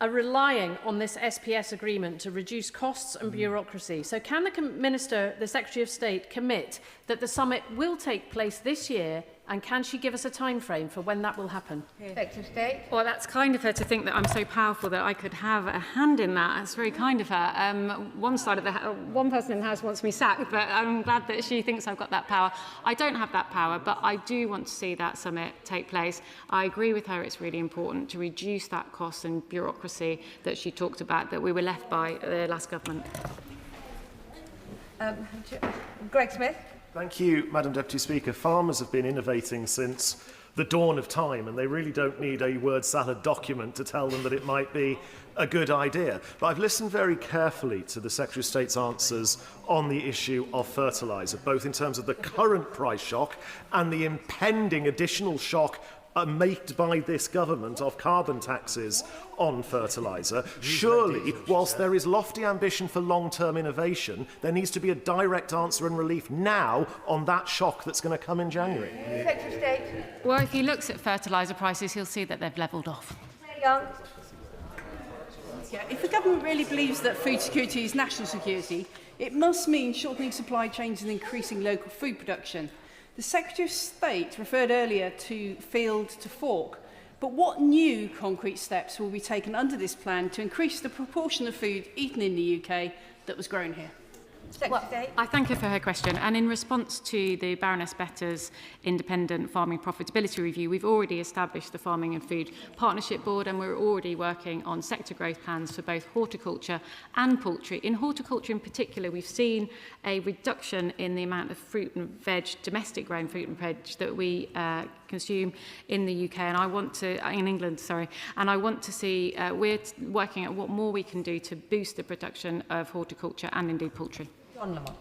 are relying on this SPS agreement to reduce costs and bureaucracy. So can the Secretary of State commit that the summit will take place this year, and can she give us a time frame for when that will happen? Secretary of State. Well, that's kind of her to think that I'm so powerful that I could have a hand in that. That's very kind of her. One person in the House wants me sacked, but I'm glad that she thinks I've got that power. I don't have that power, but I do want to see that summit take place. I agree with her, it's really important to reduce that cost and bureaucracy that she talked about that we were left by the last government. Greg Smith. Thank you, Madam Deputy Speaker. Farmers have been innovating since the dawn of time, and they really don't need a word salad document to tell them that it might be a good idea. But I've listened very carefully to the Secretary of State's answers on the issue of fertiliser, both in terms of the current price shock and the impending additional shock made by this government of carbon taxes on fertiliser. Surely, whilst there is lofty ambition for long-term innovation, there needs to be a direct answer and relief now on that shock that's going to come in January. Secretary of State. Well, if he looks at fertiliser prices, he'll see that they've levelled off. Young. Yeah, if the government really believes that food security is national security, it must mean shortening supply chains and increasing local food production. The Secretary of State referred earlier to field to fork, but what new concrete steps will be taken under this plan to increase the proportion of food eaten in the UK that was grown here? Well, I thank her for her question, and in response to the Baroness Better's independent farming profitability review, we've already established the Farming and Food Partnership Board, and we're already working on sector growth plans for both horticulture and poultry. In horticulture in particular, we've seen a reduction in the amount of fruit and veg, domestic grown fruit and veg that we consume in the UK, and I want to, in England, sorry, and I want to see, we're working at what more we can do to boost the production of horticulture and indeed poultry. John Lamont.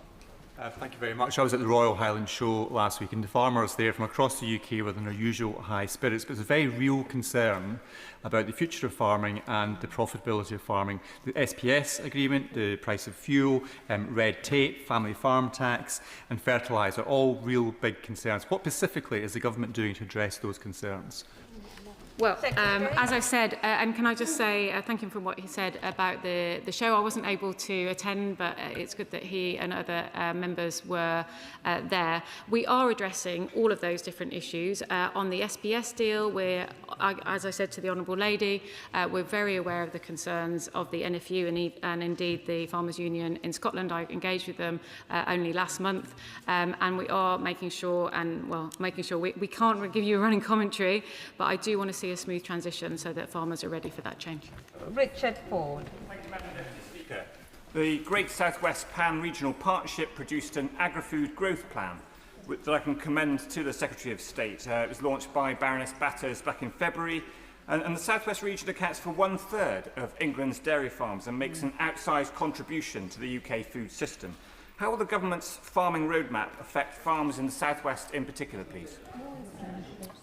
Thank you very much. I was at the Royal Highland Show last week, and the farmers there from across the UK were in their usual high spirits, but there's a very real concern about the future of farming and the profitability of farming. The SPS agreement, the price of fuel, red tape, family farm tax and fertiliser, all real big concerns. What specifically is the government doing to address those concerns? Well, as I said, and can I just say thank him for what he said about the show. I wasn't able to attend, but it's good that he and other members were there. We are addressing all of those different issues. On the SBS deal, as I said to the Honourable Lady, we're very aware of the concerns of the NFU and indeed the Farmers Union in Scotland. I engaged with them only last month, and we are making sure, we can't give you a running commentary, but I do want to see a smooth transition so that farmers are ready for that change. Richard Ford. Thank you, Madam Deputy Speaker. The Great South West Pan-Regional Partnership produced an agri-food growth plan that I can commend to the Secretary of State. It was launched by Baroness Batters back in February, and the South West region accounts for 1/3 of England's dairy farms and makes an outsized contribution to the UK food system. How will the government's farming roadmap affect farmers in the South West in particular, please?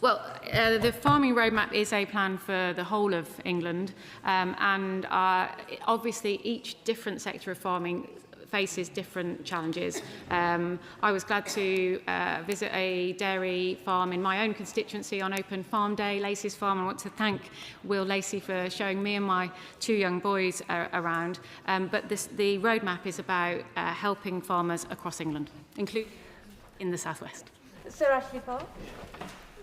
Well, the farming roadmap is a plan for the whole of England, and obviously each different sector of farming faces different challenges. I was glad to visit a dairy farm in my own constituency on Open Farm Day, Lacey's Farm. I want to thank Will Lacey for showing me and my 2 young boys around. But the roadmap is about helping farmers across England, including in the South West. Sir Ashley Paul.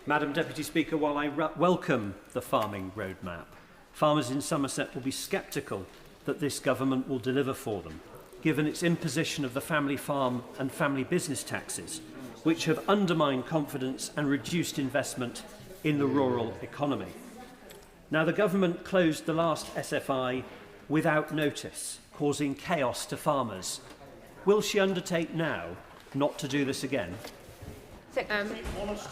Madam Deputy Speaker, while I welcome the farming roadmap, farmers in Somerset will be sceptical that this government will deliver for them, given its imposition of the family farm and family business taxes, which have undermined confidence and reduced investment in the rural economy. Now, the government closed the last SFI without notice, causing chaos to farmers. Will she undertake now not to do this again?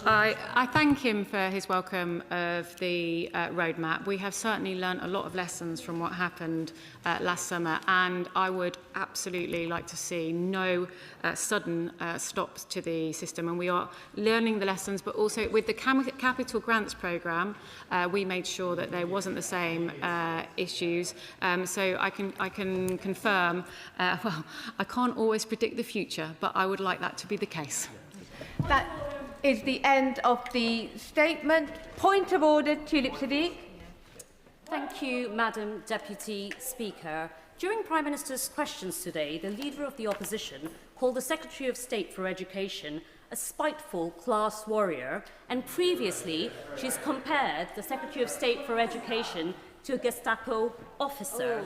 I thank him for his welcome of the roadmap. We have certainly learnt a lot of lessons from what happened last summer, and I would absolutely like to see no sudden stops to the system. And we are learning the lessons, but also with the capital grants programme, we made sure that there wasn't the same issues. So I can confirm, well, I can't always predict the future, but I would like that to be the case. That is the end of the statement. Point of order, Tulip Siddiq. Thank you, Madam Deputy Speaker. During Prime Minister's questions today, the Leader of the Opposition called the Secretary of State for Education a spiteful class warrior, and previously she's compared the Secretary of State for Education to a Gestapo officer.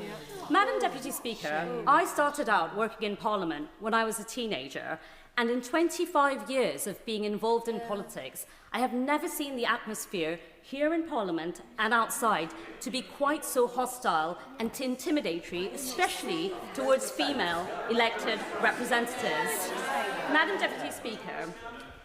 Madam Deputy Speaker, I started out working in Parliament when I was a teenager, and in 25 years of being involved in politics, I have never seen the atmosphere here in Parliament and outside to be quite so hostile and intimidatory, especially towards female elected representatives. Madam Deputy Speaker,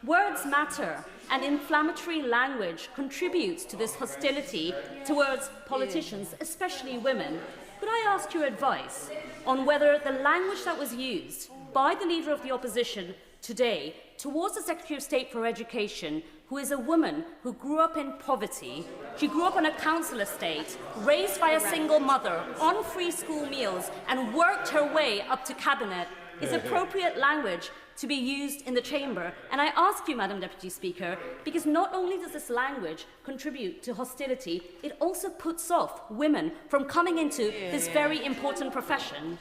words matter, and inflammatory language contributes to this hostility towards politicians, especially women. Could I ask your advice on whether the language that was used by the Leader of the Opposition today towards the Secretary of State for Education, who is a woman who grew up in poverty. She grew up on a council estate, raised by a single mother, on free school meals, and worked her way up to cabinet, is appropriate language to be used in the chamber. And I ask you, Madam Deputy Speaker, because not only does this language contribute to hostility, it also puts off women from coming into this very important profession.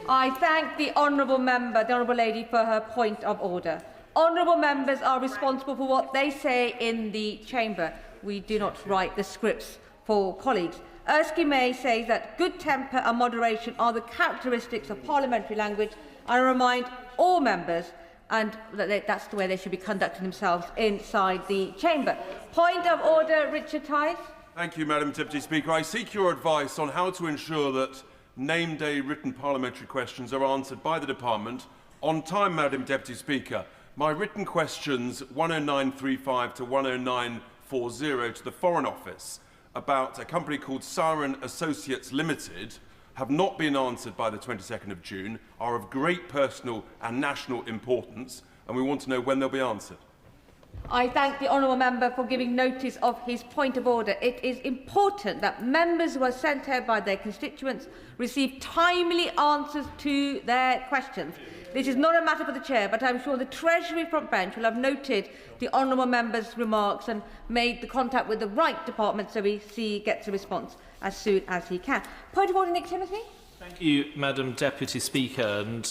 I thank the honourable member, the honourable lady, for her point of order. Honourable members are responsible for what they say in the chamber. We do not write the scripts for colleagues. Erskine May says that good temper and moderation are the characteristics of parliamentary language. I remind all members and that's the way they should be conducting themselves inside the chamber. Point of order, Richard Tice. Thank you, Madam Deputy Speaker. I seek your advice on how to ensure that name day written parliamentary questions are answered by the Department on time, Madam Deputy Speaker. My written questions 10935 to 10940 to the Foreign Office about a company called Siren Associates Limited have not been answered by the 22nd of June, are of great personal and national importance, and we want to know when they'll be answered. I thank the honourable member for giving notice of his point of order. It is important that members who are sent here by their constituents receive timely answers to their questions. This is not a matter for the Chair, but I'm sure the Treasury front bench will have noted the honourable member's remarks and made the contact with the right department so he gets a response as soon as he can. Point of order, Nick Timothy. Thank you, Madam Deputy Speaker, and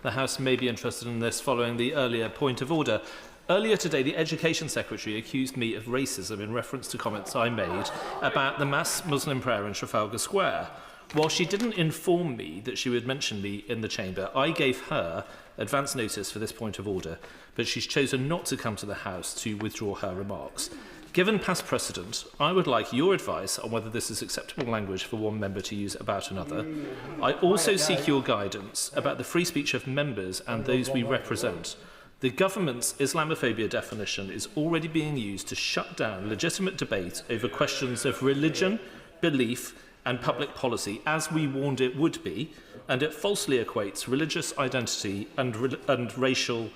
the House may be interested in this following the earlier point of order. Earlier today, the Education Secretary accused me of racism in reference to comments I made about the mass Muslim prayer in Trafalgar Square. While she didn't inform me that she would mention me in the chamber, I gave her advance notice for this point of order, but she's chosen not to come to the House to withdraw her remarks. Given past precedent, I would like your advice on whether this is acceptable language for one member to use about another. I also seek your guidance about the free speech of members and those we represent. The government's Islamophobia definition is already being used to shut down legitimate debate over questions of religion, belief, and public policy, as we warned it would be, and it falsely equates religious identity and racial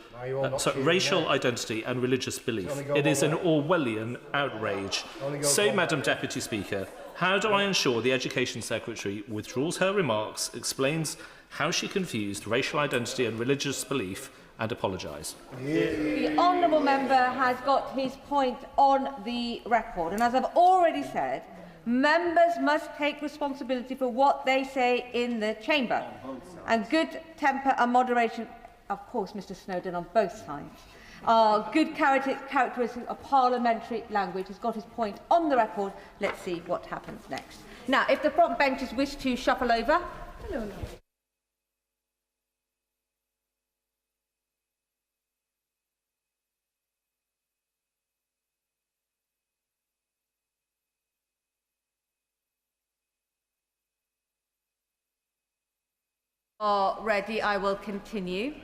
identity and religious belief. It is an Orwellian outrage. So, Madam Deputy Speaker, how do I ensure the Education Secretary withdraws her remarks, explains how she confused racial identity and religious belief, and apologise? The honourable member has got his point on the record, and as I've already said, members must take responsibility for what they say in the chamber. And good temper and moderation, of course, Mr Snowden, on both sides, are good characteristics of parliamentary language. He's got his point on the record. Let's see what happens next. Now, if the front benches wish to shuffle over. Hello. Are ready, I will continue.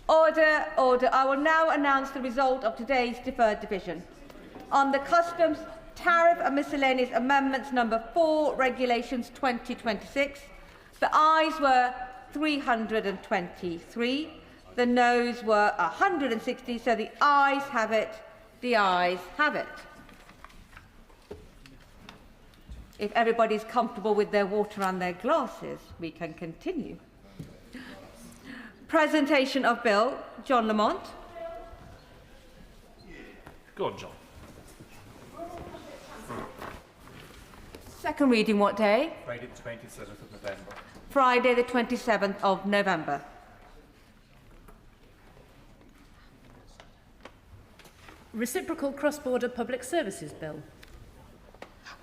Order, order. I will now announce the result of today's deferred division. On the Customs, Tariff and Miscellaneous Amendments number 4, Regulations 2026, the ayes were 323, the noes were 160, so the ayes have it, the ayes have it. If everybody's comfortable with their water and their glasses, we can continue. Presentation of Bill. John Lamont. Go on, John. Second reading what day? Friday the 27th of November. Friday the 27th of November. Reciprocal Cross-Border Public Services Bill.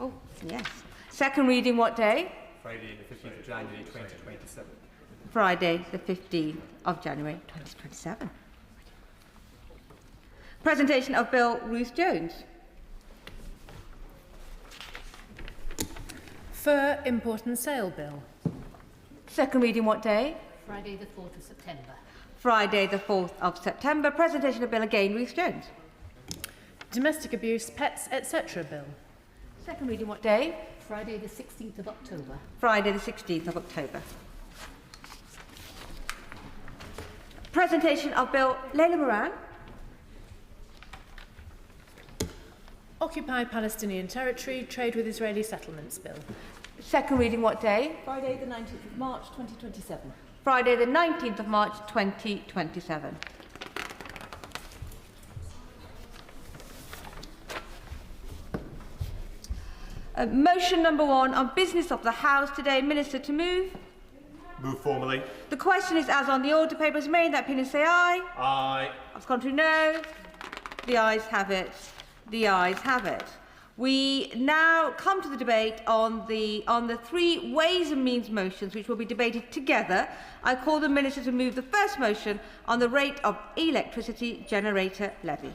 Oh, yes. Second reading what day? Friday the 15th of January 2027. Friday the 15th of January 2027. Presentation of Bill Ruth Jones. Fur Import and Sale Bill. Second reading what day? Friday the 4th of September. Friday the 4th of September. Presentation of Bill again, Ruth Jones. Domestic Abuse, Pets, etc. Bill. Second reading what day? Friday the 16th of October. Friday the 16th of October. Presentation of Bill. Leila Moran. Occupy Palestinian territory, trade with Israeli settlements bill. Second reading what day? Friday the 19th of March 2027. Friday the 19th of March 2027. Motion number 1 on business of the House today. Minister to move. Move formally. The question is as on the order papers made. That opinion say aye. Aye. As contrary no. The ayes have it. The ayes have it. We now come to the debate on the 3 Ways and Means motions, which will be debated together. I call the Minister to move the first motion on the rate of electricity generator levy.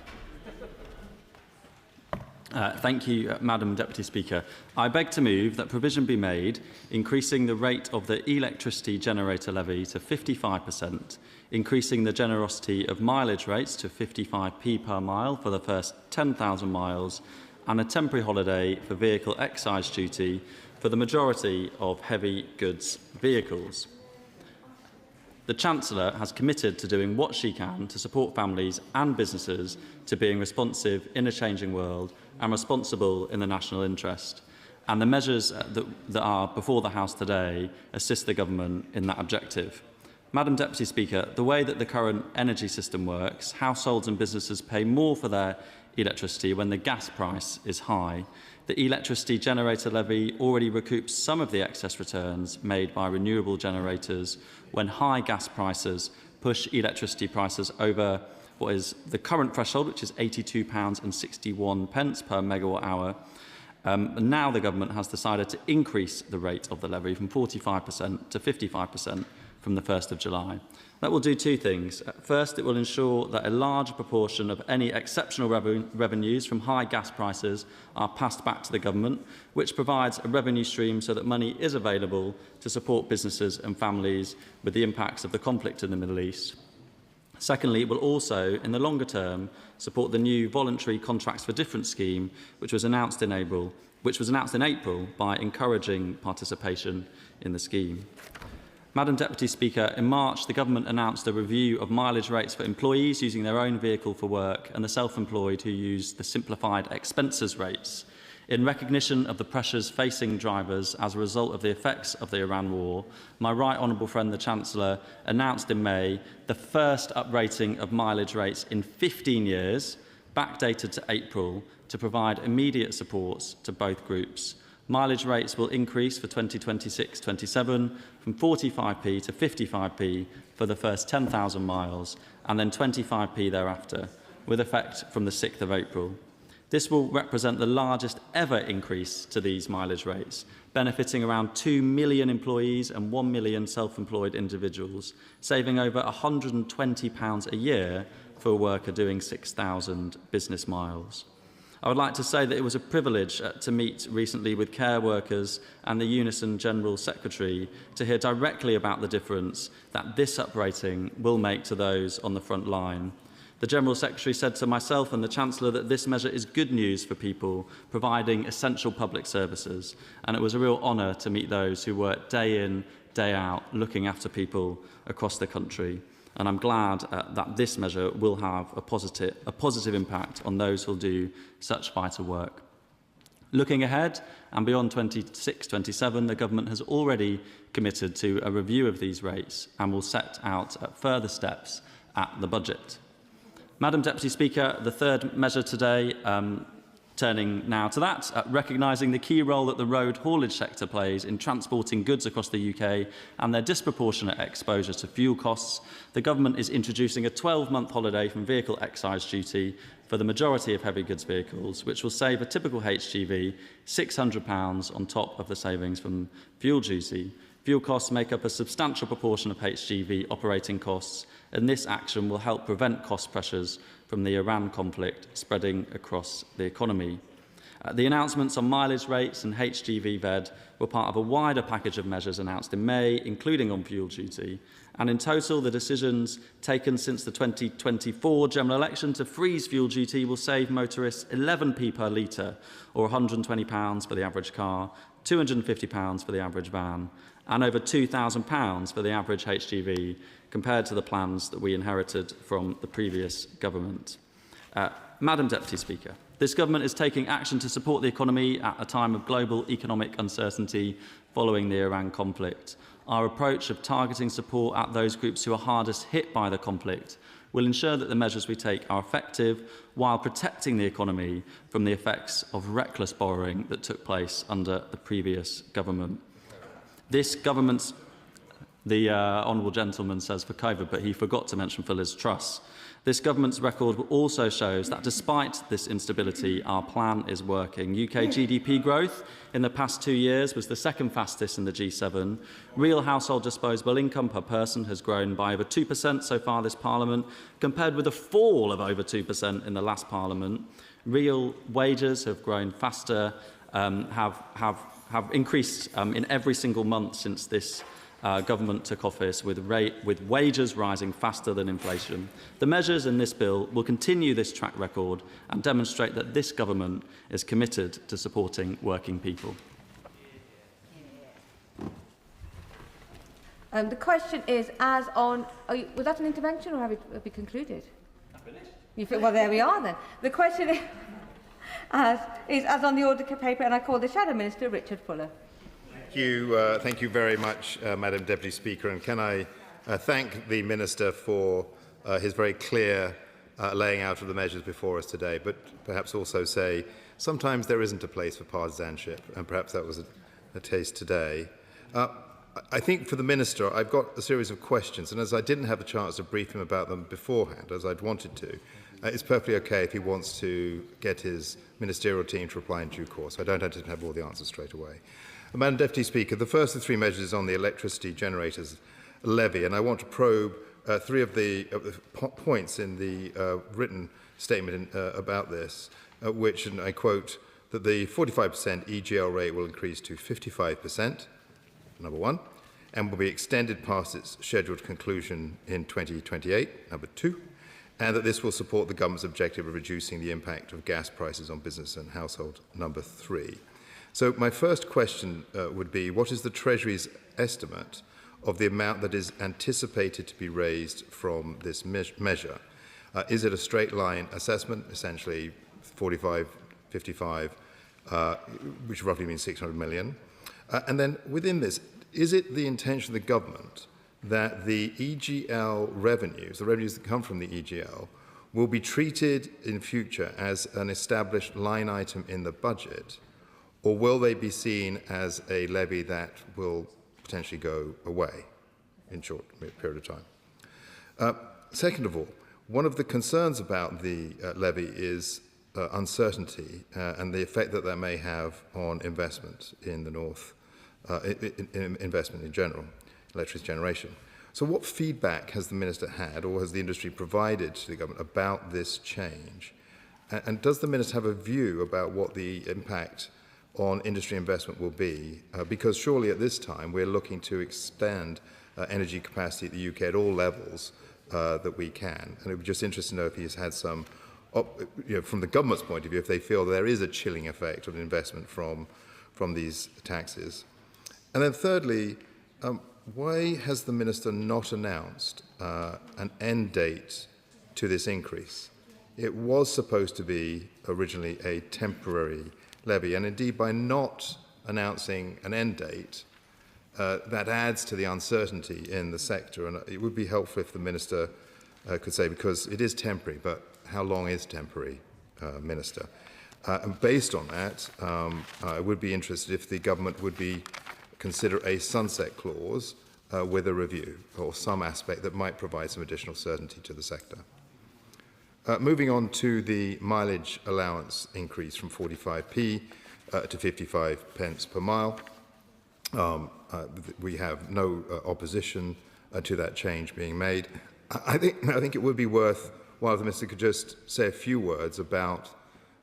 Thank you, Madam Deputy Speaker. I beg to move that provision be made increasing the rate of the electricity generator levy to 55%, increasing the generosity of mileage rates to 55p per mile for the first 10,000 miles, and a temporary holiday for vehicle excise duty for the majority of heavy goods vehicles. The Chancellor has committed to doing what she can to support families and businesses to being responsive in a changing world and responsible in the national interest. And the measures that are before the House today assist the Government in that objective. Madam Deputy Speaker, the way that the current energy system works, households and businesses pay more for their electricity when the gas price is high. The electricity generator levy already recoups some of the excess returns made by renewable generators when high gas prices push electricity prices over what is the current threshold, which is £82.61 per megawatt hour. Now the Government has decided to increase the rate of the levy from 45% to 55% from the 1st of July. That will do 2 things. First, it will ensure that a large proportion of any exceptional revenues from high gas prices are passed back to the Government, which provides a revenue stream so that money is available to support businesses and families with the impacts of the conflict in the Middle East. Secondly, it will also, in the longer term, support the new voluntary Contracts for Difference scheme, which was announced in April by encouraging participation in the scheme. Madam Deputy Speaker, in March, the Government announced a review of mileage rates for employees using their own vehicle for work and the self-employed who use the simplified expenses rates. In recognition of the pressures facing drivers as a result of the effects of the Iran war, my right honourable friend the Chancellor announced in May the first uprating of mileage rates in 15 years, backdated to April, to provide immediate supports to both groups. Mileage rates will increase for 2026-27 from 45p to 55p for the first 10,000 miles and then 25p thereafter, with effect from the 6th of April. This will represent the largest ever increase to these mileage rates, benefiting around 2 million employees and 1 million self-employed individuals, saving over £120 a year for a worker doing 6,000 business miles. I would like to say that it was a privilege to meet recently with care workers and the Unison General Secretary to hear directly about the difference that this uprating will make to those on the front line. The General Secretary said to myself and the Chancellor that this measure is good news for people providing essential public services, and it was a real honour to meet those who work day in, day out, looking after people across the country. And I'm glad that this measure will have a positive impact on those who will do such vital work. Looking ahead and beyond 26-27, the Government has already committed to a review of these rates and will set out further steps at the budget. Madam Deputy Speaker, the third measure today, turning now to that, recognising the key role that the road haulage sector plays in transporting goods across the UK and their disproportionate exposure to fuel costs, the Government is introducing a 12-month holiday from vehicle excise duty for the majority of heavy goods vehicles, which will save a typical HGV £600 on top of the savings from fuel duty. Fuel costs make up a substantial proportion of HGV operating costs, and this action will help prevent cost pressures from the Iran conflict spreading across the economy. The announcements on mileage rates and HGV VED were part of a wider package of measures announced in May, including on fuel duty. And in total, the decisions taken since the 2024 general election to freeze fuel duty will save motorists 11p per litre, or £120 for the average car, £250 for the average van, and over £2,000 for the average HGV, compared to the plans that we inherited from the previous government. Madam Deputy Speaker, this government is taking action to support the economy at a time of global economic uncertainty following the Iran conflict. Our approach of targeting support at those groups who are hardest hit by the conflict will ensure that the measures we take are effective while protecting the economy from the effects of reckless borrowing that took place under the previous government. This government's, the honourable gentleman says for COVID, but he forgot to mention for Liz Truss. This government's record also shows that despite this instability, our plan is working. UK GDP growth in the past 2 years was the second fastest in the G7. Real household disposable income per person has grown by over 2% so far this Parliament, compared with a fall of over 2% in the last Parliament. Real wages have grown faster, have increased in every single month since this government took office, with wages rising faster than inflation. The measures in this bill will continue this track record and demonstrate that this government is committed to supporting working people. The question is, as on... was that an intervention, or have we concluded? Well, there we are then. The question is as on the order paper, and I call the Shadow Minister, Richard Fuller. Thank you very much, Madam Deputy Speaker, and can I thank the Minister for his very clear laying out of the measures before us today, but perhaps also say sometimes there isn't a place for partisanship, and perhaps that was a taste today. I think for the Minister, I've got a series of questions, and as I didn't have a chance to brief him about them beforehand, as I'd wanted to, it's perfectly okay if he wants to get his ministerial team to reply in due course. I don't have to have all the answers straight away. Madam Deputy Speaker, the first of the three measures is on the electricity generators levy, and I want to probe three of the points in the written statement about this, which, and I quote, that the 45% EGL rate will increase to 55%, number one, and will be extended past its scheduled conclusion in 2028, number two, and that this will support the government's objective of reducing the impact of gas prices on business and household, number three. So my first question would be, what is the Treasury's estimate of the amount that is anticipated to be raised from this measure? Is it a straight line assessment, essentially 45, 55, which roughly means 600 million? And then within this, is it the intention of the government that the EGL revenues, the revenues that come from the EGL, will be treated in future as an established line item in the budget, or will they be seen as a levy that will potentially go away in short period of time? Second of all, one of the concerns about the levy is uncertainty and the effect that that may have on investment in the North, investment in general, electricity generation. So what feedback has the Minister had, or has the industry provided to the government about this change? And does the Minister have a view about what the impact on industry investment will be? Because surely at this time we're looking to expand energy capacity at the UK at all levels that we can. And it would be just interesting to know if he has had some, from the government's point of view, if they feel there is a chilling effect on investment from these taxes. And then thirdly, why has the Minister not announced an end date to this increase? It was supposed to be originally a temporary levy, and indeed by not announcing an end date, that adds to the uncertainty in the sector, and it would be helpful if the Minister could say, because it is temporary, but how long is temporary, Minister? And based on that, I would be interested if the government would consider a sunset clause with a review, or some aspect that might provide some additional certainty to the sector. Moving on to the mileage allowance increase from 45p to 55 pence per mile. We have no opposition to that change being made. I think it would be worthwhile if the Minister could just say a few words about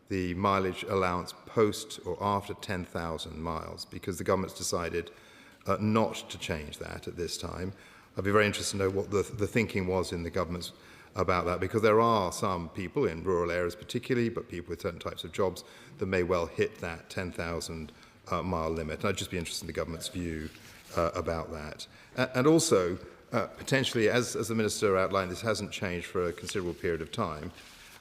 the mileage allowance post or after 10,000 miles, because the government's decided not to change that at this time. I'd be very interested to know what the thinking was in the government's about that, because there are some people in rural areas particularly, but people with certain types of jobs that may well hit that 10,000 mile limit. And I'd just be interested in the government's view about that. And also, potentially, as the Minister outlined, this hasn't changed for a considerable period of time,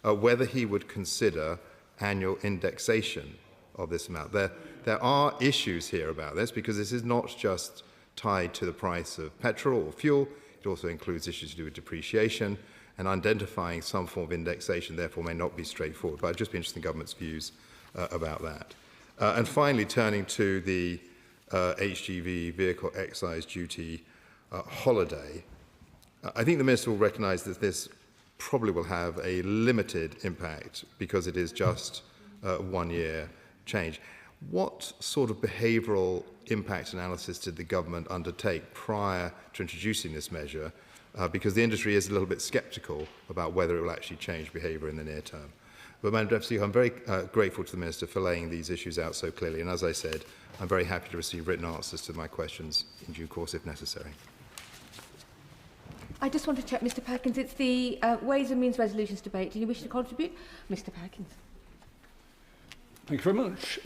whether he would consider annual indexation of this amount. There are issues here about this, because this is not just tied to the price of petrol or fuel. It also includes issues to do with depreciation, and identifying some form of indexation therefore may not be straightforward. But I'd just be interested in the government's views about that. And finally, turning to the HGV vehicle excise duty holiday, I think the Minister will recognise that this probably will have a limited impact because it is just 1 year change. What sort of behavioural impact analysis did the government undertake prior to introducing this measure? Because the industry is a little bit sceptical about whether it will actually change behaviour in the near term. But, Madam Deputy, I'm very grateful to the Minister for laying these issues out so clearly. And as I said, I'm very happy to receive written answers to my questions in due course if necessary. I just want to check, Mr Perkins, it's the Ways and Means Resolutions debate. Do you wish to contribute? Mr Perkins. Thank you very much.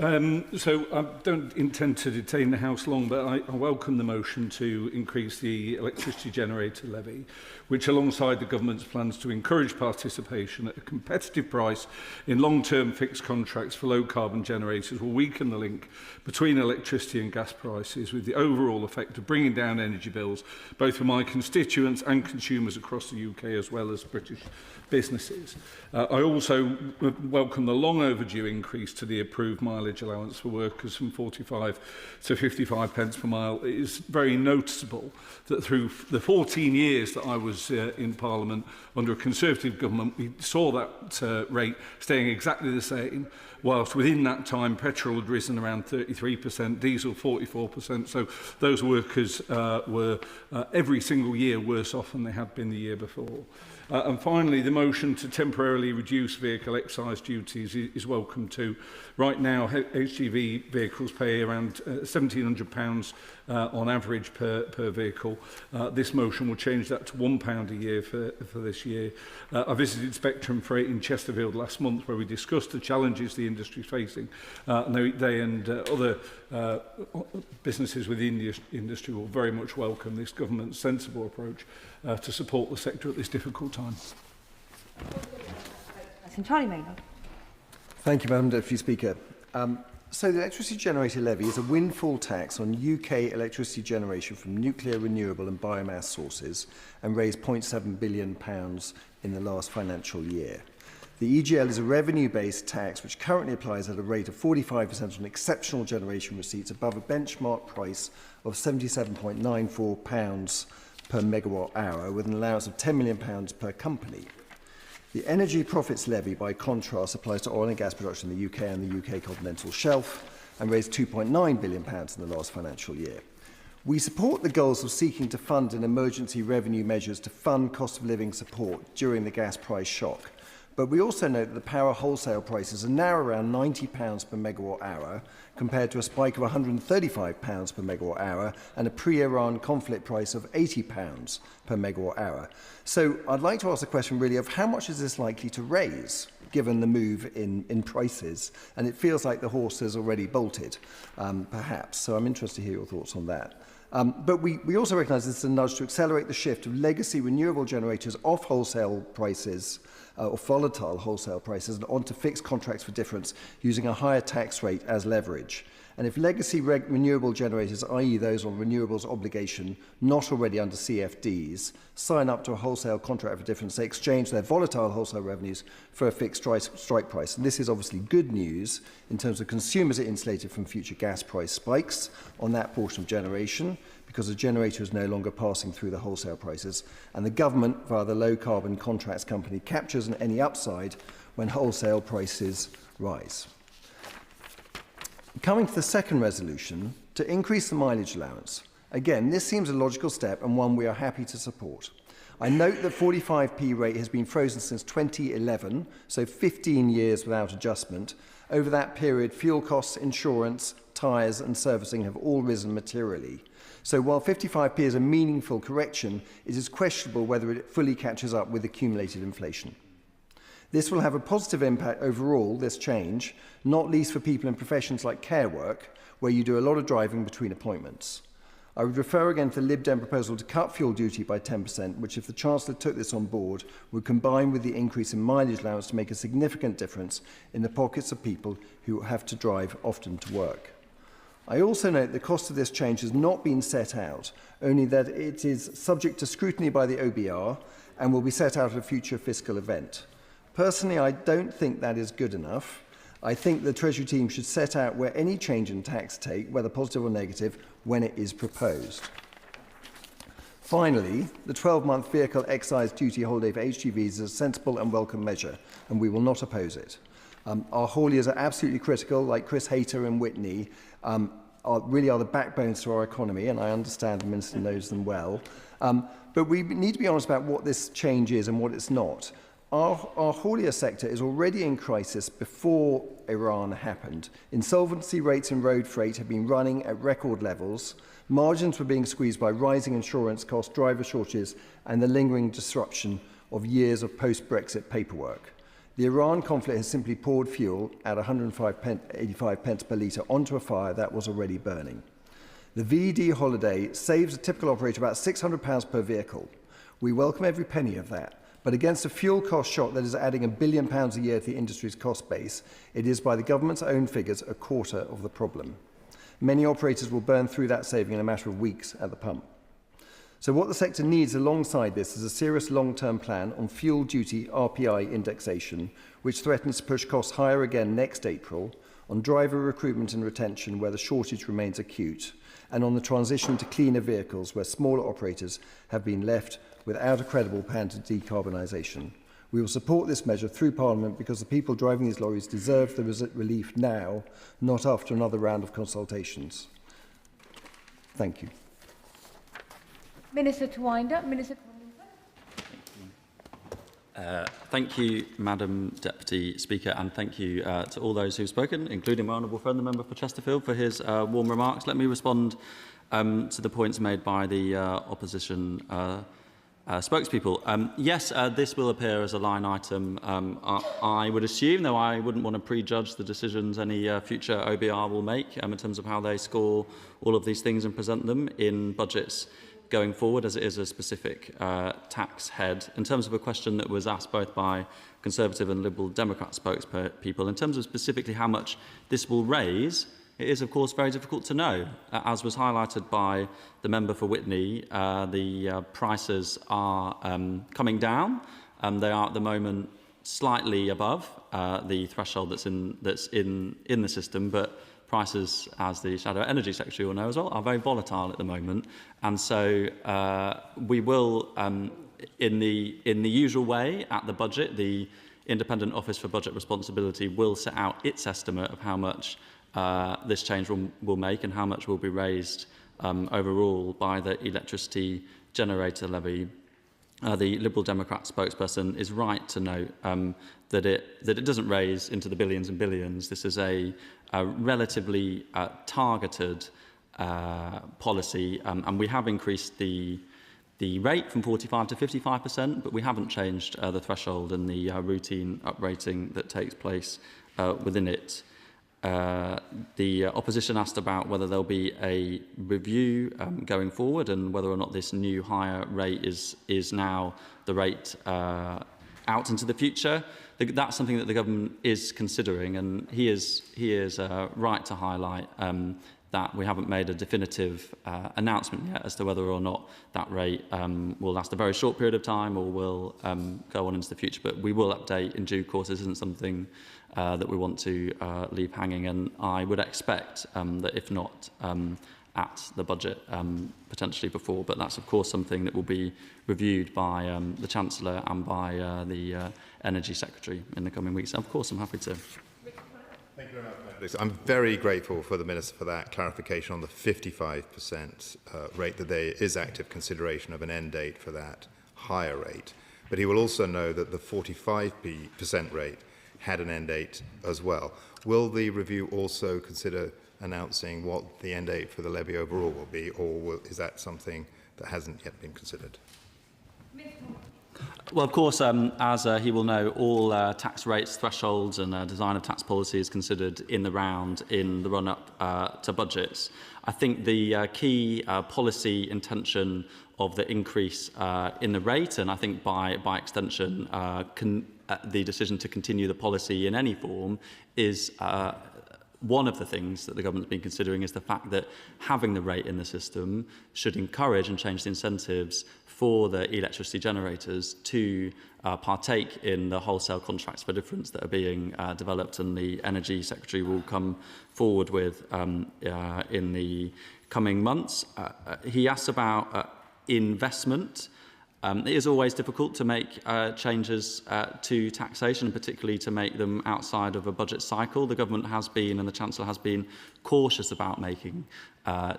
So I don't intend to detain the House long, but I welcome the motion to increase the electricity generator levy, which alongside the government's plans to encourage participation at a competitive price in long-term fixed contracts for low-carbon generators will weaken the link between electricity and gas prices, with the overall effect of bringing down energy bills, both for my constituents and consumers across the UK, as well as British businesses. I also welcome the long overdue increase to the approved mileage allowance for workers from 45 to 55 pence per mile. It is very noticeable that through the 14 years that I was in Parliament under a Conservative government, we saw that rate staying exactly the same, whilst within that time petrol had risen around 33%, diesel 44%. So those workers were every single year worse off than they had been the year before. And finally, the motion to temporarily reduce vehicle excise duties is welcome too. Right now, HGV vehicles pay around £1,700 on average per vehicle. This motion will change that to £1 a year for this year. I visited Spectrum Freight in Chesterfield last month, where we discussed the challenges the industry is facing. And they and other businesses within the industry will very much welcome this government's sensible approach to support the sector at this difficult time. Charlie Maynard. Thank you, Madam Deputy Speaker. So the electricity generator levy is a windfall tax on UK electricity generation from nuclear, renewable and biomass sources, and raised £0.7 billion in the last financial year. The EGL is a revenue-based tax which currently applies at a rate of 45% on exceptional generation receipts above a benchmark price of £77.94 per megawatt hour, with an allowance of £10 million per company. The energy profits levy, by contrast, applies to oil and gas production in the UK and the UK continental shelf, and raised £2.9 billion in the last financial year. We support the goals of seeking to fund an emergency revenue measures to fund cost of living support during the gas price shock. But we also note that the power wholesale prices are now around £90 per megawatt hour, compared to a spike of £135 per megawatt hour and a pre-Iran conflict price of £80 per megawatt hour. So I'd like to ask the question really of how much is this likely to raise, given the move in prices? And it feels like the horse has already bolted, perhaps. So I'm interested to hear your thoughts on that. But we also recognise this is a nudge to accelerate the shift of legacy renewable generators off wholesale prices or volatile wholesale prices and onto fixed contracts for difference using a higher tax rate as leverage. And if legacy renewable generators, i.e. those on renewables obligation not already under CFDs, sign up to a wholesale contract for difference, they exchange their volatile wholesale revenues for a fixed strike price. And this is obviously good news in terms of consumers are insulated from future gas price spikes on that portion of generation, because the generator is no longer passing through the wholesale prices, and the government, via the Low Carbon Contracts Company, captures any upside when wholesale prices rise. Coming to the second resolution, to increase the mileage allowance. Again, this seems a logical step and one we are happy to support. I note that 45p rate has been frozen since 2011, so 15 years without adjustment. Over that period, fuel costs, insurance, tyres and servicing have all risen materially. So while 55p is a meaningful correction, it is questionable whether it fully catches up with accumulated inflation. This will have a positive impact overall, this change, not least for people in professions like care work, where you do a lot of driving between appointments. I would refer again to the Lib Dem proposal to cut fuel duty by 10%, which, if the Chancellor took this on board, would combine with the increase in mileage allowance to make a significant difference in the pockets of people who have to drive often to work. I also note the cost of this change has not been set out, only that it is subject to scrutiny by the OBR and will be set out at a future fiscal event. Personally, I don't think that is good enough. I think the Treasury team should set out where any change in tax take, whether positive or negative, when it is proposed. Finally, the 12-month vehicle excise duty holiday for HGVs is a sensible and welcome measure, and we will not oppose it. Our hauliers are absolutely critical, like Chris Hayter and Whitney, really are the backbones to our economy, and I understand the Minister knows them well. But we need to be honest about what this change is and what it's not. Our haulier sector is already in crisis before Iran happened. Insolvency rates in road freight have been running at record levels. Margins were being squeezed by rising insurance costs, driver shortages, and the lingering disruption of years of post-Brexit paperwork. The Iran conflict has simply poured fuel at 185 pence per litre onto a fire that was already burning. The VED holiday saves a typical operator about £600 per vehicle. We welcome every penny of that. But against a fuel cost shock that is adding £1 billion a year to the industry's cost base, it is, by the government's own figures, a quarter of the problem. Many operators will burn through that saving in a matter of weeks at the pump. So what the sector needs alongside this is a serious long-term plan on fuel duty RPI indexation, which threatens to push costs higher again next April, on driver recruitment and retention where the shortage remains acute, and on the transition to cleaner vehicles where smaller operators have been left without a credible plan to decarbonisation. We will support this measure through Parliament because the people driving these lorries deserve the relief now, not after another round of consultations. Thank you. Minister to wind up. Minister. Thank you, Madam Deputy Speaker, and thank you to all those who've spoken, including my honourable friend, the member for Chesterfield, for his warm remarks. Let me respond to the points made by the opposition spokespeople. Yes, this will appear as a line item. I would assume, though I wouldn't want to prejudge the decisions any future OBR will make in terms of how they score all of these things and present them in budgets going forward, as it is a specific tax head. In terms of a question that was asked both by Conservative and Liberal Democrat spokespeople, in terms of specifically how much this will raise, it is, of course, very difficult to know. As was highlighted by the member for Whitney, the prices are coming down. They are at the moment slightly above the threshold that's in the system, but prices, as the Shadow Energy Secretary will know as well, are very volatile at the moment. And so we will, in the usual way, at the budget, the Independent Office for Budget Responsibility will set out its estimate of how much this change will make and how much will be raised overall by the electricity generator levy. The Liberal Democrat spokesperson is right to note that it doesn't raise into the billions and billions. This is a relatively targeted policy, and we have increased the rate from 45% to 55%, but we haven't changed the threshold and the routine uprating that takes place within it. The opposition asked about whether there'll be a review going forward and whether or not this new higher rate is now the rate out into the future. That's something that the government is considering, and he is right to highlight that we haven't made a definitive announcement yet as to whether or not that rate will last a very short period of time or will go on into the future. But we will update in due course. This isn't something that we want to leave hanging, and I would expect that if not at the budget, potentially before, but that's of course something that will be reviewed by the Chancellor and by the Energy Secretary in the coming weeks. Of course, I'm happy to. Thank you very much. I'm very grateful for the Minister for that clarification on the 55% rate, that there is active consideration of an end date for that higher rate. But he will also know that the 45% rate had an end date as well. Will the review also consider announcing what the end date for the levy overall will be, or is that something that hasn't yet been considered? Well, of course, as he will know, all tax rates, thresholds and design of tax policy is considered in the round in the run-up to budgets. I think the key policy intention of the increase in the rate, and I think by extension the decision to continue the policy in any form, is one of the things that the government's been considering is the fact that having the rate in the system should encourage and change the incentives for the electricity generators to partake in the wholesale contracts for difference that are being developed, and the Energy Secretary will come forward with in the coming months. He asked about investment. It is always difficult to make changes to taxation, and particularly to make them outside of a budget cycle. The government has been, and the Chancellor has been, cautious about making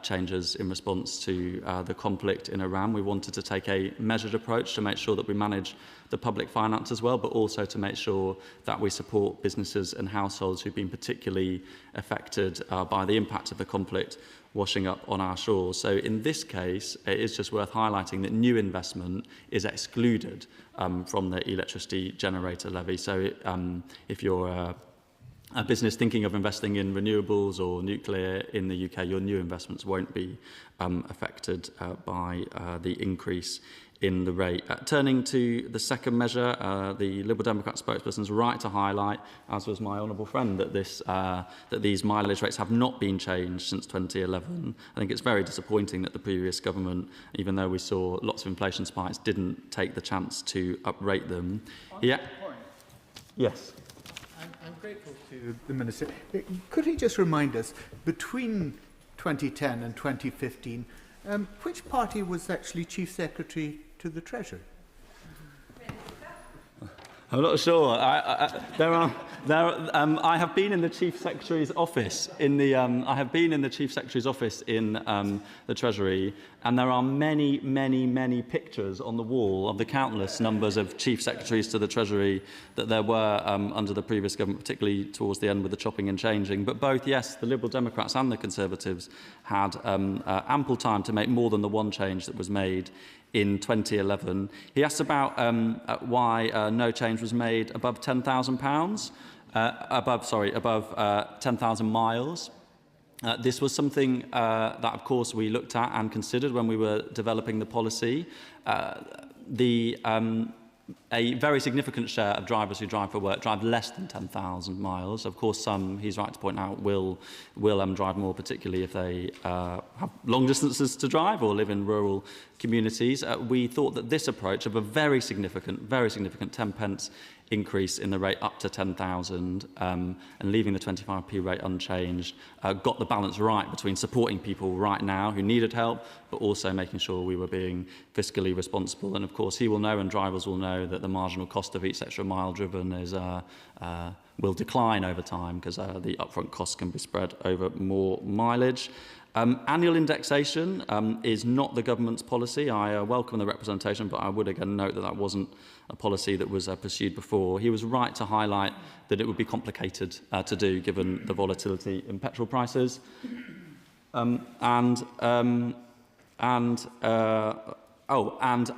changes in response to the conflict in Iran. We wanted to take a measured approach to make sure that we manage the public finance as well, but also to make sure that we support businesses and households who've been particularly affected by the impact of the conflict washing up on our shores. So in this case, it is just worth highlighting that new investment is excluded from the electricity generator levy. So if you're a business thinking of investing in renewables or nuclear in the UK, your new investments won't be affected by the increase in the rate. Turning to the second measure, the Liberal Democrat spokesperson is right to highlight, as was my honourable friend, that these mileage rates have not been changed since 2011. I think it's very disappointing that the previous government, even though we saw lots of inflation spikes, didn't take the chance to uprate them. Yeah. Yes. I'm grateful to the Minister. Could he just remind us, between 2010 and 2015, which party was actually Chief Secretary to the Treasury? I'm not sure. I have been in the Chief Secretary's office in the the Treasury, and there are many pictures on the wall of the countless numbers of Chief Secretaries to the Treasury that there were under the previous government, particularly towards the end with the chopping and changing. But both, yes, the Liberal Democrats and the Conservatives had ample time to make more than the one change that was made in 2011. He asked about why no change was made above £10,000, above 10,000 miles. This was something that, of course, we looked at and considered when we were developing the policy. A very significant share of drivers who drive for work drive less than 10,000 miles. Of course, some, he's right to point out, will drive more, particularly if they have long distances to drive or live in rural communities. We thought that this approach of a very significant 10 pence increase in the rate up to 10,000 and leaving the 25p rate unchanged got the balance right between supporting people right now who needed help, but also making sure we were being fiscally responsible. And of course, he will know and drivers will know that the marginal cost of each extra mile driven is will decline over time because the upfront costs can be spread over more mileage. Annual indexation is not the government's policy. I welcome the representation, but I would again note that that wasn't a policy that was pursued before. He was right to highlight that it would be complicated to do given the volatility in petrol prices. And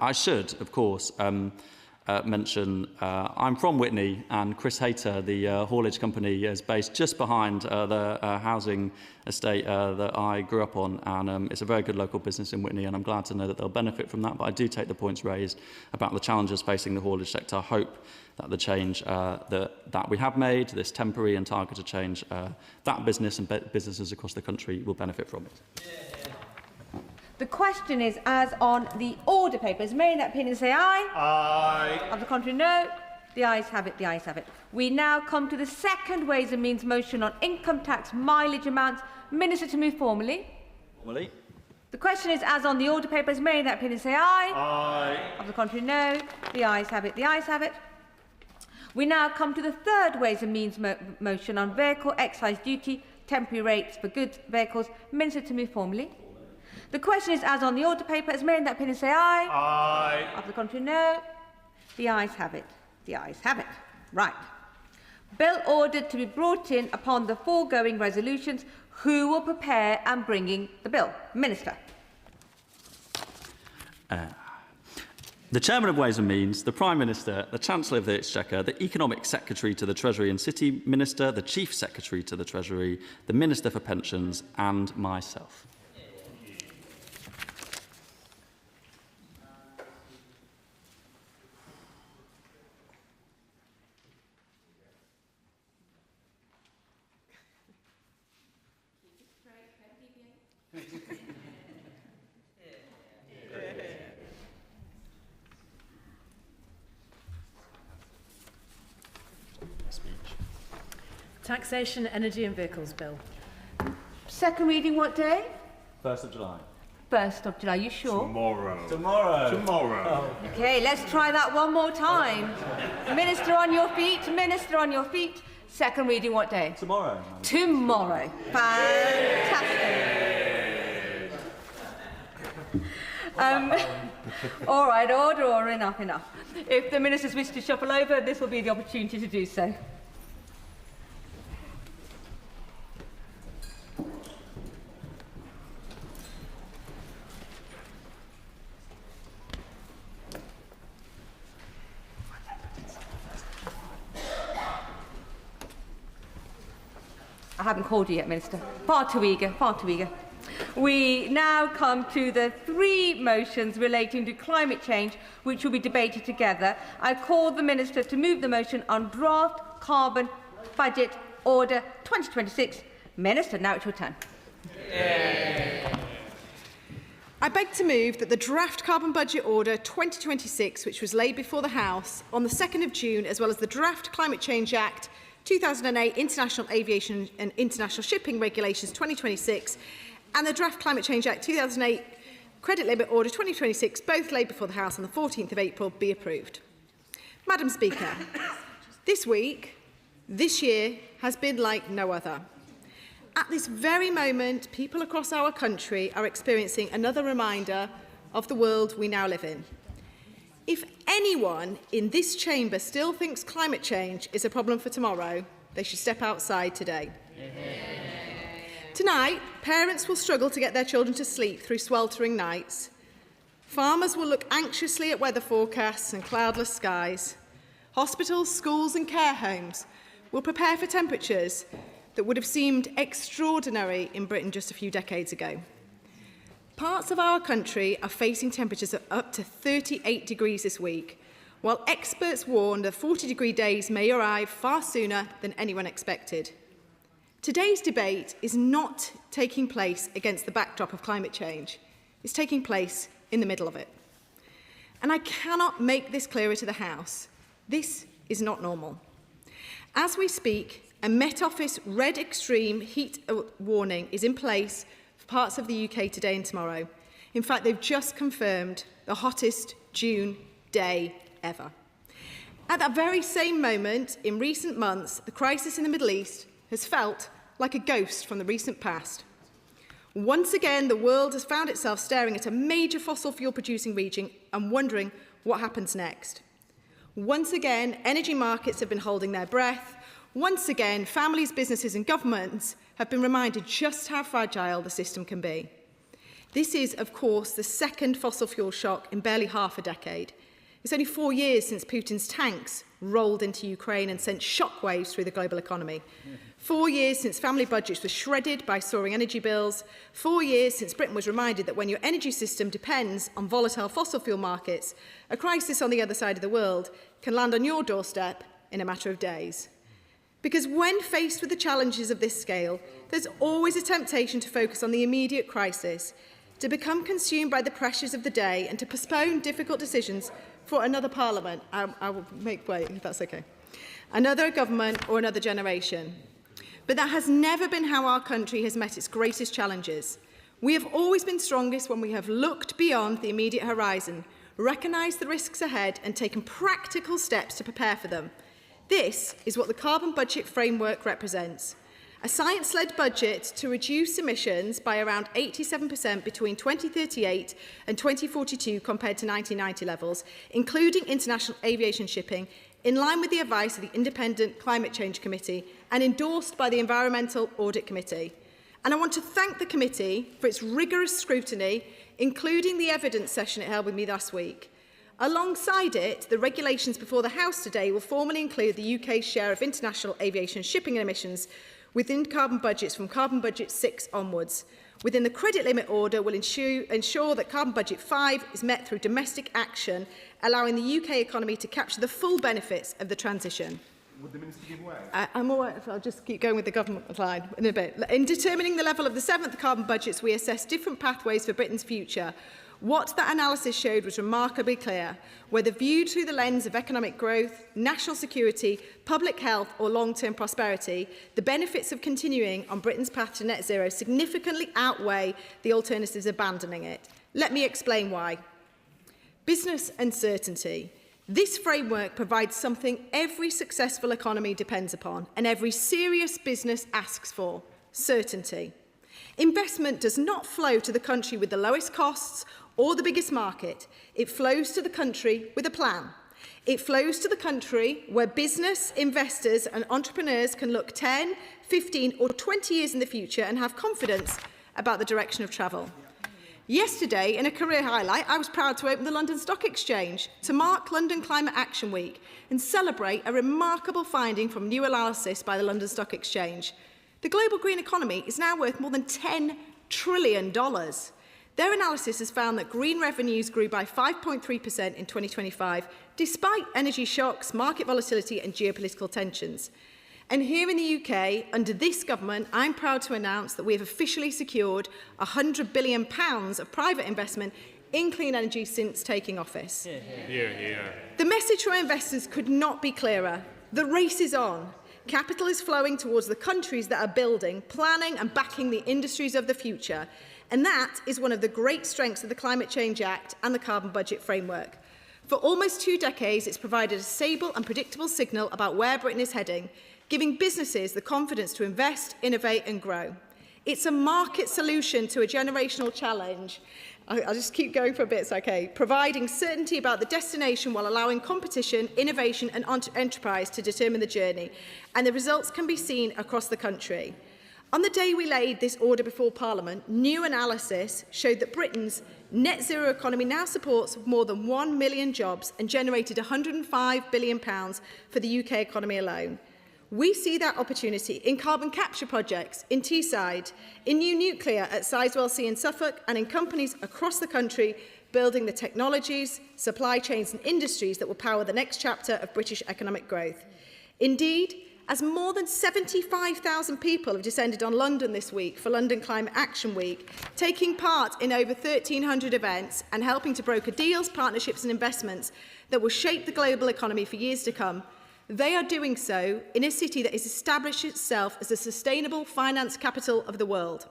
I should, of course, mention I'm from Witney, and Chris Hayter, the haulage company, is based just behind the housing estate that I grew up on, and it's a very good local business in Witney, and I'm glad to know that they'll benefit from that. But I do take the points raised about the challenges facing the haulage sector. I hope that the change that we have made, this temporary and targeted change, that business and businesses across the country will benefit from it. The question is, as on the order papers, may in that opinion say aye? Aye. Of the contrary, no. The ayes have it, the ayes have it. We now come to the second Ways and Means motion on income tax mileage amounts. Minister to move formally. Formally. The question is, as on the order papers, may in that opinion say aye? Aye. Of the contrary, no. The ayes have it, the ayes have it. We now come to the third Ways and Means motion on vehicle excise duty, temporary rates for goods vehicles. Minister to move formally. The question is, as on the order paper, as may in that opinion say aye? Aye. Of the contrary, no. The ayes have it. The ayes have it. Right. Bill ordered to be brought in upon the foregoing resolutions. Who will prepare and bring in the bill? Minister. The Chairman of Ways and Means, the Prime Minister, the Chancellor of the Exchequer, the Economic Secretary to the Treasury and City Minister, the Chief Secretary to the Treasury, the Minister for Pensions and myself. Taxation, Energy and Vehicles Bill. Second reading what day? 1st of July. 1st of July, you sure? Tomorrow. Tomorrow. Tomorrow. Okay, let's try that one more time. Minister on your feet, Minister on your feet. Second reading what day? Tomorrow. Tomorrow. Fantastic. All right, order, enough. If the ministers wish to shuffle over, this will be the opportunity to do so. I haven't called you yet, Minister. Far too eager. We now come to the 3 motions relating to climate change, which will be debated together. I call the Minister to move the motion on Draft Carbon Budget Order 2026. Minister, now it's your turn. I beg to move that the Draft Carbon Budget Order 2026, which was laid before the House on the 2nd of June, as well as the Draft Climate Change Act 2008 International Aviation and International Shipping Regulations 2026 and the Draft Climate Change Act 2008 Credit Limit Order 2026, both laid before the House on the 14th of April, be approved. Madam Speaker, this week, this year, has been like no other. At this very moment, people across our country are experiencing another reminder of the world we now live in. If anyone in this chamber still thinks climate change is a problem for tomorrow, they should step outside today. Tonight, parents will struggle to get their children to sleep through sweltering nights. Farmers will look anxiously at weather forecasts and cloudless skies. Hospitals, schools and care homes will prepare for temperatures that would have seemed extraordinary in Britain just a few decades ago. Parts of our country are facing temperatures of up to 38 degrees this week, while experts warn that 40-degree days may arrive far sooner than anyone expected. Today's debate is not taking place against the backdrop of climate change. It's taking place in the middle of it. And I cannot make this clearer to the House. This is not normal. As we speak, a Met Office red extreme heat warning is in place for parts of the UK today and tomorrow. In fact, they've just confirmed the hottest June day ever. At that very same moment, in recent months, the crisis in the Middle East has felt like a ghost from the recent past. Once again, the world has found itself staring at a major fossil fuel producing region and wondering what happens next. Once again, energy markets have been holding their breath. Once again, families, businesses and governments have been reminded just how fragile the system can be. This is, of course, the second fossil fuel shock in barely half a decade. It's only 4 years since Putin's tanks rolled into Ukraine and sent shockwaves through the global economy. 4 years since family budgets were shredded by soaring energy bills. 4 years since Britain was reminded that when your energy system depends on volatile fossil fuel markets, a crisis on the other side of the world can land on your doorstep in a matter of days. Because when faced with the challenges of this scale, there's always a temptation to focus on the immediate crisis, to become consumed by the pressures of the day and to postpone difficult decisions for another parliament. I will make way, if that's okay. Another government or another generation. But that has never been how our country has met its greatest challenges. We have always been strongest when we have looked beyond the immediate horizon, recognised the risks ahead and taken practical steps to prepare for them. This is what the carbon budget framework represents. A science-led budget to reduce emissions by around 87% between 2038 and 2042 compared to 1990 levels, including international aviation shipping, in line with the advice of the Independent Climate Change Committee and endorsed by the Environmental Audit Committee. And I want to thank the committee for its rigorous scrutiny, including the evidence session it held with me last week. Alongside it, the regulations before the House today will formally include the UK's share of international aviation shipping emissions within carbon budgets from Carbon Budget 6 onwards. Within the credit limit order will ensure that Carbon Budget 5 is met through domestic action, allowing the UK economy to capture the full benefits of the transition. Would the Minister give way? I'm all right, I'll just keep going with the government line in a bit. In determining the level of the 7th carbon budgets, we assess different pathways for Britain's future. What that analysis showed was remarkably clear. Whether viewed through the lens of economic growth, national security, public health or long-term prosperity, the benefits of continuing on Britain's path to net zero significantly outweigh the alternatives of abandoning it. Let me explain why. Business uncertainty. This framework provides something every successful economy depends upon and every serious business asks for: certainty. Investment does not flow to the country with the lowest costs or the biggest market. It flows to the country with a plan. It flows to the country where business, investors and entrepreneurs can look 10, 15 or 20 years in the future and have confidence about the direction of travel. Yesterday, in a career highlight, I was proud to open the London Stock Exchange to mark London Climate Action Week and celebrate a remarkable finding from new analysis by the London Stock Exchange. The global green economy is now worth more than $10 trillion. Their analysis has found that green revenues grew by 5.3% in 2025, despite energy shocks, market volatility and geopolitical tensions. And here in the UK, under this government, I'm proud to announce that we have officially secured £100 billion of private investment in clean energy since taking office. The message to our investors could not be clearer. The race is on. Capital is flowing towards the countries that are building, planning and backing the industries of the future. And that is one of the great strengths of the Climate Change Act and the Carbon Budget Framework. For almost 2 decades, it's provided a stable and predictable signal about where Britain is heading, giving businesses the confidence to invest, innovate and grow. It's a market solution to a generational challenge. I'll just keep going for a bit, it's okay. Providing certainty about the destination while allowing competition, innovation and enterprise to determine the journey. And the results can be seen across the country. On the day we laid this order before Parliament, new analysis showed that Britain's net zero economy now supports more than 1 million jobs and generated £105 billion for the UK economy alone. We see that opportunity in carbon capture projects in Teesside, in new nuclear at Sizewell C in Suffolk, and in companies across the country building the technologies, supply chains and industries that will power the next chapter of British economic growth. Indeed, as more than 75,000 people have descended on London this week for London Climate Action Week, taking part in over 1,300 events and helping to broker deals, partnerships and investments that will shape the global economy for years to come, they are doing so in a city that has established itself as the sustainable finance capital of the world.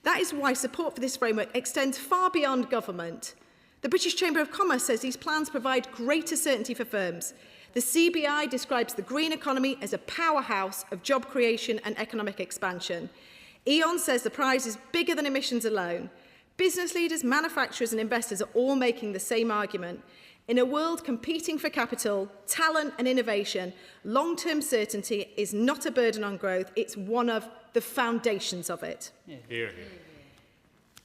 That is why support for this framework extends far beyond government. The British Chamber of Commerce says these plans provide greater certainty for firms. The CBI describes the green economy as a powerhouse of job creation and economic expansion. E.ON says the prize is bigger than emissions alone. Business leaders, manufacturers and investors are all making the same argument. In a world competing for capital, talent and innovation, long-term certainty is not a burden on growth, it's one of the foundations of it.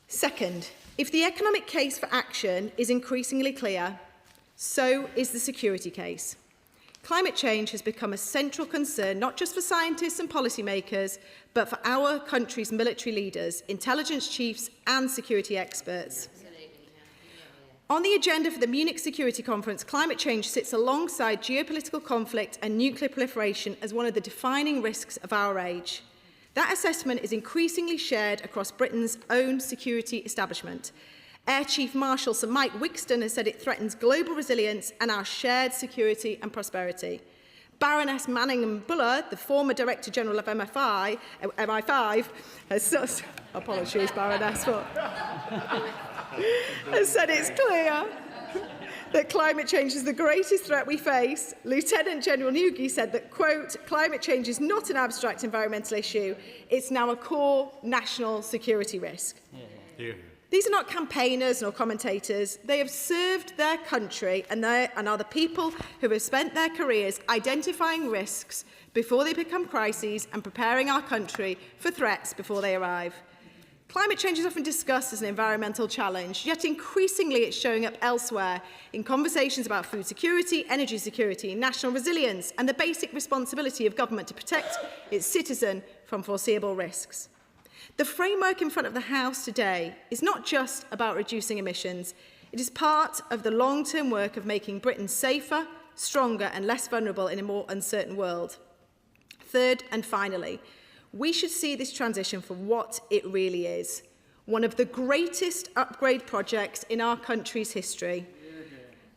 Second, if the economic case for action is increasingly clear, so is the security case. Climate change has become a central concern not just for scientists and policymakers, but for our country's military leaders, intelligence chiefs and security experts. On the agenda for the Munich Security Conference, climate change sits alongside geopolitical conflict and nuclear proliferation as one of the defining risks of our age. That assessment is increasingly shared across Britain's own security establishment. Air Chief Marshal Sir Mike Wixton has said it threatens global resilience and our shared security and prosperity. Baroness Manningham Buller, the former Director General of MI5, has apologies, Baroness, has said it's clear that climate change is the greatest threat we face. Lieutenant General Nugi said that, quote, climate change is not an abstract environmental issue, it's now a core national security risk. These are not campaigners nor commentators. They have served their country and are the people who have spent their careers identifying risks before they become crises and preparing our country for threats before they arrive. Climate change is often discussed as an environmental challenge, yet increasingly it's showing up elsewhere in conversations about food security, energy security, national resilience, and the basic responsibility of government to protect its citizen from foreseeable risks. The framework in front of the House today is not just about reducing emissions, it is part of the long-term work of making Britain safer, stronger and less vulnerable in a more uncertain world. Third and finally, we should see this transition for what it really is, one of the greatest upgrade projects in our country's history.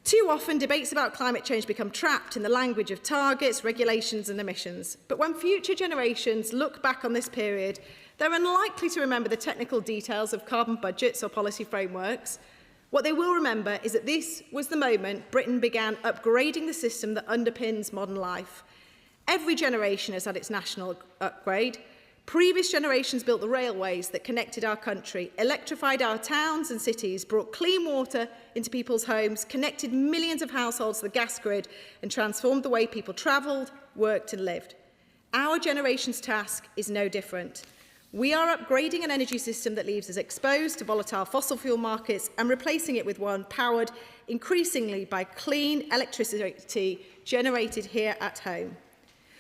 Too often, debates about climate change become trapped in the language of targets, regulations and emissions. But when future generations look back on this period, they're unlikely to remember the technical details of carbon budgets or policy frameworks. What they will remember is that this was the moment Britain began upgrading the system that underpins modern life. Every generation has had its national upgrade. Previous generations built the railways that connected our country, electrified our towns and cities, brought clean water into people's homes, connected millions of households to the gas grid, and transformed the way people travelled, worked and lived. Our generation's task is no different. We are upgrading an energy system that leaves us exposed to volatile fossil fuel markets and replacing it with one powered increasingly by clean electricity generated here at home.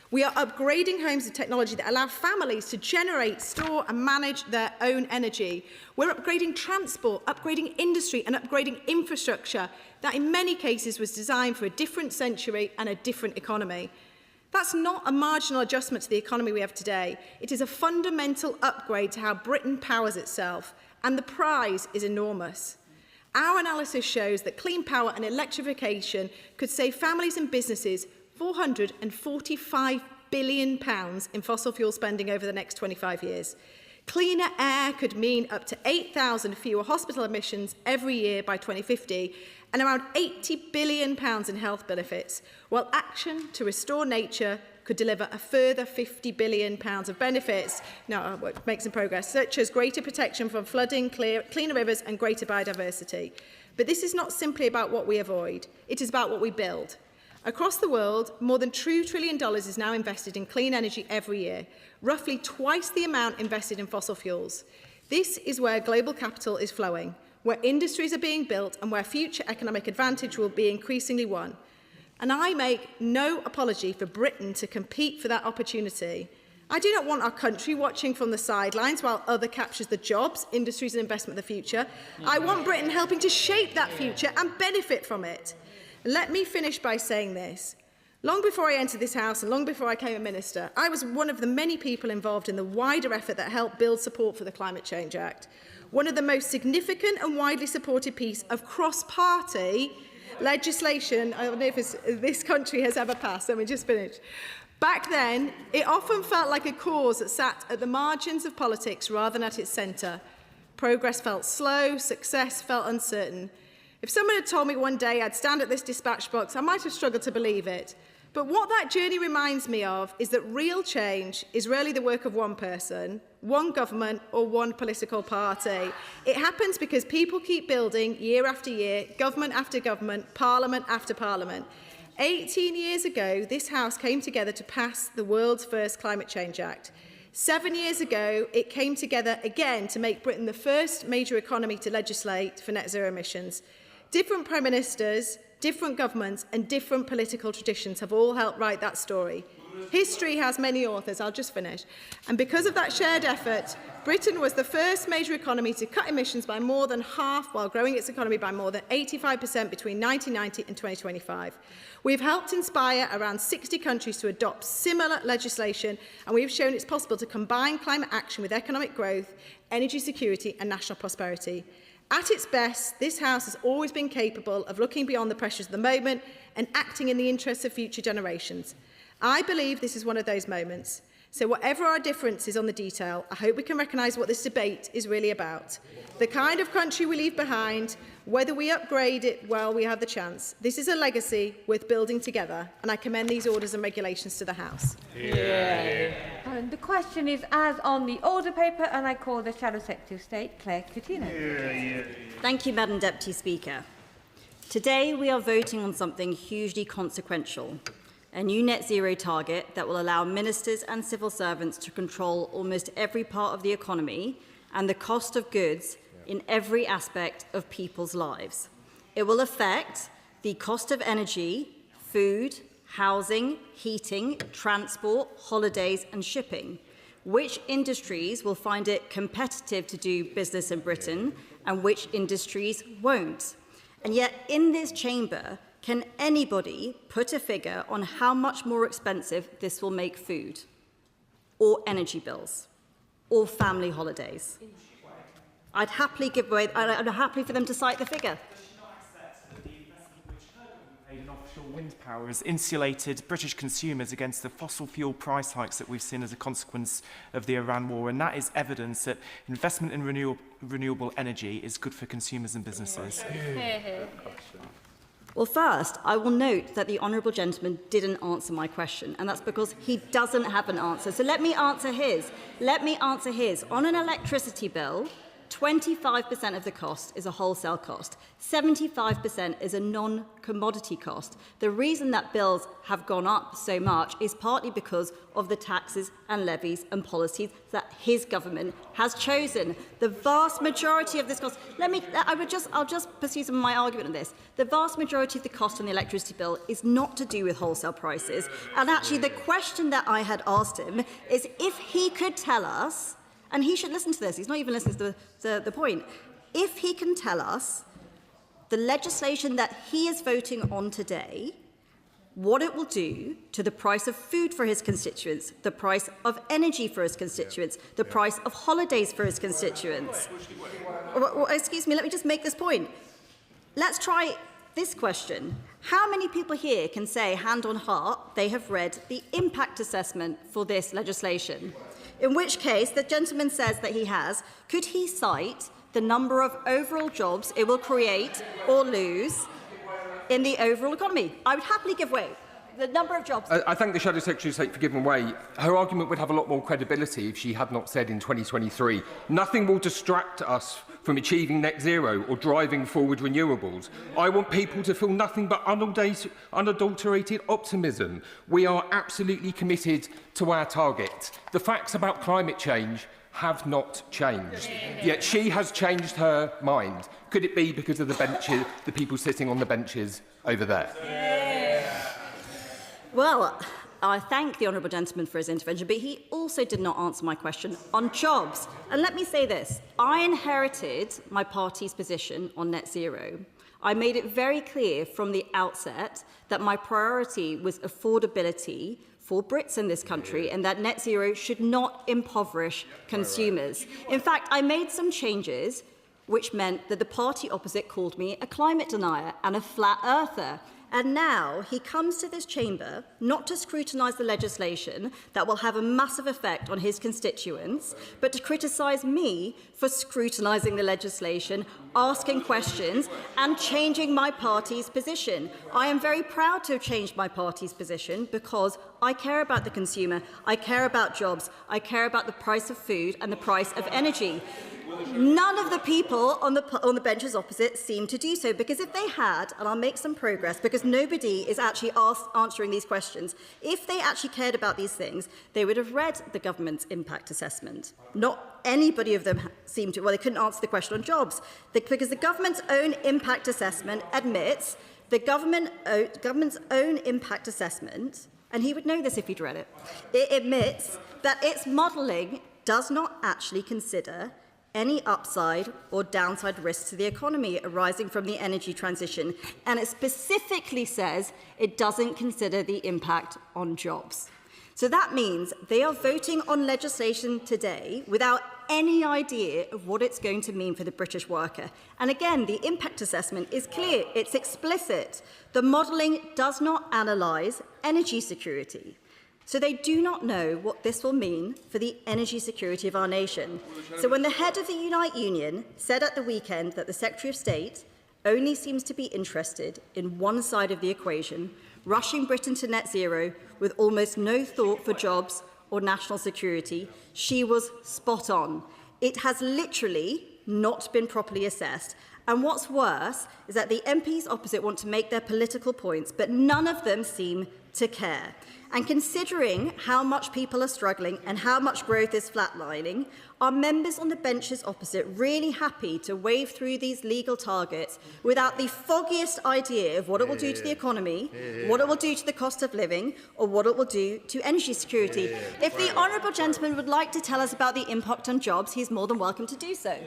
We are upgrading homes with technology that allow families to generate, store and manage their own energy. We're upgrading transport, upgrading industry and upgrading infrastructure that in many cases was designed for a different century and a different economy. That's not a marginal adjustment to the economy we have today. It is a fundamental upgrade to how Britain powers itself, and the prize is enormous. Our analysis shows that clean power and electrification could save families and businesses £445 billion in fossil fuel spending over the next 25 years. Cleaner air could mean up to 8,000 fewer hospital admissions every year by 2050 and around £80 billion in health benefits, while action to restore nature could deliver a further £50 billion of benefits. Now, we'll make some progress, such as greater protection from flooding, cleaner rivers and greater biodiversity. But this is not simply about what we avoid, it is about what we build. Across the world, more than $2 trillion is now invested in clean energy every year, roughly twice the amount invested in fossil fuels. This is where global capital is flowing, where industries are being built and where future economic advantage will be increasingly won. And I make no apology for Britain to compete for that opportunity. I do not want our country watching from the sidelines while others captures the jobs, industries and investment of the future. I want Britain helping to shape that future and benefit from it. Let me finish by saying this. Long before I entered this House and long before I became a minister, I was one of the many people involved in the wider effort that helped build support for the Climate Change Act, one of the most significant and widely supported piece of cross-party legislation I don't know if this country has ever passed. Let me just finish. Back then, it often felt like a cause that sat at the margins of politics rather than at its centre. Progress felt slow, success felt uncertain. If someone had told me one day I'd stand at this dispatch box, I might have struggled to believe it. But what that journey reminds me of is that real change is rarely the work of one person, one government or one political party. It happens because people keep building year after year, government after government, parliament after parliament. 18 years ago, this House came together to pass the world's first Climate Change Act. 7 years ago, it came together again to make Britain the first major economy to legislate for net zero emissions. Different prime ministers, different governments and different political traditions have all helped write that story. History has many authors, I'll just finish. And because of that shared effort, Britain was the first major economy to cut emissions by more than half while growing its economy by more than 85% between 1990 and 2025. We've helped inspire around 60 countries to adopt similar legislation, and we've shown it's possible to combine climate action with economic growth, energy security and national prosperity. At its best, this House has always been capable of looking beyond the pressures of the moment and acting in the interests of future generations. I believe this is one of those moments. So whatever our differences on the detail, I hope we can recognise what this debate is really about. The kind of country we leave behind, whether we upgrade it while we have the chance. This is a legacy worth building together, and I commend these orders and regulations to the House. Yeah. And the question is as on the order paper, and I call the Shadow Secretary of State, Claire Coutinho. Thank you, Madam Deputy Speaker. Today we are voting on something hugely consequential. A new net zero target that will allow ministers and civil servants to control almost every part of the economy and the cost of goods in every aspect of people's lives. It will affect the cost of energy, food, housing, heating, transport, holidays and shipping. Which industries will find it competitive to do business in Britain and which industries won't? And yet in this chamber, can anybody put a figure on how much more expensive this will make food, or energy bills, or family holidays? I'd happily give away, I'd happily for them to cite the figure. In offshore wind power has insulated British consumers against the fossil fuel price hikes that we've seen as a consequence of the Iran war, and that is evidence that investment in renewable energy is good for consumers and businesses. Well, first, I will note that the honourable gentleman didn't answer my question, and that's because he doesn't have an answer. So let me answer his. On an electricity bill, 25% of the cost is a wholesale cost. 75% is a non-commodity cost. The reason that bills have gone up so much is partly because of the taxes and levies and policies that his government has chosen. The vast majority of this cost, I'll just pursue some of my argument on this. The vast majority of the cost on the electricity bill is not to do with wholesale prices. And actually the question that I had asked him is if he could tell us, and he should listen to this, he's not even listening to the point, if he can tell us the legislation that he is voting on today, what it will do to the price of food for his constituents, the price of energy for his constituents, the price of holidays for his constituents. Excuse me, let me just make this point. Let's try this question. How many people here can say, hand on heart, they have read the impact assessment for this legislation? In which case, the gentleman says that he has. Could he cite the number of overall jobs it will create or lose in the overall economy? I would happily give way. The number of jobs. I thank the Shadow Secretary of State for giving way. Her argument would have a lot more credibility if she had not said in 2023, nothing will distract us from achieving net zero or driving forward renewables. I want people to feel nothing but unadulterated optimism. We are absolutely committed to our target. The facts about climate change have not changed, yet she has changed her mind. Could it be because of the benches, the people sitting on the benches over there? Well, I thank the honourable gentleman for his intervention, but he also did not answer my question on jobs. And let me say this. I inherited my party's position on net zero. I made it very clear from the outset that my priority was affordability for Brits in this country and that net zero should not impoverish consumers. In fact, I made some changes which meant that the party opposite called me a climate denier and a flat earther. And now he comes to this chamber not to scrutinise the legislation that will have a massive effect on his constituents, but to criticise me for scrutinising the legislation, asking questions and changing my party's position. I am very proud to have changed my party's position because I care about the consumer, I care about jobs, I care about the price of food and the price of energy. None of the people on the benches opposite seem to do so, because if they had, and I'll make some progress, because nobody is actually answering these questions, if they actually cared about these things, they would have read the government's impact assessment. Not anybody of them seemed to, well, they couldn't answer the question on jobs, because the government's own impact assessment admits, the government's own impact assessment, and he would know this if he'd read it, it admits that its modelling does not actually consider any upside or downside risks to the economy arising from the energy transition. And it specifically says it doesn't consider the impact on jobs. So that means they are voting on legislation today without any idea of what it's going to mean for the British worker. And again, the impact assessment is clear, it's explicit. The modelling does not analyse energy security. So they do not know what this will mean for the energy security of our nation. So when the head of the Unite Union said at the weekend that the Secretary of State only seems to be interested in one side of the equation, rushing Britain to net zero with almost no thought for jobs or national security, she was spot on. It has literally not been properly assessed. And what's worse is that the MPs opposite want to make their political points, but none of them seem to care. And considering how much people are struggling and how much growth is flatlining, are members on the benches opposite really happy to wave through these legal targets without the foggiest idea of what it will do to the economy, what it will do to the cost of living, or what it will do to energy security? If the honourable gentleman would like to tell us about the impact on jobs, he's more than welcome to do so.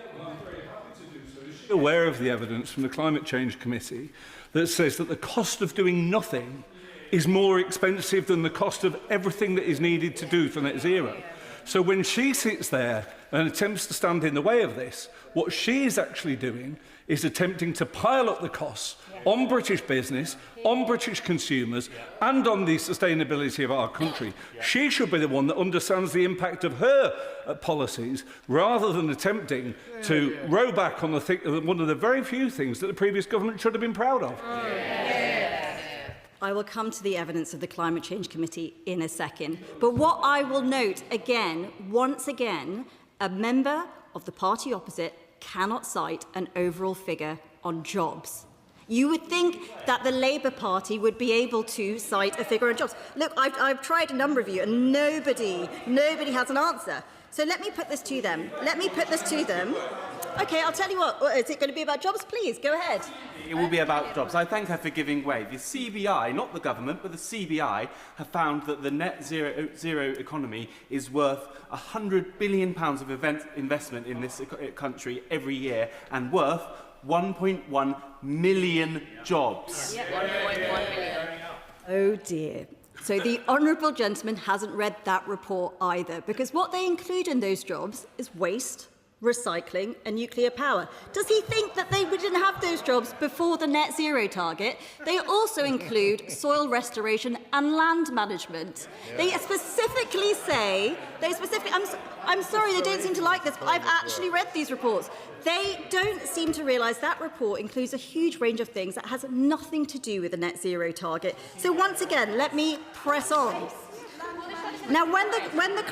Aware of the evidence from the Climate Change Committee that says that the cost of doing nothing is more expensive than the cost of everything that is needed to do for net zero. So when she sits there and attempts to stand in the way of this, what she is actually doing is attempting to pile up the costs on British business, on British consumers, and on the sustainability of our country. She should be the one that understands the impact of her policies, rather than attempting to row back on one of the very few things that the previous government should have been proud of. I will come to the evidence of the Climate Change Committee in a second. But what I will note again, once again, a member of the party opposite cannot cite an overall figure on jobs. You would think that the Labour Party would be able to cite a figure on jobs. Look, I've tried a number of you, and nobody has an answer. So let me put this to them. OK, I'll tell you what. Is it going to be about jobs? Please, go ahead. It will be about jobs. I thank her for giving way. The CBI, not the government, but the CBI, have found that the net zero economy is worth £100 billion of investment in this country every year, and worth 1.1 million jobs. Yep. 1.1 million. Oh dear. So the honourable gentleman hasn't read that report either, because what they include in those jobs is waste, recycling and nuclear power. Does he think that they didn't have those jobs before the net zero target? They also include soil restoration and land management. They specifically say, I'm sorry, they don't seem to like this, but I've actually read these reports. They don't seem to realise that report includes a huge range of things that has nothing to do with the net zero target. So once again, let me press on. Now, when the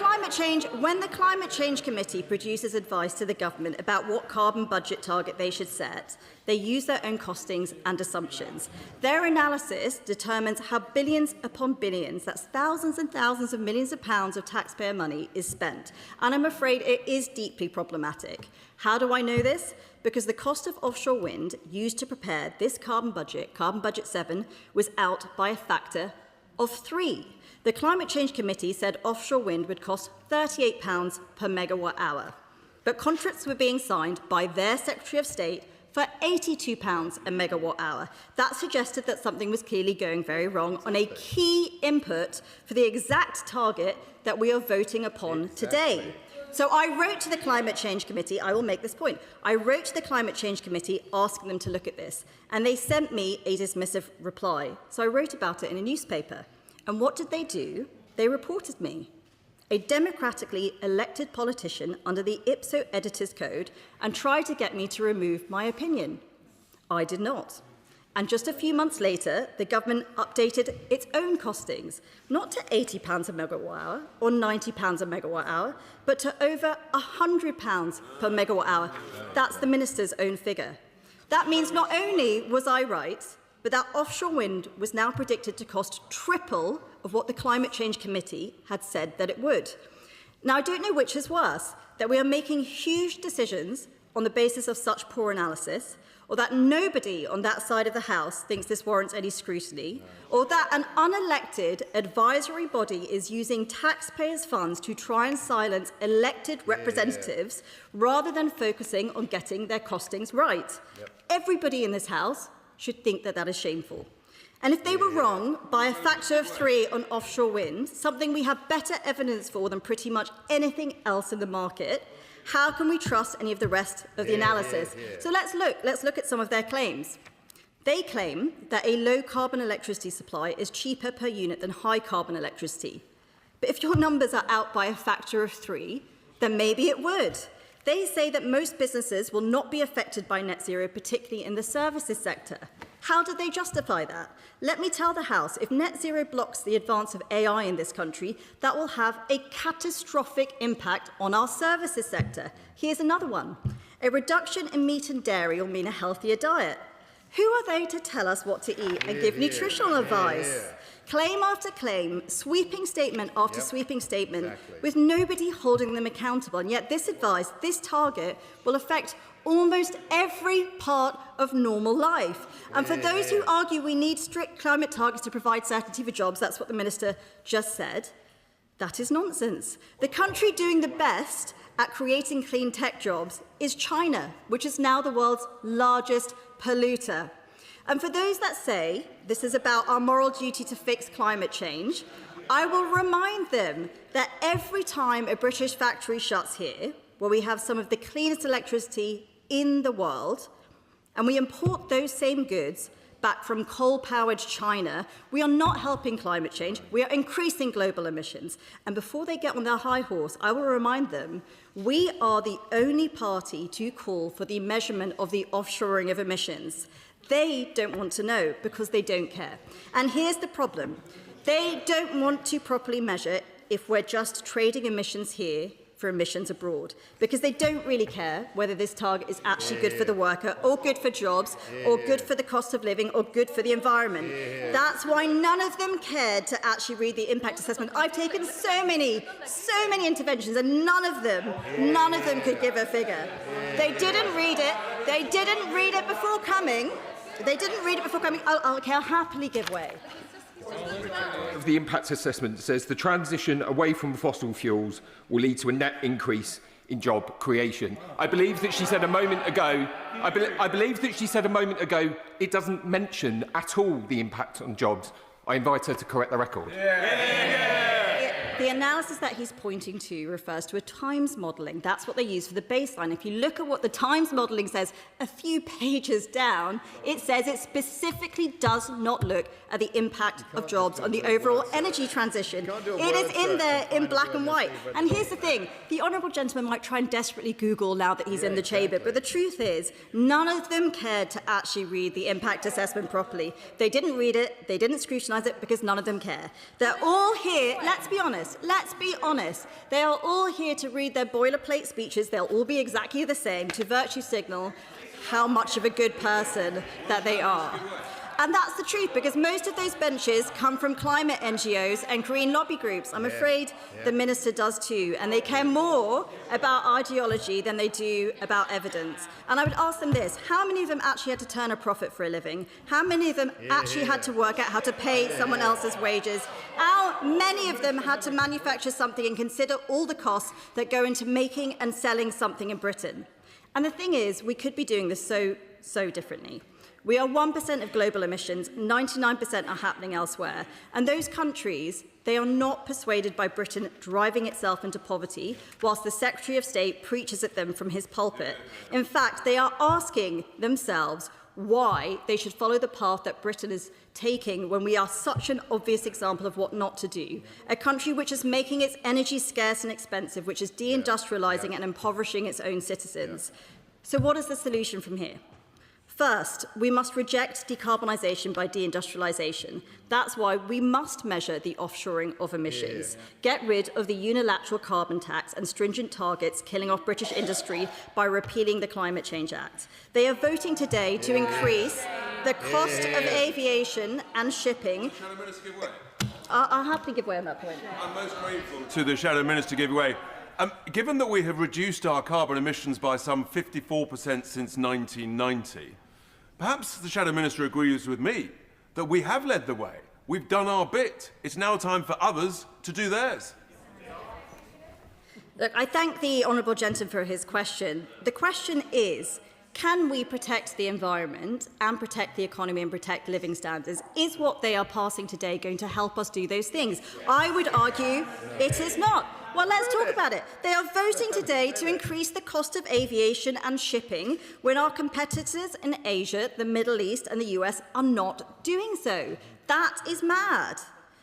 Climate Change Committee produces advice to the government about what carbon budget target they should set, they use their own costings and assumptions. Their analysis determines how billions upon billions, that's thousands and thousands of millions of pounds of taxpayer money, is spent. And I'm afraid it is deeply problematic. How do I know this? Because the cost of offshore wind used to prepare this carbon budget 7, was out by a factor of 3. The Climate Change Committee said offshore wind would cost £38 per megawatt hour, but contracts were being signed by their Secretary of State for £82 a megawatt hour. That suggested that something was clearly going very wrong on a key input for the exact target that we are voting upon today. So I wrote to the Climate Change Committee, I will make this point, I wrote to the Climate Change Committee asking them to look at this, and they sent me a dismissive reply. So I wrote about it in a newspaper. And what did they do? They reported me, a democratically elected politician under the Ipso Editor's Code, and tried to get me to remove my opinion. I did not. And just a few months later, the government updated its own costings, not to £80 a megawatt hour or £90 a megawatt hour, but to over £100 per megawatt hour. That's the minister's own figure. That means not only was I right, but that offshore wind was now predicted to cost triple of what the Climate Change Committee had said that it would. Now, I don't know which is worse, that we are making huge decisions on the basis of such poor analysis, or that nobody on that side of the House thinks this warrants any scrutiny, or that an unelected advisory body is using taxpayers' funds to try and silence elected representatives rather than focusing on getting their costings right. Everybody in this House should think that that is shameful. And if they were wrong by a factor of 3 on offshore wind, something we have better evidence for than pretty much anything else in the market, how can we trust any of the rest of the analysis? So let's look at some of their claims. They claim that a low-carbon electricity supply is cheaper per unit than high-carbon electricity. But if your numbers are out by a factor of 3, then maybe it would. They say that most businesses will not be affected by net zero, particularly in the services sector. How do they justify that? Let me tell the House, if net zero blocks the advance of AI in this country, that will have a catastrophic impact on our services sector. Here's another one. A reduction in meat and dairy will mean a healthier diet. Who are they to tell us what to eat and give nutritional advice? Claim after claim, sweeping statement after sweeping statement, with nobody holding them accountable. And yet this advice, this target, will affect almost every part of normal life. And for those who argue we need strict climate targets to provide certainty for jobs, that's what the Minister just said, that is nonsense. The country doing the best at creating clean tech jobs is China, which is now the world's largest polluter. And for those that say this is about our moral duty to fix climate change, I will remind them that every time a British factory shuts here, where we have some of the cleanest electricity in the world, and we import those same goods back from coal-powered China, we are not helping climate change, we are increasing global emissions. And before they get on their high horse, I will remind them, we are the only party to call for the measurement of the offshoring of emissions. They don't want to know because they don't care. And here's the problem. They don't want to properly measure if we're just trading emissions here for emissions abroad, because they don't really care whether this target is actually good for the worker or good for jobs or good for the cost of living or good for the environment. That's why none of them cared to actually read the impact assessment. I've taken so many interventions and none of them could give a figure. They didn't read it. They didn't read it before coming. I'll happily give way. Of the impact assessment says the transition away from fossil fuels will lead to a net increase in job creation. I believe that she said a moment ago. I believe that she said a moment ago it doesn't mention at all the impact on jobs. I invite her to correct the record. The analysis that he's pointing to refers to a Times modelling. That's what they use for the baseline. If you look at what the Times modelling says a few pages down, it says it specifically does not look at the impact of jobs on the overall energy transition. It is in there in black and white. And here's the thing. The honourable gentleman might try and desperately Google now that he's in the chamber, but the truth is none of them cared to actually read the impact assessment properly. They didn't read it. They didn't scrutinise it because none of them care. They're all here, let's be honest, they are all here to read their boilerplate speeches. They'll all be exactly the same to virtue signal how much of a good person that they are. And that's the truth, because most of those benches come from climate NGOs and green lobby groups. I'm afraid the Minister does too, and they care more about ideology than they do about evidence. And I would ask them this, how many of them actually had to turn a profit for a living? How many of them actually had to work out how to pay someone else's wages? How many of them had to manufacture something and consider all the costs that go into making and selling something in Britain? And the thing is, we could be doing this so differently. We are 1% of global emissions, 99% are happening elsewhere. And those countries, they are not persuaded by Britain driving itself into poverty, whilst the Secretary of State preaches at them from his pulpit. In fact, they are asking themselves why they should follow the path that Britain is taking when we are such an obvious example of what not to do. A country which is making its energy scarce and expensive, which is deindustrialising and impoverishing its own citizens. So what is the solution from here? First, we must reject decarbonisation by deindustrialisation. That's why we must measure the offshoring of emissions. Get rid of the unilateral carbon tax and stringent targets killing off British industry by repealing the Climate Change Act. They are voting today to increase the cost of aviation and shipping. I'll happily give way on that point. I'm most grateful to the Shadow Minister give way. Given that we have reduced our carbon emissions by some 54% since 1990, perhaps the Shadow Minister agrees with me that we have led the way. We've done our bit. It's now time for others to do theirs. Look, I thank the honourable gentleman for his question. The question is, can we protect the environment and protect the economy and protect living standards? Is what they are passing today going to help us do those things? I would argue it is not. Well, let's talk about it. They are voting today to increase the cost of aviation and shipping when our competitors in Asia, the Middle East and the US are not doing so. That is mad.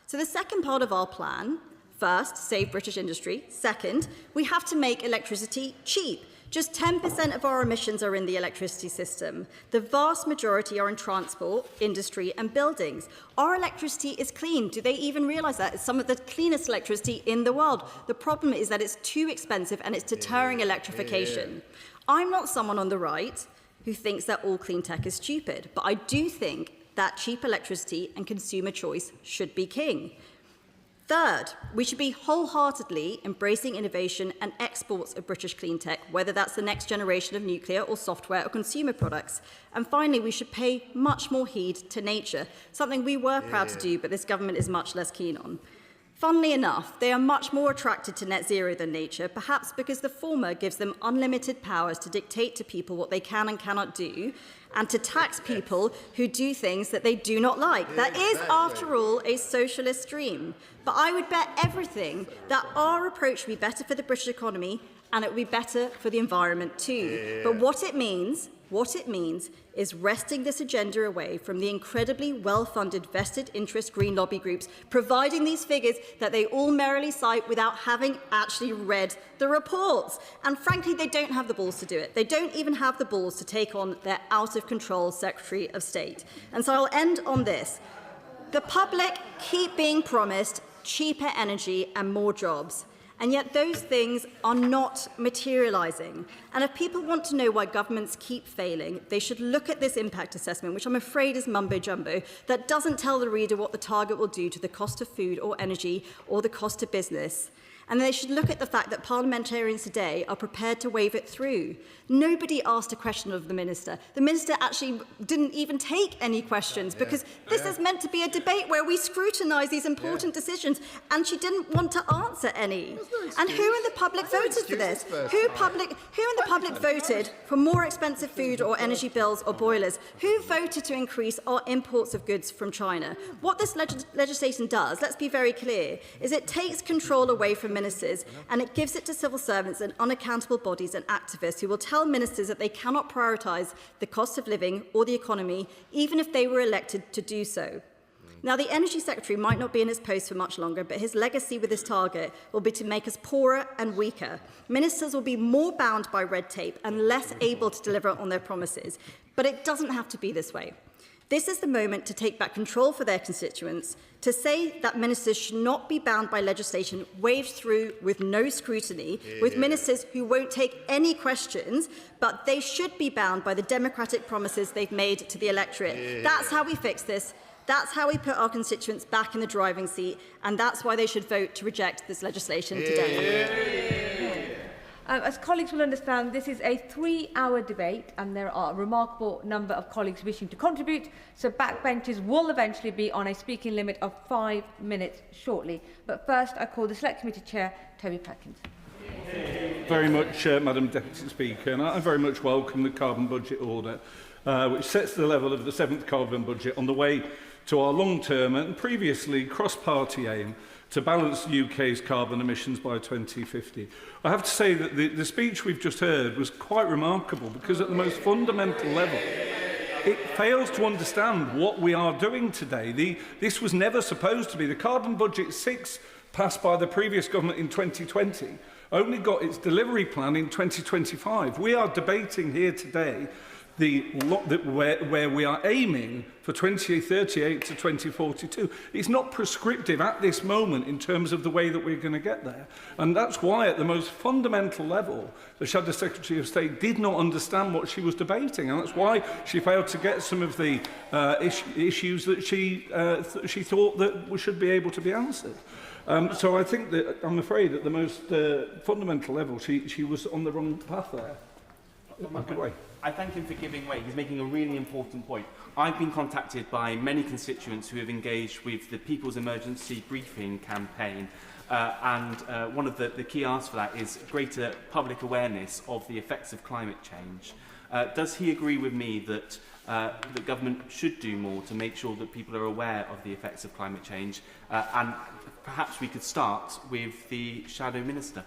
So the second part of our plan, first, save British industry. Second, we have to make electricity cheap. Just 10% of our emissions are in the electricity system. The vast majority are in transport, industry and buildings. Our electricity is clean. Do they even realise that? It's some of the cleanest electricity in the world. The problem is that it's too expensive and it's deterring electrification. I'm not someone on the right who thinks that all clean tech is stupid, but I do think that cheap electricity and consumer choice should be king. Third, we should be wholeheartedly embracing innovation and exports of British clean tech, whether that's the next generation of nuclear or software or consumer products. And finally, we should pay much more heed to nature, something we were proud to do, but this government is much less keen on. Funnily enough, they are much more attracted to net zero than nature, perhaps because the former gives them unlimited powers to dictate to people what they can and cannot do, and to tax people who do things that they do not like. That is, after all, a socialist dream. But I would bet everything that our approach would be better for the British economy, and it would be better for the environment too. But what it means is wresting this agenda away from the incredibly well-funded vested interest green lobby groups, providing these figures that they all merrily cite without having actually read the reports. And frankly, they don't have the balls to do it. They don't even have the balls to take on their out-of-control Secretary of State. And so I'll end on this. The public keep being promised cheaper energy and more jobs. And yet those things are not materialising. And if people want to know why governments keep failing, they should look at this impact assessment, which I'm afraid is mumbo-jumbo, that doesn't tell the reader what the target will do to the cost of food or energy or the cost of business. And they should look at the fact that parliamentarians today are prepared to wave it through. Nobody asked a question of the Minister. The Minister actually didn't even take any questions because this is meant to be a debate where we scrutinise these important decisions, and she didn't want to answer any. And who in the public voted for this? Who in the public voted for more expensive food or energy bills or boilers? Who voted to increase our imports of goods from China? What this legislation does, let's be very clear, is it takes control away from ministers and it gives it to civil servants and unaccountable bodies and activists who will tell ministers that they cannot prioritise the cost of living or the economy, even if they were elected to do so. Now, the Energy Secretary might not be in his post for much longer, but his legacy with this target will be to make us poorer and weaker. Ministers will be more bound by red tape and less able to deliver on their promises. But it doesn't have to be this way. This is the moment to take back control for their constituents, to say that ministers should not be bound by legislation waved through with no scrutiny, with ministers who won't take any questions, but they should be bound by the democratic promises they've made to the electorate. That's how we fix this. That's how we put our constituents back in the driving seat, and that's why they should vote to reject this legislation today. As colleagues will understand, this is a 3-hour debate and there are a remarkable number of colleagues wishing to contribute, so backbenchers will eventually be on a speaking limit of 5 minutes shortly. But first, I call the Select Committee Chair, Toby Perkins. Very much, Madam Deputy Speaker, and I very much welcome the carbon budget order, which sets the level of the 7th carbon budget on the way to our long-term and previously cross-party aim to balance the UK's carbon emissions by 2050. I have to say that the speech we've just heard was quite remarkable because at the most fundamental level, it fails to understand what we are doing today. This was never supposed to be. The Carbon Budget 6, passed by the previous government in 2020, only got its delivery plan in 2025. We are debating here today where we are aiming for 2038 to 2042. It's not prescriptive at this moment in terms of the way that we're going to get there. And that's why, at the most fundamental level, the Shadow Secretary of State did not understand what she was debating. And that's why she failed to get some of the issues that she thought that should be able to be answered. So I think that, I'm afraid, at the most fundamental level, she was on the wrong path there. I thank him for giving way. He's making a really important point. I've been contacted by many constituents who have engaged with the People's Emergency Briefing campaign, and one of the key asks for that is greater public awareness of the effects of climate change. Does he agree with me that the government should do more to make sure that people are aware of the effects of climate change? And perhaps we could start with the Shadow Minister.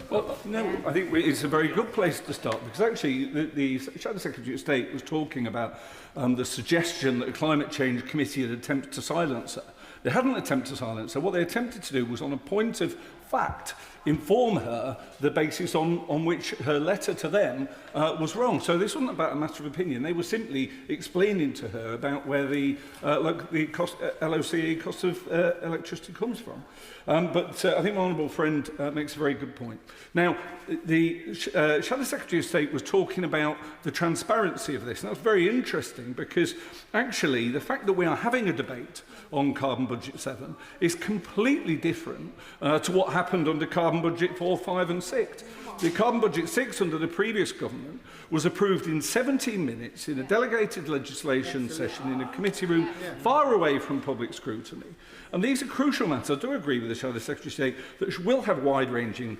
Well, no, I think it's a very good place to start because actually the Shadow Secretary of State was talking about the suggestion that a climate change committee had attempted to silence her. They hadn't attempted to silence her. What they attempted to do was, on a point of fact, inform her the basis on which her letter to them was wrong. So this wasn't about a matter of opinion. They were simply explaining to her about where the LOCE cost of electricity comes from. But I think my honourable friend makes a very good point. Now, the Shadow Secretary of State was talking about the transparency of this, and that's very interesting because actually the fact that we are having a debate on Carbon Budget 7 is completely different to what happened under Carbon Budget 4, 5 and 6. The Carbon Budget 6 under the previous government was approved in 17 minutes in a delegated legislation session in a committee room far away from public scrutiny. And these are crucial matters. I do agree with the Shadow Secretary of State that will have wide-ranging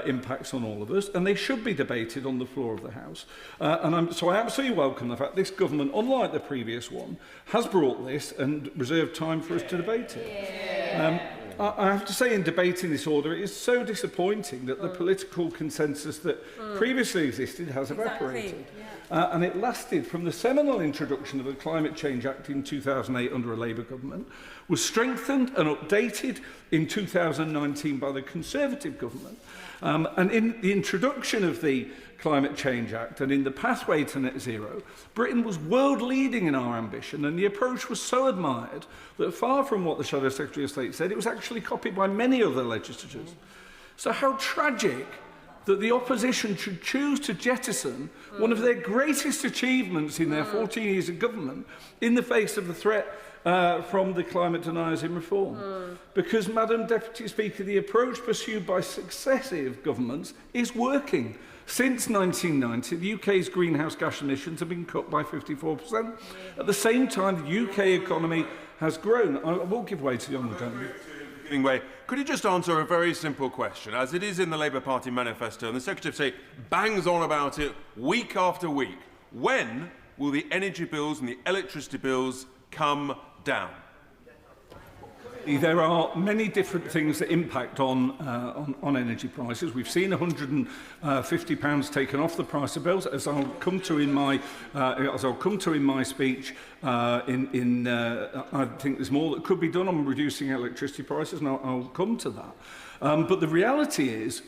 impacts on all of us, and they should be debated on the floor of the House. So I absolutely welcome the fact this government, unlike the previous one, has brought this and reserved time for us to debate it. I have to say, in debating this order, it is so disappointing that the political consensus that previously existed has evaporated. And it lasted from the seminal introduction of the Climate Change Act in 2008 under a Labour government, was strengthened and updated in 2019 by the Conservative government. And in the introduction of the Climate Change Act and in the pathway to net zero, Britain was world-leading in our ambition, and the approach was so admired that far from what the Shadow Secretary of State said, it was actually copied by many other legislatures. So how tragic that the opposition should choose to jettison one of their greatest achievements in their 14 years of government in the face of the threat from the climate deniers in reform. Because, Madam Deputy Speaker, the approach pursued by successive governments is working. Since 1990, the UK's greenhouse gas emissions have been cut by 54%. At the same time, the UK economy has grown. I will give way to the honourable gentleman. Way. Could you just answer a very simple question, as it is in the Labour Party manifesto, and the Secretary of State bangs on about it week after week? When will the energy bills and the electricity bills come down? There are many different things that impact on energy prices. We've seen £150 taken off the price of bills, as I'll come to in my speech. I think there's more that could be done on reducing electricity prices, and I'll come to that. But the reality is,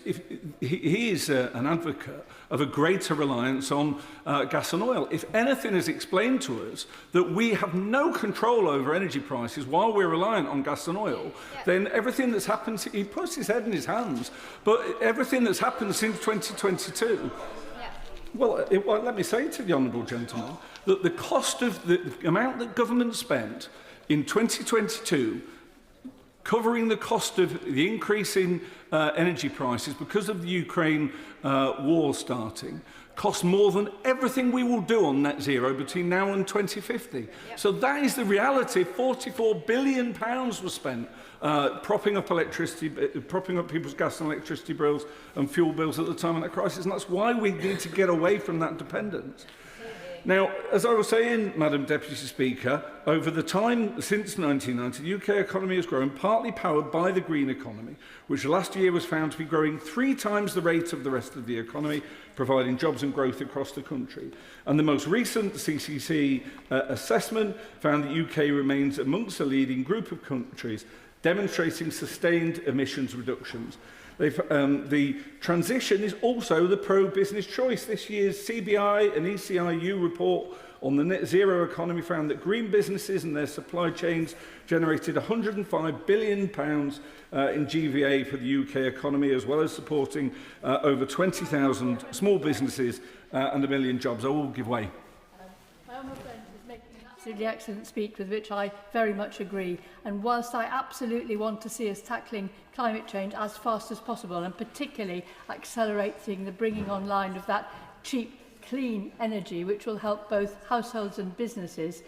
he is an advocate of a greater reliance on gas and oil. If anything is explained to us that we have no control over energy prices while we're reliant on gas and oil, then everything that's happened, he puts his head in his hands, but everything that's happened since 2022, well, let me say to the honourable gentleman that the cost of the amount that government spent in 2022 covering the cost of the increase in energy prices because of the Ukraine war starting costs more than everything we will do on net zero between now and 2050. So that is the reality. £44 billion was spent propping up people's gas and electricity bills and fuel bills at the time of that crisis, and that's why we need to get away from that dependence. Now, as I was saying, Madam Deputy Speaker, over the time since 1990, the UK economy has grown, partly powered by the green economy, which last year was found to be growing 3 times the rate of the rest of the economy, providing jobs and growth across the country. And the most recent CCC assessment found the UK remains amongst the leading group of countries, demonstrating sustained emissions reductions. The transition is also the pro-business choice. This year's CBI and ECIU report on the net zero economy found that green businesses and their supply chains generated £105 billion in GVA for the UK economy, as well as supporting over 20,000 small businesses and 1 million jobs. I will give way. Absolutely excellent speech with which I very much agree, and whilst I absolutely want to see us tackling climate change as fast as possible and particularly accelerating the bringing online of that cheap clean energy which will help both households and businesses,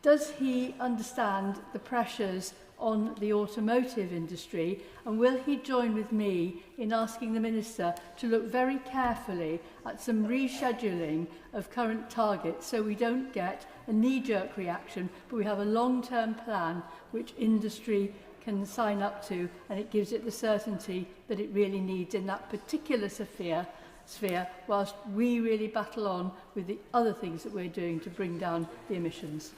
does he understand the pressures on the automotive industry, and will he join with me in asking the Minister to look very carefully at some rescheduling of current targets so we don't get a knee-jerk reaction, but we have a long-term plan which industry can sign up to, and it gives it the certainty that it really needs in that particular sphere, whilst we really battle on with the other things that we're doing to bring down the emissions.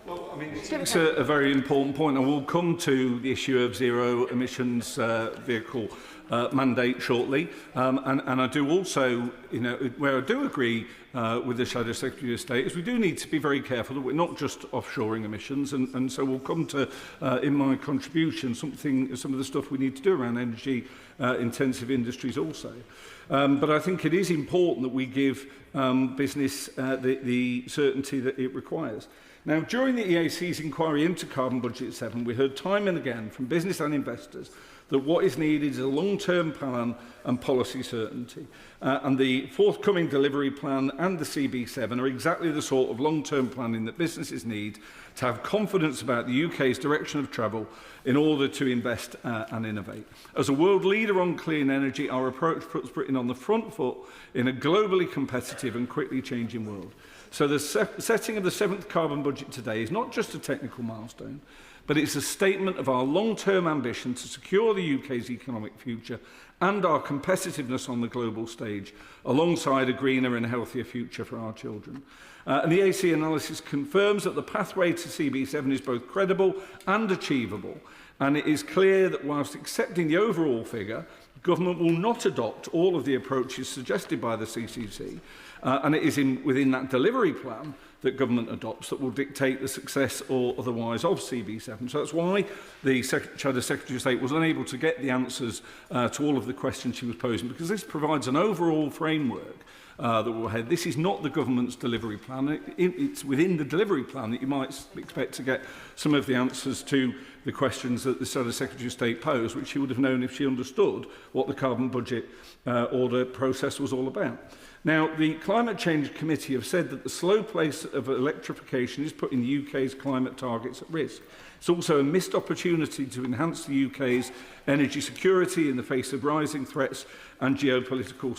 Well, I mean, it's a very important point, and we'll come to the issue of zero emissions vehicle mandate shortly. And I do also, where I do agree with the Shadow Secretary of State, is we do need to be very careful that we're not just offshoring emissions, and so we'll come to, in my contribution, some of the stuff we need to do around energy intensive industries also. But I think it is important that we give business the certainty that it requires. Now, during the EAC's inquiry into Carbon Budget 7, we heard time and again from business and investors that what is needed is a long-term plan and policy certainty. And the forthcoming delivery plan and the CB7 are exactly the sort of long-term planning that businesses need to have confidence about the UK's direction of travel in order to invest and innovate. As a world leader on clean energy, our approach puts Britain on the front foot in a globally competitive and quickly changing world. So the setting of the 7th carbon budget today is not just a technical milestone, but it's a statement of our long-term ambition to secure the UK's economic future and our competitiveness on the global stage, alongside a greener and healthier future for our children. And the AC analysis confirms that the pathway to CB7 is both credible and achievable, and it is clear that whilst accepting the overall figure, government will not adopt all of the approaches suggested by the CCC, and it is within that delivery plan that government adopts that will dictate the success or otherwise of CB7. So that's why the Shadow Secretary of State was unable to get the answers to all of the questions she was posing, because this provides an overall framework that will head. This is not the government's delivery plan. It's within the delivery plan that you might expect to get some of the answers to the questions that the Shadow Secretary of State posed, which she would have known if she understood what the carbon budget order process was all about. Now, the Climate Change Committee have said that the slow pace of electrification is putting the UK's climate targets at risk. It's also a missed opportunity to enhance the UK's energy security in the face of rising threats and geopolitical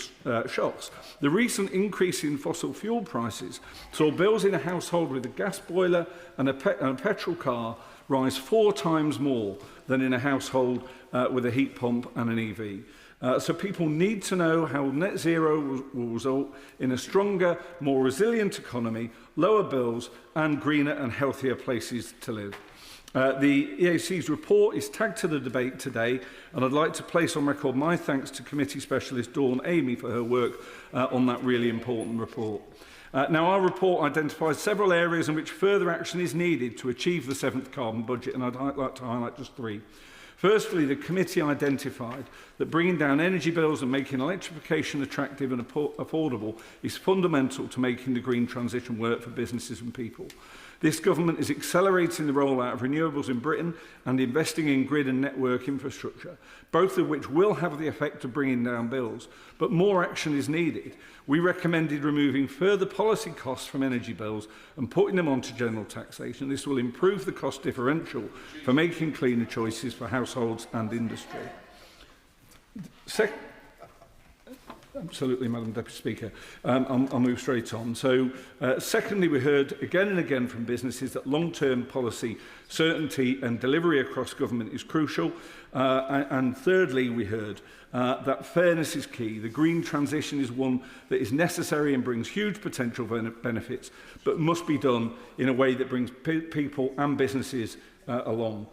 shocks. The recent increase in fossil fuel prices saw bills in a household with a gas boiler and a petrol car rise 4 times more than in a household with a heat pump and an EV. So people need to know how net zero will result in a stronger, more resilient economy, lower bills and greener and healthier places to live. The EAC's report is tagged to the debate today, and I'd like to place on record my thanks to Committee Specialist Dawn Amy for her work on that really important report. Now, our report identifies several areas in which further action is needed to achieve the 7th carbon budget, and I'd like to highlight just 3. Firstly, the committee identified that bringing down energy bills and making electrification attractive and affordable is fundamental to making the green transition work for businesses and people. This government is accelerating the rollout of renewables in Britain and investing in grid and network infrastructure, both of which will have the effect of bringing down bills. But more action is needed. We recommended removing further policy costs from energy bills and putting them onto general taxation. This will improve the cost differential for making cleaner choices for households and industry. Absolutely, Madam Deputy Speaker. I'll move straight on. So, secondly, we heard again and again from businesses that long-term policy certainty and delivery across government is crucial. And thirdly, we heard that fairness is key. The green transition is one that is necessary and brings huge potential benefits, but must be done in a way that brings people and businesses along.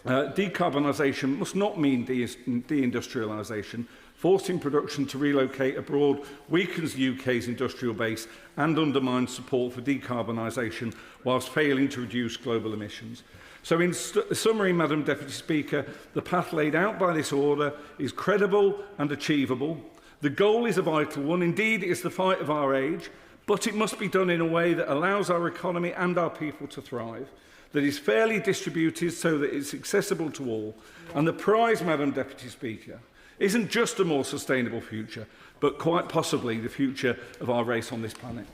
Decarbonisation must not mean deindustrialisation. Forcing production to relocate abroad weakens the UK's industrial base and undermines support for decarbonisation whilst failing to reduce global emissions. So in summary, Madam Deputy Speaker, the path laid out by this order is credible and achievable. The goal is a vital one. Indeed, it is the fight of our age, but it must be done in a way that allows our economy and our people to thrive, that is fairly distributed so that it's accessible to all. And the prize, Madam Deputy Speaker, isn't just a more sustainable future, but quite possibly the future of our race on this planet.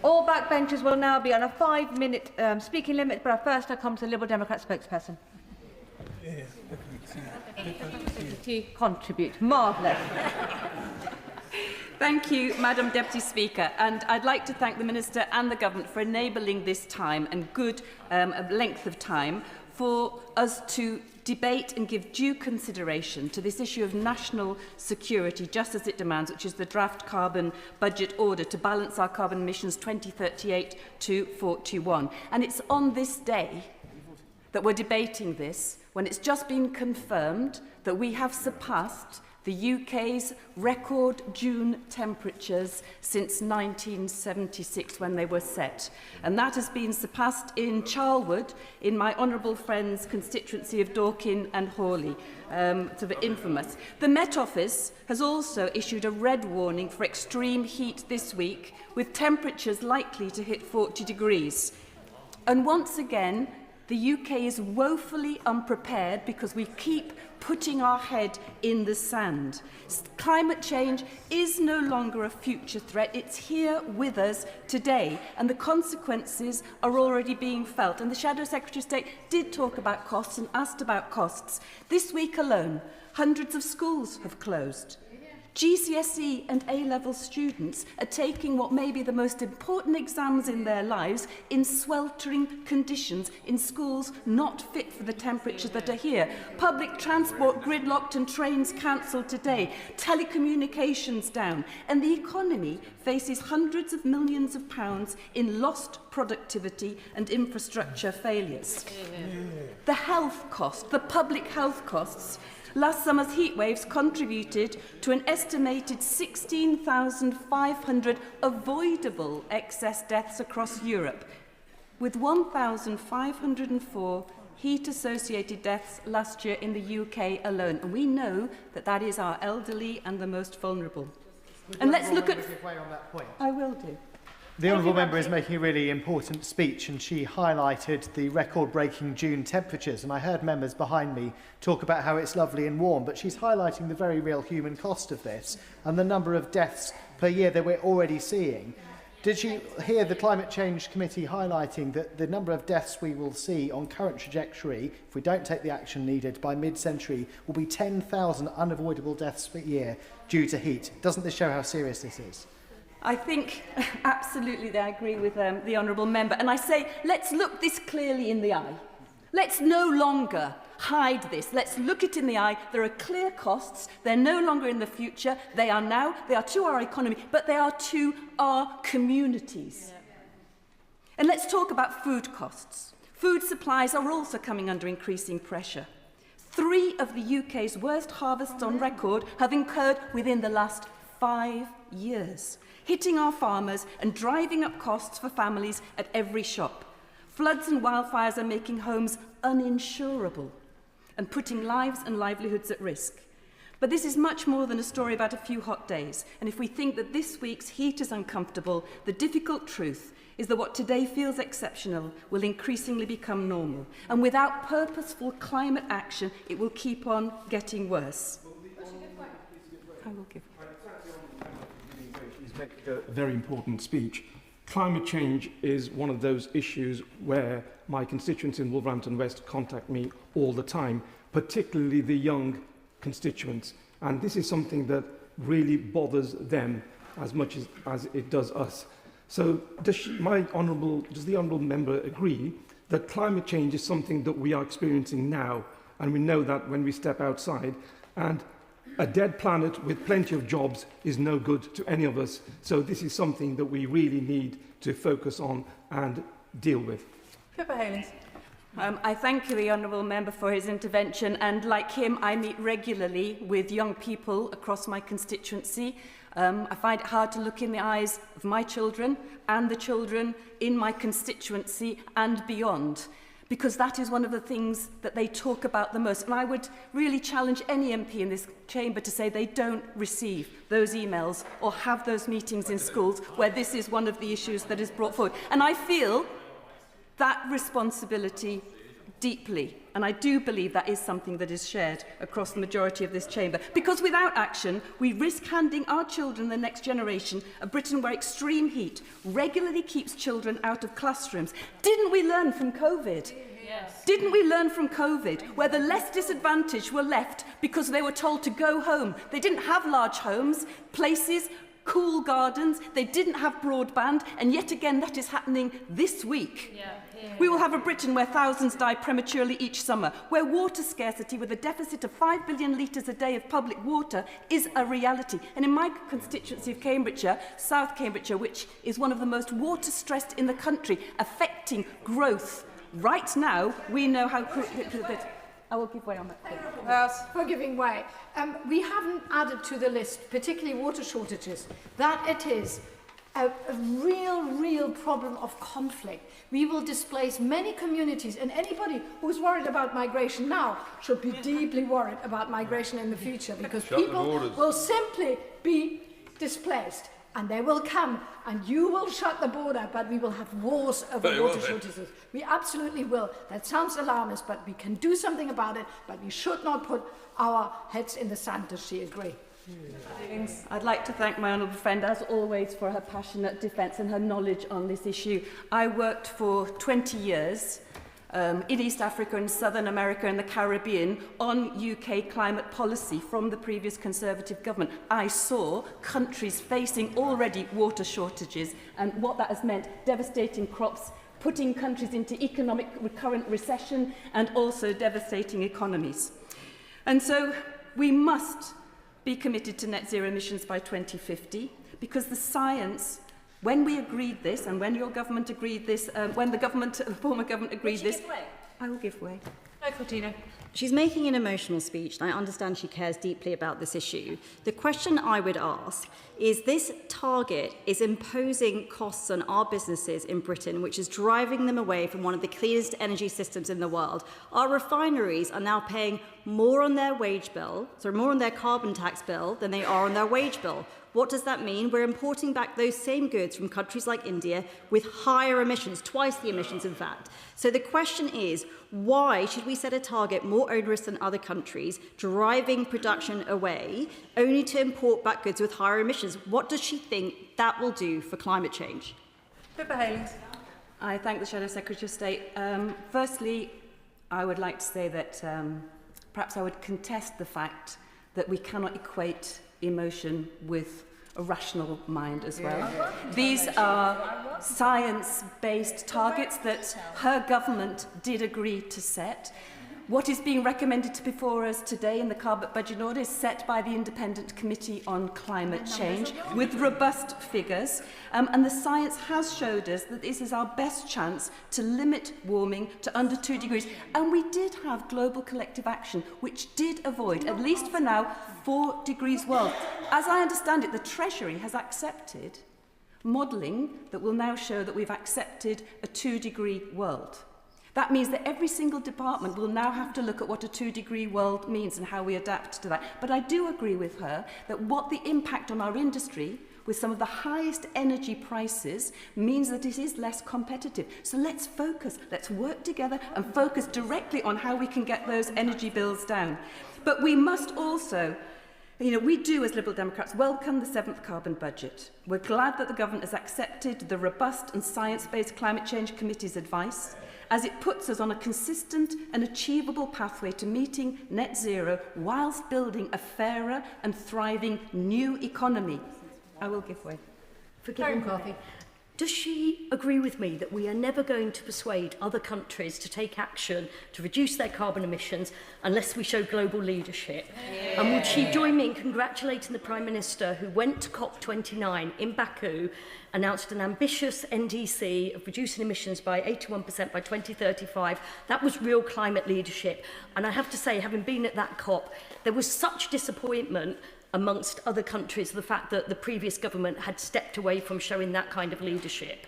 All backbenchers will now be on a 5-minute speaking limit, but first I come to the Liberal Democrat spokesperson. To contribute. Marvellous. Thank you, Madam Deputy Speaker, and I'd like to thank the Minister and the Government for enabling this time and good length of time for us to debate and give due consideration to this issue of national security, just as it demands, which is the draft carbon budget order to balance our carbon emissions 2038 to 41. And it's on this day that we're debating this, when it's just been confirmed that we have surpassed the UK's record June temperatures since 1976, when they were set. And that has been surpassed in Charlwood, in my honourable friend's constituency of Dorking and Hawley. Sort of infamous. The Met Office has also issued a red warning for extreme heat this week, with temperatures likely to hit 40 degrees. And once again, the UK is woefully unprepared because we keep putting our head in the sand. Climate change is no longer a future threat. It's here with us today, and the consequences are already being felt. And the Shadow Secretary of State did talk about costs and asked about costs. This week alone, hundreds of schools have closed. GCSE and A-level students are taking what may be the most important exams in their lives in sweltering conditions in schools not fit for the temperatures that are here. Public transport gridlocked and trains cancelled today. Telecommunications down. And the economy faces hundreds of millions of pounds in lost productivity and infrastructure failures. The health cost, the public health costs. Last summer's heatwaves contributed to an estimated 16,500 avoidable excess deaths across Europe, with 1,504 heat-associated deaths last year in the UK alone. And we know that that is our elderly and the most vulnerable. And let's look at... I will do. The Honourable Member is making a really important speech, and she highlighted the record-breaking June temperatures, and I heard members behind me talk about how it's lovely and warm, but she's highlighting the very real human cost of this and the number of deaths per year that we're already seeing. Did she hear the Climate Change Committee highlighting that the number of deaths we will see on current trajectory, if we don't take the action needed by mid-century, will be 10,000 unavoidable deaths per year due to heat? Doesn't this show how serious this is? I think absolutely that I agree with the Honourable Member. And I say, let's look this clearly in the eye. Let's no longer hide this. Let's look it in the eye. There are clear costs. They're no longer in the future. They are now. They are to our economy, but they are to our communities. And let's talk about food costs. Food supplies are also coming under increasing pressure. 3 of the UK's worst harvests on record have occurred within the last 5 years, hitting our farmers and driving up costs for families at every shop. Floods and wildfires are making homes uninsurable and putting lives and livelihoods at risk. But this is much more than a story about a few hot days. And if we think that this week's heat is uncomfortable, the difficult truth is that what today feels exceptional will increasingly become normal. And without purposeful climate action, it will keep on getting worse. I will give. A very important speech. Climate change is one of those issues where my constituents in Wolverhampton West contact me all the time, particularly the young constituents. And this is something that really bothers them as much as it does us. So does the Honourable Member agree that climate change is something that we are experiencing now, and we know that when we step outside, and a dead planet with plenty of jobs is no good to any of us. So this is something that we really need to focus on and deal with. Pippa Haynes. I thank the Honourable Member for his intervention, and like him, I meet regularly with young people across my constituency. I find it hard to look in the eyes of my children and the children in my constituency and beyond, because that is one of the things that they talk about the most. And I would really challenge any MP in this chamber to say they don't receive those emails or have those meetings in schools where this is one of the issues that is brought forward. And I feel that responsibility deeply. And I do believe that is something that is shared across the majority of this chamber. Because without action, we risk handing our children, the next generation, a Britain where extreme heat regularly keeps children out of classrooms. Didn't we learn from COVID? Yes. Didn't we learn from COVID, where the less disadvantaged were left because they were told to go home? They didn't have large homes, places, cool gardens, they didn't have broadband, and yet again that is happening this week. We will have a Britain where thousands die prematurely each summer, where water scarcity with a deficit of 5 billion litres a day of public water is a reality. And in my constituency of Cambridgeshire, South Cambridgeshire, which is one of the most water-stressed in the country, affecting growth, right now we know how... I will give way on that. For giving way. We haven't added to the list, particularly water shortages, that it is a real problem of conflict. We will displace many communities, and anybody who's worried about migration now should be deeply worried about migration in the future, because people will simply be displaced. And they will come, and you will shut the border, but we will have wars over water shortages. We absolutely will. That sounds alarmist, but we can do something about it, but we should not put our heads in the sand. Does she agree? I'd like to thank my honourable friend, as always, for her passionate defence and her knowledge on this issue. I worked for 20 years in East Africa and Southern America and the Caribbean on UK climate policy from the previous Conservative government. I saw countries facing already water shortages and what that has meant, devastating crops, putting countries into economic recurrent recession and also devastating economies. And so we must be committed to net zero emissions by 2050, because the science, when we agreed this, and when your government agreed this, when the former government agreed this, I will give way. No, Cortina. She's making an emotional speech, and I understand she cares deeply about this issue. The question I would ask is, this target is imposing costs on our businesses in Britain, which is driving them away from one of the cleanest energy systems in the world. Our refineries are now paying more on their wage bill, more on their carbon tax bill than they are on their wage bill. What does that mean? We're importing back those same goods from countries like India with higher emissions, twice the emissions, in fact. So the question is, why should we set a target more onerous than other countries, driving production away, only to import back goods with higher emissions? What does she think that will do for climate change? Pippa Haynes. I thank the Shadow Secretary of State. Firstly, I would like to say that perhaps I would contest the fact that we cannot equate emotion with a rational mind as well. These are science-based targets that her government did agree to set. What is being recommended before us today in the carbon budget order is set by the Independent Committee on Climate Change with robust figures. And the science has showed us that this is our best chance to limit warming to under 2 degrees. And we did have global collective action, which did avoid, at least for now, 4 degrees world. As I understand it, the Treasury has accepted modelling that will now show that we've accepted a 2-degree world. That means that every single department will now have to look at what a 2-degree world means and how we adapt to that. But I do agree with her that what the impact on our industry with some of the highest energy prices means that it is less competitive. So let's focus, let's work together and focus directly on how we can get those energy bills down. But we must also, we do as Liberal Democrats welcome the 7th carbon budget. We're glad that the government has accepted the robust and science-based Climate Change Committee's advice, as it puts us on a consistent and achievable pathway to meeting net zero whilst building a fairer and thriving new economy. I will give way. Does she agree with me that we are never going to persuade other countries to take action to reduce their carbon emissions unless we show global leadership? Yeah. And would she join me in congratulating the Prime Minister, who went to COP29 in Baku, announced an ambitious NDC of reducing emissions by 81% by 2035. That was real climate leadership. And I have to say, having been at that COP, there was such disappointment amongst other countries, the fact that the previous government had stepped away from showing that kind of leadership.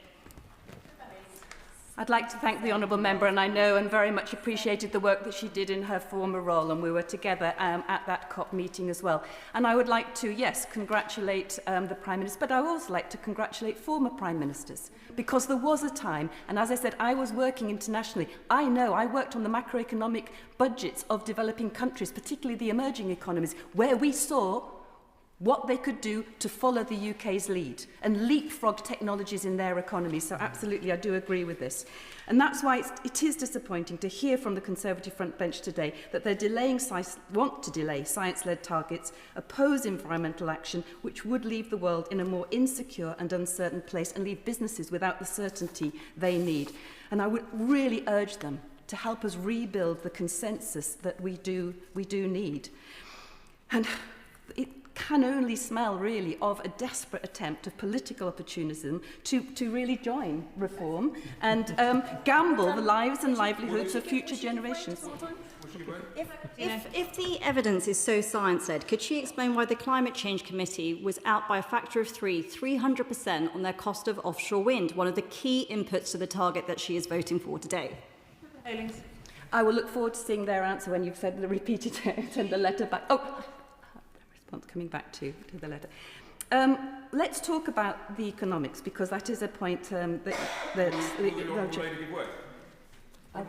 I'd like to thank the Honourable Member, and I know and very much appreciated the work that she did in her former role, and we were together at that COP meeting as well. And I would like to, yes, congratulate the Prime Minister, but I would also like to congratulate former Prime Ministers, because there was a time, and as I said, I was working internationally. I know, I worked on the macroeconomic budgets of developing countries, particularly the emerging economies, where we saw what they could do to follow the UK's lead and leapfrog technologies in their economy. So absolutely, I do agree with this. And that's why it is disappointing to hear from the Conservative front bench today that they're want to delay science-led targets, oppose environmental action, which would leave the world in a more insecure and uncertain place and leave businesses without the certainty they need. And I would really urge them to help us rebuild the consensus that we do need. And it can only smell really of a desperate attempt of political opportunism to really join reform and gamble the lives and livelihoods of future generations. If the evidence is so science-led, could she explain why the Climate Change Committee was out by a factor of 300% on their cost of offshore wind, one of the key inputs to the target that she is voting for today? I will look forward to seeing their answer when you've said repeated it and the letter back. Oh, response coming back to the letter. Let's talk about the economics, because that is a point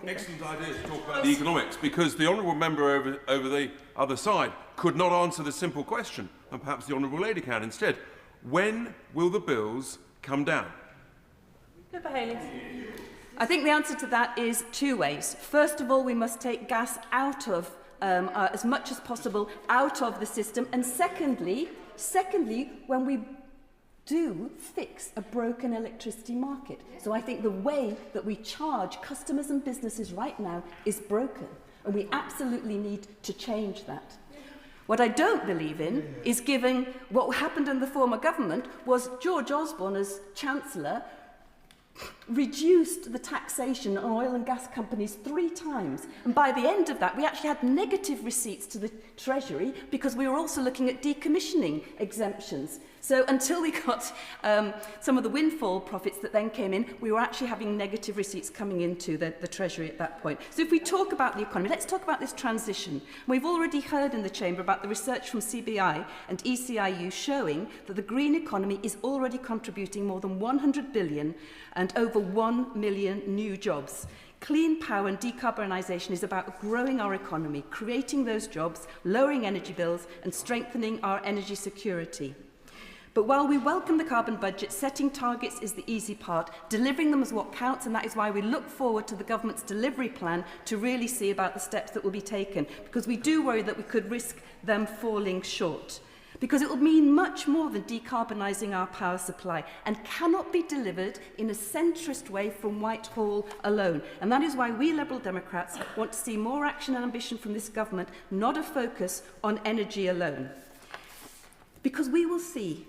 Excellent idea to talk about the economics, because the honourable member over the other side could not answer the simple question, and perhaps the honourable lady can instead. When will the bills come down? I think the answer to that is two ways. First of all, we must take gas out of as much as possible out of the system, and secondly, when we do fix a broken electricity market. So I think the way that we charge customers and businesses right now is broken, and we absolutely need to change that. What I don't believe in is giving what happened in the former government was George Osborne as Chancellor reduced the taxation on oil and gas companies 3 times. And by the end of that, we actually had negative receipts to the Treasury because we were also looking at decommissioning exemptions. So until we got some of the windfall profits that then came in, we were actually having negative receipts coming into the Treasury at that point. So if we talk about the economy, let's talk about this transition. We've already heard in the Chamber about the research from CBI and ECIU showing that the green economy is already contributing more than 100 billion and over 1 million new jobs. Clean power and decarbonisation is about growing our economy, creating those jobs, lowering energy bills and strengthening our energy security. But while we welcome the carbon budget, setting targets is the easy part. Delivering them is what counts, and that is why we look forward to the government's delivery plan to really see about the steps that will be taken, because we do worry that we could risk them falling short. Because it will mean much more than decarbonising our power supply and cannot be delivered in a centrist way from Whitehall alone. And that is why we Liberal Democrats want to see more action and ambition from this government, not a focus on energy alone. Because we will see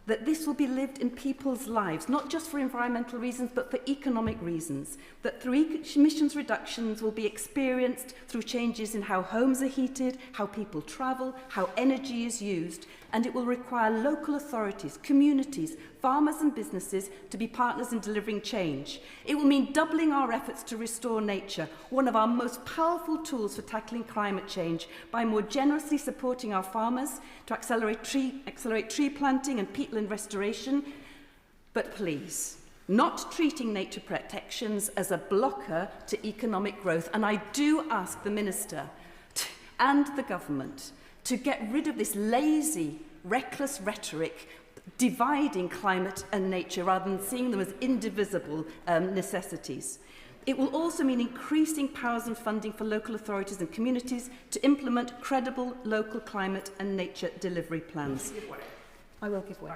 that this will be lived in people's lives, not just for environmental reasons, but for economic reasons. That through emissions reductions will be experienced through changes in how homes are heated, how people travel, how energy is used, and it will require local authorities, communities, farmers and businesses to be partners in delivering change. It will mean doubling our efforts to restore nature, one of our most powerful tools for tackling climate change, by more generously supporting our farmers to accelerate tree planting and peatland restoration. But please, not treating nature protections as a blocker to economic growth. And I do ask the Minister and the government to get rid of this lazy, reckless rhetoric dividing climate and nature rather than seeing them as indivisible necessities. It will also mean increasing powers and funding for local authorities and communities to implement credible local climate and nature delivery plans. I will give way.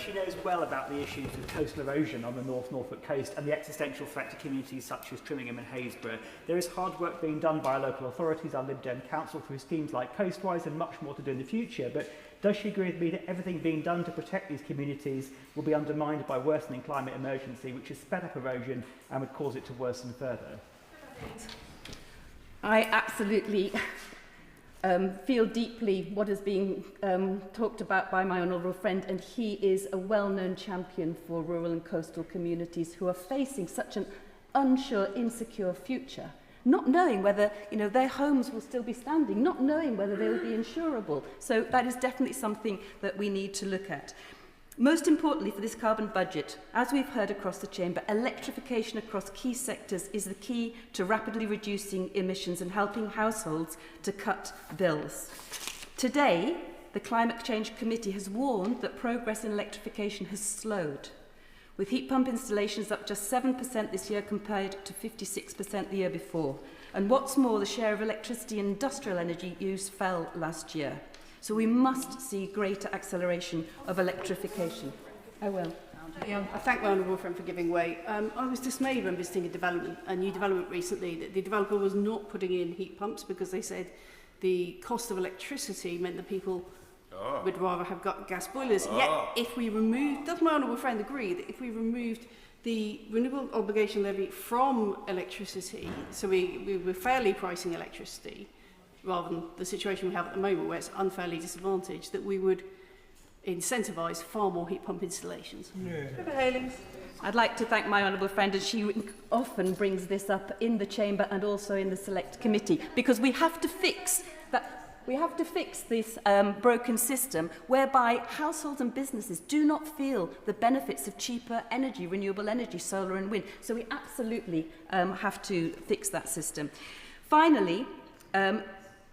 She knows well about the issues of coastal erosion on the North Norfolk coast and the existential threat to communities such as Trimmingham and Haysborough. There is hard work being done by our local authorities, our Lib Dem Council, through schemes like Coastwise, and much more to do in the future. But does she agree with me that everything being done to protect these communities will be undermined by worsening climate emergency, which has sped up erosion and would cause it to worsen further? I absolutely feel deeply what is being talked about by my honourable friend, and he is a well-known champion for rural and coastal communities who are facing such an unsure, insecure future, not knowing whether their homes will still be standing, not knowing whether they will be insurable. So that is definitely something that we need to look at. Most importantly for this carbon budget, as we've heard across the chamber, electrification across key sectors is the key to rapidly reducing emissions and helping households to cut bills. Today, the Climate Change Committee has warned that progress in electrification has slowed, with heat pump installations up just 7% this year compared to 56% the year before. And what's more, the share of electricity and industrial energy use fell last year. So we must see greater acceleration of electrification. I will. Yeah, I thank my honourable friend for giving way. I was dismayed when visiting a new development recently that the developer was not putting in heat pumps because they said the cost of electricity meant that people would rather have got gas boilers. Yet, if we removed, does my honourable friend agree that if we removed the renewable obligation levy from electricity, so we were fairly pricing electricity, rather than the situation we have at the moment where it's unfairly disadvantaged, that we would incentivise far more heat pump installations? I'd like to thank my honourable friend, and she often brings this up in the chamber and also in the select committee, because we have to fix that. We have to fix this broken system whereby households and businesses do not feel the benefits of cheaper energy, renewable energy, solar and wind. So we absolutely have to fix that system. Finally,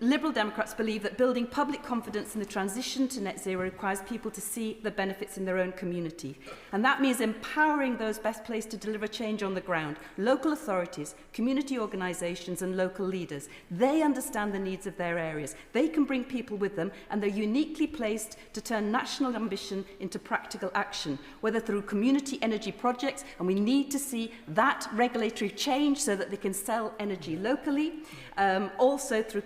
Liberal Democrats believe that building public confidence in the transition to net zero requires people to see the benefits in their own community. And that means empowering those best placed to deliver change on the ground, local authorities, community organisations and local leaders. They understand the needs of their areas. They can bring people with them, and they're uniquely placed to turn national ambition into practical action, whether through community energy projects, and we need to see that regulatory change so that they can sell energy locally, also through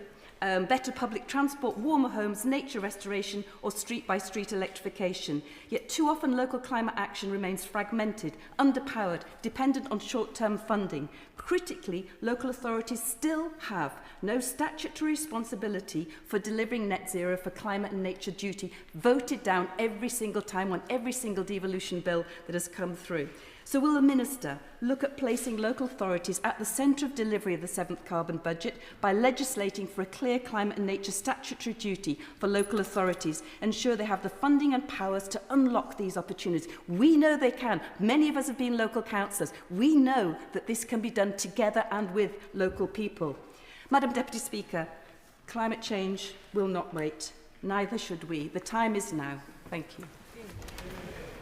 better public transport, warmer homes, nature restoration or street-by-street electrification. Yet too often local climate action remains fragmented, underpowered, dependent on short-term funding. Critically, local authorities still have no statutory responsibility for delivering net zero for climate and nature duty, voted down every single time on every single devolution bill that has come through. So will the Minister look at placing local authorities at the centre of delivery of the 7th carbon budget by legislating for a clear climate and nature statutory duty for local authorities, ensure they have the funding and powers to unlock these opportunities? We know they can. Many of us have been local councillors. We know that this can be done together and with local people. Madam Deputy Speaker, climate change will not wait. Neither should we. The time is now. Thank you.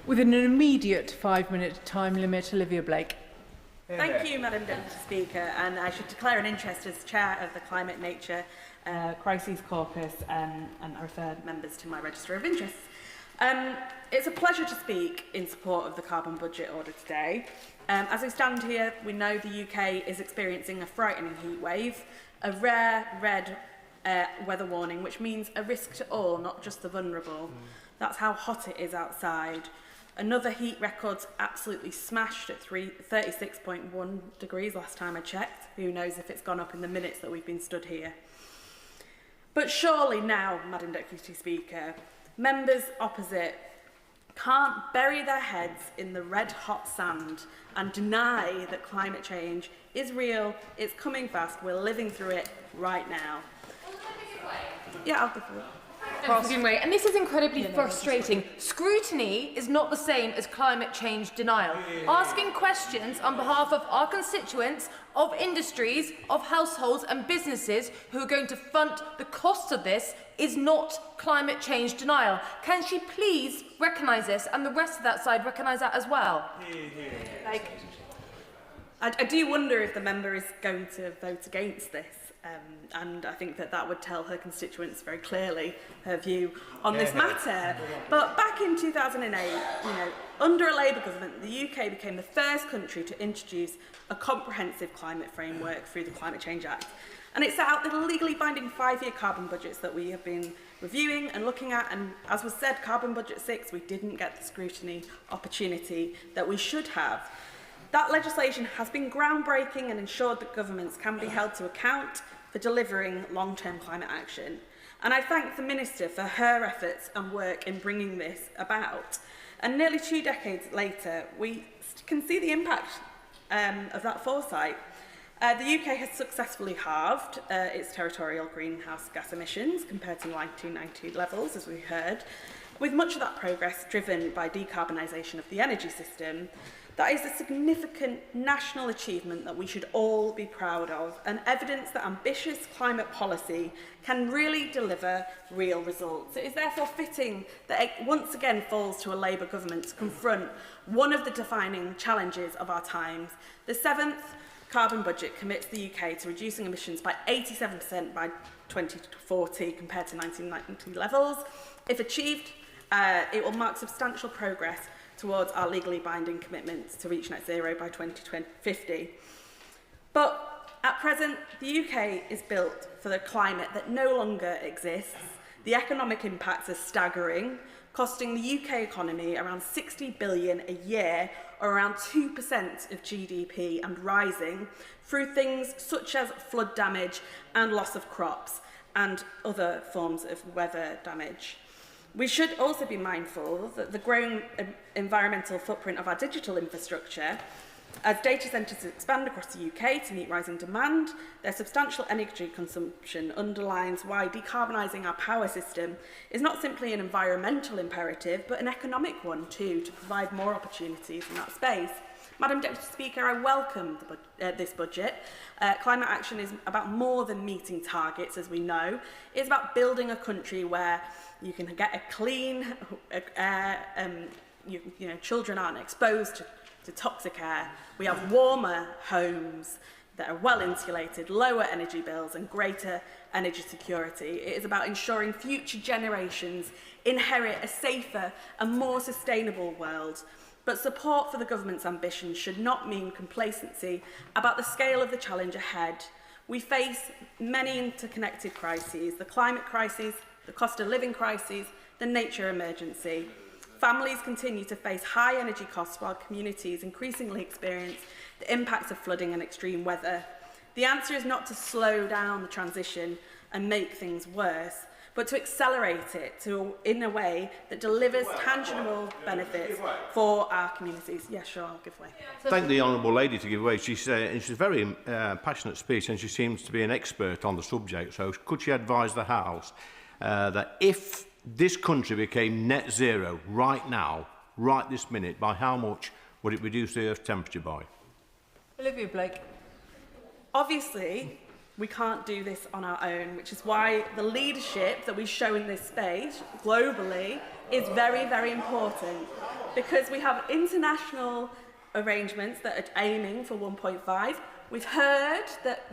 Within an immediate 5-minute time limit, Olivia Blake. Thank you, Madam Deputy Speaker, and I should declare an interest as Chair of the Climate Nature Crises Caucus, and I refer members to my register of interests. It's a pleasure to speak in support of the carbon budget order today. As we stand here, we know the UK is experiencing a frightening heat wave, a rare red weather warning, which means a risk to all, not just the vulnerable. That's how hot it is outside. Another heat record's absolutely smashed at 36.1 degrees last time I checked. Who knows if it's gone up in the minutes that we've been stood here. But surely now, Madam Deputy Speaker, members opposite can't bury their heads in the red-hot sand and deny that climate change is real, it's coming fast, we're living through it right now. Yeah, I'll go through it. And this is incredibly frustrating. Scrutiny is not the same as climate change denial. Asking questions on behalf of our constituents, of industries, of households and businesses who are going to front the cost of this is not climate change denial. Can she please recognise this, and the rest of that side recognise that as well? I do wonder if the member is going to vote against this. And I think that would tell her constituents very clearly her view on this matter. But back in 2008, under a Labour government, the UK became the first country to introduce a comprehensive climate framework through the Climate Change Act. And it set out the legally binding 5-year carbon budgets that we have been reviewing and looking at. And as was said, Carbon Budget 6, we didn't get the scrutiny opportunity that we should have. That legislation has been groundbreaking and ensured that governments can be held to account for delivering long-term climate action. And I thank the Minister for her efforts and work in bringing this about. And nearly 2 decades later, we can see the impact of that foresight. The UK has successfully halved its territorial greenhouse gas emissions compared to 1990 levels, as we heard, with much of that progress driven by decarbonisation of the energy system. That is a significant national achievement that we should all be proud of, and evidence that ambitious climate policy can really deliver real results. It is therefore fitting that it once again falls to a Labour government to confront one of the defining challenges of our times. The 7th carbon budget commits the UK to reducing emissions by 87% by 2040 compared to 1990 levels. If achieved, it will mark substantial progress towards our legally binding commitments to reach net zero by 2050. But at present, the UK is built for the climate that no longer exists. The economic impacts are staggering, costing the UK economy around 60 billion a year, or around 2% of GDP, and rising through things such as flood damage and loss of crops and other forms of weather damage. We should also be mindful that the growing environmental footprint of our digital infrastructure, as data centres expand across the UK to meet rising demand, their substantial energy consumption underlines why decarbonising our power system is not simply an environmental imperative, but an economic one too, to provide more opportunities in that space. Madam Deputy Speaker, I welcome this budget. Climate action is about more than meeting targets, as we know. It's about building a country where you can get a clean air, children aren't exposed to toxic air. We have warmer homes that are well insulated, lower energy bills and greater energy security. It is about ensuring future generations inherit a safer and more sustainable world. But support for the government's ambition should not mean complacency about the scale of the challenge ahead. We face many interconnected crises: the climate crisis, the cost of living crisis, the nature emergency. Families continue to face high energy costs while communities increasingly experience the impacts of flooding and extreme weather. The answer is not to slow down the transition and make things worse, but to accelerate it in a way that delivers tangible benefits for our communities. Yes, sure, I'll give way. Thank the Honourable Lady to give way. She's a very passionate speech, and she seems to be an expert on the subject. So could she advise the House that if this country became net zero right now, right this minute, by how much would it reduce the Earth's temperature by? Olivia Blake. Obviously, we can't do this on our own, which is why the leadership that we show in this space globally is very, very important, because we have international arrangements that are aiming for 1.5. We've heard that,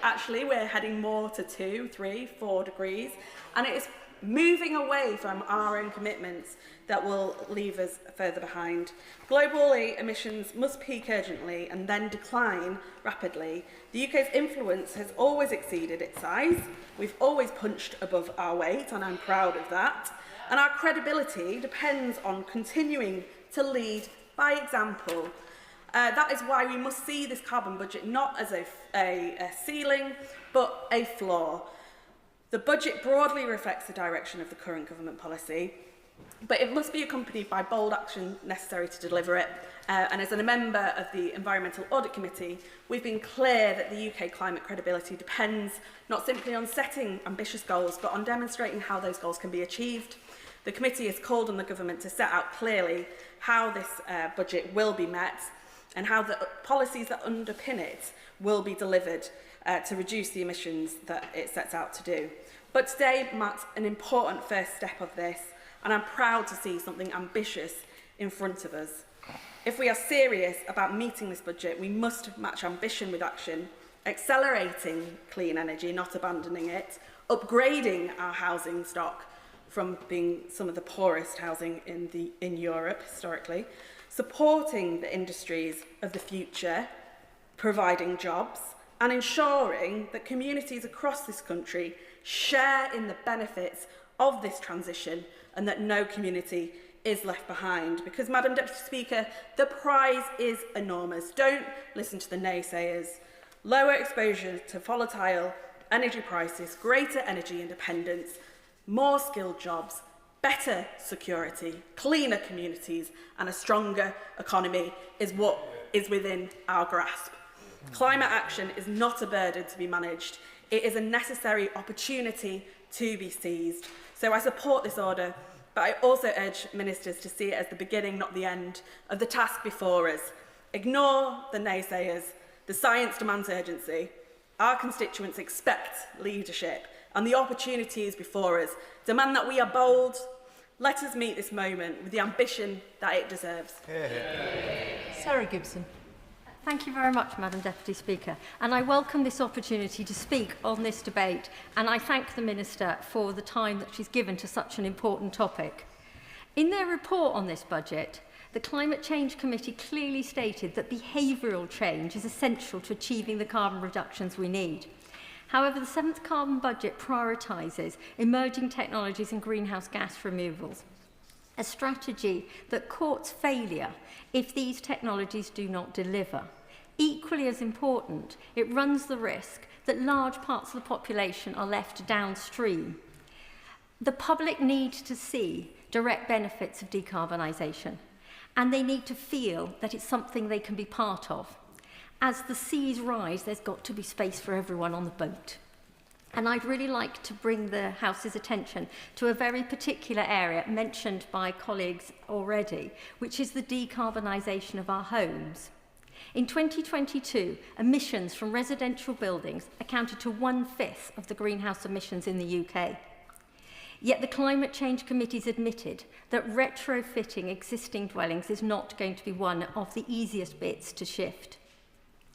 actually we're heading more to 2, 3, 4 degrees, and it is moving away from our own commitments that will leave us further behind. Globally, emissions must peak urgently and then decline rapidly. The UK's influence has always exceeded its size. We've always punched above our weight, and I'm proud of that. And our credibility depends on continuing to lead by example. That is why we must see this carbon budget not as a ceiling, but a floor. The budget broadly reflects the direction of the current government policy, but it must be accompanied by bold action necessary to deliver it. And as a member of the Environmental Audit Committee, we've been clear that the UK climate credibility depends not simply on setting ambitious goals, but on demonstrating how those goals can be achieved. The committee has called on the government to set out clearly how this budget will be met and how the policies that underpin it will be delivered to reduce the emissions that it sets out to do. But today marks an important first step of this, and I'm proud to see something ambitious in front of us. If we are serious about meeting this budget, we must match ambition with action, accelerating clean energy, not abandoning it, upgrading our housing stock from being some of the poorest housing in Europe historically, supporting the industries of the future, providing jobs, and ensuring that communities across this country share in the benefits of this transition and that no community is left behind. Because, Madam Deputy Speaker, the prize is enormous. Don't listen to the naysayers. Lower exposure to volatile energy prices, greater energy independence, more skilled jobs, better security, cleaner communities, and a stronger economy is what is within our grasp. Climate action is not a burden to be managed. It is a necessary opportunity to be seized. So I support this order, but I also urge ministers to see it as the beginning, not the end, of the task before us. Ignore the naysayers. The science demands urgency. Our constituents expect leadership, and the opportunity is before us. Demand that we are bold. Let us meet this moment with the ambition that it deserves. Sarah Gibson. Thank you very much, Madam Deputy Speaker. And I welcome this opportunity to speak on this debate. And I thank the Minister for the time that she's given to such an important topic. In their report on this budget, the Climate Change Committee clearly stated that behavioural change is essential to achieving the carbon reductions we need. However, the 7th Carbon Budget prioritises emerging technologies and greenhouse gas removals, a strategy that courts failure if these technologies do not deliver. Equally as important, it runs the risk that large parts of the population are left downstream. The public need to see direct benefits of decarbonisation, and they need to feel that it's something they can be part of. As the seas rise, there's got to be space for everyone on the boat. And I'd really like to bring the House's attention to a very particular area mentioned by colleagues already, which is the decarbonisation of our homes. In 2022, emissions from residential buildings accounted to 1/5 of the greenhouse emissions in the UK. Yet the Climate Change Committee's admitted that retrofitting existing dwellings is not going to be one of the easiest bits to shift.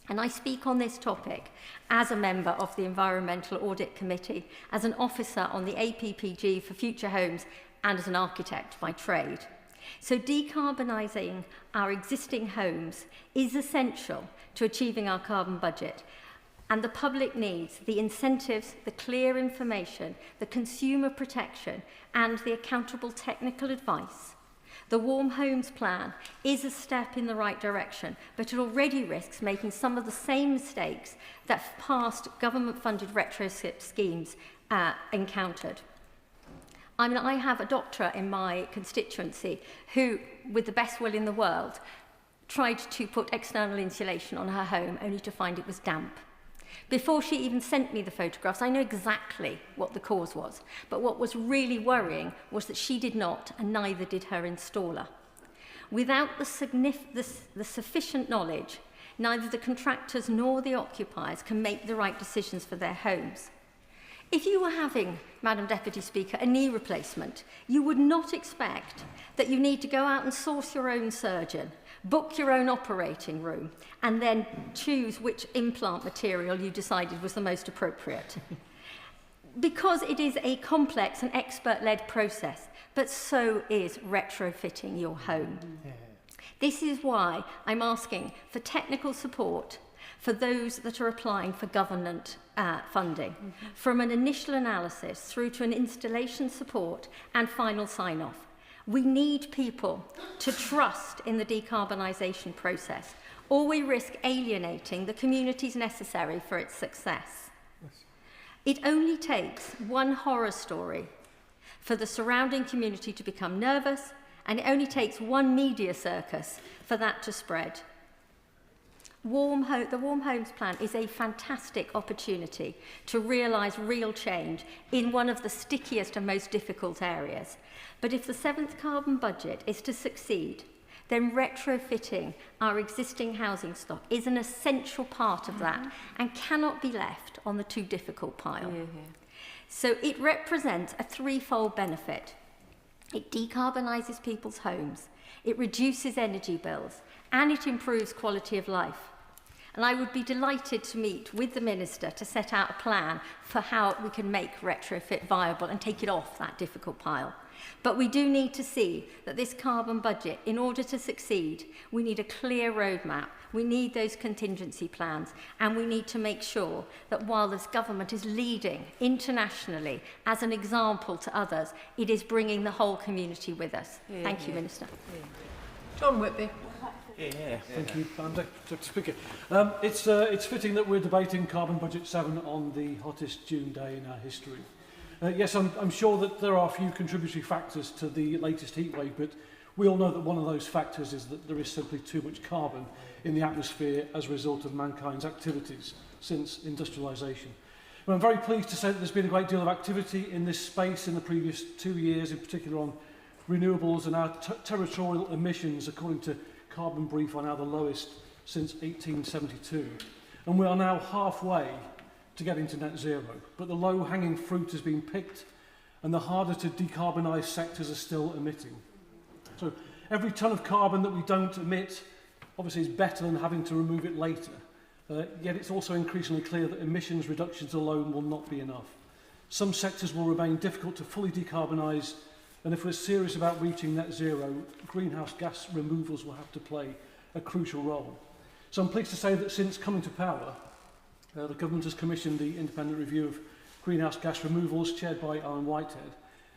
And I speak on this topic as a member of the Environmental Audit Committee, as an officer on the APPG for Future Homes, and as an architect by trade. So decarbonising our existing homes is essential to achieving our carbon budget. And the public needs the incentives, the clear information, the consumer protection, and the accountable technical advice. The Warm Homes Plan is a step in the right direction, but it already risks making some of the same mistakes that past government-funded retrofit schemes encountered. I mean, I have a doctor in my constituency who, with the best will in the world, tried to put external insulation on her home only to find it was damp. Before she even sent me the photographs, I know exactly what the cause was. But what was really worrying was that she did not, and neither did her installer. Without the sufficient knowledge, neither the contractors nor the occupiers can make the right decisions for their homes. If you were having, Madam Deputy Speaker, a knee replacement, you would not expect that you need to go out and source your own surgeon, book your own operating room, and then choose which implant material you decided was the most appropriate. Because it is a complex and expert-led process, but so is retrofitting your home. This is why I'm asking for technical support for those that are applying for government funding, from an initial analysis through to an installation support and final sign-off. We need people to trust in the decarbonisation process, or we risk alienating the communities necessary for its success. It only takes one horror story for the surrounding community to become nervous, and it only takes one media circus for that to spread. The Warm Homes Plan is a fantastic opportunity to realise real change in one of the stickiest and most difficult areas. But if the 7th Carbon Budget is to succeed, then retrofitting our existing housing stock is an essential part of that and cannot be left on the too difficult pile. So it represents a threefold benefit. It decarbonises people's homes, it reduces energy bills, and it improves quality of life. And I would be delighted to meet with the Minister to set out a plan for how we can make retrofit viable and take it off that difficult pile. But we do need to see that this carbon budget, in order to succeed, we need a clear roadmap, we need those contingency plans, and we need to make sure that while this government is leading internationally as an example to others, it is bringing the whole community with us. Thank you, Minister. John Whitby. Thank you, Madam Deputy Speaker. It's fitting that we're debating Carbon Budget 7 on the hottest June day in our history. Yes, I'm sure that there are a few contributory factors to the latest heatwave, but we all know that one of those factors is that there is simply too much carbon in the atmosphere as a result of mankind's activities since industrialisation. I'm very pleased to say that there's been a great deal of activity in this space in the previous 2 years, in particular on renewables, and our territorial emissions, according to Carbon Brief, are now the lowest since 1872, and we are now halfway to getting to net zero. But the low-hanging fruit has been picked, and the harder to decarbonise sectors are still emitting. So every tonne of carbon that we don't emit obviously is better than having to remove it later. Yet it's also increasingly clear that emissions reductions alone will not be enough. Some sectors will remain difficult to fully decarbonise, and if we're serious about reaching net zero, greenhouse gas removals will have to play a crucial role. So I'm pleased to say that since coming to power, the government has commissioned the independent review of greenhouse gas removals, chaired by Alan Whitehead.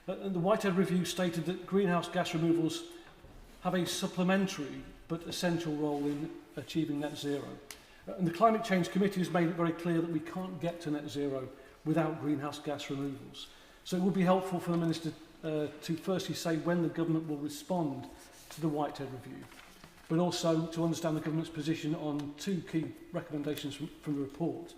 And the Whitehead review stated that greenhouse gas removals have a supplementary but essential role in achieving net zero. And the Climate Change Committee has made it very clear that we can't get to net zero without greenhouse gas removals. So it would be helpful for the Minister to firstly say when the government will respond to the Whitehead review, but also to understand the government's position on two key recommendations from the report.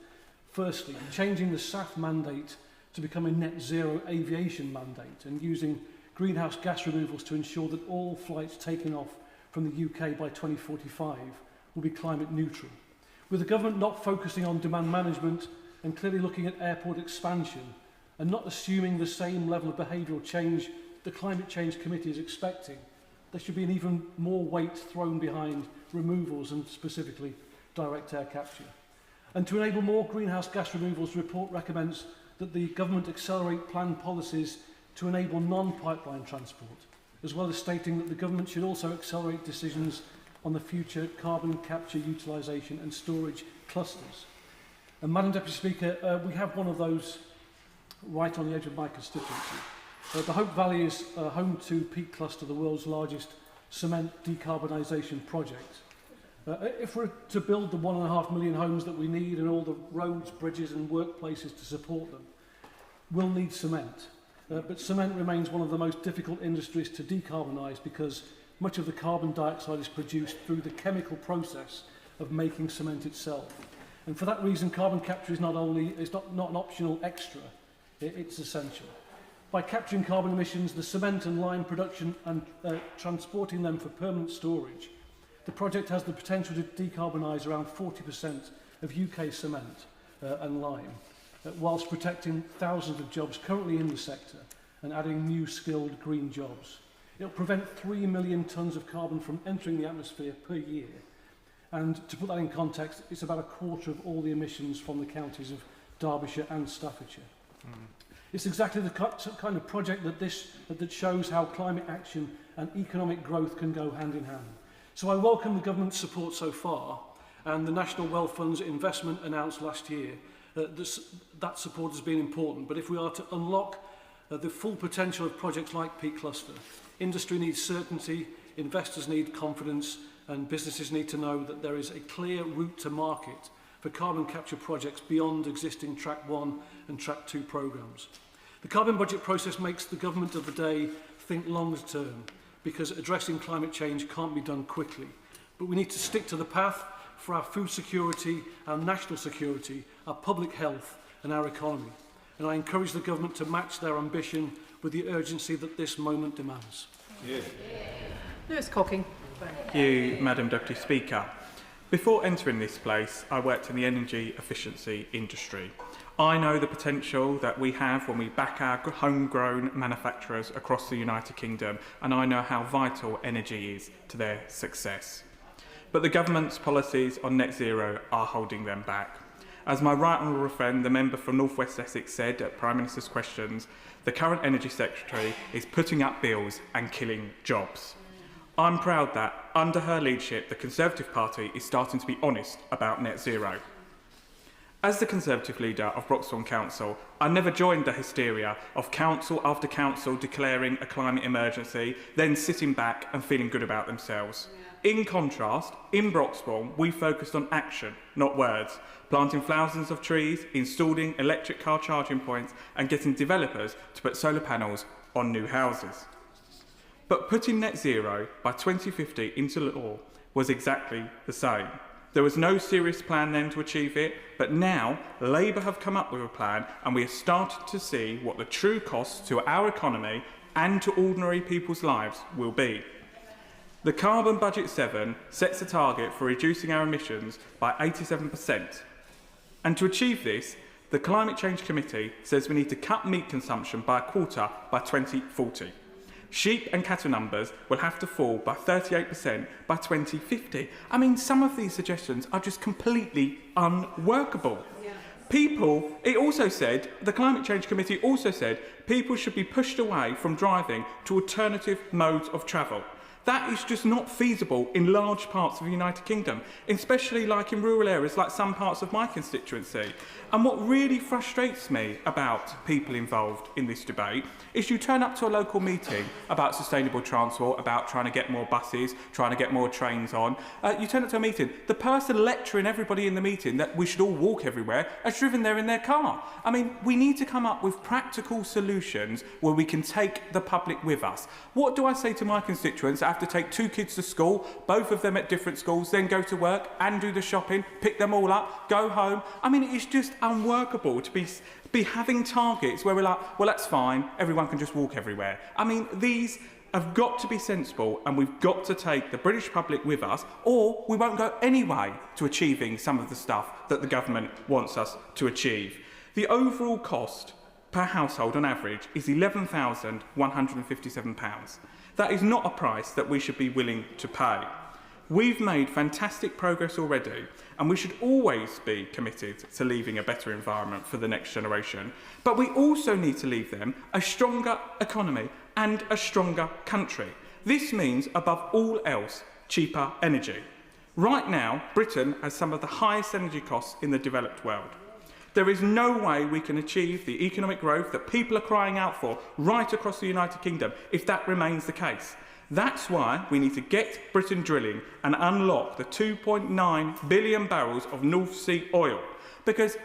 Firstly, changing the SAF mandate to become a net zero aviation mandate and using greenhouse gas removals to ensure that all flights taking off from the UK by 2045 will be climate neutral. With the government not focusing on demand management and clearly looking at airport expansion and not assuming the same level of behavioural change the Climate Change Committee is expecting, there should be an even more weight thrown behind removals and specifically direct air capture. And to enable more greenhouse gas removals, the report recommends that the government accelerate planned policies to enable non-pipeline transport, as well as stating that the government should also accelerate decisions on the future carbon capture, utilisation and storage clusters. And Madam Deputy Speaker, we have one of those right on the edge of my constituency. The Hope Valley is home to Peak Cluster, the world's largest cement decarbonisation project. If we're to build the 1.5 million homes that we need and all the roads, bridges and workplaces to support them, we'll need cement. But cement remains one of the most difficult industries to decarbonise because much of the carbon dioxide is produced through the chemical process of making cement itself. And for that reason, carbon capture is not an optional extra, it's essential. By capturing carbon emissions, the cement and lime production and transporting them for permanent storage, the project has the potential to decarbonise around 40% of UK cement and lime, whilst protecting thousands of jobs currently in the sector and adding new skilled green jobs. It will prevent 3 million tonnes of carbon from entering the atmosphere per year. And to put that in context, it's about a quarter of all the emissions from the counties of Derbyshire and Staffordshire. It's exactly the kind of project that shows how climate action and economic growth can go hand in hand. So I welcome the government's support so far, and the National Wealth Fund's investment announced last year. That support has been important, but if we are to unlock the full potential of projects like Peak Cluster, industry needs certainty, investors need confidence, and businesses need to know that there is a clear route to market for carbon capture projects beyond existing Track 1 and Track 2 programmes. The carbon budget process makes the government of the day think longer term, because addressing climate change can't be done quickly. But we need to stick to the path for our food security, our national security, our public health and our economy. And I encourage the government to match their ambition with the urgency that this moment demands. Yeah. Lewis Cocking. Thank you, Madam Deputy Speaker. Before entering this place, I worked in the energy efficiency industry. I know the potential that we have when we back our homegrown manufacturers across the United Kingdom, and I know how vital energy is to their success. But the government's policies on net zero are holding them back. As my right honourable friend, the member from North West Essex, said at Prime Minister's questions, the current Energy Secretary is putting up bills and killing jobs. I'm proud that, under her leadership, the Conservative Party is starting to be honest about net zero. As the Conservative leader of Broxton Council, I never joined the hysteria of council after council declaring a climate emergency, then sitting back and feeling good about themselves. In contrast, in Broxton, we focused on action, not words, planting thousands of trees, installing electric car charging points, and getting developers to put solar panels on new houses. But putting net zero by 2050 into law was exactly the same. There was no serious plan then to achieve it, but now Labour have come up with a plan and we have started to see what the true costs to our economy and to ordinary people's lives will be. The Carbon Budget 7 sets a target for reducing our emissions by 87%. And to achieve this, the Climate Change Committee says we need to cut meat consumption by a quarter by 2040. Sheep and cattle numbers will have to fall by 38% by 2050. I mean, some of these suggestions are just completely unworkable. It also said, the Climate Change Committee also said, people should be pushed away from driving to alternative modes of travel. That is just not feasible in large parts of the United Kingdom, especially like in rural areas like some parts of my constituency. And what really frustrates me about people involved in this debate is you turn up to a local meeting about sustainable transport, about trying to get more buses, trying to get more trains on. You turn up to a meeting, the person lecturing everybody in the meeting that we should all walk everywhere has driven there in their car. I mean, we need to come up with practical solutions where we can take the public with us. What do I say to my constituents? I have to take 2 kids to school, both of them at different schools, then go to work and do the shopping, pick them all up, go home. I mean, it's just unworkable to be having targets where we're like, well, that's fine, everyone can just walk everywhere. I mean, these have got to be sensible, and we've got to take the British public with us, or we won't go any way to achieving some of the stuff that the government wants us to achieve. The overall cost per household on average is £11,157. That is not a price that we should be willing to pay. We've made fantastic progress already, and we should always be committed to leaving a better environment for the next generation. But we also need to leave them a stronger economy and a stronger country. This means, above all else, cheaper energy. Right now, Britain has some of the highest energy costs in the developed world. There is no way we can achieve the economic growth that people are crying out for right across the United Kingdom if that remains the case. That's why we need to get Britain drilling and unlock the 2.9 billion barrels of North Sea oil. Because,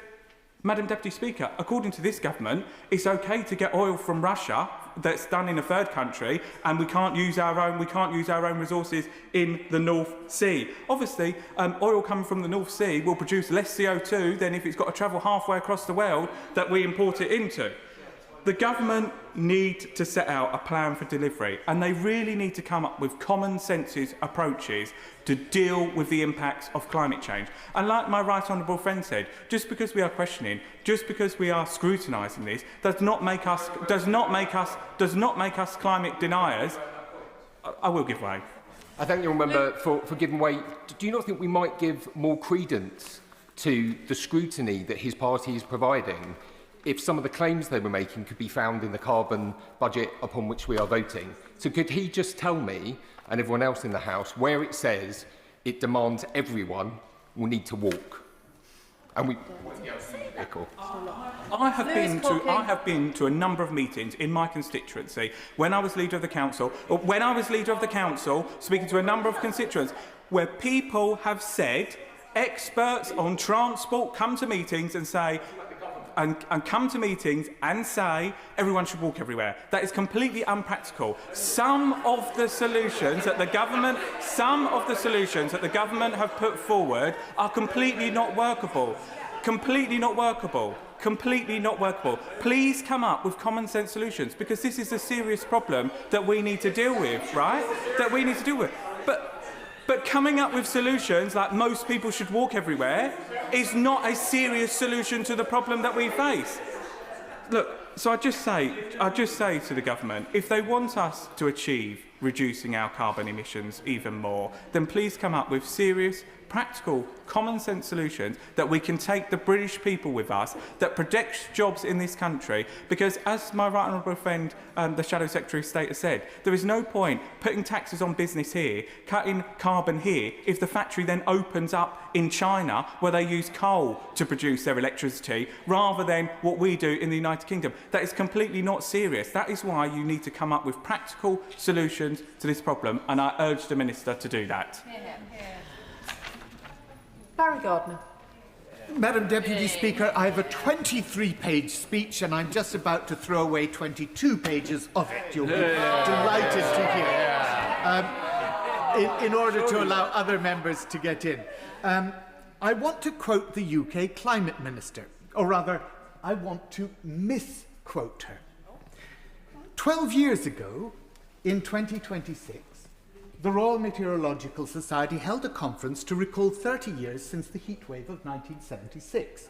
Madam Deputy Speaker, according to this government, it's okay to get oil from Russia that's done in a third country, and we can't use our own resources in the North Sea. Obviously, oil coming from the North Sea will produce less CO2 than if it's got to travel halfway across the world that we import it into. The government need to set out a plan for delivery, and they really need to come up with common sense approaches to deal with the impacts of climate change. And like my right honourable friend said, just because we are questioning, just because we are scrutinising this, does not make us climate deniers. I will give way. I thank you, member, for giving way. Do you not think we might give more credence to the scrutiny that his party is providing if some of the claims they were making could be found in the carbon budget upon which we are voting? So could he just tell me, and everyone else in the House, where it says it demands everyone will need to walk? And we... I have been to a number of meetings in my constituency when I was leader of the council, speaking to a number of constituents, where people have said, experts on transport come to meetings and say, everyone should walk everywhere. That is completely unpractical. Some of the solutions that the government have put forward are completely not workable. Please come up with common sense solutions, because this is a serious problem that we need to deal with, right? But coming up with solutions like most people should walk everywhere is not a serious solution to the problem that we face. Look, so I just say to the government, if they want us to achieve reducing our carbon emissions even more, then please come up with serious, practical, common sense solutions that we can take the British people with us, that protects jobs in this country, because as my right honourable friend, the Shadow Secretary of State has said, there is no point putting taxes on business here, cutting carbon here, if the factory then opens up in China where they use coal to produce their electricity rather than what we do in the United Kingdom. That is completely not serious. That is why you need to come up with practical solutions to this problem, and I urge the Minister to do that. Barry Gardner. Madam Deputy Speaker, I have a 23-page speech, and I'm just about to throw away 22 pages of it. You'll be delighted to hear, in order to allow other members to get in. I want to quote the UK Climate Minister, or rather, I want to misquote her. 12 years ago, in 2026, the Royal Meteorological Society held a conference to recall 30 years since the heatwave of 1976.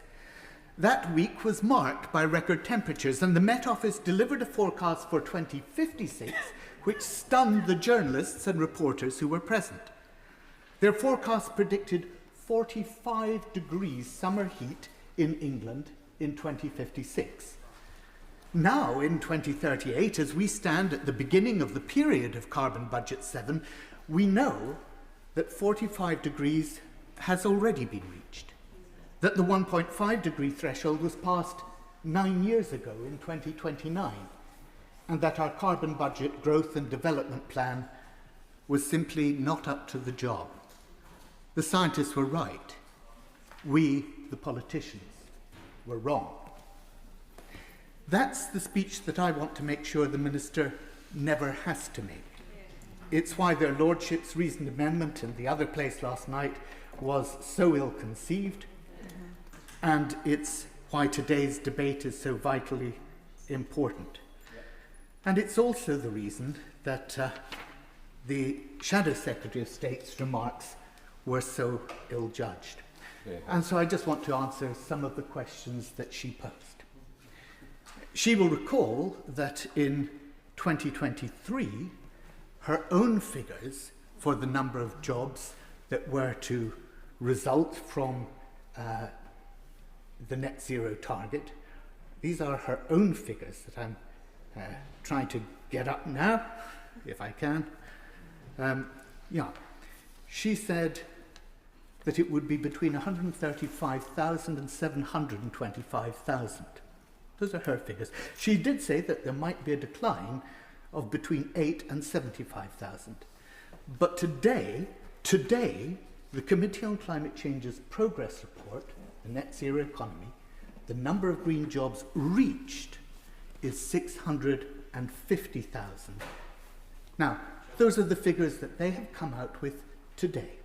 That week was marked by record temperatures, and the Met Office delivered a forecast for 2056 which stunned the journalists and reporters who were present. Their forecast predicted 45 degrees summer heat in England in 2056. Now, in 2038, as we stand at the beginning of the period of Carbon Budget 7, we know that 45 degrees has already been reached, that the 1.5 degree threshold was passed 9 years ago in 2029, and that our carbon budget growth and development plan was simply not up to the job. The scientists were right. We, the politicians, were wrong. That's the speech that I want to make sure the Minister never has to make. It's why their Lordships' reasoned amendment in the other place last night was so ill-conceived, and it's why today's debate is so vitally important. And it's also the reason that the Shadow Secretary of State's remarks were so ill-judged. And so I just want to answer some of the questions that she posed. She will recall that in 2023, her own figures for the number of jobs that were to result from the net zero target, these are her own figures that I'm trying to get up now, if I can. She said that it would be between 135,000 and 725,000. Those are her figures. She did say that there might be a decline of between 8 and 75,000. But today, the Committee on Climate Change's progress report, the net zero economy, the number of green jobs reached is 650,000. Now, those are the figures that they have come out with today.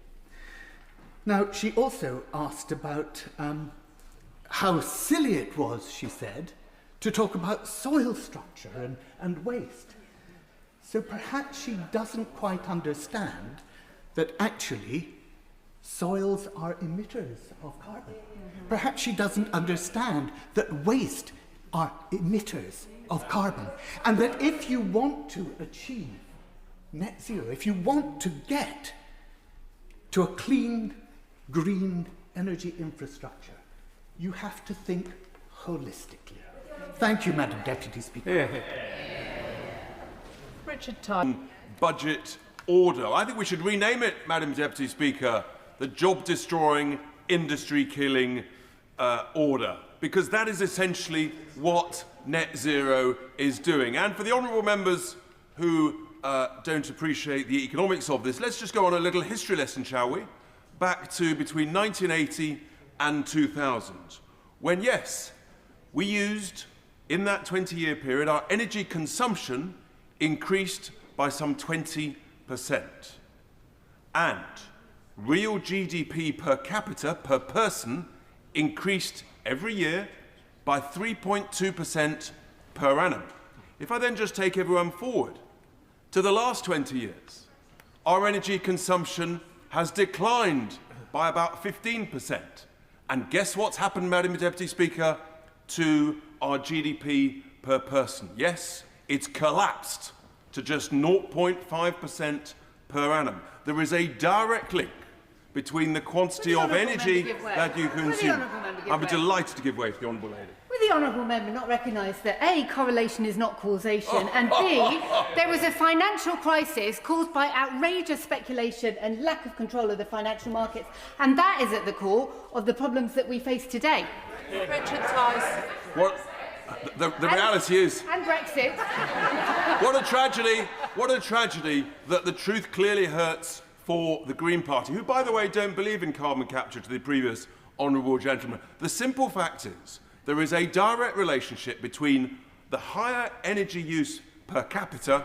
Now, she also asked about how silly it was, she said, to talk about soil structure and waste. So perhaps she doesn't quite understand that actually soils are emitters of carbon. Perhaps she doesn't understand that waste are emitters of carbon, and that if you want to achieve net zero, if you want to get to a clean, green energy infrastructure, you have to think holistically. Thank you, Madam Deputy Speaker. Richard Todd. Budget order. I think we should rename it, Madam Deputy Speaker, the job-destroying, industry-killing order, because that is essentially what net zero is doing. And for the honourable members who don't appreciate the economics of this, let's just go on a little history lesson, shall we? Back to between 1980 and 2000, when, yes, we used, in that 20-year period, our energy consumption increased by some 20%. And real GDP per capita, per person, increased every year by 3.2% per annum. If I then just take everyone forward to the last 20 years, our energy consumption has declined by about 15%. And guess what's happened, Madam Deputy Speaker, to our GDP per person? Yes, it's collapsed to just 0.5% per annum. There is a direct link between the quantity of energy that you consume. I'm delighted to give way to the Honourable Lady. Will the Honourable Member not recognise that A, correlation is not causation, and B, there was a financial crisis caused by outrageous speculation and lack of control of the financial markets, and that is at the core of the problems that we face today. Richard Tice. What? The reality is... And Brexit. What a tragedy that the truth clearly hurts for the Green Party, who, by the way, don't believe in carbon capture, to the previous honourable gentleman. The simple fact is there is a direct relationship between the higher energy use per capita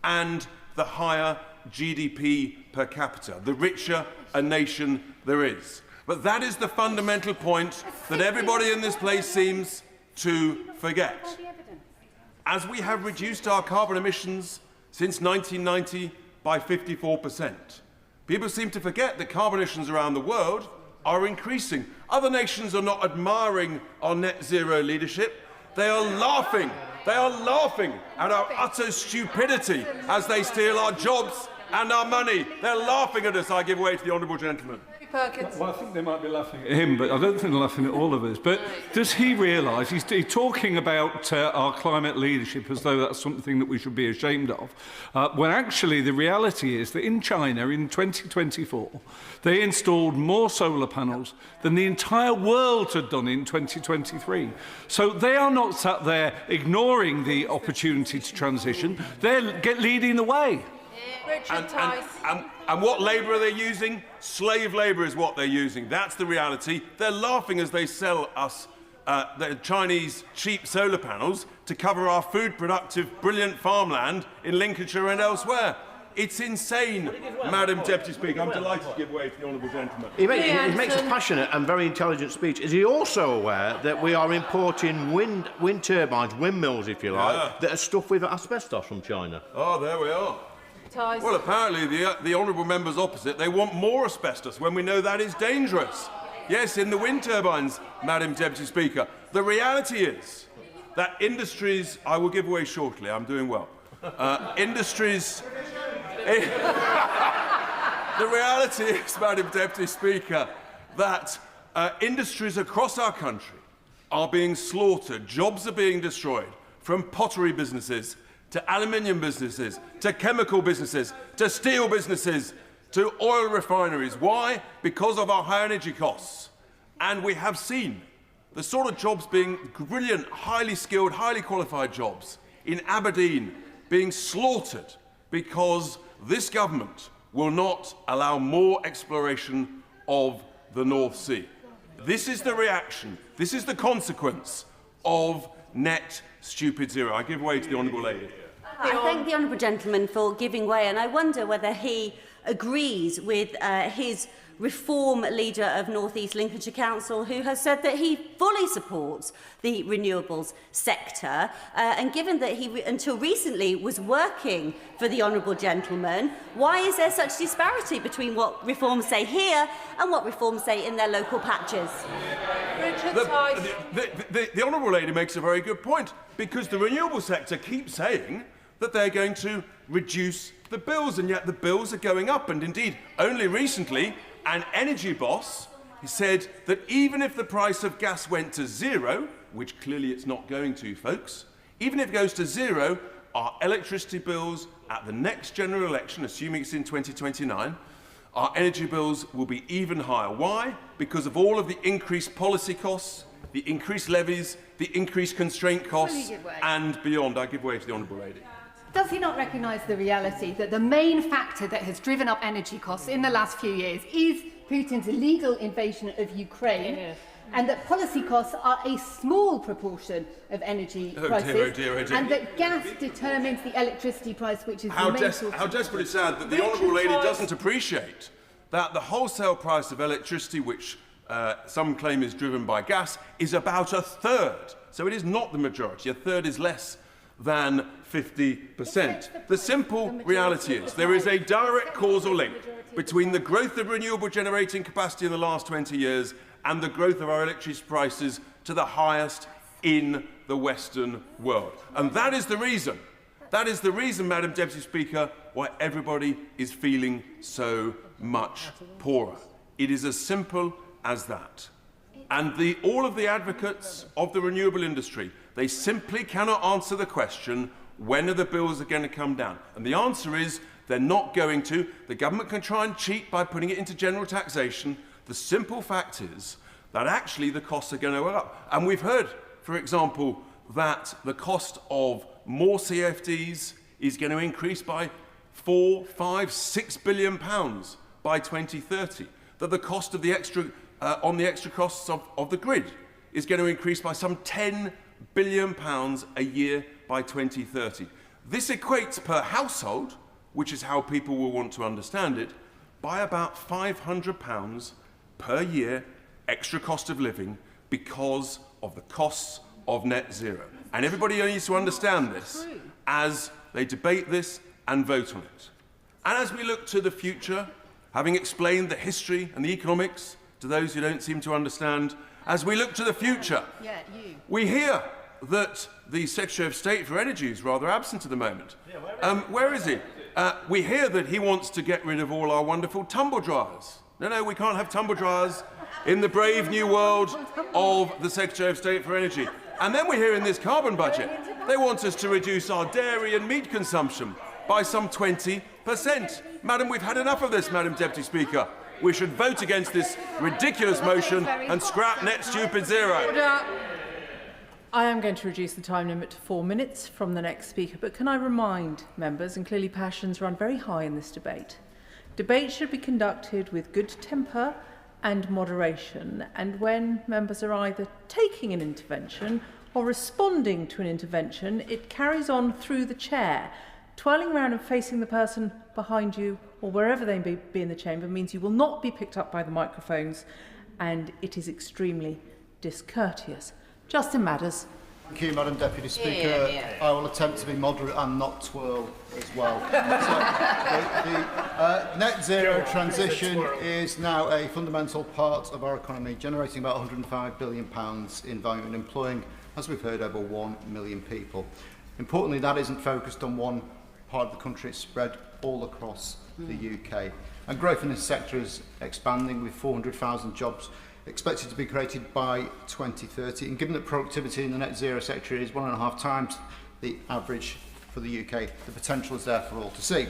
and the higher GDP per capita, the richer a nation there is. But that is the fundamental point that everybody in this place seems to forget. As we have reduced our carbon emissions since 1990 by 54%. People seem to forget that carbon emissions around the world are increasing. Other nations are not admiring our net zero leadership. They are laughing. They are laughing at our utter stupidity as they steal our jobs and our money. They're laughing at us. I give way to the honourable gentleman. Well, I think they might be laughing at him, but I don't think they're laughing at all of us. But does he realise he's talking about our climate leadership as though that's something that we should be ashamed of, when actually the reality is that in China in 2024 they installed more solar panels than the entire world had done in 2023. So they are not sat there ignoring the opportunity to transition. They're leading the way. And what labour are they using? Slave labour is what they're using. That's the reality. They're laughing as they sell us the Chinese cheap solar panels to cover our food-productive, brilliant farmland in Lincolnshire and elsewhere. It's insane, Madam Deputy Speaker. I'm delighted to give way to the honourable gentleman. He makes a passionate and very intelligent speech. Is he also aware that we are importing wind turbines, windmills, if you like, that are stuffed with asbestos from China? Oh, there we are. Well, apparently the honourable members opposite, they want more asbestos when we know that is dangerous. Yes, in the wind turbines, Madam Deputy Speaker. The reality is that industries... I will give way shortly, I'm doing well. Industries... the reality is, Madam Deputy Speaker, that industries across our country are being slaughtered, jobs are being destroyed, from pottery businesses to aluminium businesses, to chemical businesses, to steel businesses, to oil refineries. Why? Because of our high energy costs. And we have seen the sort of jobs being brilliant, highly skilled, highly qualified jobs in Aberdeen being slaughtered because this government will not allow more exploration of the North Sea. This is the reaction, this is the consequence of net stupid zero. I give way to the honourable lady. I thank the honourable gentleman for giving way, and I wonder whether he agrees with his Reform leader of North East Lincolnshire Council, who has said that he fully supports the renewables sector, and given that he until recently was working for the honourable gentleman, why is there such disparity between what reforms say here and what reforms say in their local patches? The honourable lady makes a very good point, because the renewable sector keeps saying that they're going to reduce the bills, and yet the bills are going up. And indeed, only recently, an energy boss said that even if the price of gas went to zero, which clearly it's not going to, folks, even if it goes to zero, our electricity bills at the next general election, assuming it's in 2029, our energy bills will be even higher. Why? Because of all of the increased policy costs, the increased levies, the increased constraint costs, and beyond. I give way to the honourable lady. Does he not recognise the reality that the main factor that has driven up energy costs in the last few years is Putin's illegal invasion of Ukraine, and that policy costs are a small proportion of energy prices, and that gas determines the electricity price, which is How the desperately sad that the honourable lady doesn't appreciate that the wholesale price of electricity, which some claim is driven by gas, is about a third. So it is not the majority. A third is less than 50%. The simple reality is there is a direct causal link between the growth of renewable generating capacity in the last 20 years and the growth of our electricity prices to the highest in the Western world. And that is the reason, Madam Deputy Speaker, why everybody is feeling so much poorer. It is as simple as that. And all of the advocates of the renewable industry, they simply cannot answer the question, when are the bills going to come down? And the answer is, they're not going to. The government can try and cheat by putting it into general taxation. The simple fact is that actually the costs are going to go up. And we've heard, for example, that the cost of more CFDs is going to increase by £4, £5, £6 billion by 2030. That the cost of the extra on the extra costs of the grid is going to increase by some £10 billion a year by 2030. This equates per household, which is how people will want to understand it, by about £500 per year extra cost of living because of the costs of net zero. And everybody needs to understand this as they debate this and vote on it. And as we look to the future, having explained the history and the economics to those who don't seem to understand, as we look to the future, we hear that the Secretary of State for Energy is rather absent at the moment. Where is he? We hear that he wants to get rid of all our wonderful tumble dryers. No, we can't have tumble dryers in the brave new world of the Secretary of State for Energy. And then we hear in this carbon budget, they want us to reduce our dairy and meat consumption by some 20%. Madam, we've had enough of this, Madam Deputy Speaker. We should vote against this ridiculous motion and scrap net stupid zero. Order. I am going to reduce the time limit to 4 minutes from the next speaker, but can I remind members, and clearly passions run very high in this debate, debate should be conducted with good temper and moderation, and when members are either taking an intervention or responding to an intervention, it carries on through the chair. Twirling around and facing the person behind you or wherever they may be in the chamber means you will not be picked up by the microphones, and it is extremely discourteous. Justin Matters. Thank you, Madam Deputy Speaker. I will attempt to be moderate and not twirl as well. The net zero transition is now a fundamental part of our economy, generating about £105 billion in value and employing, as we've heard, over 1 million people. Importantly, that isn't focused on one part of the country, it's spread all across the UK. And growth in this sector is expanding, with 400,000 jobs expected to be created by 2030. And given that productivity in the net zero sector is 1.5 times the average for the UK, the potential is there for all to see.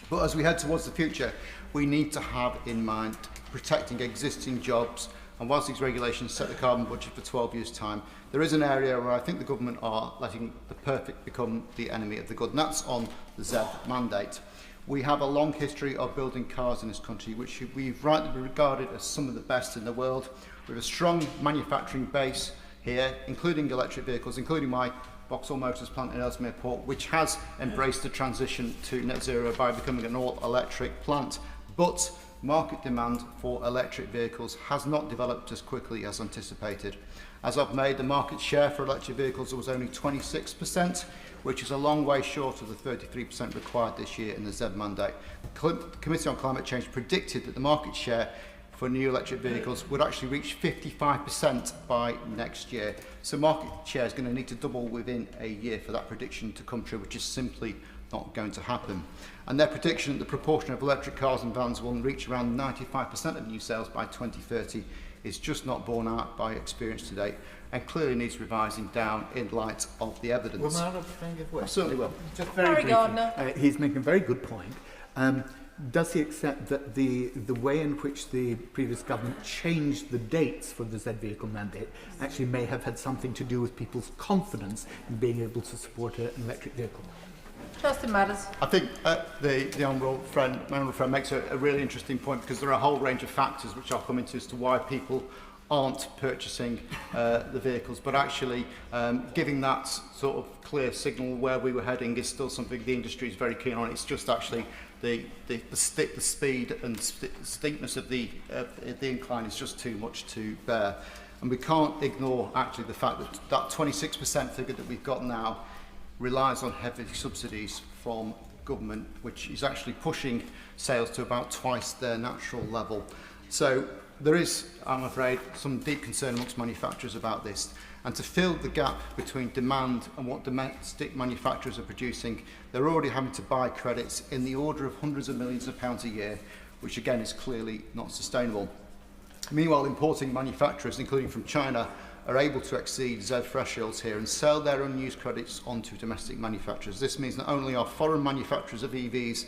But as we head towards the future, we need to have in mind protecting existing jobs. And whilst these regulations set the carbon budget for 12 years' time, there is an area where I think the government are letting the perfect become the enemy of the good, and that's on the ZEV mandate. We have a long history of building cars in this country, which we've rightly regarded as some of the best in the world. We have a strong manufacturing base here, including electric vehicles, including my Vauxhall Motors plant in Ellesmere Port, which has embraced the transition to net zero by becoming an all-electric plant. But market demand for electric vehicles has not developed as quickly as anticipated. As of May, the market share for electric vehicles was only 26%, which is a long way short of the 33% required this year in the ZEV mandate. The Committee on Climate Change predicted that the market share for new electric vehicles would actually reach 55% by next year. So market share is going to need to double within a year for that prediction to come true, which is simply not going to happen. And their prediction that the proportion of electric cars and vans will reach around 95% of new sales by 2030 is just not borne out by experience to date, and clearly needs revising down in light of the evidence. I certainly will. Just very briefly, he's making a very good point. Does he accept that the way in which the previous government changed the dates for the Z vehicle mandate actually may have had something to do with people's confidence in being able to support an electric vehicle? Justin Matters. I think the honourable friend, my honourable friend makes a really interesting point, because there are a whole range of factors which I'll come into as to why people aren't purchasing the vehicles, but actually giving that sort of clear signal where we were heading is still something the industry is very keen on. It's just actually the speed and steepness of the incline is just too much to bear. And we can't ignore actually the fact that that 26% figure that we've got now relies on heavy subsidies from government, which is actually pushing sales to about twice their natural level. So there is, I'm afraid, some deep concern amongst manufacturers about this. And to fill the gap between demand and what domestic manufacturers are producing, they're already having to buy credits in the order of hundreds of millions of pounds a year, which again is clearly not sustainable. Meanwhile, importing manufacturers, including from China, are able to exceed ZEV thresholds here and sell their unused credits onto domestic manufacturers. This means not only are foreign manufacturers of EVs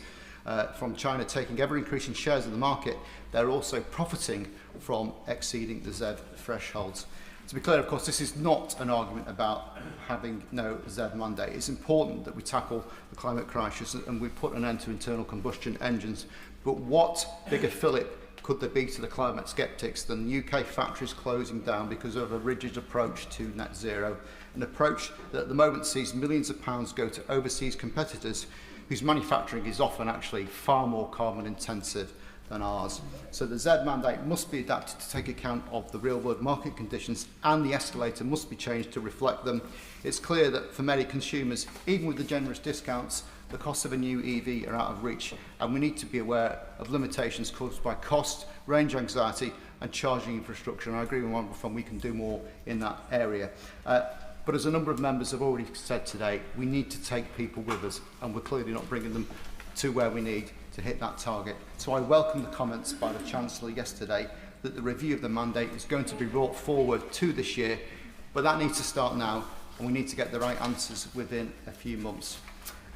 from China taking ever-increasing shares of the market, they're also profiting from exceeding the ZEV thresholds. To be clear, of course, this is not an argument about having no ZEV mandate. It's important that we tackle the climate crisis and we put an end to internal combustion engines. But what bigger fillip could there be to the climate sceptics than UK factories closing down because of a rigid approach to net zero, an approach that at the moment sees millions of pounds go to overseas competitors whose manufacturing is often actually far more carbon intensive than ours. So the Z mandate must be adapted to take account of the real-world market conditions, and the escalator must be changed to reflect them. It's clear that for many consumers, even with the generous discounts, the costs of a new EV are out of reach, and we need to be aware of limitations caused by cost, range anxiety and charging infrastructure. And I agree with one from we can do more in that area. But as a number of members have already said today, we need to take people with us, and we're clearly not bringing them to where we need to hit that target. So I welcome the comments by the Chancellor yesterday that the review of the mandate is going to be brought forward to this year, but that needs to start now, and we need to get the right answers within a few months.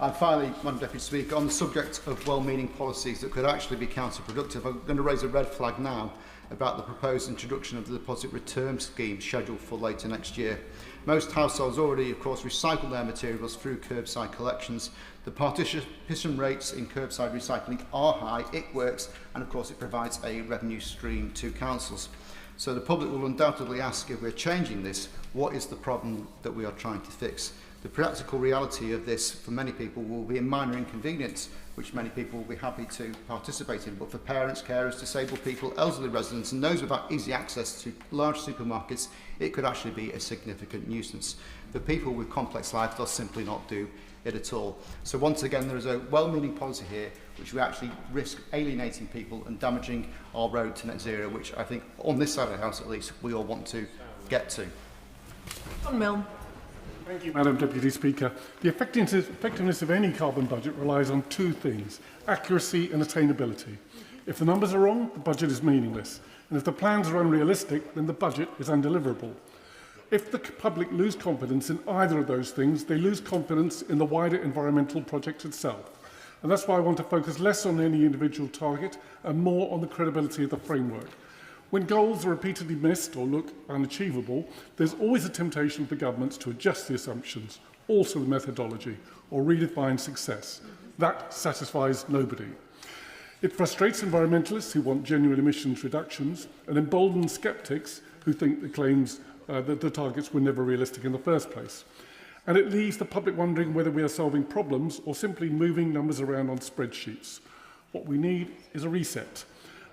And finally, Madam Deputy Speaker, on the subject of well-meaning policies that could actually be counterproductive, I'm going to raise a red flag now about the proposed introduction of the deposit return scheme scheduled for later next year. Most households already, of course, recycle their materials through curbside collections. The participation rates in curbside recycling are high, it works, and of course it provides a revenue stream to councils. So the public will undoubtedly ask, if we're changing this, what is the problem that we are trying to fix? The practical reality of this for many people will be a minor inconvenience, which many people will be happy to participate in. But for parents, carers, disabled people, elderly residents and those without easy access to large supermarkets, it could actually be a significant nuisance. For people with complex lives, they'll simply not do it at all. So once again, there is a well-meaning policy here which we actually risk alienating people and damaging our road to net zero, which I think, on this side of the House at least, we all want to get to. John Milne. Thank you, Madam Deputy Speaker. The effectiveness of any carbon budget relies on two things: accuracy and attainability. If the numbers are wrong, the budget is meaningless. And if the plans are unrealistic, then the budget is undeliverable. If the public lose confidence in either of those things, they lose confidence in the wider environmental project itself. And that's why I want to focus less on any individual target and more on the credibility of the framework. When goals are repeatedly missed or look unachievable, there's always a temptation for governments to adjust the assumptions, alter the methodology, or redefine success. That satisfies nobody. It frustrates environmentalists who want genuine emissions reductions and emboldens sceptics who think the claims that the targets were never realistic in the first place. And it leaves the public wondering whether we are solving problems or simply moving numbers around on spreadsheets. What we need is a reset.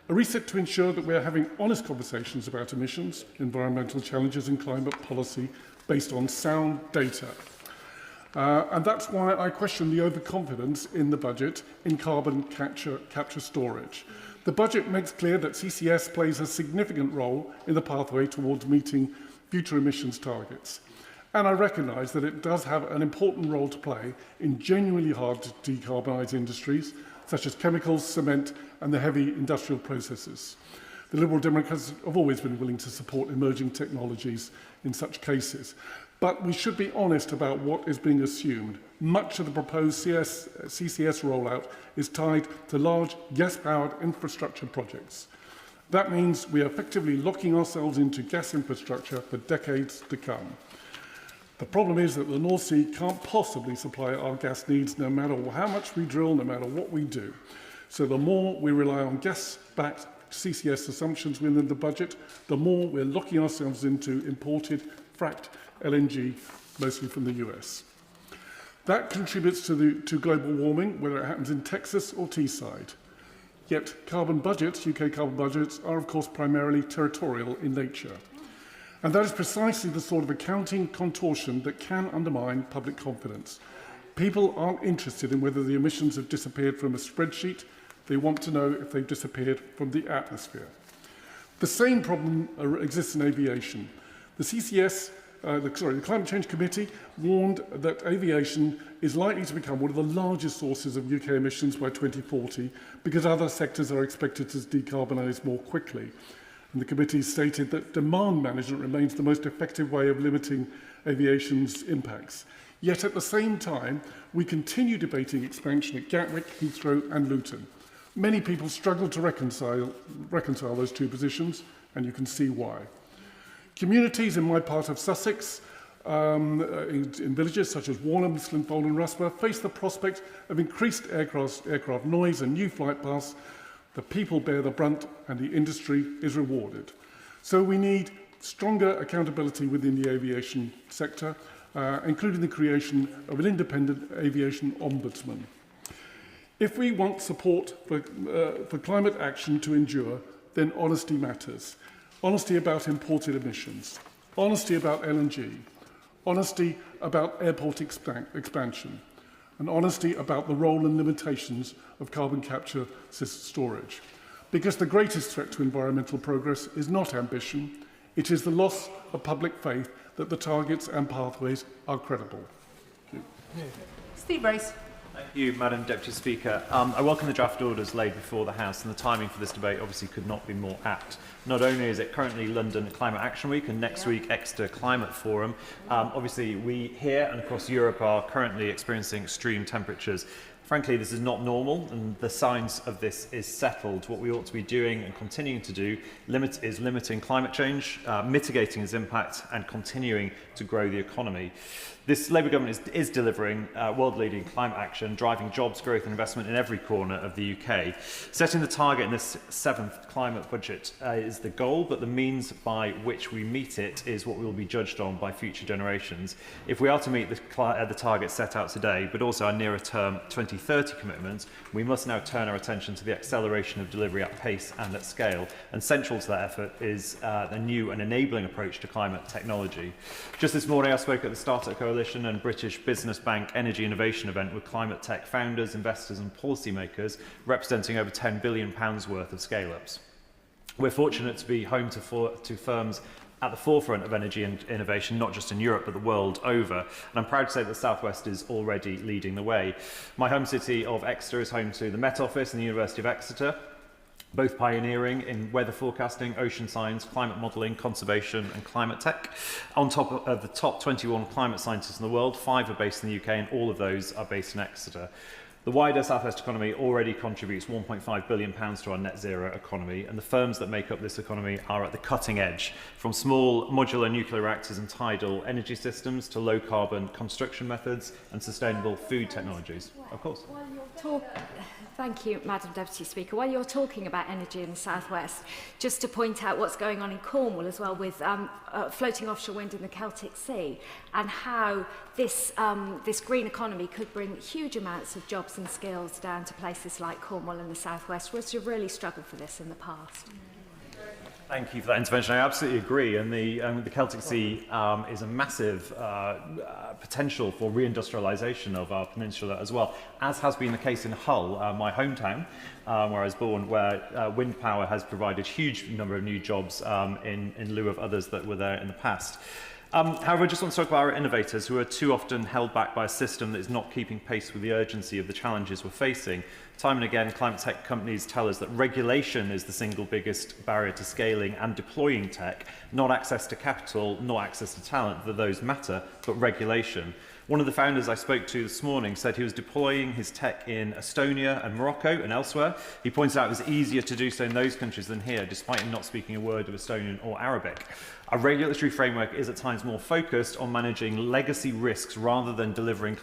A reset to ensure that we are having honest conversations about emissions, environmental challenges and climate policy based on sound data. And that's why I question the overconfidence in the budget in carbon capture storage. The budget makes clear that CCS plays a significant role in the pathway towards meeting future emissions targets. And I recognise that it does have an important role to play in genuinely hard to decarbonise industries, such as chemicals, cement and the heavy industrial processes. The Liberal Democrats have always been willing to support emerging technologies in such cases. But we should be honest about what is being assumed. Much of the proposed CCS rollout is tied to large gas-powered infrastructure projects. That means we are effectively locking ourselves into gas infrastructure for decades to come. The problem is that the North Sea can't possibly supply our gas needs no matter how much we drill, no matter what we do. So the more we rely on gas-backed CCS assumptions within the budget, the more we're locking ourselves into imported, fracked LNG, mostly from the US. That contributes to global warming, whether it happens in Texas or Teesside. Yet carbon budgets, UK carbon budgets, are of course primarily territorial in nature. And that is precisely the sort of accounting contortion that can undermine public confidence. People aren't interested in whether the emissions have disappeared from a spreadsheet. They want to know if they've disappeared from the atmosphere. The same problem exists in aviation. The Climate Change Committee warned that aviation is likely to become one of the largest sources of UK emissions by 2040 because other sectors are expected to decarbonise more quickly. And the committee stated that demand management remains the most effective way of limiting aviation's impacts. Yet at the same time, we continue debating expansion at Gatwick, Heathrow and Luton. Many people struggle to reconcile those two positions, and you can see why. Communities in my part of Sussex, in villages such as Warnham, Slinfold and Rusper, face the prospect of increased aircraft noise and new flight paths. The people bear the brunt and the industry is rewarded. So we need stronger accountability within the aviation sector, including the creation of an independent aviation ombudsman. If we want support for climate action to endure, then honesty matters. Honesty about imported emissions, honesty about LNG, honesty about airport expansion, and honesty about the role and limitations of carbon capture storage. Because the greatest threat to environmental progress is not ambition, it is the loss of public faith that the targets and pathways are credible. Thank you. Steve Race. Thank you, Madam Deputy Speaker. I welcome the draft orders laid before the House, and the timing for this debate obviously could not be more apt. Not only is it currently London Climate Action Week and next week Exeter Climate Forum, obviously we here and across Europe are currently experiencing extreme temperatures. Frankly, this is not normal, and the science of this is settled. What we ought to be doing and continuing to do is limiting climate change, mitigating its impact, and continuing to grow the economy. This Labour government is delivering world-leading climate action, driving jobs, growth and investment in every corner of the UK. Setting the target in this 7th climate budget is the goal, but the means by which we meet it is what we will be judged on by future generations. If we are to meet the target set out today, but also our nearer-term 2030 commitments, we must now turn our attention to the acceleration of delivery at pace and at scale. And central to that effort is a new and enabling approach to climate technology. Just this morning, I spoke at the Startup Coalition and British Business Bank Energy Innovation event with climate tech founders, investors and policymakers representing over £10 billion worth of scale-ups. We're fortunate to be home to firms at the forefront of energy and innovation, not just in Europe, but the world over. And I'm proud to say that the South West is already leading the way. My home city of Exeter is home to the Met Office and the University of Exeter, both pioneering in weather forecasting, ocean science, climate modelling, conservation and climate tech. On top of the top 21 climate scientists in the world, 5 are based in the UK and all of those are based in Exeter. The wider South West economy already contributes £1.5 billion to our net zero economy, and the firms that make up this economy are at the cutting edge, from small modular nuclear reactors and tidal energy systems to low carbon construction methods and sustainable food technologies. Of course. Thank you, Madam Deputy Speaker. While you're talking about energy in the South West, just to point out what's going on in Cornwall as well with floating offshore wind in the Celtic Sea, and how this green economy could bring huge amounts of jobs and skills down to places like Cornwall and the South West, which have really struggled for this in the past. Thank you for that intervention. I absolutely agree. And the Celtic Sea is a massive potential for reindustrialisation of our peninsula as well, as has been the case in Hull, my hometown, where I was born, where wind power has provided a huge number of new jobs in lieu of others that were there in the past. However, I just want to talk about our innovators, who are too often held back by a system that is not keeping pace with the urgency of the challenges we're facing. Time and again, climate tech companies tell us that regulation is the single biggest barrier to scaling and deploying tech, not access to capital, not access to talent, that those matter, but regulation. One of the founders I spoke to this morning said he was deploying his tech in Estonia and Morocco and elsewhere. He pointed out it was easier to do so in those countries than here, despite him not speaking a word of Estonian or Arabic. Our regulatory framework is at times more focused on managing legacy risks rather than delivering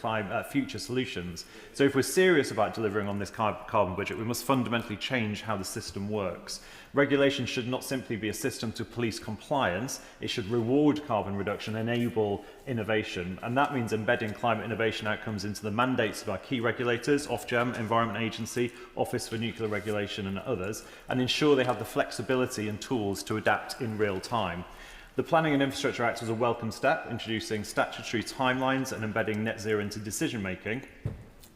future solutions. So if we're serious about delivering on this carbon budget, we must fundamentally change how the system works. Regulation should not simply be a system to police compliance, it should reward carbon reduction, enable innovation, and that means embedding climate innovation outcomes into the mandates of our key regulators, Ofgem, Environment Agency, Office for Nuclear Regulation and others, and ensure they have the flexibility and tools to adapt in real time. The Planning and Infrastructure Act was a welcome step, introducing statutory timelines and embedding net zero into decision making,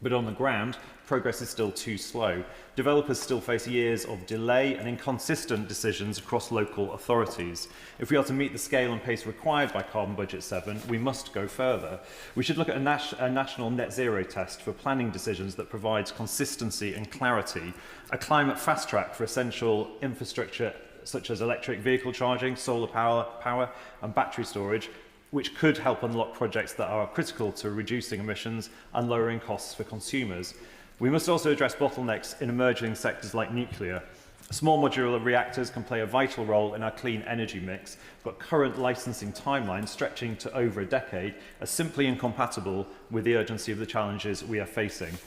but on the ground, progress is still too slow. Developers still face years of delay and inconsistent decisions across local authorities. If we are to meet the scale and pace required by Carbon Budget 7, we must go further. We should look at a national net zero test for planning decisions that provides consistency and clarity, a climate fast track for essential infrastructure such as electric vehicle charging, solar power and battery storage, which could help unlock projects that are critical to reducing emissions and lowering costs for consumers. We must also address bottlenecks in emerging sectors like nuclear. Small modular reactors can play a vital role in our clean energy mix, but current licensing timelines stretching to over a decade are simply incompatible with the urgency of the challenges we are facing.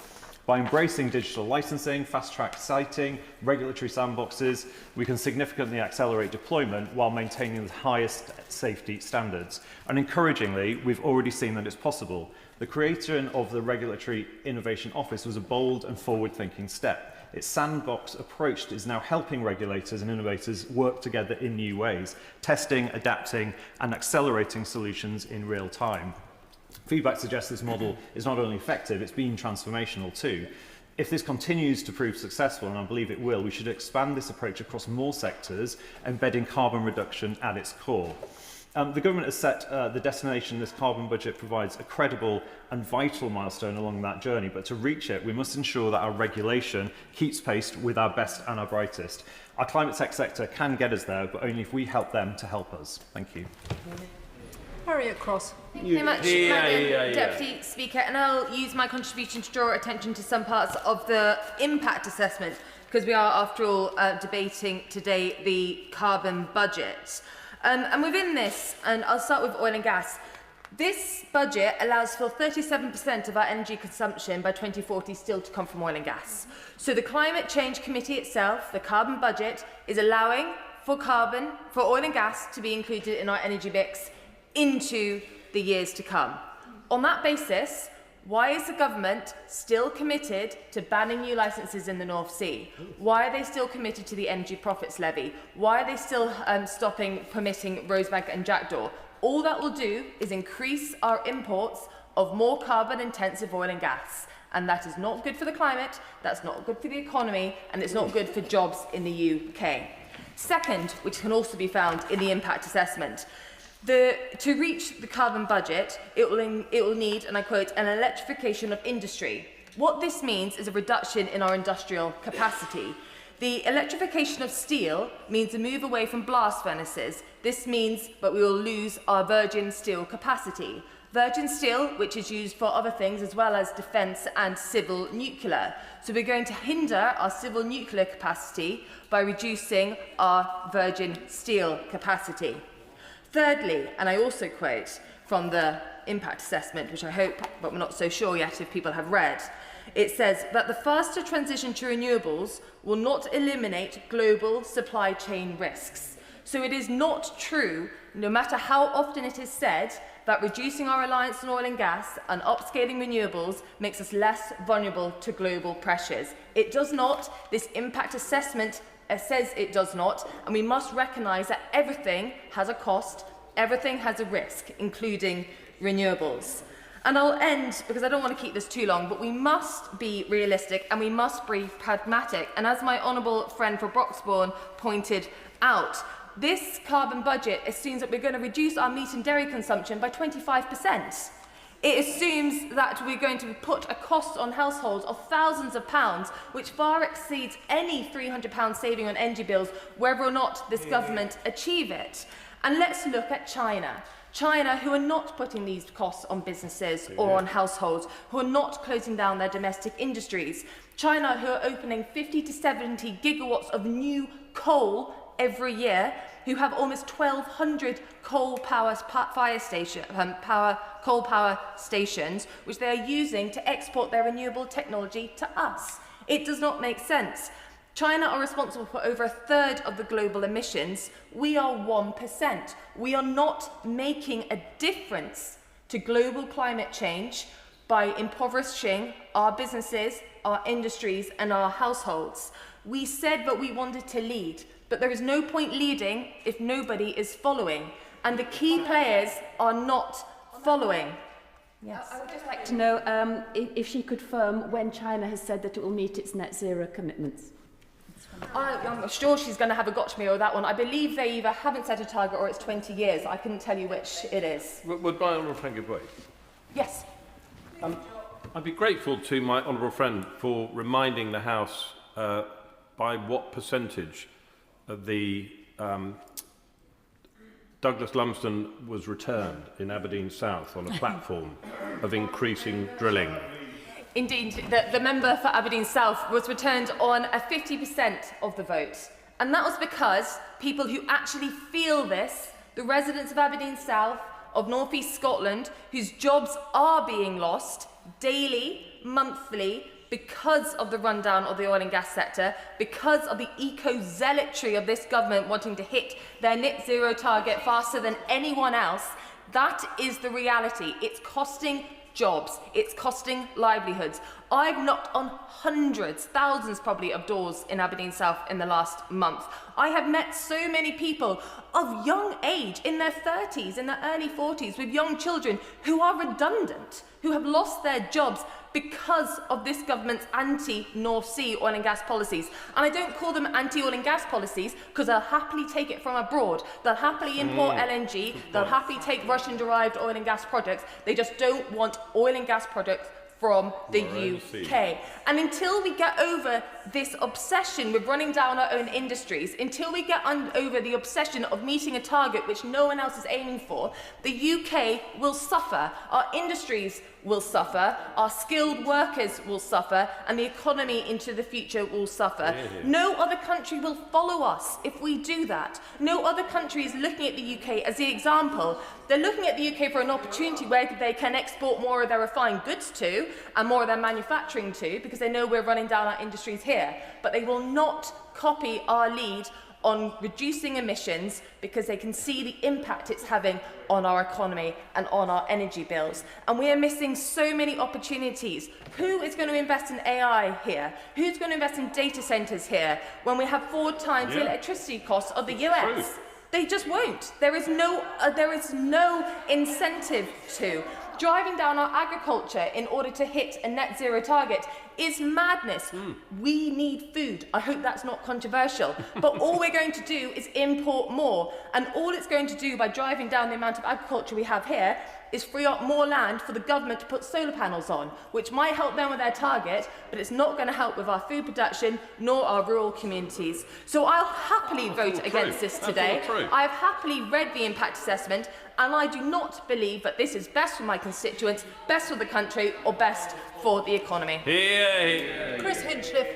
By embracing digital licensing, fast-track siting, regulatory sandboxes, we can significantly accelerate deployment while maintaining the highest safety standards. And encouragingly, we've already seen that it's possible. The creation of the Regulatory Innovation Office was a bold and forward-thinking step. Its sandbox approach is now helping regulators and innovators work together in new ways, testing, adapting, and accelerating solutions in real time. Feedback suggests this model is not only effective, it's been transformational too. If this continues to prove successful, and I believe it will, we should expand this approach across more sectors, embedding carbon reduction at its core. The government has set the destination. This carbon budget provides a credible and vital milestone along that journey, but to reach it, we must ensure that our regulation keeps pace with our best and our brightest. Our climate tech sector can get us there, but only if we help them to help us. Thank you. Harriet Cross. Thank you very much, Madam Deputy Speaker, and I'll use my contribution to draw attention to some parts of the impact assessment, because we are, after all, debating today the carbon budget. And within this, and I'll start with oil and gas, this budget allows for 37% of our energy consumption by 2040 still to come from oil and gas. So the Climate Change Committee itself, the carbon budget, is allowing for oil and gas to be included in our energy mix into the years to come. On that basis, why is the government still committed to banning new licences in the North Sea? Why are they still committed to the Energy Profits Levy? Why are they still stopping permitting Rosebank and Jackdaw? All that will do is increase our imports of more carbon-intensive oil and gas. And that is not good for the climate, that's not good for the economy, and it's not good for jobs in the UK. Second, which can also be found in the impact assessment, to reach the carbon budget, it will need, and I quote, an electrification of industry. What this means is a reduction in our industrial capacity. The electrification of steel means a move away from blast furnaces. This means that we will lose our virgin steel capacity. Virgin steel, which is used for other things as well as defence and civil nuclear. So we're going to hinder our civil nuclear capacity by reducing our virgin steel capacity. Thirdly, and I also quote from the impact assessment, which I hope, but we're not so sure yet if people have read, it says that the faster transition to renewables will not eliminate global supply chain risks. So it is not true, no matter how often it is said, that reducing our reliance on oil and gas and upscaling renewables makes us less vulnerable to global pressures. It does not. This impact assessment says it does not, and we must recognise that everything has a cost, everything has a risk, including renewables. And I'll end, because I don't want to keep this too long, but we must be realistic and we must be pragmatic. And as my honourable friend for Broxbourne pointed out, this carbon budget assumes that we're going to reduce our meat and dairy consumption by 25%. It assumes that we're going to put a cost on households of thousands of pounds, which far exceeds any £300 saving on energy bills, whether or not this government achieve it. And let's look at China. China, who are not putting these costs on businesses or on households, who are not closing down their domestic industries. China, who are opening 50 to 70 gigawatts of new coal every year, who have almost 1,200 coal power stations, which they are using to export their renewable technology to us. It does not make sense. China are responsible for over a third of the global emissions. We are 1%. We are not making a difference to global climate change by impoverishing our businesses, our industries, and our households. We said that we wanted to lead, but there is no point leading if nobody is following, and the key players are not following. Yes. I would just like to know if she could confirm when China has said that it will meet its net zero commitments. I'm sure she's going to have a gotcha me with that one. I believe they either haven't set a target or it's 20 years. I couldn't tell you which it is. Would my honourable friend give way? Yes. I'd be grateful to my honourable friend for reminding the House by what percentage of the Douglas Lumsden was returned in Aberdeen South on a platform of increasing drilling. Indeed, the member for Aberdeen South was returned on a 50% of the vote. And that was because people who actually feel this, the residents of Aberdeen South, of North East Scotland, whose jobs are being lost daily, monthly, because of the rundown of the oil and gas sector, because of the eco-zealotry of this government wanting to hit their net zero target faster than anyone else. That is the reality. It's costing jobs. It's costing livelihoods. I've knocked on hundreds, thousands probably, of doors in Aberdeen South in the last month. I have met so many people of young age, in their 30s, in their early 40s, with young children who are redundant, who have lost their jobs because of this government's anti-North Sea oil and gas policies. And I don't call them anti-oil and gas policies because they'll happily take it from abroad. They'll happily import LNG. They'll happily take Russian-derived oil and gas products. They just don't want oil and gas products from the UK. And until we get over this obsession with running down our own industries, until we get over the obsession of meeting a target which no one else is aiming for, the UK will suffer. Our industries will suffer, our skilled workers will suffer, and the economy into the future will suffer. No other country will follow us if we do that. No other country is looking at the UK as the example. They're looking at the UK for an opportunity where they can export more of their refined goods to and more of their manufacturing to, because they know we're running down our industries here. But they will not copy our lead on reducing emissions because they can see the impact it's having on our economy and on our energy bills. And we are missing so many opportunities. Who is going to invest in AI here? Who's going to invest in data centres here when we have 4 times the electricity costs of the US? They just won't. There is no incentive to. Driving down our agriculture in order to hit a net zero target is madness. We need food. I hope that's not controversial. But all we're going to do is import more. And all it's going to do by driving down the amount of agriculture we have here is free up more land for the government to put solar panels on, which might help them with their target, but it's not going to help with our food production nor our rural communities. So I'll happily vote against this today. I've happily read the impact assessment, and I do not believe that this is best for my constituents, best for the country, or best for the economy. Chris Hinchcliffe.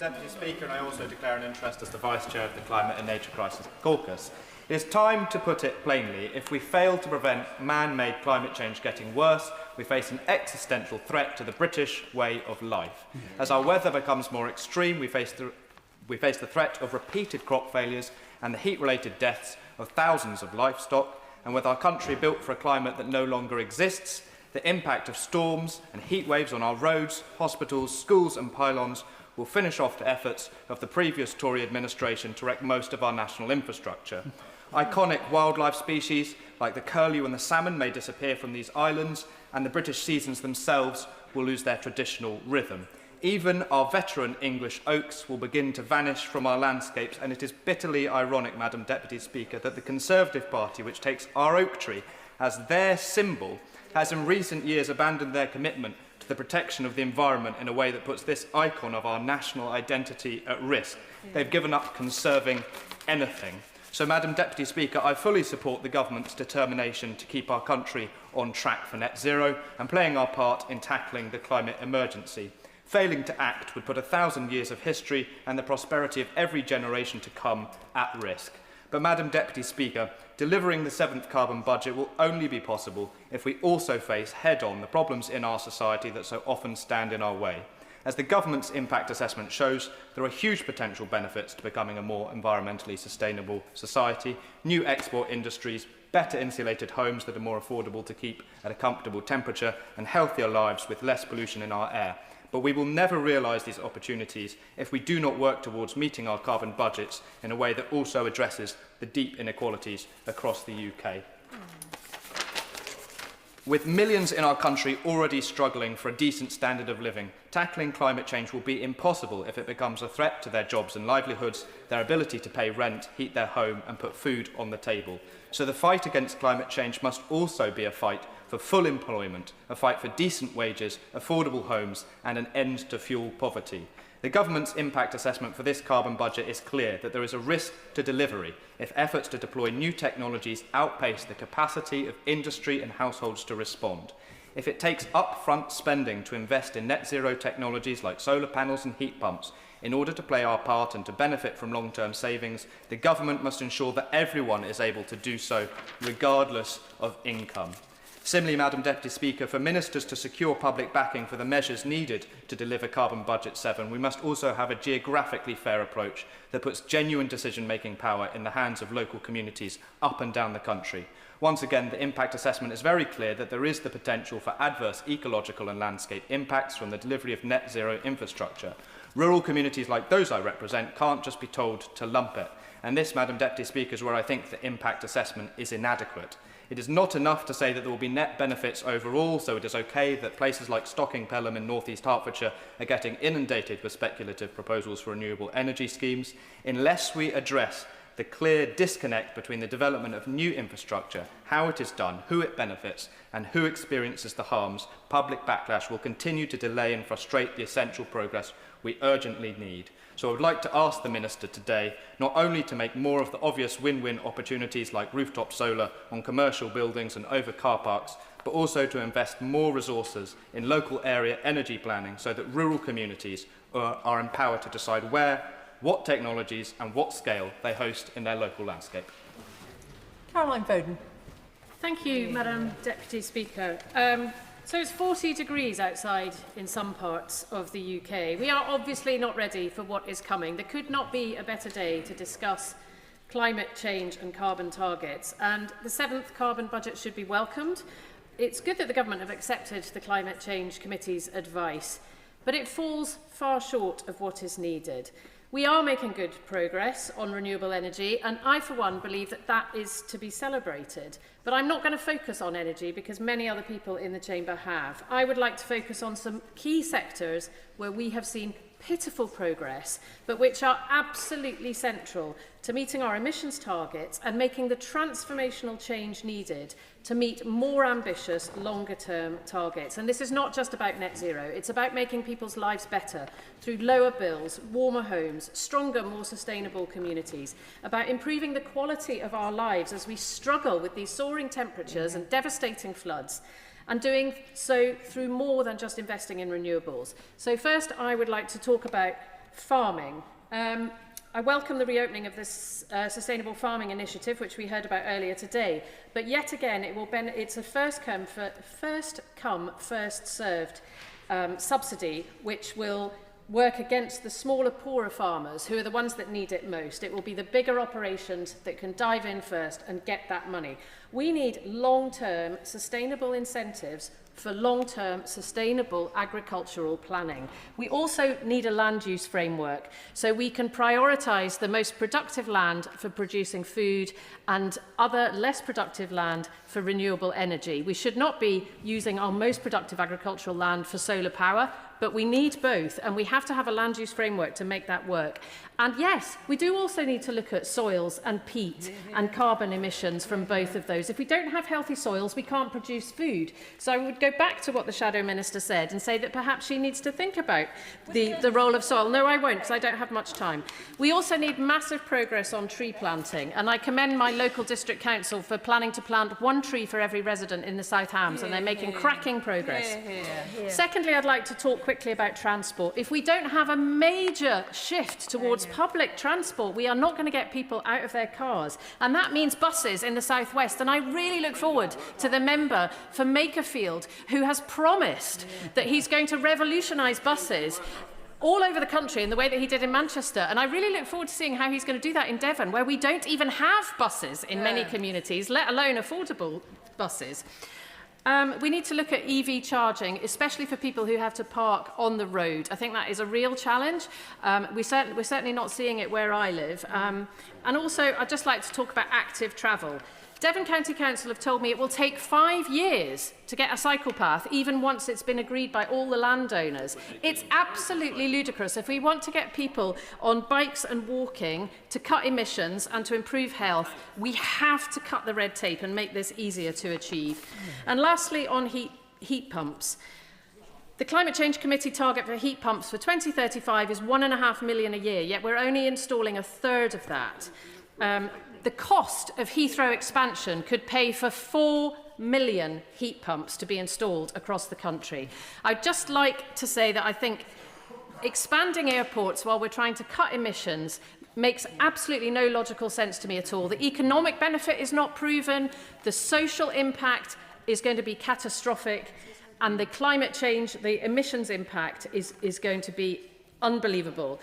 Deputy Speaker, and I also declare an interest as the Vice Chair of the Climate and Nature Crisis Caucus. It is time to put it plainly. If we fail to prevent man-made climate change getting worse, we face an existential threat to the British way of life. As our weather becomes more extreme, we face the threat of repeated crop failures and the heat-related deaths of thousands of livestock. And with our country built for a climate that no longer exists, the impact of storms and heat waves on our roads, hospitals, schools and pylons will finish off the efforts of the previous Tory administration to wreck most of our national infrastructure. Iconic wildlife species like the curlew and the salmon may disappear from these islands, and the British seasons themselves will lose their traditional rhythm. Even our veteran English oaks will begin to vanish from our landscapes, and it is bitterly ironic, Madam Deputy Speaker, that the Conservative Party, which takes our oak tree as their symbol, has in recent years abandoned their commitment to the protection of the environment in a way that puts this icon of our national identity at risk. They've given up conserving anything. So, Madam Deputy Speaker, I fully support the government's determination to keep our country on track for net zero and playing our part in tackling the climate emergency. Failing to act would put 1,000 years of history and the prosperity of every generation to come at risk. But, Madam Deputy Speaker, delivering the 7th carbon budget will only be possible if we also face head-on the problems in our society that so often stand in our way. As the government's impact assessment shows, there are huge potential benefits to becoming a more environmentally sustainable society, new export industries, better insulated homes that are more affordable to keep at a comfortable temperature, and healthier lives with less pollution in our air. But we will never realise these opportunities if we do not work towards meeting our carbon budgets in a way that also addresses the deep inequalities across the UK. With millions in our country already struggling for a decent standard of living, tackling climate change will be impossible if it becomes a threat to their jobs and livelihoods, their ability to pay rent, heat their home and put food on the table. So the fight against climate change must also be a fight for full employment, a fight for decent wages, affordable homes and an end to fuel poverty. The government's impact assessment for this carbon budget is clear that there is a risk to delivery if efforts to deploy new technologies outpace the capacity of industry and households to respond. If it takes upfront spending to invest in net zero technologies like solar panels and heat pumps in order to play our part and to benefit from long-term savings, the government must ensure that everyone is able to do so regardless of income. Similarly, Madam Deputy Speaker, for ministers to secure public backing for the measures needed to deliver Carbon Budget 7, we must also have a geographically fair approach that puts genuine decision-making power in the hands of local communities up and down the country. Once again, the impact assessment is very clear that there is the potential for adverse ecological and landscape impacts from the delivery of net zero infrastructure. Rural communities like those I represent can't just be told to lump it. And this, Madam Deputy Speaker, is where I think the impact assessment is inadequate. It is not enough to say that there will be net benefits overall, so it is okay that places like Stocking Pelham in North East Hertfordshire are getting inundated with speculative proposals for renewable energy schemes, unless we address the clear disconnect between the development of new infrastructure, how it is done, who it benefits, and who experiences the harms. Public backlash will continue to delay and frustrate the essential progress we urgently need. So I would like to ask the Minister today not only to make more of the obvious win-win opportunities like rooftop solar on commercial buildings and over car parks, but also to invest more resources in local area energy planning so that rural communities are empowered to decide where, what technologies and what scale they host in their local landscape. Caroline Foden. Thank you, Madam Deputy Speaker. So it's 40 degrees outside in some parts of the UK. We are obviously not ready for what is coming. There could not be a better day to discuss climate change and carbon targets. And the 7th carbon budget should be welcomed. It's good that the government have accepted the Climate Change Committee's advice, but it falls far short of what is needed. We are making good progress on renewable energy, and I, for one, believe that that is to be celebrated. But I'm not going to focus on energy because many other people in the chamber have. I would like to focus on some key sectors where we have seen pitiful progress, but which are absolutely central to meeting our emissions targets and making the transformational change needed to meet more ambitious, longer-term targets. And this is not just about net zero. It's about making people's lives better through lower bills, warmer homes, stronger, more sustainable communities, about improving the quality of our lives as we struggle with these soaring temperatures and devastating floods, and doing so through more than just investing in renewables. So first, I would like to talk about farming. I welcome the reopening of this Sustainable Farming Initiative, which we heard about earlier today. But yet again, it's a first come, first served subsidy, which will work against the smaller, poorer farmers, who are the ones that need it most. It will be the bigger operations that can dive in first and get that money. We need long-term sustainable incentives for long-term sustainable agricultural planning. We also need a land use framework so we can prioritise the most productive land for producing food and other less productive land for renewable energy. We should not be using our most productive agricultural land for solar power, but we need both, and we have to have a land use framework to make that work. And yes, we do also need to look at soils and peat and carbon emissions from both of those. If we don't have healthy soils, we can't produce food. So I would go back to what the Shadow Minister said and say that perhaps she needs to think about the role of soil. No, I won't, because I don't have much time. We also need massive progress on tree planting, and I commend my local district council for planning to plant 1 tree for every resident in the South Hams, and they're making cracking progress. Secondly, I'd like to talk quickly about transport. If we don't have a major shift towards public transport, we are not going to get people out of their cars. And that means buses in the South West. And I really look forward to the member for Makerfield, who has promised that he's going to revolutionise buses all over the country in the way that he did in Manchester. And I really look forward to seeing how he's going to do that in Devon, where we don't even have buses in many communities, let alone affordable buses. We need to look at EV charging, especially for people who have to park on the road. I think that is a real challenge. We're certainly not seeing it where I live. And also, I'd just like to talk about active travel. Devon County Council have told me it will take 5 years to get a cycle path, even once it's been agreed by all the landowners. It's absolutely ludicrous. If we want to get people on bikes and walking to cut emissions and to improve health, we have to cut the red tape and make this easier to achieve. And lastly, on heat pumps. The Climate Change Committee target for heat pumps for 2035 is £1.5 million a year, yet we're only installing 1/3 of that. The cost of Heathrow expansion could pay for 4 million heat pumps to be installed across the country. I'd just like to say that I think expanding airports while we're trying to cut emissions makes absolutely no logical sense to me at all. The economic benefit is not proven, the social impact is going to be catastrophic, and the climate change, the emissions impact is going to be unbelievable.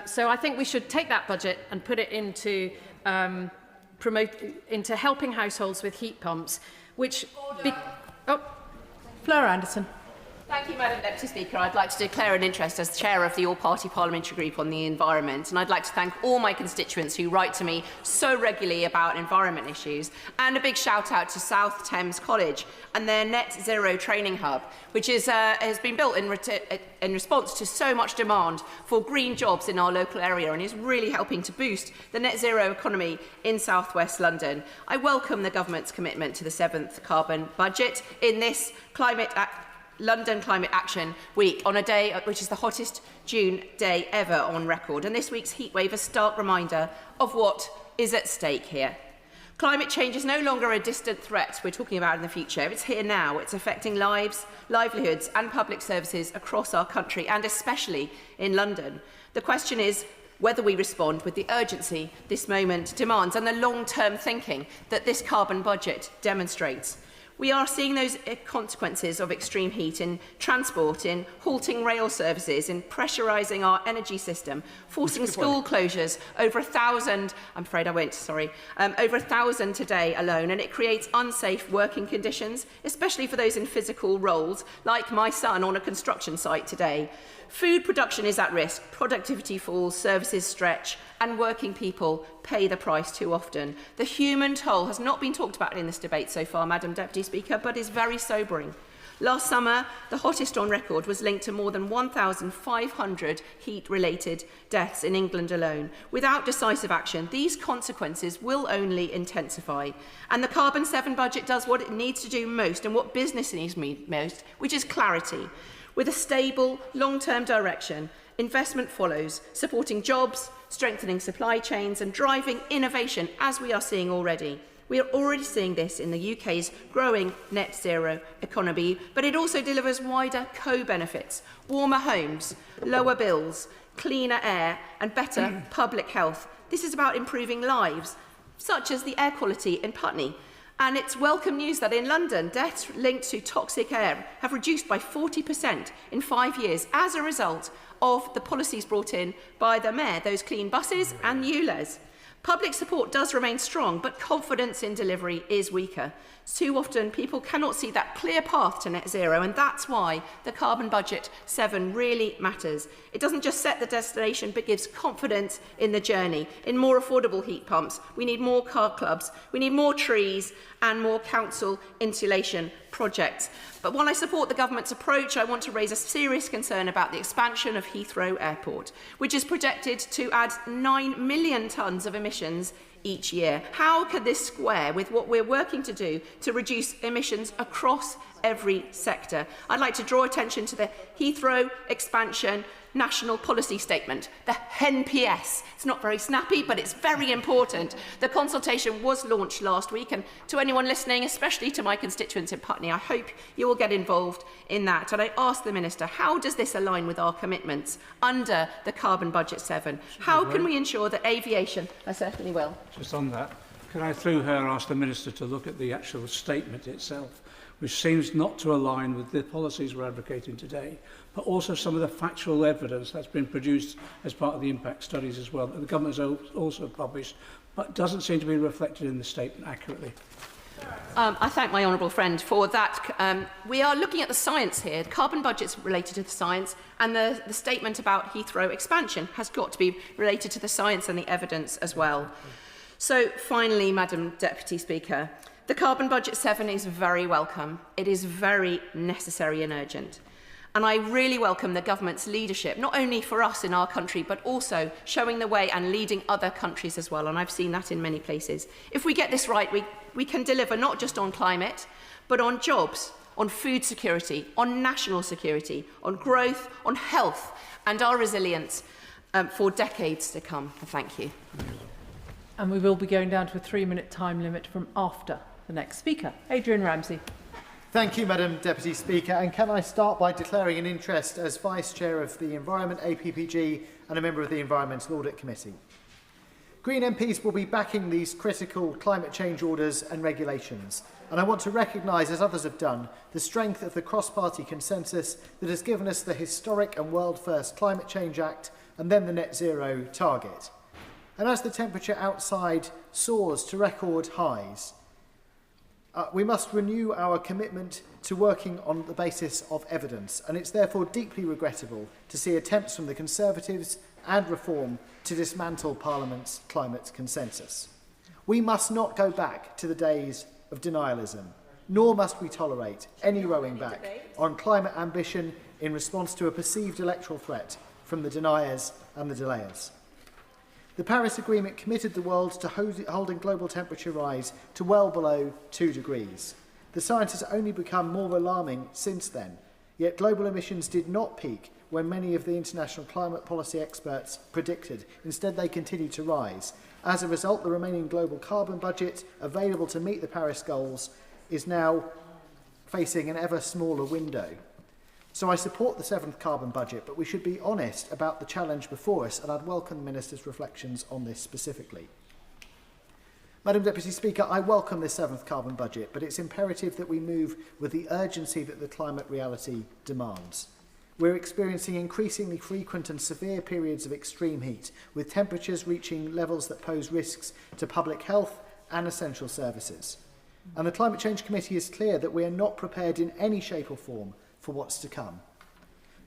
So I think we should take that budget and put it into into helping households with heat pumps, which... Fleur Anderson. Thank you, Madam Deputy Speaker. I'd like to declare an interest as Chair of the All-Party Parliamentary Group on the Environment, and I'd like to thank all my constituents who write to me so regularly about environment issues, and a big shout-out to South Thames College and their Net Zero Training Hub, which has been built in response to so much demand for green jobs in our local area and is really helping to boost the net zero economy in South West London. I welcome the Government's commitment to the 7th carbon budget in this London Climate Action Week, on a day which is the hottest June day ever on record. And this week's heatwave a stark reminder of what is at stake here. Climate change is no longer a distant threat we're talking about in the future. It's here now. It's affecting lives, livelihoods and public services across our country, and especially in London. The question is whether we respond with the urgency this moment demands and the long-term thinking that this carbon budget demonstrates. We are seeing those consequences of extreme heat in transport, in halting rail services, in pressurising our energy system, forcing school closures, over 1,000, I'm afraid I won't, sorry, over 1,000 today alone, and it creates unsafe working conditions, especially for those in physical roles, like my son on a construction site today. Food production is at risk, productivity falls, services stretch, and working people pay the price too often. The human toll has not been talked about in this debate so far, Madam Deputy Speaker, but is very sobering. Last summer, the hottest on record was linked to more than 1,500 heat-related deaths in England alone. Without decisive action, these consequences will only intensify. And the Carbon 7 budget does what it needs to do most and what business needs most, which is clarity. With a stable, long-term direction, investment follows, supporting jobs, strengthening supply chains and driving innovation, as we are seeing already. We are already seeing this in the UK's growing net zero economy, but it also delivers wider co-benefits, warmer homes, lower bills, cleaner air and better public health. This is about improving lives, such as the air quality in Putney. And it's welcome news that in London, deaths linked to toxic air have reduced by 40% in 5 years as a result of the policies brought in by the Mayor, those clean buses and ULEZ. Public support does remain strong, but confidence in delivery is weaker. Too often, people cannot see that clear path to net zero, and that's why the Carbon Budget 7 really matters. It doesn't just set the destination, but gives confidence in the journey. In more affordable heat pumps, we need more car clubs, we need more trees and more council insulation projects. But while I support the government's approach, I want to raise a serious concern about the expansion of Heathrow Airport, which is projected to add 9 million tonnes of emissions each year. How can this square with what we're working to do to reduce emissions across every sector? I'd like to draw attention to the Heathrow expansion national policy statement, the HENPS. It's not very snappy, but it's very important. The consultation was launched last week, and to anyone listening, especially to my constituents in Putney, I hope you will get involved in that. And I ask the Minister, how does this align with our commitments under the Carbon Budget 7? How can we ensure that aviation... I certainly will. Just on that, can I, through her, ask the Minister to look at the actual statement itself, which seems not to align with the policies we're advocating today, but also some of the factual evidence that's been produced as part of the impact studies as well, that the government has also published, but doesn't seem to be reflected in the statement accurately. I thank my honourable friend for that. We are looking at the science here. The carbon budget's related to the science, and the statement about Heathrow expansion has got to be related to the science and the evidence as well. So finally, Madam Deputy Speaker, the Carbon Budget 7 is very welcome. It is very necessary and urgent. And I really welcome the government's leadership, not only for us in our country, but also showing the way and leading other countries as well. And I've seen that in many places. If we get this right, we can deliver not just on climate, but on jobs, on food security, on national security, on growth, on health, and our resilience for decades to come. Thank you. And we will be going down to a 3-minute time limit from after the next speaker. Adrian Ramsey. Thank you, Madam Deputy Speaker. And can I start by declaring an interest as Vice Chair of the Environment, APPG, and a member of the Environmental Audit Committee. Green MPs will be backing these critical climate change orders and regulations, and I want to recognise, as others have done, the strength of the cross-party consensus that has given us the historic and world-first Climate Change Act and then the net zero target. And as the temperature outside soars to record highs, we must renew our commitment to working on the basis of evidence, and it's therefore deeply regrettable to see attempts from the Conservatives and Reform to dismantle Parliament's climate consensus. We must not go back to the days of denialism, nor must we tolerate any rowing back on climate ambition in response to a perceived electoral threat from the deniers and the delayers. The Paris Agreement committed the world to holding global temperature rise to well below 2 degrees. The science has only become more alarming since then, yet global emissions did not peak when many of the international climate policy experts predicted. Instead, they continue to rise. As a result, the remaining global carbon budget available to meet the Paris goals is now facing an ever smaller window. So I support the 7th carbon budget, but we should be honest about the challenge before us, and I'd welcome the Minister's reflections on this specifically. Madam Deputy Speaker, I welcome this 7th carbon budget, but it's imperative that we move with the urgency that the climate reality demands. We're experiencing increasingly frequent and severe periods of extreme heat, with temperatures reaching levels that pose risks to public health and essential services. And the Climate Change Committee is clear that we are not prepared in any shape or form for what's to come.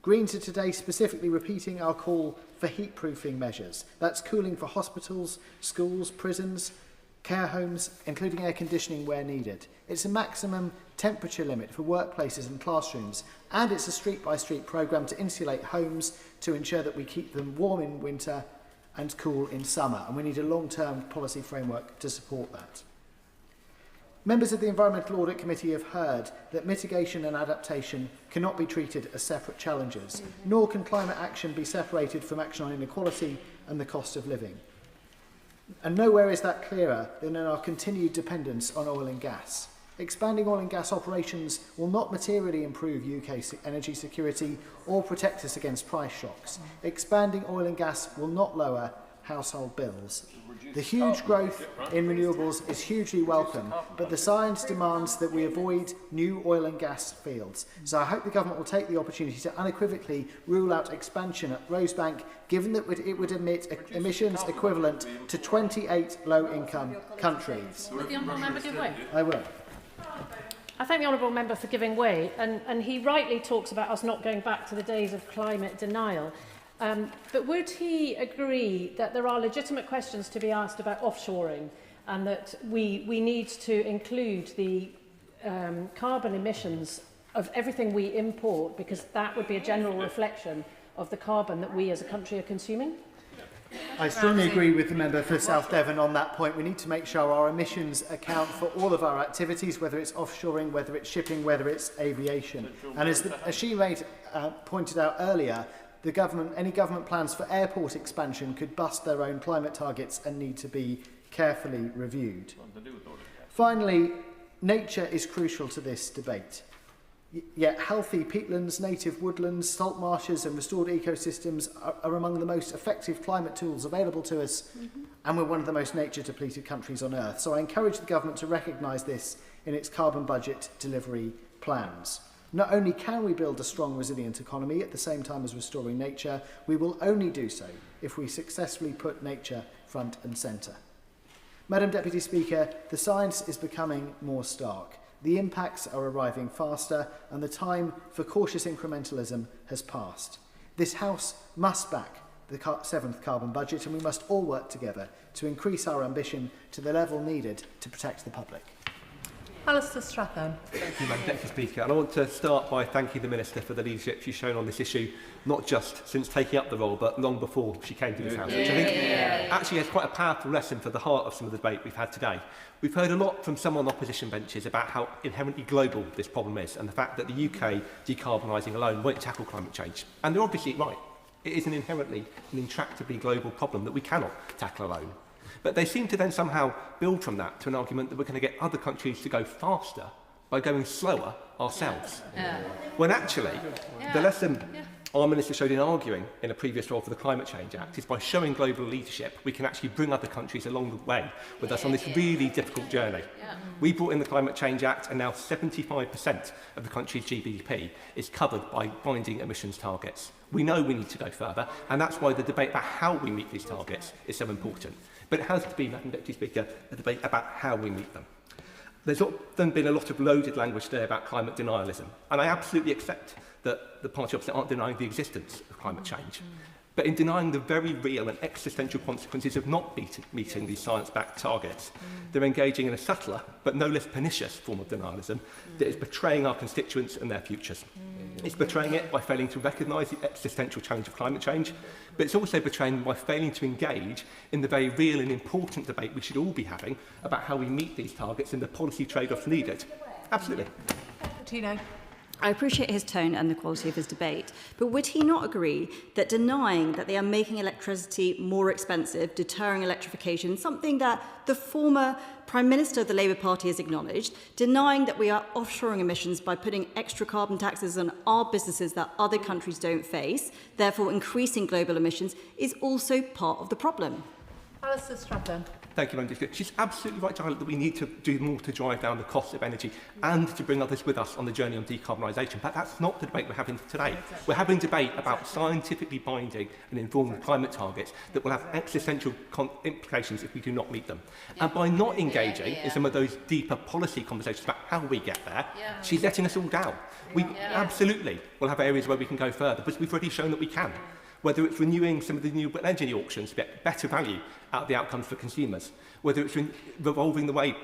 Greens are today specifically repeating our call for heat-proofing measures. That's cooling for hospitals, schools, prisons, care homes, including air conditioning where needed. It's a maximum temperature limit for workplaces and classrooms, and it's a street-by-street programme to insulate homes to ensure that we keep them warm in winter and cool in summer, and we need a long-term policy framework to support that. Members of the Environmental Audit Committee have heard that mitigation and adaptation cannot be treated as separate challenges, nor can climate action be separated from action on inequality and the cost of living. And nowhere is that clearer than in our continued dependence on oil and gas. Expanding oil and gas operations will not materially improve UK energy security or protect us against price shocks. Expanding oil and gas will not lower household bills. The huge growth in renewables is hugely welcome, but the science demands that we avoid new oil and gas fields. So I hope the government will take the opportunity to unequivocally rule out expansion at Rosebank, given that it would emit emissions equivalent to 28 low-income countries. Will the honourable member give way? I will. I thank the honourable member for giving way, and he rightly talks about us not going back to the days of climate denial. But would he agree that there are legitimate questions to be asked about offshoring, and that we need to include the carbon emissions of everything we import, because that would be a general reflection of the carbon that we as a country are consuming? I strongly agree with the member for South Devon on that point. We need to make sure our emissions account for all of our activities, whether it's offshoring, whether it's shipping, whether it's aviation. And as she pointed out earlier, any government plans for airport expansion could bust their own climate targets and need to be carefully reviewed. Finally, nature is crucial to this debate. Yet healthy peatlands, native woodlands, salt marshes and restored ecosystems are among the most effective climate tools available to us, and we're one of the most nature-depleted countries on earth. So I encourage the government to recognise this in its carbon budget delivery plans. Not only can we build a strong, resilient economy at the same time as restoring nature, we will only do so if we successfully put nature front and centre. Madam Deputy Speaker, the science is becoming more stark. The impacts are arriving faster, and the time for cautious incrementalism has passed. This House must back the 7th carbon budget, and we must all work together to increase our ambition to the level needed to protect the public. Alistair Strathern. Thank you, Madam Deputy Speaker. And I want to start by thanking the Minister for the leadership she's shown on this issue, not just since taking up the role, but long before she came to this House, which I think actually has quite a powerful lesson for the heart of some of the debate we've had today. We've heard a lot from some on opposition benches about how inherently global this problem is, and the fact that the UK decarbonising alone won't tackle climate change. And they're obviously right. It is an intractably global problem that we cannot tackle alone. But they seem to then somehow build from that to an argument that we're going to get other countries to go faster by going slower ourselves. When actually, the lesson our Minister showed in arguing in a previous role for the Climate Change Act is by showing global leadership, we can actually bring other countries along the way with us on this really difficult journey. We brought in the Climate Change Act, and now 75% of the country's GDP is covered by binding emissions targets. We know we need to go further, and that's why the debate about how we meet these targets is so important. But it has to be, Madam Deputy Speaker, a debate about how we meet them. There's often been a lot of loaded language today about climate denialism, and I absolutely accept that the party opposite aren't denying the existence of climate change. But in denying the very real and existential consequences of not meeting these science-backed targets, they're engaging in a subtler but no less pernicious form of denialism that is betraying our constituents and their futures. It's betraying it by failing to recognise the existential challenge of climate change, but it's also betraying them by failing to engage in the very real and important debate we should all be having about how we meet these targets and the policy trade-offs needed. Absolutely. Tino. I appreciate his tone and the quality of his debate, but would he not agree that denying that they are making electricity more expensive, deterring electrification, something that the former Prime Minister of the Labour Party has acknowledged, denying that we are offshoring emissions by putting extra carbon taxes on our businesses that other countries don't face, therefore increasing global emissions, is also part of the problem? Alistair Stratton. Thank you, Madam Speaker. She's absolutely right to highlight that we need to do more to drive down the cost of energy and to bring others with us on the journey on decarbonisation. But that's not the debate we're having today. We're having a debate about scientifically binding and informed climate targets that will have existential implications if we do not meet them. And by not engaging in some of those deeper policy conversations about how we get there, she's letting us all down. We absolutely will have areas where we can go further, but we've already shown that we can. Whether it's renewing some of the renewable energy auctions to get better value out of the outcomes for consumers, whether it's revolving the way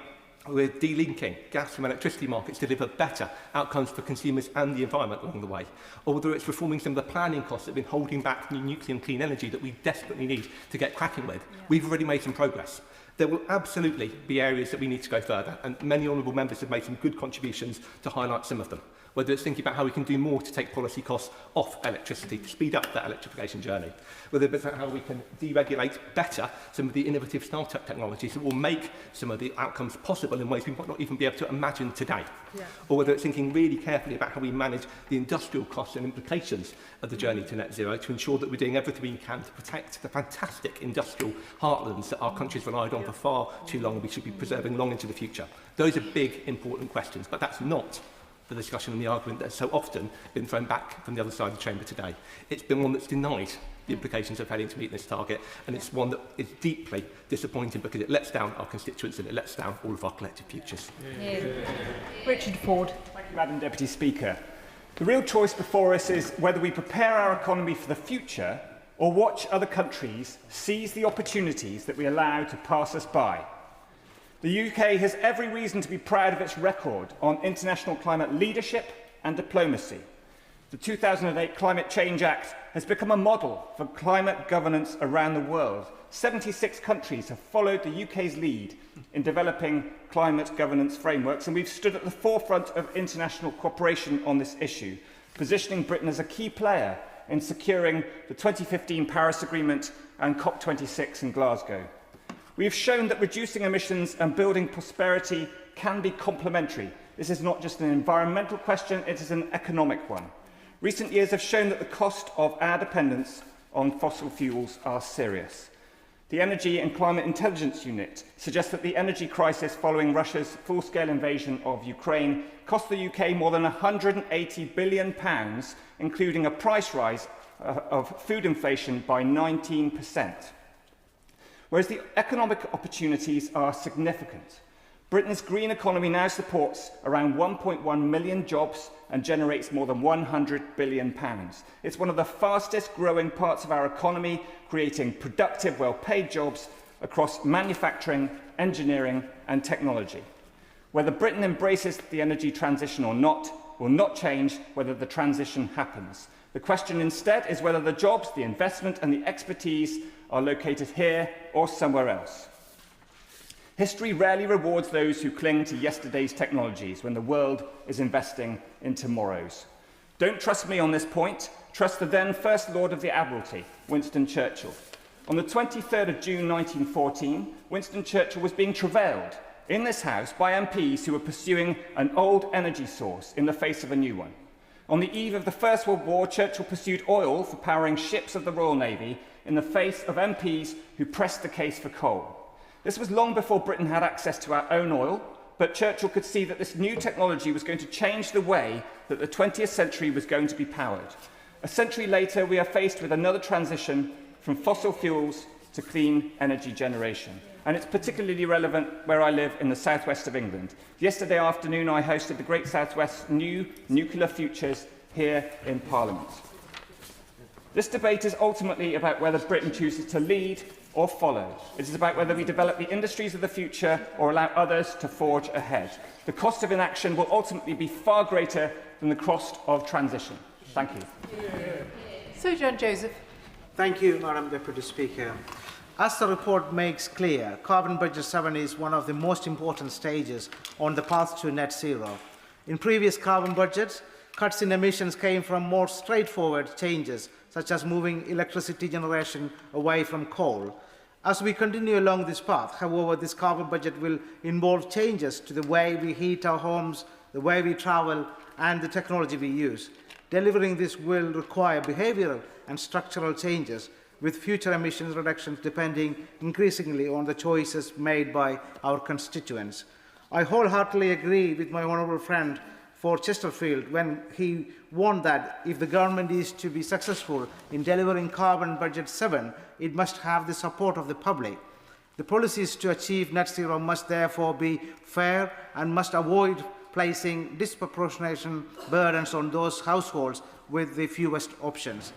we're delinking gas from electricity markets to deliver better outcomes for consumers and the environment along the way, or whether it's reforming some of the planning costs that have been holding back new nuclear and clean energy that we desperately need to get cracking with. We've already made some progress. There will absolutely be areas that we need to go further, and many honourable members have made some good contributions to highlight some of them. Whether it's thinking about how we can do more to take policy costs off electricity to speed up that electrification journey, whether it's about how we can deregulate better some of the innovative start-up technologies that will make some of the outcomes possible in ways we might not even be able to imagine today, or whether it's thinking really carefully about how we manage the industrial costs and implications of the journey to net zero to ensure that we're doing everything we can to protect the fantastic industrial heartlands that our country's relied on for far too long and we should be preserving long into the future. Those are big, important questions, but that's not the discussion and the argument that's so often been thrown back from the other side of the chamber today. It's been one that's denied the implications of failing to meet this target, and it's one that is deeply disappointing because it lets down our constituents and it lets down all of our collective futures. Richard Ford. Thank you, Madam Deputy Speaker. The real choice before us is whether we prepare our economy for the future or watch other countries seize the opportunities that we allow to pass us by. The UK has every reason to be proud of its record on international climate leadership and diplomacy. The 2008 Climate Change Act has become a model for climate governance around the world. 76 countries have followed the UK's lead in developing climate governance frameworks, and we've stood at the forefront of international cooperation on this issue, positioning Britain as a key player in securing the 2015 Paris Agreement and COP26 in Glasgow. We have shown that reducing emissions and building prosperity can be complementary. This is not just an environmental question, it is an economic one. Recent years have shown that the cost of our dependence on fossil fuels are serious. The Energy and Climate Intelligence Unit suggests that the energy crisis following Russia's full-scale invasion of Ukraine cost the UK more than £180 billion, including a price rise of food inflation by 19%. Whereas the economic opportunities are significant. Britain's green economy now supports around 1.1 million jobs and generates more than £100 billion. It's one of the fastest growing parts of our economy, creating productive, well-paid jobs across manufacturing, engineering and technology. Whether Britain embraces the energy transition or not will not change whether the transition happens. The question instead is whether the jobs, the investment and the expertise are located here or somewhere else. History rarely rewards those who cling to yesterday's technologies when the world is investing in tomorrow's. Don't trust me on this point. Trust the then First Lord of the Admiralty, Winston Churchill. On the 23rd of June 1914, Winston Churchill was being travailed in this House by MPs who were pursuing an old energy source in the face of a new one. On the eve of the First World War, Churchill pursued oil for powering ships of the Royal Navy in the face of MPs who pressed the case for coal. This was long before Britain had access to our own oil, but Churchill could see that this new technology was going to change the way that the 20th century was going to be powered. A century later, we are faced with another transition from fossil fuels to clean energy generation. And it's particularly relevant where I live in the southwest of England. Yesterday afternoon, I hosted the Great Southwest's new nuclear futures here in Parliament. This debate is ultimately about whether Britain chooses to lead or follow. It is about whether we develop the industries of the future or allow others to forge ahead. The cost of inaction will ultimately be far greater than the cost of transition. Thank you. Sir John Joseph. Thank you, Madam Deputy Speaker. As the report makes clear, Carbon Budget 7 is one of the most important stages on the path to net zero. In previous carbon budgets, cuts in emissions came from more straightforward changes, such as moving electricity generation away from coal. As we continue along this path, however, this carbon budget will involve changes to the way we heat our homes, the way we travel, and the technology we use. Delivering this will require behavioural and structural changes, with future emissions reductions depending increasingly on the choices made by our constituents. I wholeheartedly agree with my honourable friend for Chesterfield when he warned that if the government is to be successful in delivering Carbon Budget 7, it must have the support of the public. The policies to achieve net zero must therefore be fair and must avoid placing disproportionate burdens on those households with the fewest options.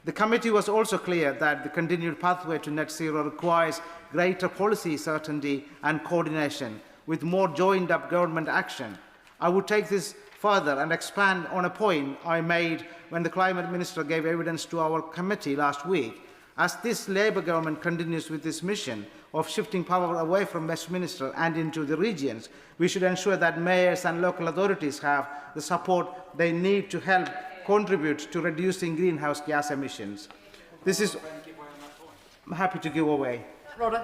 The committee was also clear that the continued pathway to net zero requires greater policy certainty and coordination, with more joined-up government action. I would take this further and expand on a point I made when the Climate Minister gave evidence to our committee last week. As this Labour government continues with this mission of shifting power away from Westminster and into the regions, we should ensure that mayors and local authorities have the support they need to help contribute to reducing greenhouse gas emissions. This is... I'm happy to give away.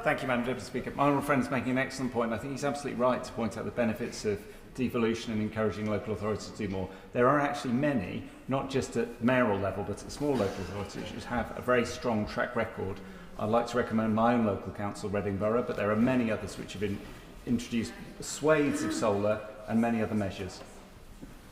Thank you, Madam Deputy Speaker. My honourable friend is making an excellent point. I think he's absolutely right to point out the benefits of devolution and encouraging local authorities to do more. There are actually many, not just at mayoral level, but at small local authorities, which have a very strong track record. I'd like to recommend my own local council, Reading Borough, but there are many others which have introduced swathes of solar and many other measures.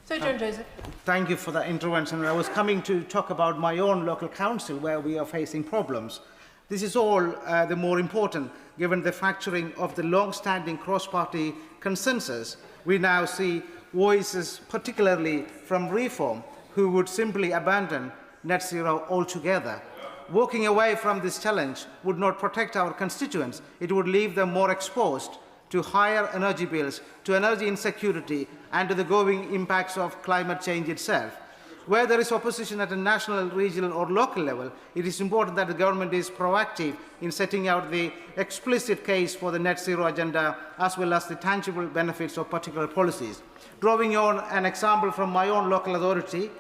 Sir John Joseph. Thank you for that intervention. I was coming to talk about my own local council where we are facing problems. This is all the more important given the fracturing of the long-standing cross-party consensus. We now see voices, particularly from Reform, who would simply abandon net zero altogether. Walking away from this challenge would not protect our constituents. It would leave them more exposed to higher energy bills, to energy insecurity, and to the growing impacts of climate change itself. Where there is opposition at a national, regional or local level, it is important that the government is proactive in setting out the explicit case for the net zero agenda as well as the tangible benefits of particular policies. Drawing on an example from my own local authority,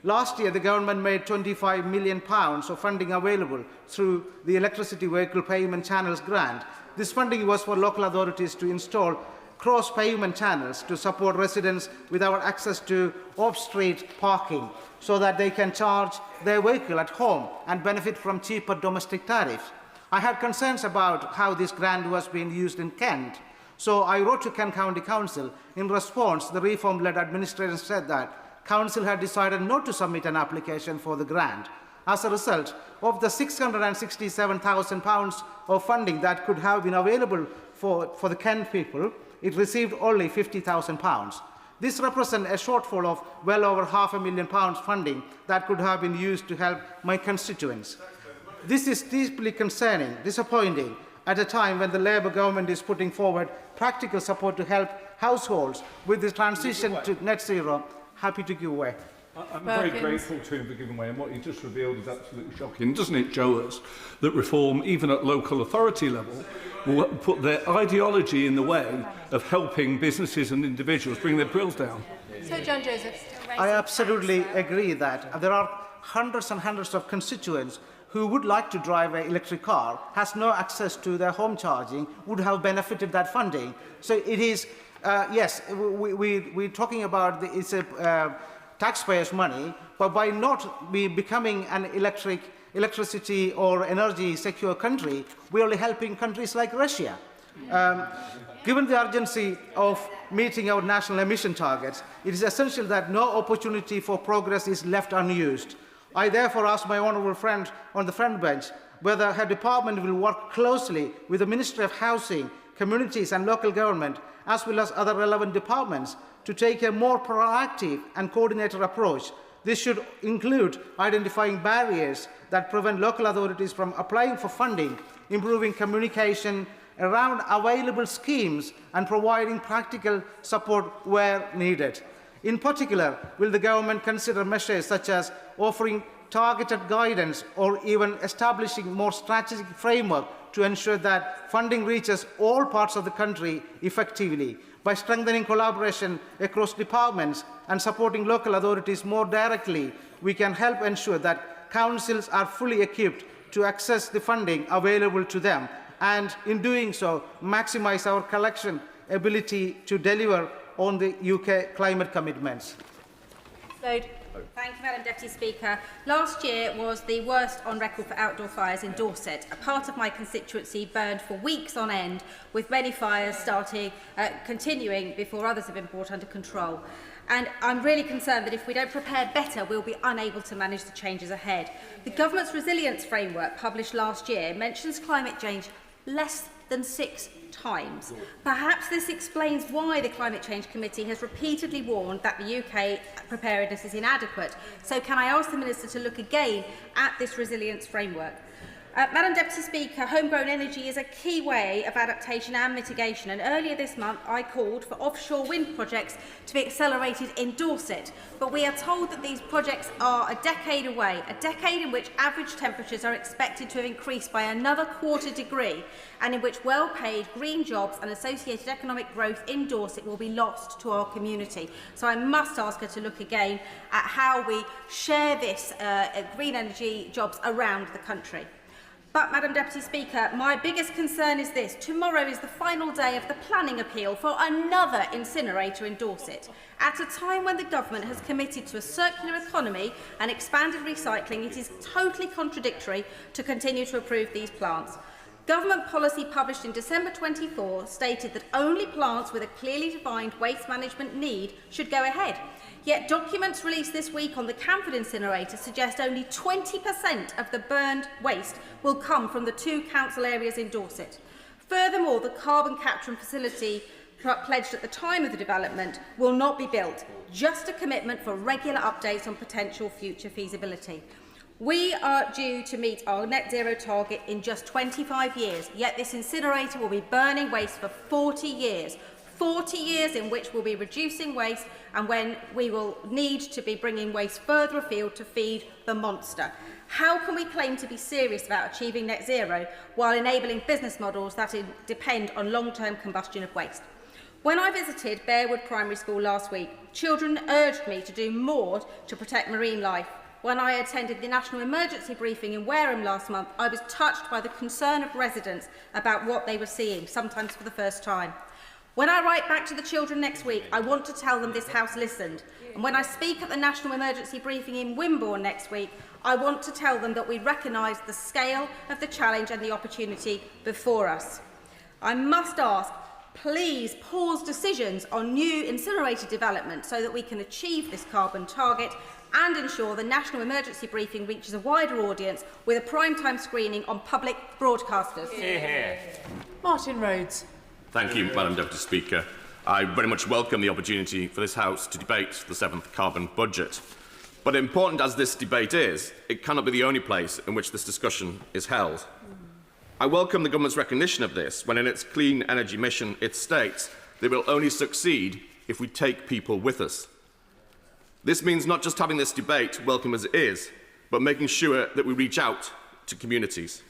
last year the government made £25 million of funding available through the Electricity Vehicle Payment Channels grant. This funding was for local authorities to install cross-pavement channels to support residents without access to off-street parking so that they can charge their vehicle at home and benefit from cheaper domestic tariffs. I had concerns about how this grant was being used in Kent, so I wrote to Kent County Council. In response, the Reform-led administration said that Council had decided not to submit an application for the grant. As a result of the £667,000 of funding that could have been available for the Kent people, it received only £50,000. This represents a shortfall of well over £500,000 funding that could have been used to help my constituents. This is deeply concerning, disappointing, at a time when the Labour government is putting forward practical support to help households with the transition to net zero. Happy to give way. I'm very grateful to him for giving way, and what he just revealed is absolutely shocking. Doesn't it show us that Reform, even at local authority level, will put their ideology in the way of helping businesses and individuals bring their bills down? Sir John Joseph. I absolutely agree that there are hundreds and hundreds of constituents who would like to drive an electric car, has no access to their home charging, would have benefited that funding. So it is, yes, we're talking about it's a taxpayers' money, but by not becoming an electricity or energy secure country, we are only helping countries like Russia. Given the urgency of meeting our national emission targets, it is essential that no opportunity for progress is left unused. I therefore ask my honourable friend on the front bench whether her department will work closely with the Ministry of Housing, Communities and Local Government, as well as other relevant departments, to take a more proactive and coordinated approach. This should include identifying barriers that prevent local authorities from applying for funding, improving communication around available schemes, and providing practical support where needed. In particular, will the government consider measures such as offering targeted guidance or even establishing more strategic framework to ensure that funding reaches all parts of the country effectively? By strengthening collaboration across departments and supporting local authorities more directly, we can help ensure that councils are fully equipped to access the funding available to them, and in doing so, maximise our collection ability to deliver on the UK climate commitments. Thank you, Madam Deputy Speaker. Last year was the worst on record for outdoor fires in Dorset. A part of my constituency burned for weeks on end, with many fires continuing before others have been brought under control. And I'm really concerned that if we don't prepare better, we'll be unable to manage the changes ahead. The government's resilience framework, published last year, mentions climate change less than 6 times. Perhaps this explains why the Climate Change Committee has repeatedly warned that the UK preparedness is inadequate. So can I ask the Minister to look again at this resilience framework? Madam Deputy Speaker, homegrown energy is a key way of adaptation and mitigation, and earlier this month I called for offshore wind projects to be accelerated in Dorset. But we are told that these projects are a decade away, a decade in which average temperatures are expected to have increased by another ¼ degree, and in which well-paid green jobs and associated economic growth in Dorset will be lost to our community. So I must ask her to look again at how we share this green energy jobs around the country. But, Madam Deputy Speaker, my biggest concern is this. Tomorrow is the final day of the planning appeal for another incinerator in Dorset. At a time when the government has committed to a circular economy and expanded recycling, it is totally contradictory to continue to approve these plants. Government policy published in December 24 stated that only plants with a clearly defined waste management need should go ahead. Yet documents released this week on the Camford incinerator suggest only 20% of the burned waste will come from the 2 council areas in Dorset. Furthermore, the carbon capture facility pledged at the time of the development will not be built, just a commitment for regular updates on potential future feasibility. We are due to meet our net zero target in just 25 years, yet this incinerator will be burning waste for 40 years. 40 years in which we'll be reducing waste and when we will need to be bringing waste further afield to feed the monster. How can we claim to be serious about achieving net zero while enabling business models that depend on long-term combustion of waste? When I visited Bearwood Primary School last week, children urged me to do more to protect marine life. When I attended the national emergency briefing in Wareham last month, I was touched by the concern of residents about what they were seeing, sometimes for the first time. When I write back to the children next week, I want to tell them this House listened. And when I speak at the national emergency briefing in Wimborne next week, I want to tell them that we recognise the scale of the challenge and the opportunity before us. I must ask, please pause decisions on new incinerator development so that we can achieve this carbon target and ensure the national emergency briefing reaches a wider audience with a prime-time screening on public broadcasters. Martin Rhodes. Thank you, Madam Deputy Speaker. I very much welcome the opportunity for this House to debate the 7th carbon budget. But important as this debate is, it cannot be the only place in which this discussion is held. I welcome the government's recognition of this when in its clean energy mission it states that it will only succeed if we take people with us. This means not just having this debate, welcome as it is, but making sure that we reach out to communities.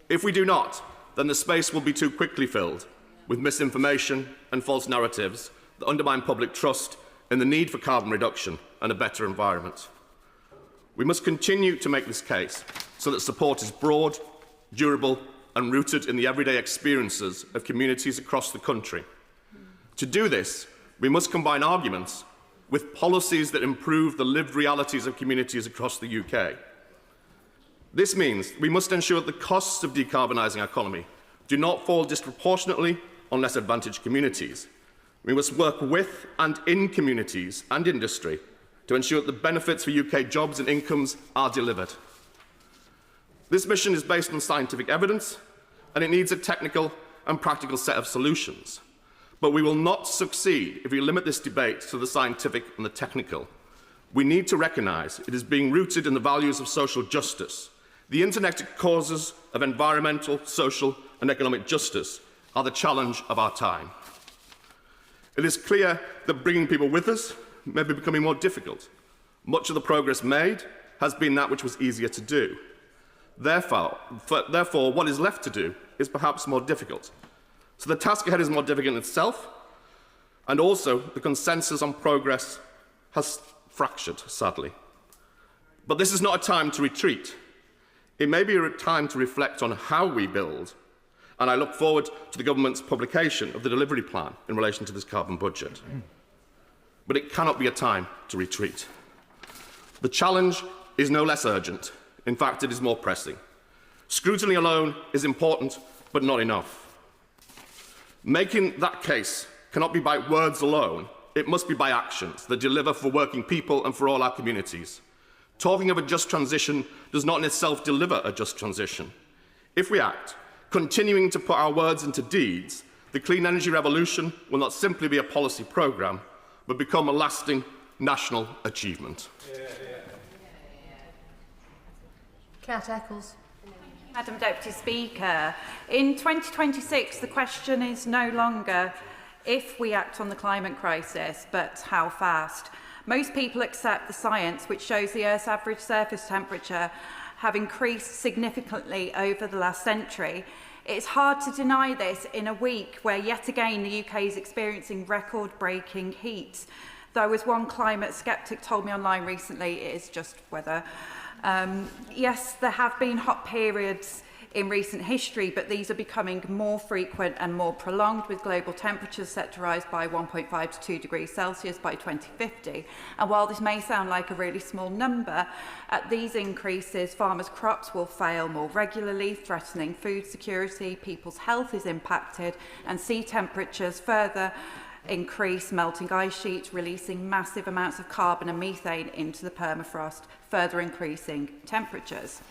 If we do not, then the space will be too quickly filled with misinformation and false narratives that undermine public trust in the need for carbon reduction and a better environment. We must continue to make this case so that support is broad, durable and rooted in the everyday experiences of communities across the country. To do this, we must combine arguments with policies that improve the lived realities of communities across the UK. This means we must ensure that the costs of decarbonising our economy do not fall disproportionately on less advantaged communities. We must work with and in communities and industry to ensure that the benefits for UK jobs and incomes are delivered. This mission is based on scientific evidence, and it needs a technical and practical set of solutions. But we will not succeed if we limit this debate to the scientific and the technical. We need to recognise it is being rooted in the values of social justice. The interconnected causes of environmental, social and economic justice are the challenge of our time. It is clear that bringing people with us may be becoming more difficult. Much of the progress made has been that which was easier to do. Therefore, what is left to do is perhaps more difficult. So the task ahead is more difficult in itself, and also the consensus on progress has fractured, sadly. But this is not a time to retreat. It may be a time to reflect on how we build, and I look forward to the government's publication of the delivery plan in relation to this carbon budget. But it cannot be a time to retreat. The challenge is no less urgent. In fact, it is more pressing. Scrutiny alone is important, but not enough. Making that case cannot be by words alone. It must be by actions that deliver for working people and for all our communities. Talking of a just transition does not in itself deliver a just transition. If we act, continuing to put our words into deeds, the clean energy revolution will not simply be a policy programme, but become a lasting national achievement. Cat Eccles. Madam Deputy Speaker, in 2026 the question is no longer if we act on the climate crisis, but how fast. Most people accept the science which shows the Earth's average surface temperature have increased significantly over the last century. It's hard to deny this in a week where yet again the UK is experiencing record-breaking heat. Though as one climate sceptic told me online recently, it is just weather. Yes, there have been hot periods in recent history, but these are becoming more frequent and more prolonged, with global temperatures set to rise by 1.5 to 2 degrees Celsius by 2050. And while this may sound like a really small number, at these increases, farmers' crops will fail more regularly, threatening food security, people's health is impacted, and sea temperatures further increase, melting ice sheets, releasing massive amounts of carbon and methane into the permafrost, further increasing temperatures.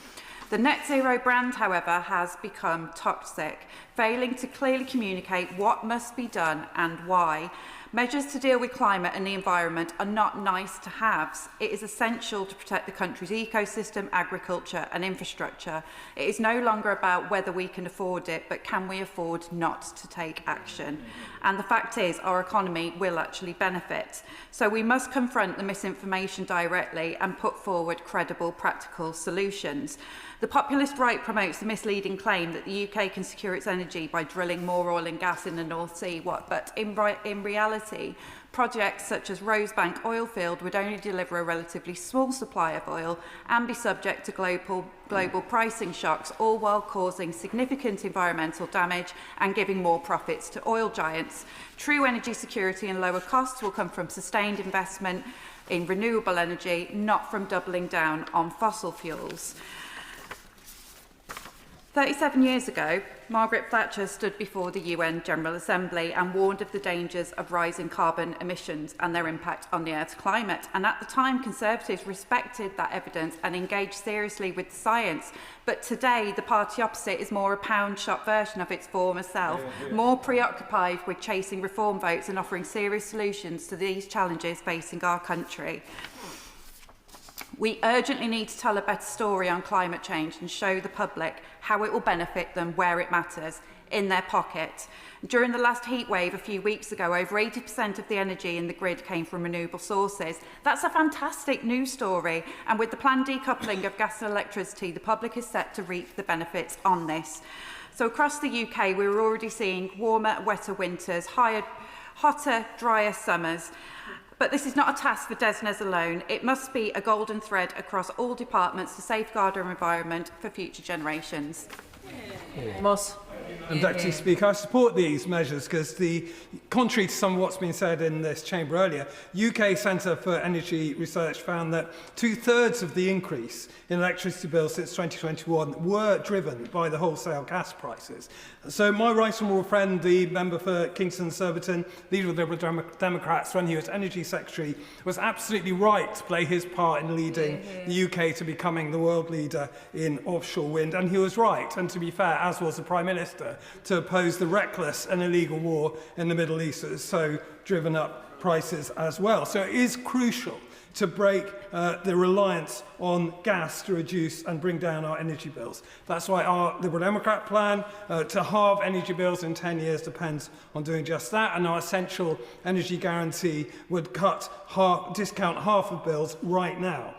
The net zero brand, however, has become toxic, failing to clearly communicate what must be done and why. Measures to deal with climate and the environment are not nice to haves. It is essential to protect the country's ecosystem, agriculture and infrastructure. It is no longer about whether we can afford it, but can we afford not to take action? And the fact is, our economy will actually benefit. So we must confront the misinformation directly and put forward credible, practical solutions. The populist right promotes the misleading claim that the UK can secure its energy by drilling more oil and gas in the North Sea. But in reality, projects such as Rosebank Oilfield would only deliver a relatively small supply of oil and be subject to global pricing shocks, all while causing significant environmental damage and giving more profits to oil giants. True energy security and lower costs will come from sustained investment in renewable energy, not from doubling down on fossil fuels. 37 years ago, Margaret Thatcher stood before the UN General Assembly and warned of the dangers of rising carbon emissions and their impact on the Earth's climate. And at the time, Conservatives respected that evidence and engaged seriously with the science. But today, the party opposite is more a pound-shop version of its former self, more preoccupied with chasing reform votes and offering serious solutions to these challenges facing our country. We urgently need to tell a better story on climate change and show the public how it will benefit them where it matters, in their pocket. During the last heatwave a few weeks ago, over 80% of the energy in the grid came from renewable sources. That's a fantastic news story, and with the planned decoupling of gas and electricity, the public is set to reap the benefits on this. So across the UK, we're already seeing warmer, wetter winters, hotter, drier summers. But this is not a task for DESNZ alone. It must be a golden thread across all departments to safeguard our environment for future generations. Moss. Deputy Speaker, I support these measures because, contrary to some of what's been said in this chamber earlier, UK Centre for Energy Research found that 2/3 of the increase in electricity bills since 2021 were driven by the wholesale gas prices. So my right honourable friend, the member for Kingston Surbiton, leader of the Liberal Democrats, when he was Energy Secretary, was absolutely right to play his part in leading the UK to becoming the world leader in offshore wind. And he was right, and to be fair, as was the Prime Minister, to oppose the reckless and illegal war in the Middle East that has so driven up prices as well. So it is crucial to break the reliance on gas to reduce and bring down our energy bills. That's why our Liberal Democrat plan to halve energy bills in 10 years depends on doing just that, and our essential energy guarantee would discount half of bills right now.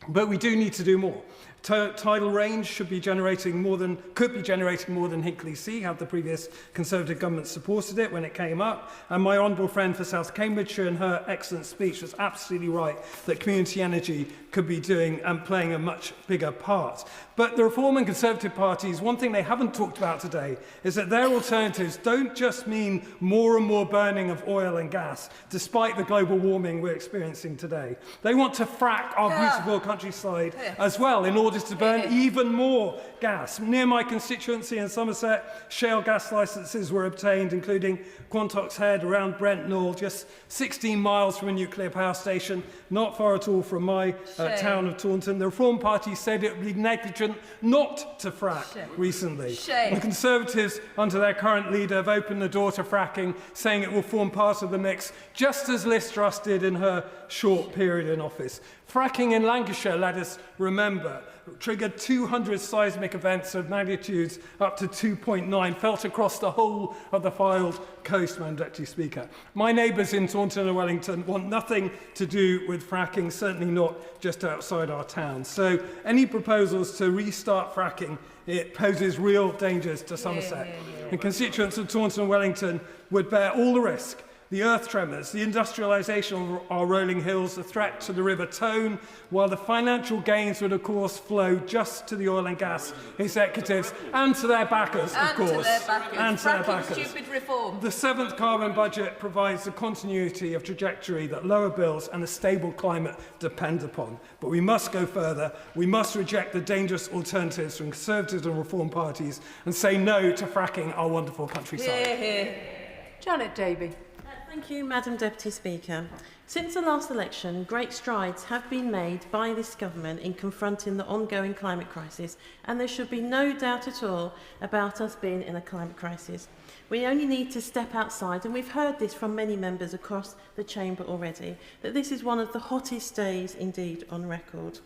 But we do need to do more. Tidal range could be generating more than Hinkley C, had the previous Conservative government supported it when it came up. And my honourable friend for South Cambridgeshire, in her excellent speech, was absolutely right that community energy could be doing and playing a much bigger part. But the Reform and Conservative parties, one thing they haven't talked about today is that their alternatives don't just mean more and more burning of oil and gas, despite the global warming we're experiencing today. They want to frack our beautiful countryside as well in order to burn even more gas. Near my constituency in Somerset, shale gas licences were obtained, including Quantock's Head around Brent Knoll, just 16 miles from a nuclear power station, not far at all from my town of Taunton. The Reform Party said it would be negligent not to frack recently. The Conservatives, under their current leader, have opened the door to fracking, saying it will form part of the mix, just as Liz Truss did in her short period in office. Fracking in Lancashire, let us remember, triggered 200 seismic events of magnitudes up to 2.9, felt across the whole of the Fylde coast, Madam Deputy Speaker. My neighbours in Taunton and Wellington want nothing to do with fracking, certainly not just outside our town. So any proposals to restart fracking, it poses real dangers to Somerset. And constituents of Taunton and Wellington would bear all the risk. The earth tremors, the industrialisation of our rolling hills, the threat to the River Tone, while the financial gains would, of course, flow just to the oil and gas executives and to their backers, of course. And to their backers. Stupid reform. The 7th carbon budget provides the continuity of trajectory that lower bills and a stable climate depend upon. But we must go further. We must reject the dangerous alternatives from Conservative and Reform parties and say no to fracking our wonderful countryside. Janet Davey. Thank you, Madam Deputy Speaker. Since the last election, great strides have been made by this government in confronting the ongoing climate crisis, and there should be no doubt at all about us being in a climate crisis. We only need to step outside, and we've heard this from many members across the chamber already, that this is one of the hottest days indeed on record.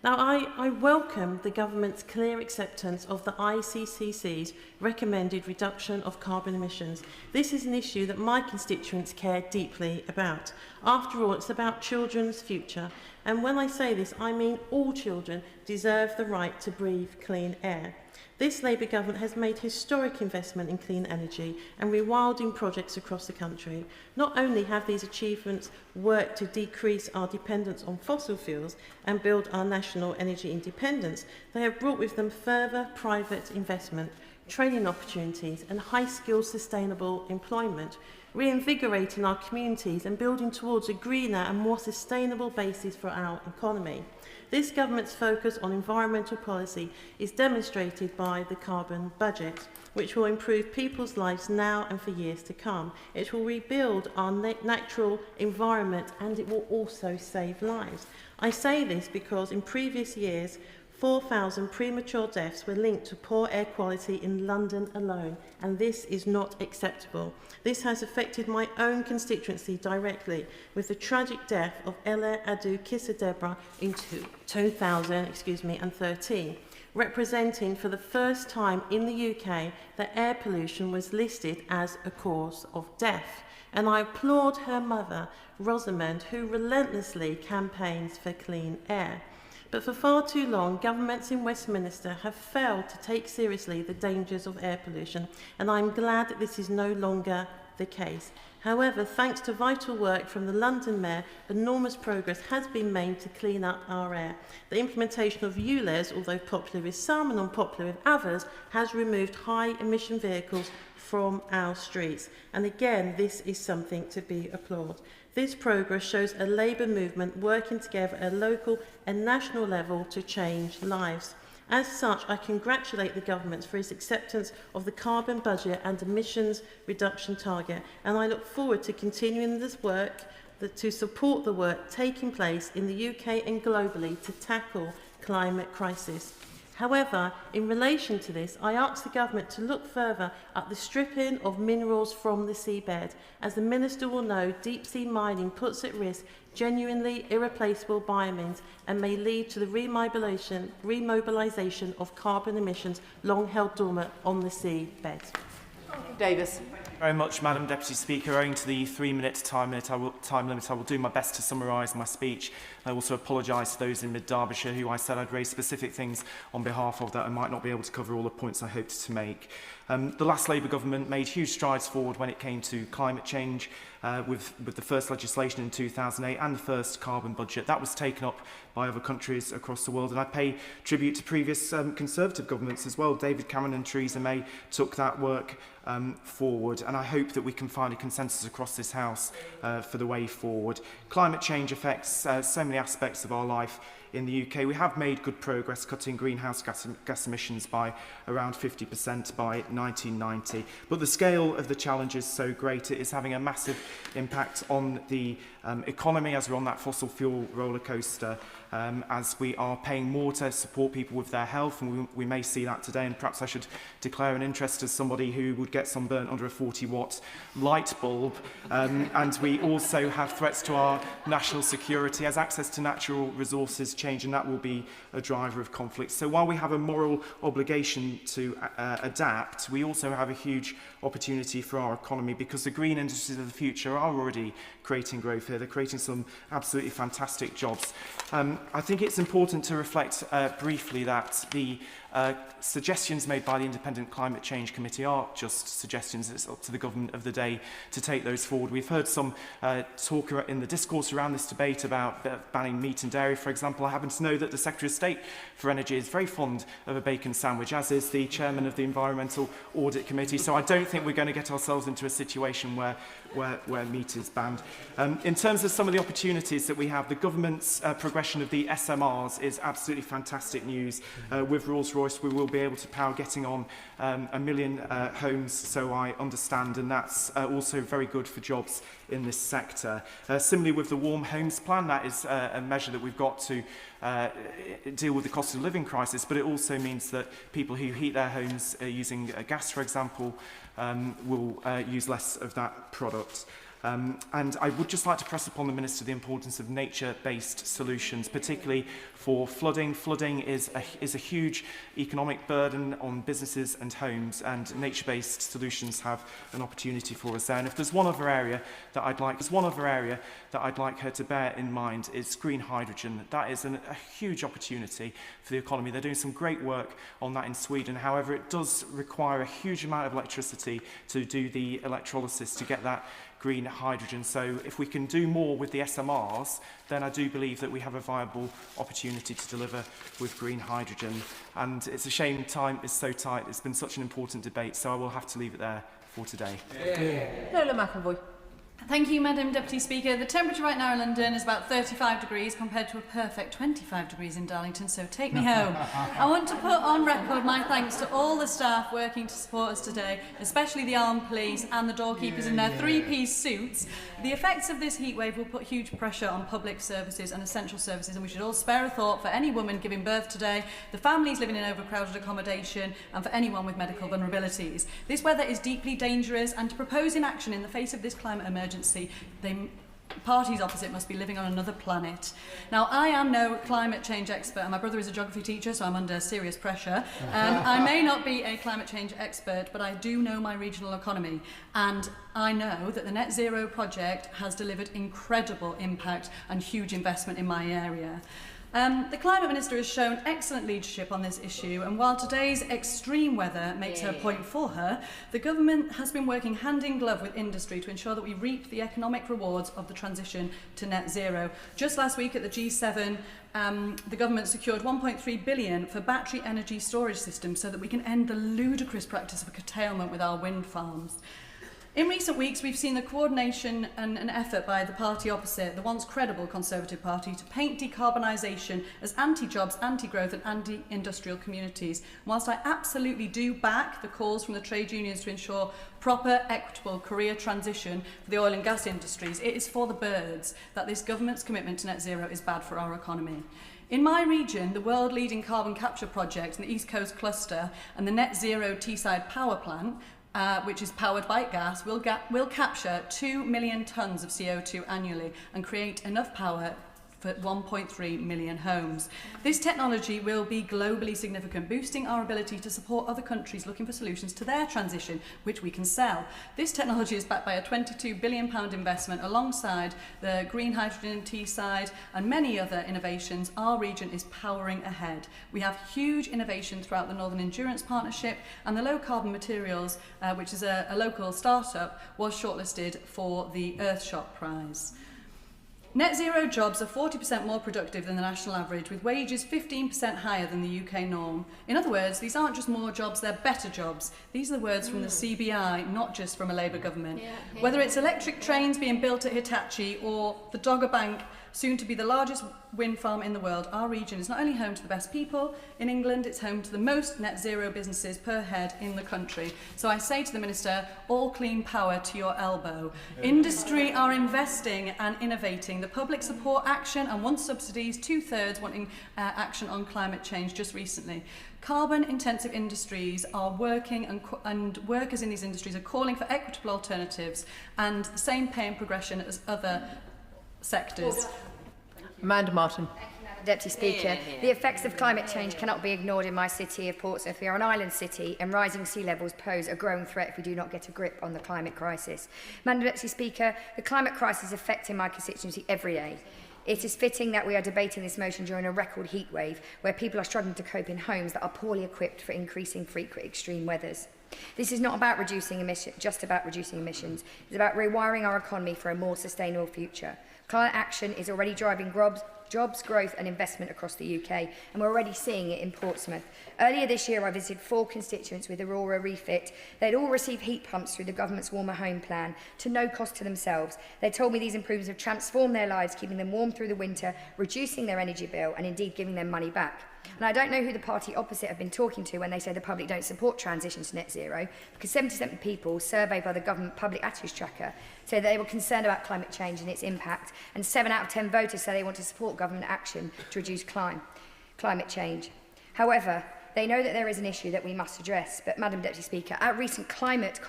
Now, I welcome the government's clear acceptance of the ICCC's recommended reduction of carbon emissions. This is an issue that my constituents care deeply about. After all, it's about children's future. And when I say this, I mean all children deserve the right to breathe clean air. This Labour government has made historic investment in clean energy and rewilding projects across the country. Not only have these achievements worked to decrease our dependence on fossil fuels and build our national energy independence, they have brought with them further private investment, training opportunities and high-skilled sustainable employment, reinvigorating our communities and building towards a greener and more sustainable basis for our economy. This government's focus on environmental policy is demonstrated by the carbon budget, which will improve people's lives now and for years to come. It will rebuild our natural environment and it will also save lives. I say this because in previous years, 4,000 premature deaths were linked to poor air quality in London alone, and this is not acceptable. This has affected my own constituency directly, with the tragic death of Ella Adu Kissa-Deborah in 2013, representing for the first time in the UK that air pollution was listed as a cause of death. And I applaud her mother, Rosamond, who relentlessly campaigns for clean air. But for far too long, governments in Westminster have failed to take seriously the dangers of air pollution, and I'm glad that this is no longer the case. However, thanks to vital work from the London Mayor, enormous progress has been made to clean up our air. The implementation of ULEZ, although popular with some and unpopular with others, has removed high-emission vehicles from our streets. And again, this is something to be applauded. This progress shows a Labour movement working together at a local and national level to change lives. As such, I congratulate the government for its acceptance of the carbon budget and emissions reduction target, and I look forward to continuing this work to support the work taking place in the UK and globally to tackle climate crisis. However, in relation to this, I ask the government to look further at the stripping of minerals from the seabed. As the Minister will know, deep-sea mining puts at risk genuinely irreplaceable biomeans and may lead to the remobilisation of carbon emissions long held dormant on the seabed. Davis. Very much, Madam Deputy Speaker. Owing to the 3-minute time limit, I will do my best to summarise my speech. I also apologise to those in Mid-Derbyshire who I said I'd raise specific things on behalf of that I might not be able to cover all the points I hoped to make. The last Labour government made huge strides forward when it came to climate change with the first legislation in 2008 and the first carbon budget. That was taken up by other countries across the world, and I pay tribute to previous Conservative governments as well. David Cameron and Theresa May took that work forward, and I hope that we can find a consensus across this House for the way forward. Climate change affects so many aspects of our life in the UK. We have made good progress cutting greenhouse gas emissions by around 50% by 1990, but the scale of the challenge is so great it is having a massive impact on the economy as we're on that fossil fuel roller coaster, as we are paying more to support people with their health, and we may see that today. And perhaps I should declare an interest as somebody who would get sunburnt under a 40-watt light bulb. And we also have threats to our national security as access to natural resources change, and that will be a driver of conflict. So while we have a moral obligation to adapt, we also have a huge opportunity for our economy, because the green industries of the future are already creating growth here. They're creating some absolutely fantastic jobs. I think it's important to reflect briefly that the suggestions made by the Independent Climate Change Committee are just suggestions. It's up to the government of the day to take those forward. We've heard some talk in the discourse around this debate about banning meat and dairy, for example. I happen to know that the Secretary of State for Energy is very fond of a bacon sandwich, as is the chairman of the Environmental Audit Committee. So I don't think we're going to get ourselves into a situation where meat is banned. In terms of some of the opportunities that we have, the government's progression of the SMRs is absolutely fantastic news. With Rolls-Royce, we will be able to power getting on 1 million homes, so I understand, and that's also very good for jobs in this sector. Similarly, with the Warm Homes Plan, that is a measure that we've got to deal with the cost of living crisis, but it also means that people who heat their homes using gas, for example, will use less of that product. And I would just like to press upon the Minister the importance of nature-based solutions, particularly for flooding. Flooding is a huge economic burden on businesses and homes, and nature-based solutions have an opportunity for us there. And if there's one other area that I'd like her to bear in mind, is green hydrogen. That is a huge opportunity for the economy. They're doing some great work on that in Sweden. However, it does require a huge amount of electricity to do the electrolysis to get that green hydrogen. So if we can do more with the SMRs, then I do believe that we have a viable opportunity to deliver with green hydrogen. And it's a shame time is so tight. It's been such an important debate, so I will have to leave it there for today. Lola McAvoy. Thank you, Madam Deputy Speaker. The temperature right now in London is about 35 degrees compared to a perfect 25 degrees in Darlington, so take me home. I want to put on record my thanks to all the staff working to support us today, especially the armed police and the doorkeepers in their three-piece suits. The effects of this heatwave will put huge pressure on public services and essential services, and we should all spare a thought for any woman giving birth today, the families living in overcrowded accommodation, and for anyone with medical vulnerabilities. This weather is deeply dangerous, and to propose inaction in the face of this climate emergency, parties opposite must be living on another planet. Now, I am no climate change expert, and my brother is a geography teacher, so I'm under serious pressure. I may not be a climate change expert, but I do know my regional economy, and I know that the Net Zero project has delivered incredible impact and huge investment in my area. The Climate Minister has shown excellent leadership on this issue, and while today's extreme weather makes her point for her, the government has been working hand in glove with industry to ensure that we reap the economic rewards of the transition to net zero. Just last week at the G7, the government secured £1.3 billion for battery energy storage systems so that we can end the ludicrous practice of curtailment with our wind farms. In recent weeks, we've seen the coordination and an effort by the party opposite, the once credible Conservative Party, to paint decarbonisation as anti-jobs, anti-growth and anti-industrial communities. Whilst I absolutely do back the calls from the trade unions to ensure proper, equitable career transition for the oil and gas industries, it is for the birds that this government's commitment to net zero is bad for our economy. In my region, the world-leading carbon capture project in the East Coast Cluster and the net zero Teesside power plant, which is powered by gas, will capture 2 million tonnes of CO2 annually and create enough power for 1.3 million homes. This technology will be globally significant, boosting our ability to support other countries looking for solutions to their transition, which we can sell. This technology is backed by a £22 billion investment alongside the green hydrogen in Teesside and many other innovations. Our region is powering ahead. We have huge innovation throughout the Northern Endurance Partnership, and the Low Carbon Materials, which is a local startup, was shortlisted for the Earthshot Prize. Net zero jobs are 40% more productive than the national average, with wages 15% higher than the UK norm. In other words, these aren't just more jobs, they're better jobs. These are the words from the CBI, not just from a Labour government. Whether it's electric trains being built at Hitachi or the Dogger Bank, soon to be the largest wind farm in the world, our region is not only home to the best people in England, it's home to the most net zero businesses per head in the country. So I say to the Minister, all clean power to your elbow. Industry are investing and innovating. The public support action and wants subsidies, 2/3 wanting action on climate change just recently. Carbon-intensive industries are working and workers in these industries are calling for equitable alternatives and the same pay and progression as other sectors. Amanda Martin. Deputy Speaker, the effects of climate change cannot be ignored in my city of Portsmouth. We are an island city and rising sea levels pose a growing threat if we do not get a grip on the climate crisis. Madam Deputy Speaker, the climate crisis is affecting my constituency every day. It is fitting that we are debating this motion during a record heat wave where people are struggling to cope in homes that are poorly equipped for increasing frequent extreme weathers. This is not about just about reducing emissions. It's about rewiring our economy for a more sustainable future. Climate action is already driving jobs, growth and investment across the UK, and we're already seeing it in Portsmouth. Earlier this year, I visited 4 constituents with Aurora Refit. They'd all received heat pumps through the government's Warmer Home Plan, to no cost to themselves. They told me these improvements have transformed their lives, keeping them warm through the winter, reducing their energy bill, and indeed giving them money back. And I don't know who the party opposite have been talking to when they say the public don't support transition to net zero, because 77 people surveyed by the government public attitudes tracker say that they were concerned about climate change and its impact, and 7 out of 10 voters say they want to support government action to reduce climate change. However, they know that there is an issue that we must address. But, Madam Deputy Speaker, at a recent climate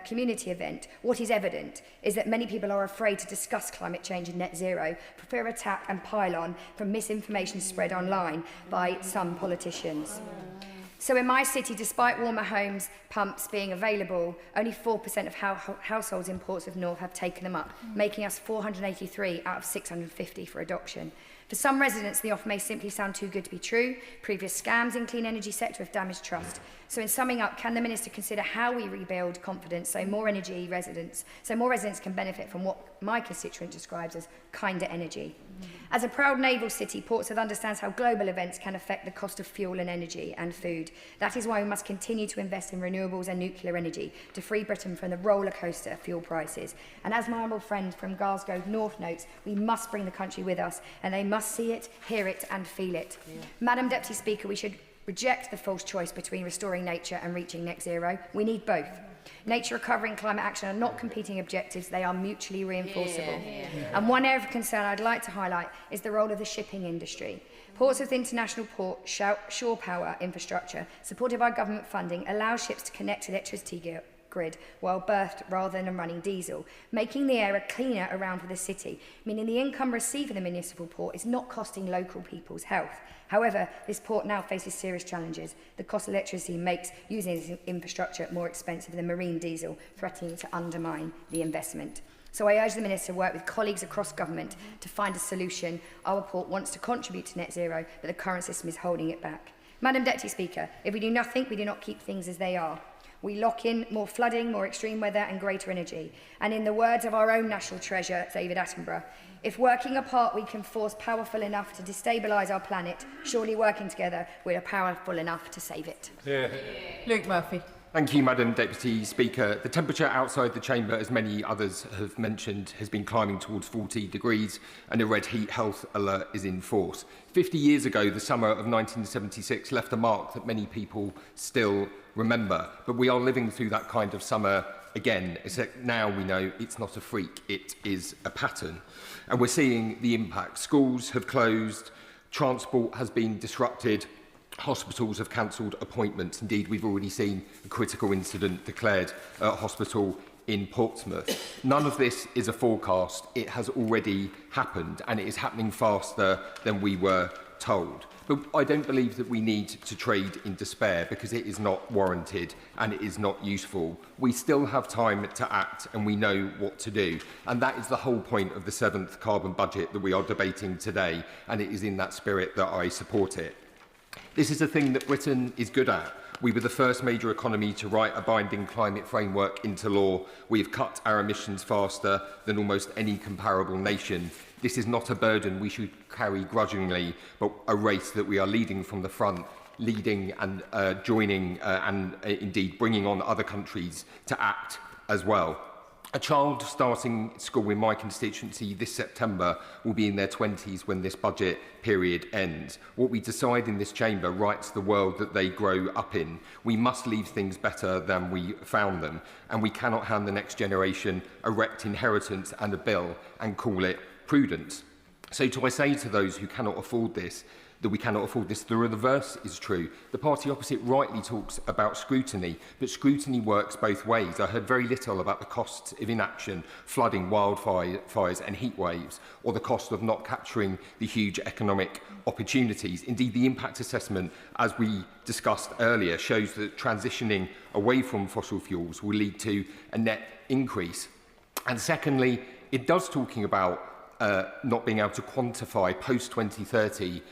community event, what is evident is that many people are afraid to discuss climate change and net zero, for fear of attack and pile-on from misinformation spread online by some politicians. So in my city, despite warmer homes pumps being available, only 4% of households in Portsmouth North have taken them up, making us 483 out of 650 for adoption. For some residents, the offer may simply sound too good to be true. Previous scams in clean energy sector have damaged trust. So in summing up, can the Minister consider how we rebuild confidence so more residents can benefit from what my constituent describes as kinder energy? As a proud naval city, Portsmouth understands how global events can affect the cost of fuel and energy and food. That is why we must continue to invest in renewables and nuclear energy to free Britain from the roller coaster of fuel prices. And as my honourable friend from Glasgow North notes, we must bring the country with us, and they must see it, hear it and feel it. Madam Deputy Speaker, we should reject the false choice between restoring nature and reaching net zero. We need both. Nature recovery and climate action are not competing objectives, they are mutually reinforceable. And one area of concern I'd like to highlight is the role of the shipping industry. Portsmouth International Port shore power infrastructure, supported by government funding, allows ships to connect to the electricity grid while berthed rather than running diesel, making the area cleaner around for the city, meaning the income received from the municipal port is not costing local people's health. However, this port now faces serious challenges. The cost of electricity makes using this infrastructure more expensive than marine diesel, threatening to undermine the investment. So I urge the Minister to work with colleagues across government to find a solution. Our report wants to contribute to net zero, but the current system is holding it back. Madam Deputy Speaker, if we do nothing, we do not keep things as they are. We lock in more flooding, more extreme weather and greater energy. And in the words of our own national treasure, David Attenborough, if working apart we can force powerful enough to destabilise our planet, surely working together we are powerful enough to save it. Yeah. Luke Murphy. Thank you, Madam Deputy Speaker. The temperature outside the chamber, as many others have mentioned, has been climbing towards 40 degrees and a red heat health alert is in force. 50 years ago, the summer of 1976 left a mark that many people still remember. But we are living through that kind of summer again, except now we know it's not a freak, it is a pattern. And we're seeing the impact. Schools have closed, transport has been disrupted, hospitals have cancelled appointments. Indeed, we've already seen a critical incident declared at a hospital in Portsmouth. None of this is a forecast. It has already happened, and it is happening faster than we were told. But I don't believe that we need to trade in despair, because it is not warranted and it is not useful. We still have time to act, and we know what to do. And that is the whole point of the 7th carbon budget that we are debating today, and it is in that spirit that I support it. This is a thing that Britain is good at. We were the first major economy to write a binding climate framework into law. We have cut our emissions faster than almost any comparable nation. This is not a burden we should carry grudgingly, but a race that we are leading from the front, leading and joining and indeed bringing on other countries to act as well. A child starting school in my constituency this September will be in their 20s when this budget period ends. What we decide in this chamber writes the world that they grow up in. We must leave things better than we found them, and we cannot hand the next generation a wrecked inheritance and a bill and call it prudence. So I say to those who cannot afford this, that we cannot afford this. The reverse is true. The party opposite rightly talks about scrutiny, but scrutiny works both ways. I heard very little about the costs of inaction, flooding, wildfires and heat waves, or the cost of not capturing the huge economic opportunities. Indeed, the impact assessment, as we discussed earlier, shows that transitioning away from fossil fuels will lead to a net increase. And secondly, it does talking about not being able to quantify post-2030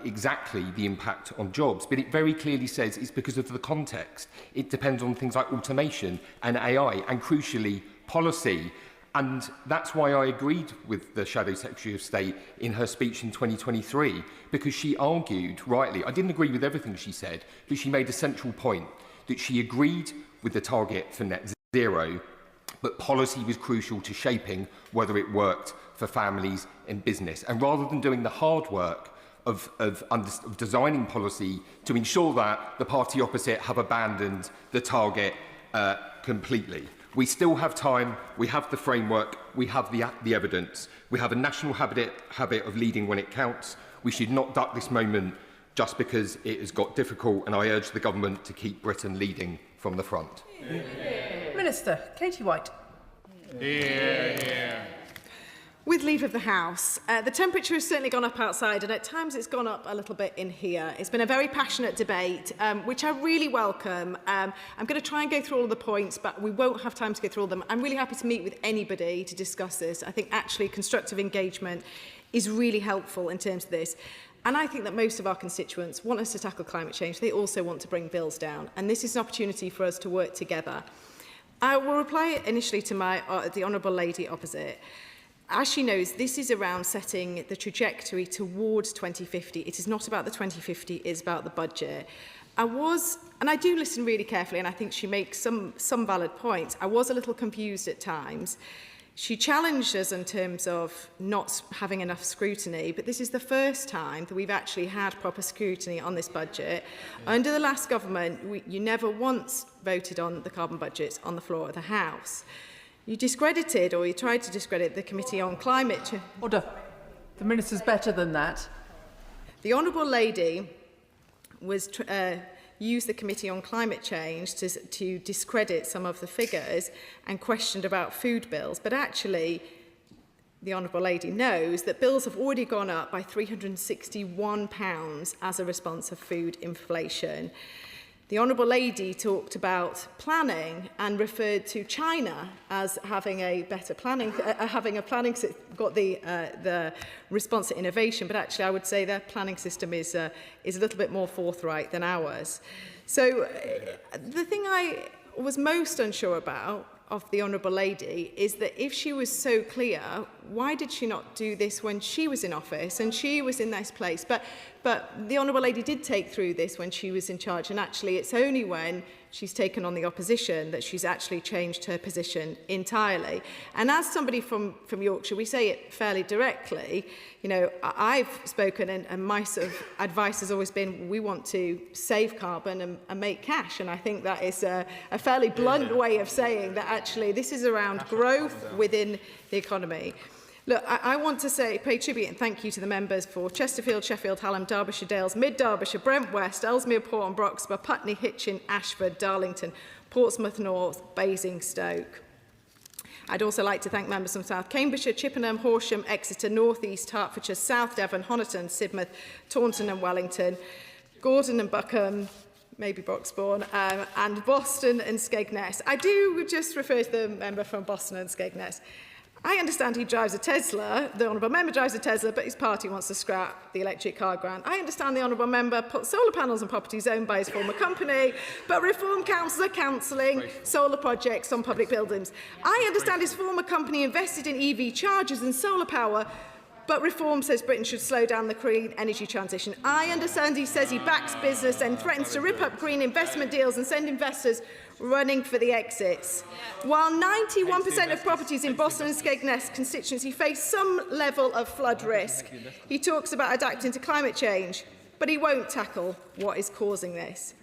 exactly the impact on jobs, but it very clearly says it's because of the context. It depends on things like automation and AI and, crucially, policy. And that's why I agreed with the Shadow Secretary of State in her speech in 2023, because she argued, rightly, I didn't agree with everything she said, but she made a central point, that she agreed with the target for net zero, but policy was crucial to shaping whether it worked for families and business. And rather than doing the hard work of designing policy to ensure that, the party opposite have abandoned the target completely. We still have time, we have the framework, we have the evidence. We have a national habit of leading when it counts. We should not duck this moment just because it has got difficult, and I urge the government to keep Britain leading from the front. Minister, Katie White. With leave of the House, the temperature has certainly gone up outside, and at times it's gone up a little bit in here. It's been a very passionate debate, which I really welcome. I'm going to try and go through all of the points, but we won't have time to go through all of them. I'm really happy to meet with anybody to discuss this. I think actually constructive engagement is really helpful in terms of this. And I think that most of our constituents want us to tackle climate change. They also want to bring bills down, and this is an opportunity for us to work together. I will reply initially to the Honourable Lady opposite. As she knows, this is around setting the trajectory towards 2050. It is not about the 2050, it's about the budget. And I do listen really carefully, and I think she makes some valid points. I was a little confused at times. She challenged us in terms of not having enough scrutiny, but this is the first time that we've actually had proper scrutiny on this budget. Under the last government, you never once voted on the carbon budgets on the floor of the House. You discredited, or you tried to discredit, the Committee on Climate Change. Order. The Minister's better than that. The Honourable Lady was used the Committee on Climate Change to discredit some of the figures and questioned about food bills. But actually, the Honourable Lady knows that bills have already gone up by £361 as a response of food inflation. The Honourable Lady talked about planning and referred to China as having a better planning, got the response to innovation, but actually I would say their planning system is a little bit more forthright than ours. So the thing I was most unsure about of the Honourable Lady is that if she was so clear, why did she not do this when she was in office and she was in this place? But the Honourable Lady did take through this when she was in charge, and actually it's only when she's taken on the opposition that she's actually changed her position entirely. And as somebody from Yorkshire, we say it fairly directly. You know, I've spoken and my sort of advice has always been we want to save carbon and make cash. And I think that is a fairly blunt way of saying that actually this is around growth within the economy. Look, I want to pay tribute and thank you to the members for Chesterfield, Sheffield, Hallam, Derbyshire Dales, Mid Derbyshire, Brent West, Ellesmere Port and Broxburgh, Putney, Hitchin, Ashford, Darlington, Portsmouth North, Basingstoke. I'd also like to thank members from South Cambridgeshire, Chippenham, Horsham, Exeter, North East, Hertfordshire, South Devon, Honiton, Sidmouth, Taunton and Wellington, Gordon and Buckham, maybe Broxbourne, and Boston and Skegness. I do just refer to the member from Boston and Skegness. I understand he drives a Tesla, the Honourable Member drives a Tesla, but his party wants to scrap the electric car grant. I understand the Honourable Member put solar panels on properties owned by his former company, but Reform Councils are cancelling solar projects on public buildings. I understand his former company invested in EV chargers and solar power, but Reform says Britain should slow down the green energy transition. I understand he says he backs business and threatens to rip up green investment deals and send investors running for the exits. While 91% of properties in Boston and Skegness constituency face some level of flood risk, he talks about adapting to climate change, but he won't tackle what is causing this.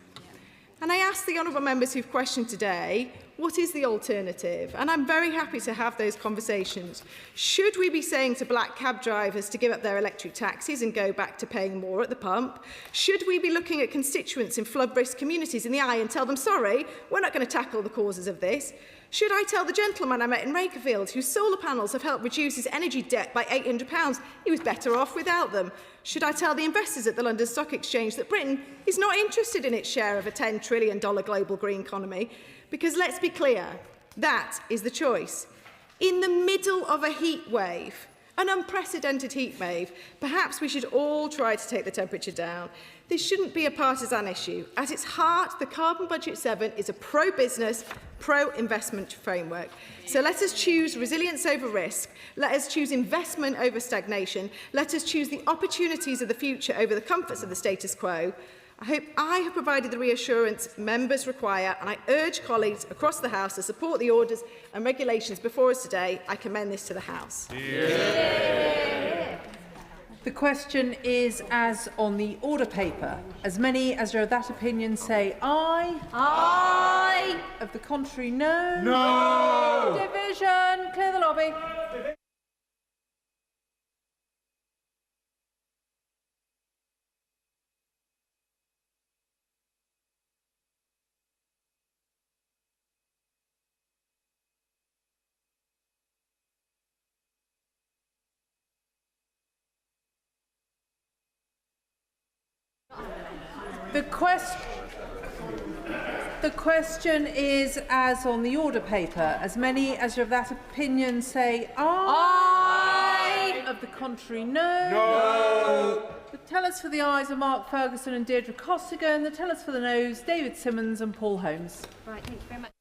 And I ask the honourable members who've questioned today, what is the alternative? And I'm very happy to have those conversations. Should we be saying to black cab drivers to give up their electric taxis and go back to paying more at the pump? Should we be looking at constituents in flood-risk communities in the eye and tell them, sorry, we're not going to tackle the causes of this? Should I tell the gentleman I met in Rakerfield, whose solar panels have helped reduce his energy debt by £800, he was better off without them? Should I tell the investors at the London Stock Exchange that Britain is not interested in its share of a $10 trillion global green economy? Because let's be clear, that is the choice. In the middle of a heat wave, an unprecedented heat wave, perhaps we should all try to take the temperature down. This shouldn't be a partisan issue. At its heart, the Carbon Budget 7 is a pro-business, pro-investment framework. So let us choose resilience over risk. Let us choose investment over stagnation. Let us choose the opportunities of the future over the comforts of the status quo. I hope I have provided the reassurance members require, and I urge colleagues across the House to support the orders and regulations before us today. I commend this to the House. Yeah. The question is as on the order paper. As many as are of that opinion say aye. Aye. Of the contrary, no. No. Division. Clear the lobby. The question is as on the order paper. As many as are of that opinion say aye. Of the contrary, no. No. The tellers for the ayes are Mark Ferguson and Deirdre Costigan. The tellers for the noes, David Simmons and Paul Holmes. Right, thank you very much.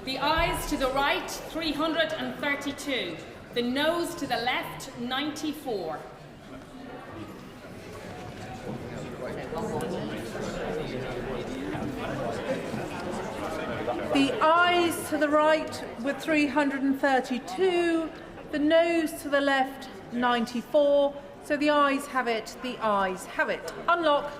The ayes to the right, 332. The noes to the left, 94. The ayes to the right with 332, the noes to the left 94. So the ayes have it, the ayes have it. Unlock.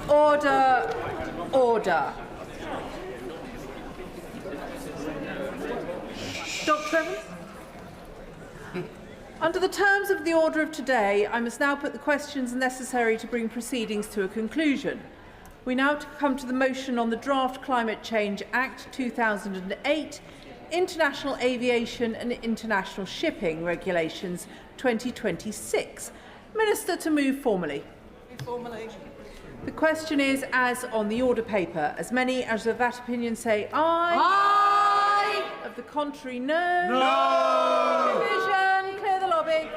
Order, order. Dr. Evans? Under the terms of the order of today, I must now put the questions necessary to bring proceedings to a conclusion. We now come to the motion on the Draft Climate Change Act 2008, International Aviation and International Shipping Regulations 2026. Minister to move formally. Formally. The question is as on the order paper. As many as of that opinion say aye. Aye. Of the contrary, no. No. Division. Clear the lobby.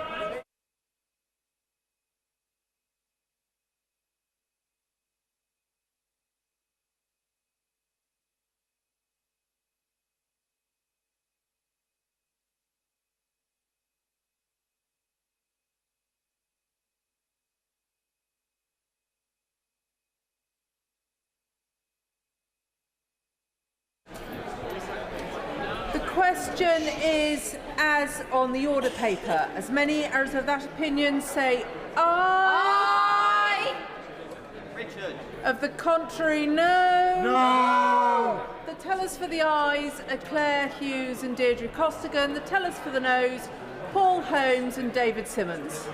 The question is as on the order paper. As many as of that opinion say aye. Aye. Richard. Of the contrary, no. No. The tellers for the ayes are Claire Hughes and Deirdre Costigan. The tellers for the noes, Paul Holmes and David Simmons.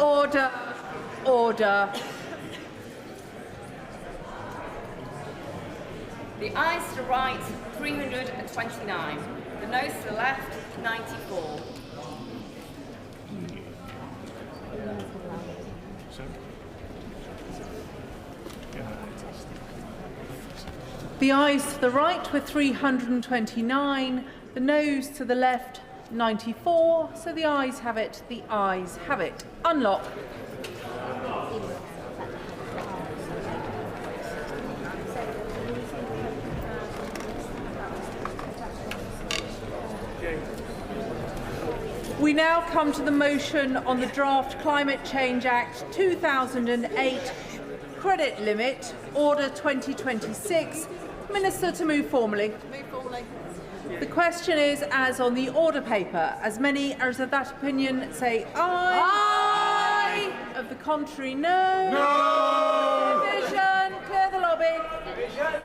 Order. Order. The ayes to the right, 329. The noes to the left, 94. The ayes to the right were 329, the noes to the left 94, so the ayes have it, the ayes have it. Unlock. We now come to the motion on the draft Climate Change Act 2008 credit limit, Order 2026. Minister to move formally. The question is, as on the order paper, as many as of that opinion say aye. Aye. Of the contrary, no. No. Division. Clear the lobby. Division.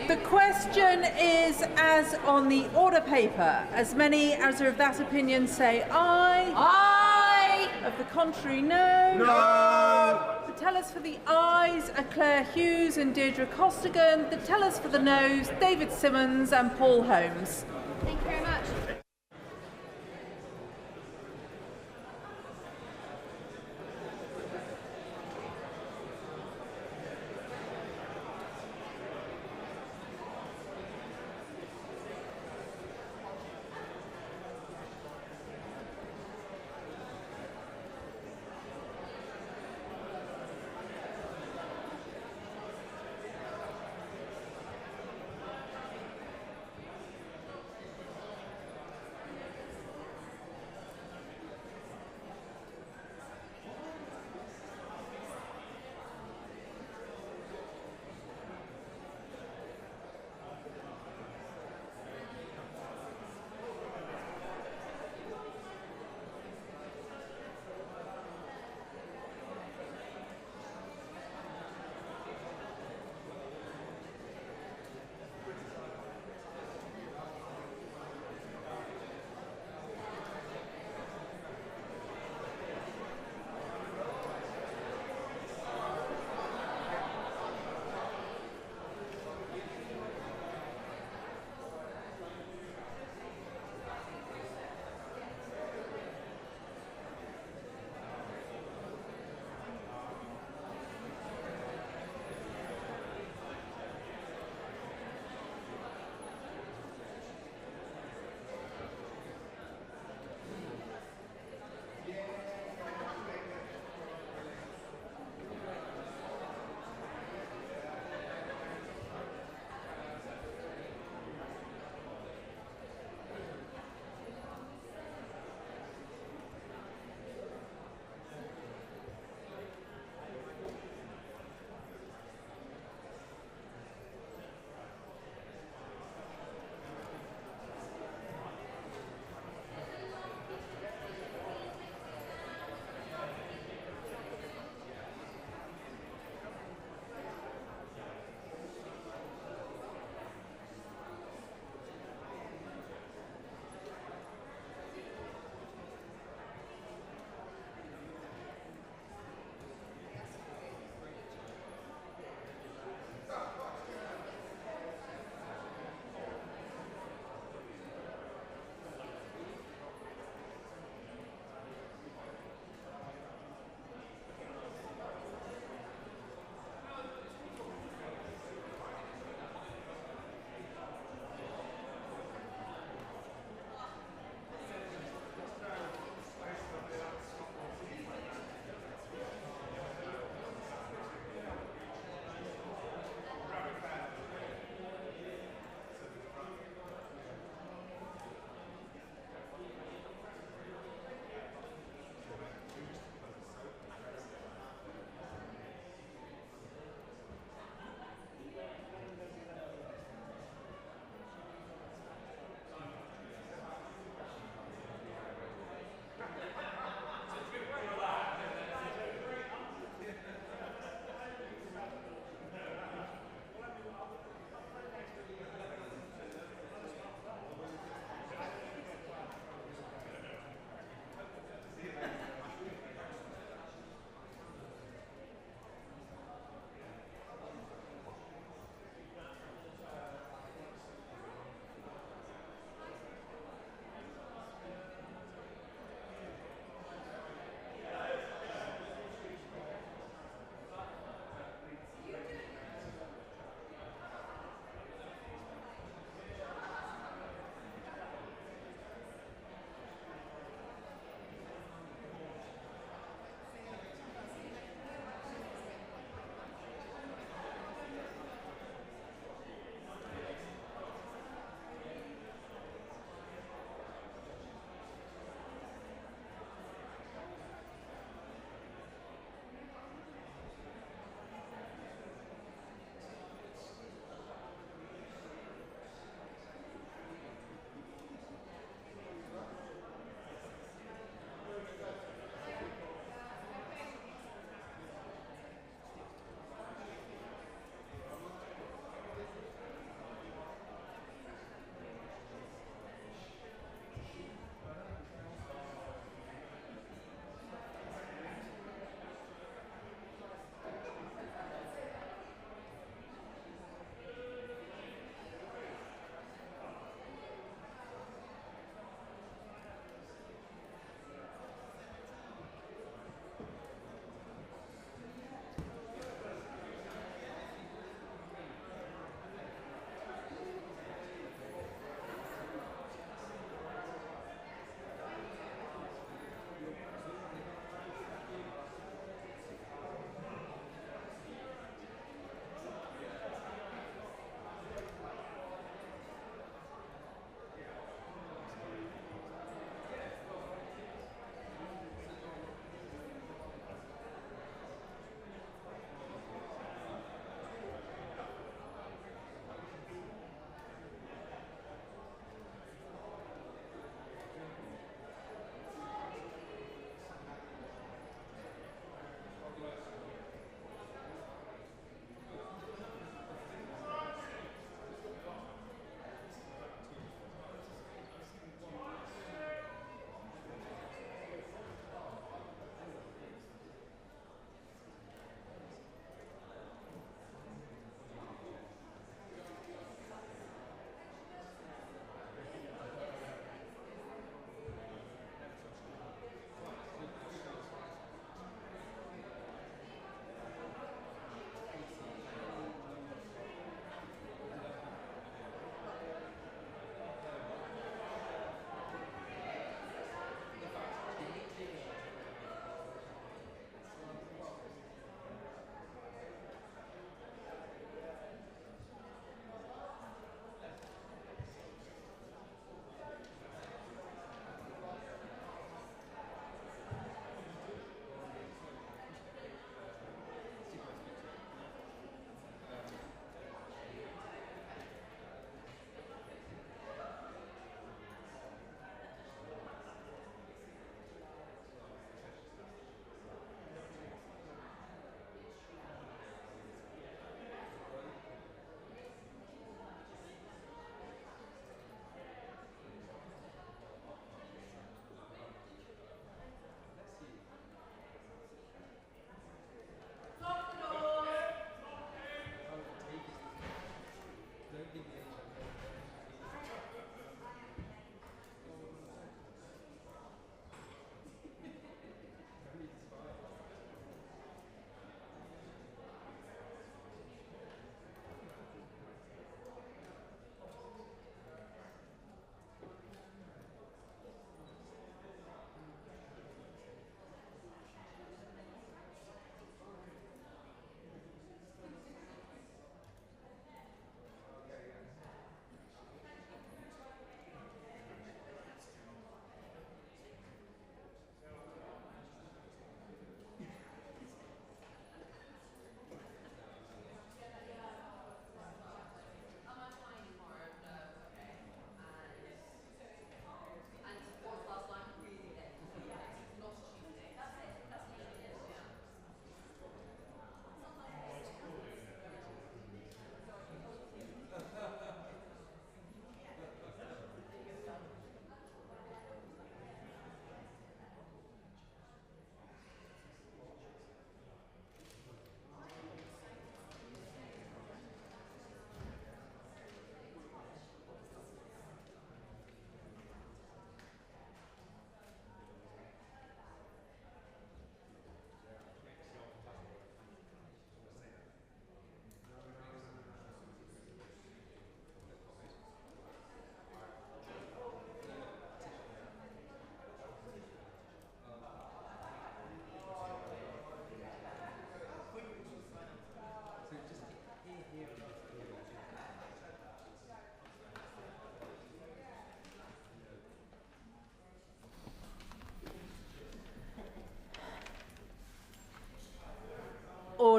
The question is, as on the order paper, as many as are of that opinion say aye. Aye. Of the contrary, no. No. The tellers for the ayes are Claire Hughes and Deirdre Costigan. The tellers for the noes, David Simmons and Paul Holmes. Thank you very much.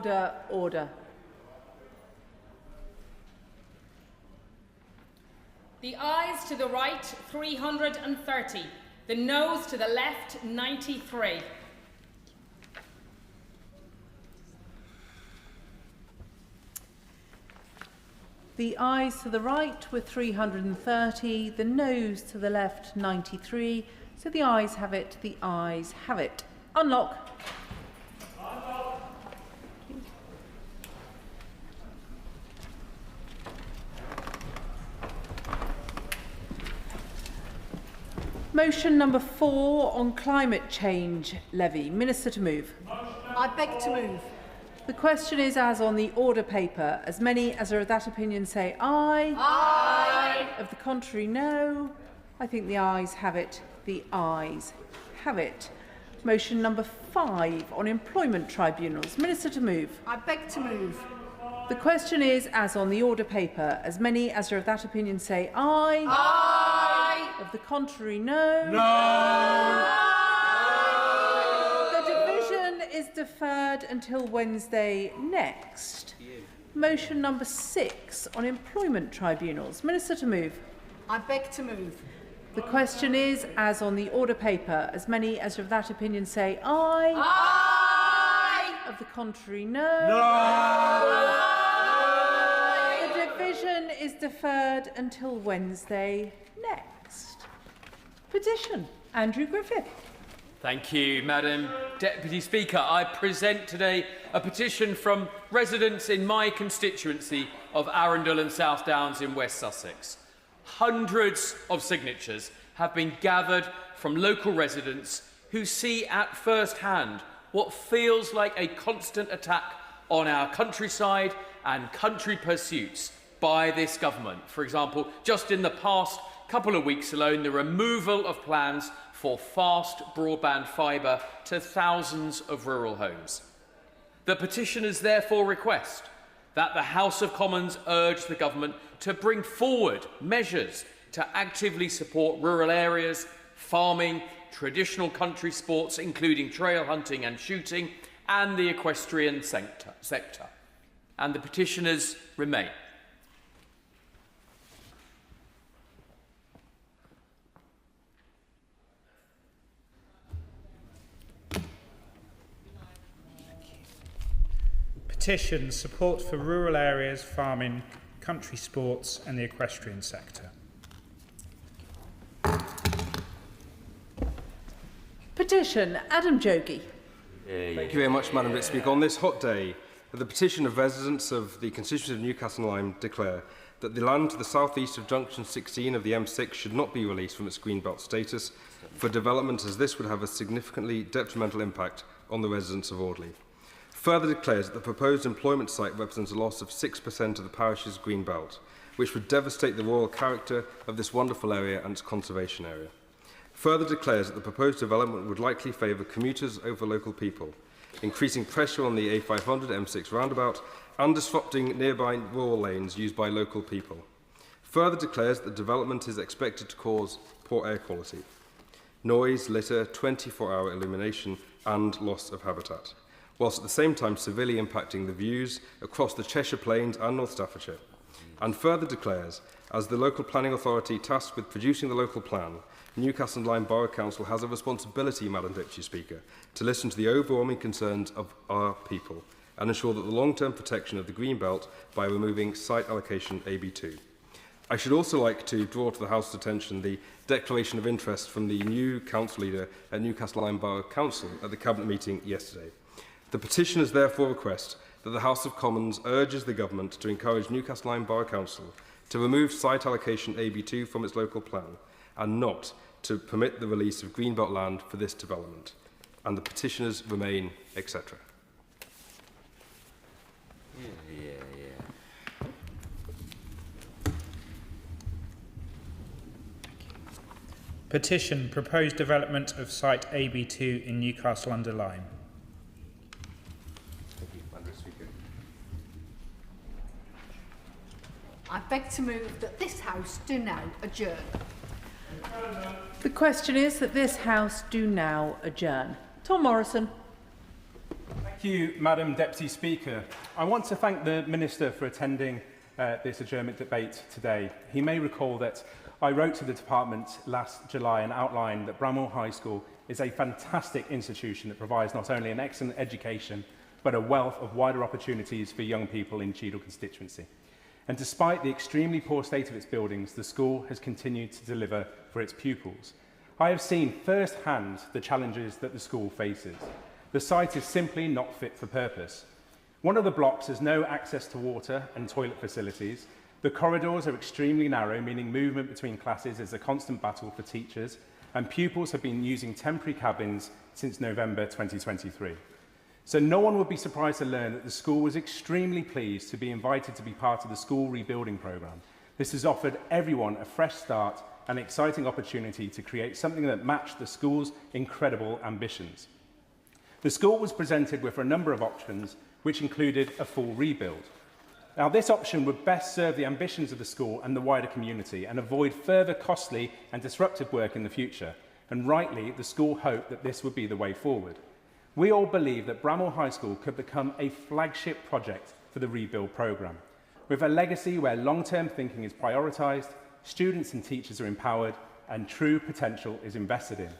Order, order. The ayes to the right, 330. The noes to the left, 93. The ayes to the right were 330, the noes to the left 93. So the ayes have it, the ayes have it. Unlock. Motion number 4 on climate change levy. Minister to move. I beg to move. The question is as on the order paper. As many as are of that opinion say aye. Aye. Of the contrary, no. I think the ayes have it. The ayes have it. Motion number 5 on employment tribunals. Minister to move. I beg to move. The question is as on the order paper. As many as are of that opinion say aye. Aye. Of the contrary, no. No. Is deferred until Wednesday next. Motion number 6 on employment tribunals. Minister to move. I beg to move. The question is as on the order paper. As many as are of that opinion say aye. Aye. Of the contrary, no. No. The division is deferred until Wednesday next. Petition. Andrew Griffith. Thank you, Madam Deputy Speaker. I present today a petition from residents in my constituency of Arundel and South Downs in West Sussex. Hundreds of signatures have been gathered from local residents who see at first hand what feels like a constant attack on our countryside and country pursuits by this government. For example, just in the past couple of weeks alone, the removal of plans for fast broadband fibre to thousands of rural homes. The petitioners therefore request that the House of Commons urge the government to bring forward measures to actively support rural areas, farming, traditional country sports, including trail hunting and shooting, and the equestrian sector. And the petitioners remain. Petition support for rural areas, farming, country sports and the equestrian sector. Petition. Adam Jogi. Thank you very much, Madam Speaker. On this hot day, the petition of residents of the constituency of Newcastle and Lyme declare that the land to the south-east of junction 16 of the M6 should not be released from its greenbelt status for development, as this would have a significantly detrimental impact on the residents of Audley. Further declares that the proposed employment site represents a loss of 6% of the parish's green belt, which would devastate the rural character of this wonderful area and its conservation area. Further declares that the proposed development would likely favour commuters over local people, increasing pressure on the A500 M6 roundabout and disrupting nearby rural lanes used by local people. Further declares that the development is expected to cause poor air quality, noise, litter, 24-hour illumination and loss of habitat, whilst at the same time severely impacting the views across the Cheshire Plains and North Staffordshire. And further declares, as the local planning authority tasked with producing the local plan, Newcastle and Lyme Borough Council has a responsibility, Madam Deputy Speaker, to listen to the overwhelming concerns of our people and ensure that the long-term protection of the green belt by removing site allocation AB2. I should also like to draw to the House's attention the declaration of interest from the new council leader at Newcastle Lyme Borough Council at the Cabinet meeting yesterday. The petitioners therefore request that the House of Commons urges the government to encourage Newcastle Lyme Borough Council to remove site allocation AB2 from its local plan and not to permit the release of greenbelt land for this development. And the petitioners remain, etc. Petition proposed development of site AB2 in Newcastle under Lyme. I beg to move that this House do now adjourn. The question is that this House do now adjourn. Tom Morrison. Thank Thank you, Madam Deputy Speaker. I want to thank the Minister for attending this adjournment debate today. He may recall that I wrote to the Department last July and outlined that Bramhall High School is a fantastic institution that provides not only an excellent education, but a wealth of wider opportunities for young people in Cheadle constituency. And despite the extremely poor state of its buildings, the school has continued to deliver for its pupils. I have seen firsthand the challenges that the school faces. The site is simply not fit for purpose. One of the blocks has no access to water and toilet facilities. The corridors are extremely narrow, meaning movement between classes is a constant battle for teachers, and pupils have been using temporary cabins since November 2023. So no one would be surprised to learn that the school was extremely pleased to be invited to be part of the school rebuilding programme. This has offered everyone a fresh start and exciting opportunity to create something that matched the school's incredible ambitions. The school was presented with a number of options, which included a full rebuild. Now, this option would best serve the ambitions of the school and the wider community and avoid further costly and disruptive work in the future. And rightly, the school hoped that this would be the way forward. We all believe that Bramhall High School could become a flagship project for the rebuild programme, with a legacy where long-term thinking is prioritised, students and teachers are empowered, and true potential is invested in.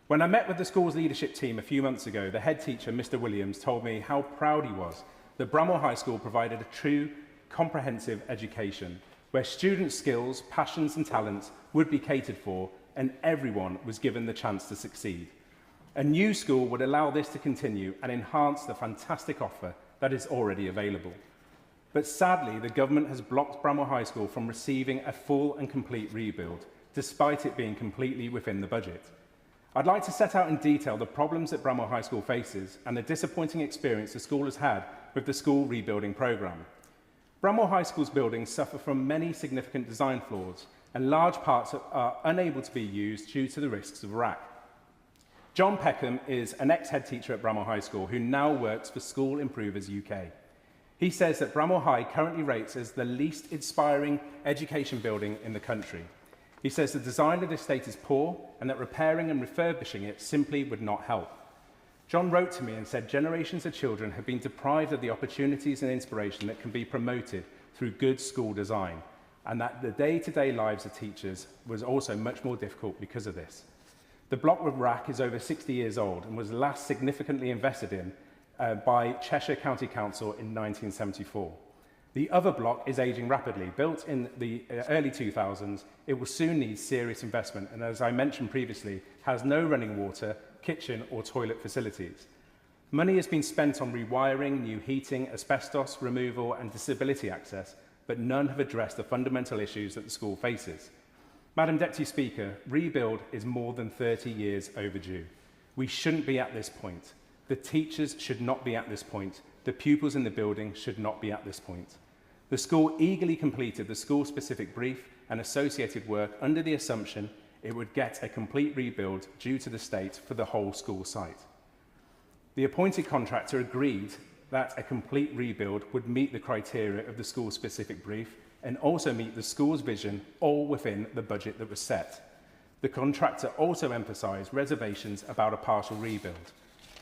When I met with the school's leadership team a few months ago, the head teacher, Mr. Williams, told me how proud he was that Bramhall High School provided a true, comprehensive education where students' skills, passions and talents would be catered for and everyone was given the chance to succeed. A new school would allow this to continue and enhance the fantastic offer that is already available. But sadly, the government has blocked Bramhall High School from receiving a full and complete rebuild, despite it being completely within the budget. I'd like to set out in detail the problems that Bramhall High School faces and the disappointing experience the school has had with the school rebuilding programme. Bramhall High School's buildings suffer from many significant design flaws and large parts are unable to be used due to the risks of RAC. John Peckham is an ex-head teacher at Bramhall High School who now works for School Improvers UK. He says that Bramhall High currently rates as the least inspiring education building in the country. He says the design of the estate is poor and that repairing and refurbishing it simply would not help. John wrote to me and said generations of children have been deprived of the opportunities and inspiration that can be promoted through good school design, and that the day-to-day lives of teachers was also much more difficult because of this. The block with RAC is over 60 years old and was last significantly invested in by Cheshire County Council in 1974. The other block is ageing rapidly. Built in the early 2000s, it will soon need serious investment and, as I mentioned previously, has no running water, kitchen or toilet facilities. Money has been spent on rewiring, new heating, asbestos removal and disability access, but none have addressed the fundamental issues that the school faces. Madam Deputy Speaker, rebuild is more than 30 years overdue. We shouldn't be at this point. The teachers should not be at this point. The pupils in the building should not be at this point. The school eagerly completed the school-specific brief and associated work under the assumption it would get a complete rebuild due to the state for the whole school site. The appointed contractor agreed that a complete rebuild would meet the criteria of the school-specific brief and also meet the school's vision, all within the budget that was set. The contractor also emphasised reservations about a partial rebuild.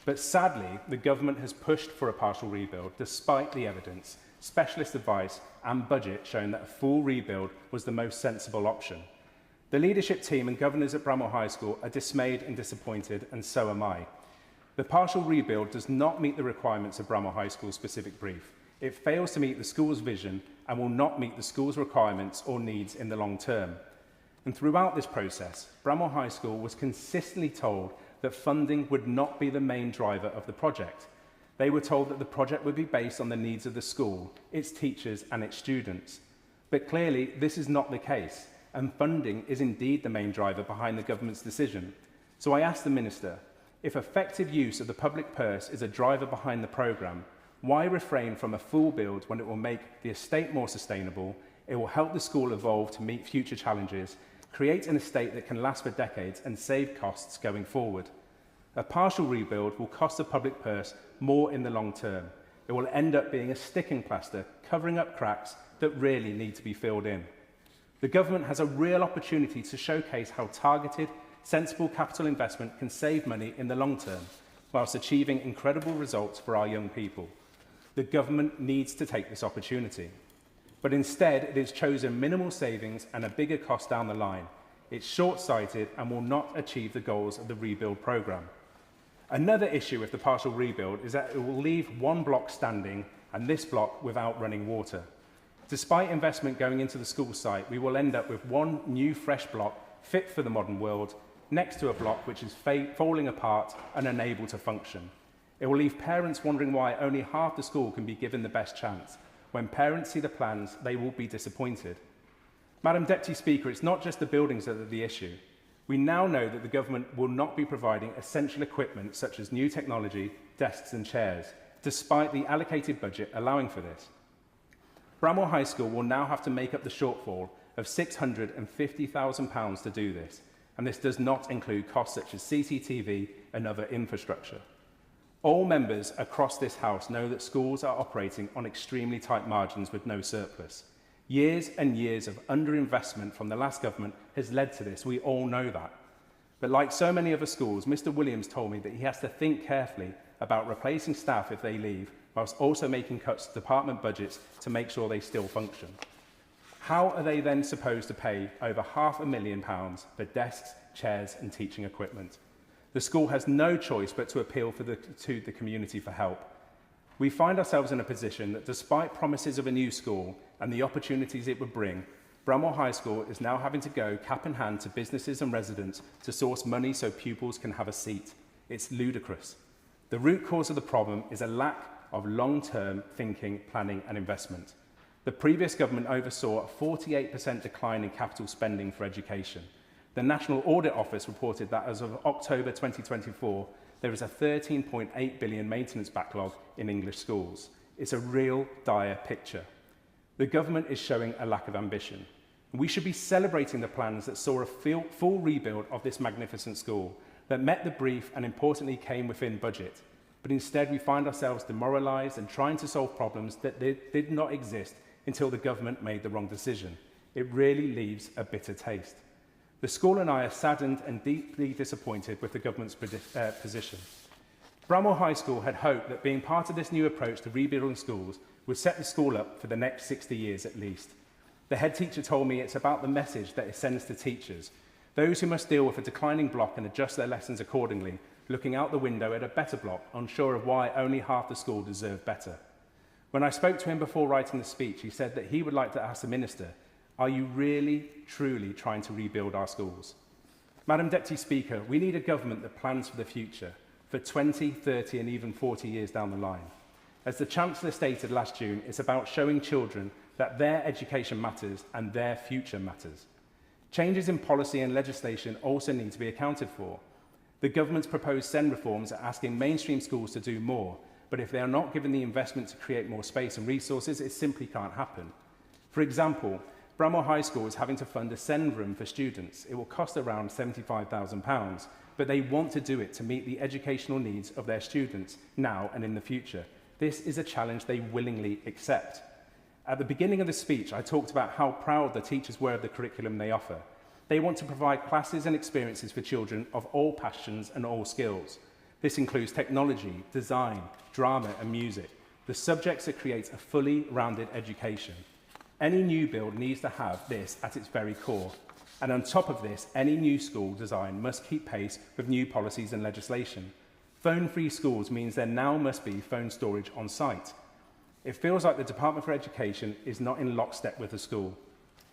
But sadly, the government has pushed for a partial rebuild despite the evidence, specialist advice and budget showing that a full rebuild was the most sensible option. The leadership team and governors at Bramhall High School are dismayed and disappointed, and so am I. The partial rebuild does not meet the requirements of Bramhall High School's specific brief. It fails to meet the school's vision and will not meet the school's requirements or needs in the long term. And throughout this process, Bramhall High School was consistently told that funding would not be the main driver of the project. They were told that the project would be based on the needs of the school, its teachers and its students. But clearly, this is not the case, and funding is indeed the main driver behind the government's decision. So I ask the Minister, if effective use of the public purse is a driver behind the programme, why refrain from a full build when it will make the estate more sustainable, it will help the school evolve to meet future challenges, create an estate that can last for decades and save costs going forward? A partial rebuild will cost the public purse more in the long term. It will end up being a sticking plaster, covering up cracks that really need to be filled in. The government has a real opportunity to showcase how targeted, sensible capital investment can save money in the long term. whilst achieving incredible results for our young people. The government needs to take this opportunity. But instead, it has chosen minimal savings and a bigger cost down the line. It's short-sighted and will not achieve the goals of the rebuild programme. Another issue with the partial rebuild is that it will leave one block standing and this block without running water. Despite investment going into the school site, we will end up with one new fresh block fit for the modern world next to a block which is falling apart and unable to function. It will leave parents wondering why only half the school can be given the best chance. When parents see the plans, they will be disappointed. Madam Deputy Speaker, it's not just the buildings that are the issue. We now know that the government will not be providing essential equipment such as new technology, desks and chairs, despite the allocated budget allowing for this. Bramwell High School will now have to make up the shortfall of £650,000 to do this, and this does not include costs such as CCTV and other infrastructure. All members across this House know that schools are operating on extremely tight margins with no surplus. Years and years of underinvestment from the last government has led to this. We all know that. But like so many other schools, Mr. Williams told me that he has to think carefully about replacing staff if they leave, whilst also making cuts to department budgets to make sure they still function. How are they then supposed to pay over £500,000 for desks, chairs and teaching equipment? The school has no choice but to appeal to the community for help. We find ourselves in a position that despite promises of a new school and the opportunities it would bring, Bramwell High School is now having to go cap in hand to businesses and residents to source money so pupils can have a seat. It's ludicrous. The root cause of the problem is a lack of long-term thinking, planning and investment. The previous government oversaw a 48% decline in capital spending for education. The National Audit Office reported that as of October 2024, there is a £13.8 billion maintenance backlog in English schools. It's a real dire picture. The government is showing a lack of ambition. We should be celebrating the plans that saw a full rebuild of this magnificent school, that met the brief and importantly came within budget. But instead we find ourselves demoralised and trying to solve problems that did not exist until the government made the wrong decision. It really leaves a bitter taste. The school and I are saddened and deeply disappointed with the government's position. Bramwell High School had hoped that being part of this new approach to rebuilding schools would set the school up for the next 60 years at least. The head teacher told me it's about the message that it sends to teachers, those who must deal with a declining block and adjust their lessons accordingly, looking out the window at a better block, unsure of why only half the school deserved better. When I spoke to him before writing the speech, he said that he would like to ask the Minister, are you really, truly trying to rebuild our schools? Madam Deputy Speaker, we need a government that plans for the future, for 20, 30 and even 40 years down the line. As the Chancellor stated last June, it's about showing children that their education matters and their future matters. Changes in policy and legislation also need to be accounted for. The government's proposed SEND reforms are asking mainstream schools to do more, but if they are not given the investment to create more space and resources, it simply can't happen. For example, Bramwell High School is having to fund a SEND room for students. It will cost around £75,000, but they want to do it to meet the educational needs of their students now and in the future. This is a challenge they willingly accept. At the beginning of the speech, I talked about how proud the teachers were of the curriculum they offer. They want to provide classes and experiences for children of all passions and all skills. This includes technology, design, drama and music, the subjects that create a fully rounded education. Any new build needs to have this at its very core. And on top of this, any new school design must keep pace with new policies and legislation. Phone-free schools means there now must be phone storage on site. It feels like the Department for Education is not in lockstep with the school.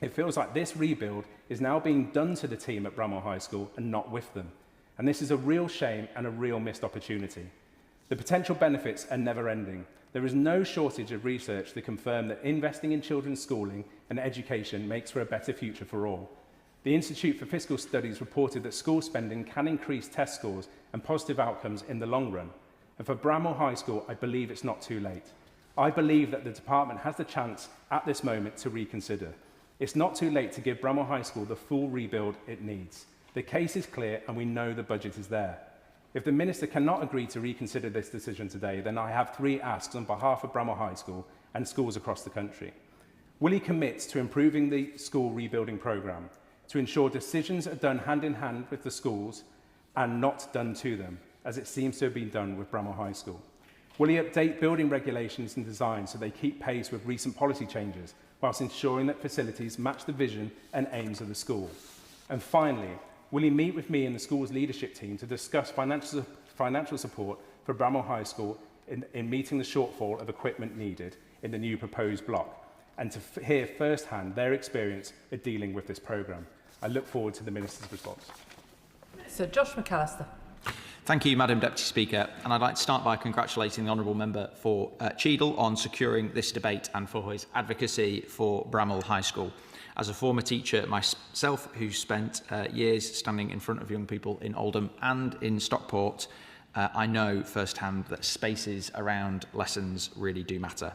It feels like this rebuild is now being done to the team at Bramwell High School and not with them. And this is a real shame and a real missed opportunity. The potential benefits are never ending. There is no shortage of research to confirm that investing in children's schooling and education makes for a better future for all. The Institute for Fiscal Studies reported that school spending can increase test scores and positive outcomes in the long run. And for Bramwell High School, I believe it's not too late. I believe that the department has the chance at this moment to reconsider. It's not too late to give Bramwell High School the full rebuild it needs. The case is clear and we know the budget is there. If the Minister cannot agree to reconsider this decision today, then I have 3 asks on behalf of Bramwell High School and schools across the country. Will he commit to improving the school rebuilding programme, to ensure decisions are done hand in hand with the schools and not done to them, as it seems to have been done with Bramall High School? Will he update building regulations and design so they keep pace with recent policy changes, whilst ensuring that facilities match the vision and aims of the school? And finally, will he meet with me and the school's leadership team to discuss financial support for Bramall High School in meeting the shortfall of equipment needed in the new proposed block, and to hear firsthand their experience of dealing with this programme? I look forward to the Minister's response. Sir Josh McAllister. Thank you, Madam Deputy Speaker, and I'd like to start by congratulating the Honourable Member for Cheadle on securing this debate and for his advocacy for Bramall High School. As a former teacher myself, who spent years standing in front of young people in Oldham and in Stockport, I know firsthand that spaces around lessons really do matter.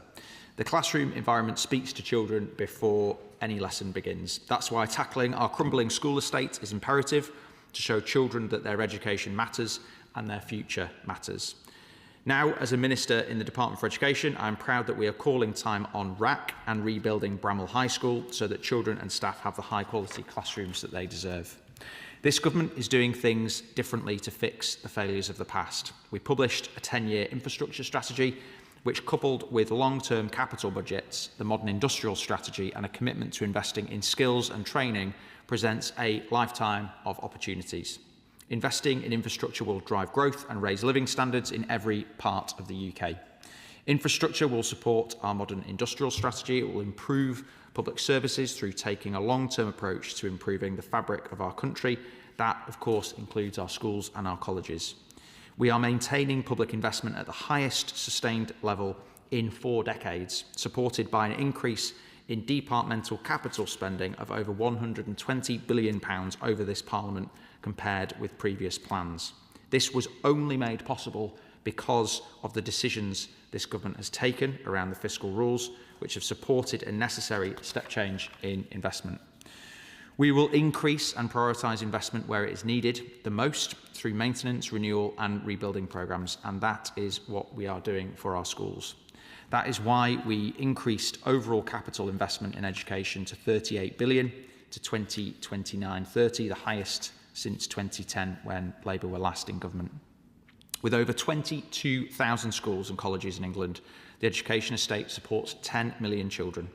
The classroom environment speaks to children before any lesson begins. That's why tackling our crumbling school estate is imperative, to show children that their education matters and their future matters. Now, as a Minister in the Department for Education, I'm proud that we are calling time on RAC and rebuilding Bramall High School so that children and staff have the high-quality classrooms that they deserve. This government is doing things differently to fix the failures of the past. We published a 10-year infrastructure strategy, which, coupled with long-term capital budgets, the modern industrial strategy and a commitment to investing in skills and training, presents a lifetime of opportunities. Investing in infrastructure will drive growth and raise living standards in every part of the UK. Infrastructure will support our modern industrial strategy. It will improve public services through taking a long-term approach to improving the fabric of our country. That, of course, includes our schools and our colleges. We are maintaining public investment at the highest sustained level in 4 decades, supported by an increase in departmental capital spending of over £120 billion over this Parliament compared with previous plans. This was only made possible because of the decisions this government has taken around the fiscal rules, which have supported a necessary step change in investment. We will increase and prioritise investment where it is needed the most through maintenance, renewal and rebuilding programmes, and that is what we are doing for our schools. That is why we increased overall capital investment in education to £38 billion to 2029-30, the highest since 2010 when Labour were last in government. With over 22,000 schools and colleges in England, the education estate supports 10 million children.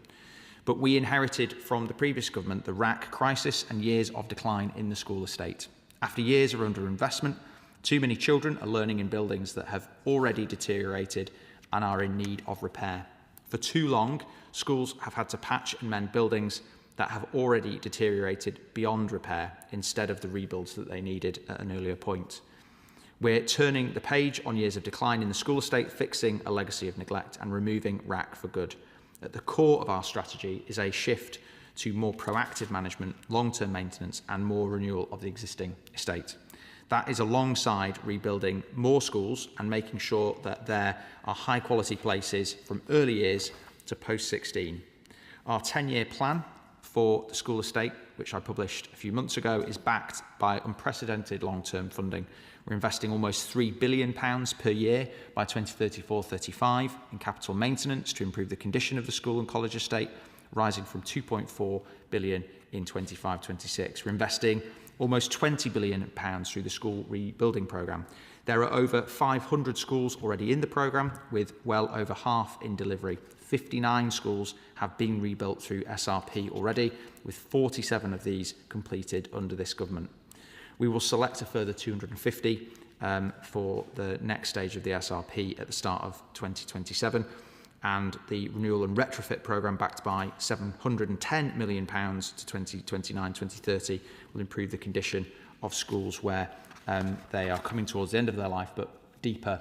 But we inherited from the previous government the RAC crisis and years of decline in the school estate. After years of underinvestment, too many children are learning in buildings that have already deteriorated and are in need of repair. For too long, schools have had to patch and mend buildings that have already deteriorated beyond repair instead of the rebuilds that they needed at an earlier point. We're turning the page on years of decline in the school estate, fixing a legacy of neglect and removing RAC for good. At the core of our strategy is a shift to more proactive management, long-term maintenance and more renewal of the existing estate. That is alongside rebuilding more schools and making sure that there are high-quality places from early years to post-16. Our 10-year plan for the school estate, which I published a few months ago, is backed by unprecedented long-term funding. We're investing almost £3 billion per year by 2034-35 in capital maintenance to improve the condition of the school and college estate, rising from £2.4 billion in 25-26. We're investing almost £20 billion through the school rebuilding programme. There are over 500 schools already in the programme, with well over half in delivery. 59 schools have been rebuilt through SRP already, with 47 of these completed under this government. We will select a further 250 for the next stage of the SRP at the start of 2027, and the renewal and retrofit programme, backed by £710 million to 2029-2030, will improve the condition of schools where they are coming towards the end of their life, but deeper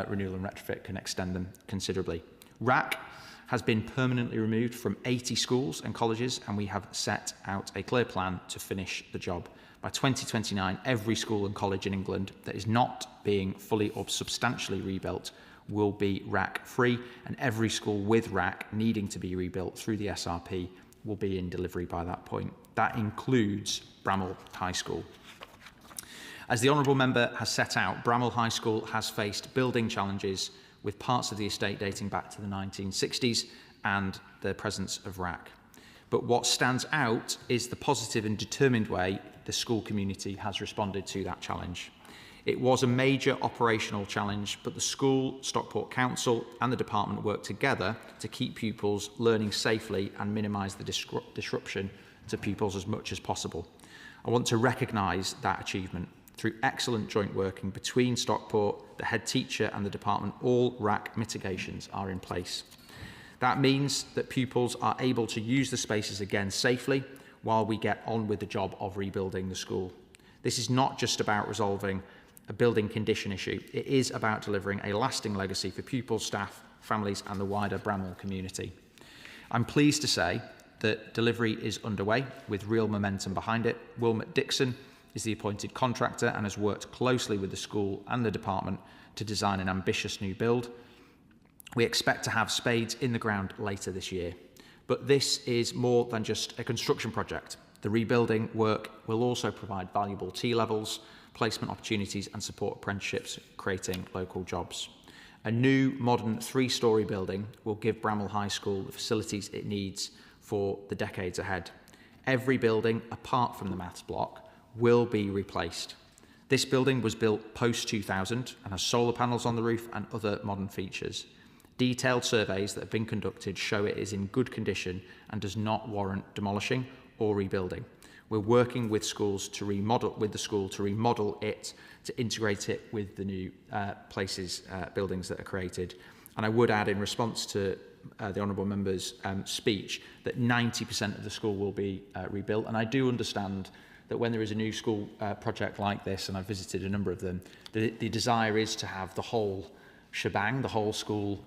renewal and retrofit can extend them considerably. RAC has been permanently removed from 80 schools and colleges, and we have set out a clear plan to finish the job. By 2029, every school and college in England that is not being fully or substantially rebuilt will be RAC-free, and every school with RAC needing to be rebuilt through the SRP will be in delivery by that point. That includes Bramall High School. As the Honourable Member has set out, Bramall High School has faced building challenges with parts of the estate dating back to the 1960s and the presence of RAC. But what stands out is the positive and determined way the school community has responded to that challenge. It was a major operational challenge, but the school, Stockport Council and the department worked together to keep pupils learning safely and minimise the disruption to pupils as much as possible. I want to recognise that achievement. Through excellent joint working between Stockport, the head teacher and the department, all RAC mitigations are in place. That means that pupils are able to use the spaces again safely while we get on with the job of rebuilding the school. This is not just about resolving a building condition issue. It is about delivering a lasting legacy for pupils, staff, families and the wider Bramall community. I'm pleased to say that delivery is underway with real momentum behind it. Wilmot Dixon is the appointed contractor and has worked closely with the school and the department to design an ambitious new build. We expect to have spades in the ground later this year. But this is more than just a construction project. The rebuilding work will also provide valuable T-levels, placement opportunities and support apprenticeships, creating local jobs. A new modern 3-storey building will give Bramall High School the facilities it needs for the decades ahead. Every building, apart from the maths block, will be replaced. This building was built post-2000 and has solar panels on the roof and other modern features. Detailed surveys that have been conducted show it is in good condition and does not warrant demolishing or rebuilding. We're working with schools to remodel it, to integrate it with the new buildings that are created. And I would add, in response to the Honourable Member's speech, that 90% of the school will be rebuilt. And I do understand that when there is a new school project like this, and I've visited a number of them, the desire is to have the whole shebang, the whole school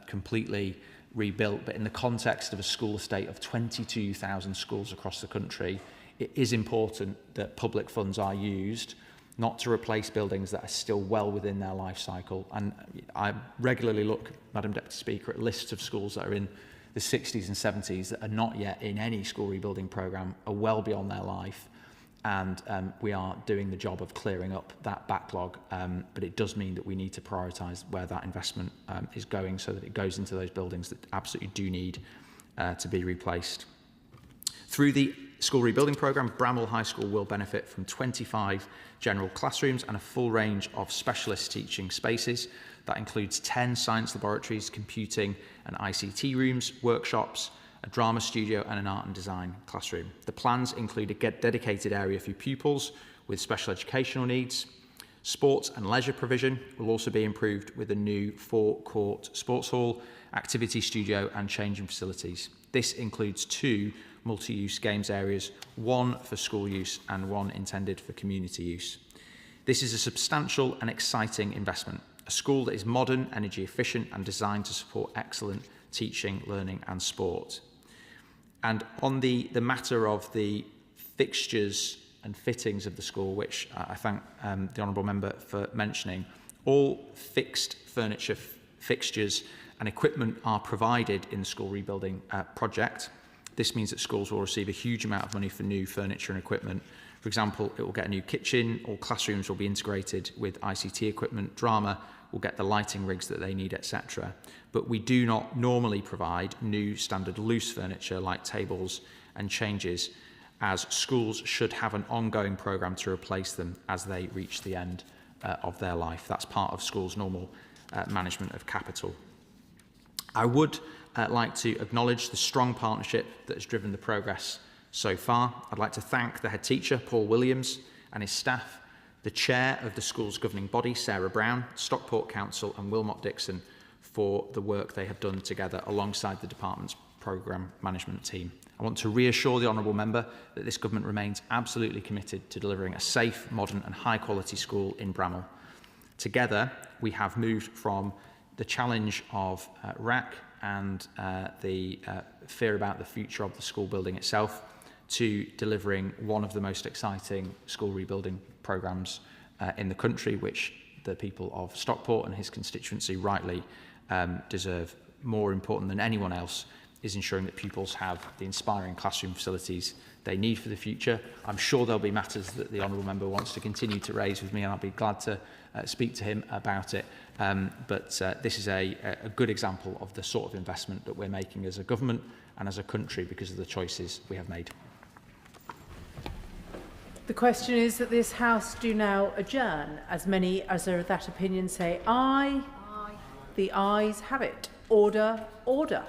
completely rebuilt. But in the context of a school estate of 22,000 schools across the country, it is important that public funds are used not to replace buildings that are still well within their life cycle. And I regularly look, Madam Deputy Speaker, at lists of schools that are in the 60s and 70s that are not yet in any school rebuilding programme, are well beyond their life. And we are doing the job of clearing up that backlog, but it does mean that we need to prioritise where that investment is going, so that it goes into those buildings that absolutely do need to be replaced. Through the school rebuilding programme, Bramall High School will benefit from 25 general classrooms and a full range of specialist teaching spaces. That includes 10 science laboratories, computing and ICT rooms, workshops, a drama studio and an art and design classroom. The plans include a dedicated area for pupils with special educational needs. Sports and leisure provision will also be improved with a new 4-court sports hall, activity studio and changing facilities. This includes 2 multi-use games areas, 1 for school use and 1 intended for community use. This is a substantial and exciting investment, a school that is modern, energy efficient and designed to support excellent teaching, learning and sport. And on the matter of the fixtures and fittings of the school, which I thank the Honourable Member for mentioning, all fixed furniture, fixtures and equipment are provided in the school rebuilding project. This means that schools will receive a huge amount of money for new furniture and equipment. For example, it will get a new kitchen, all classrooms will be integrated with ICT equipment, drama will get the lighting rigs that they need, etc. But we do not normally provide new standard loose furniture like tables and changes, as schools should have an ongoing programme to replace them as they reach the end of their life. That's part of schools' normal management of capital. I would like to acknowledge the strong partnership that has driven the progress so far. I'd like to thank the head teacher, Paul Williams, and his staff, the chair of the school's governing body, Sarah Brown, Stockport Council and Wilmot Dixon for the work they have done together alongside the department's programme management team. I want to reassure the Honourable Member that this government remains absolutely committed to delivering a safe, modern and high-quality school in Bramall. Together, we have moved from the challenge of RAC and the fear about the future of the school building itself to delivering one of the most exciting school rebuilding programmes in the country, which the people of Stockport and his constituency rightly deserve. More important than anyone else is ensuring that pupils have the inspiring classroom facilities they need for the future. I'm sure there'll be matters that the Honourable Member wants to continue to raise with me, and I'll be glad to speak to him about it. But this is a good example of the sort of investment that we're making as a government and as a country because of the choices we have made. The question is that this House do now adjourn. As many as are of that opinion say aye. Aye. The ayes have it. Order, order.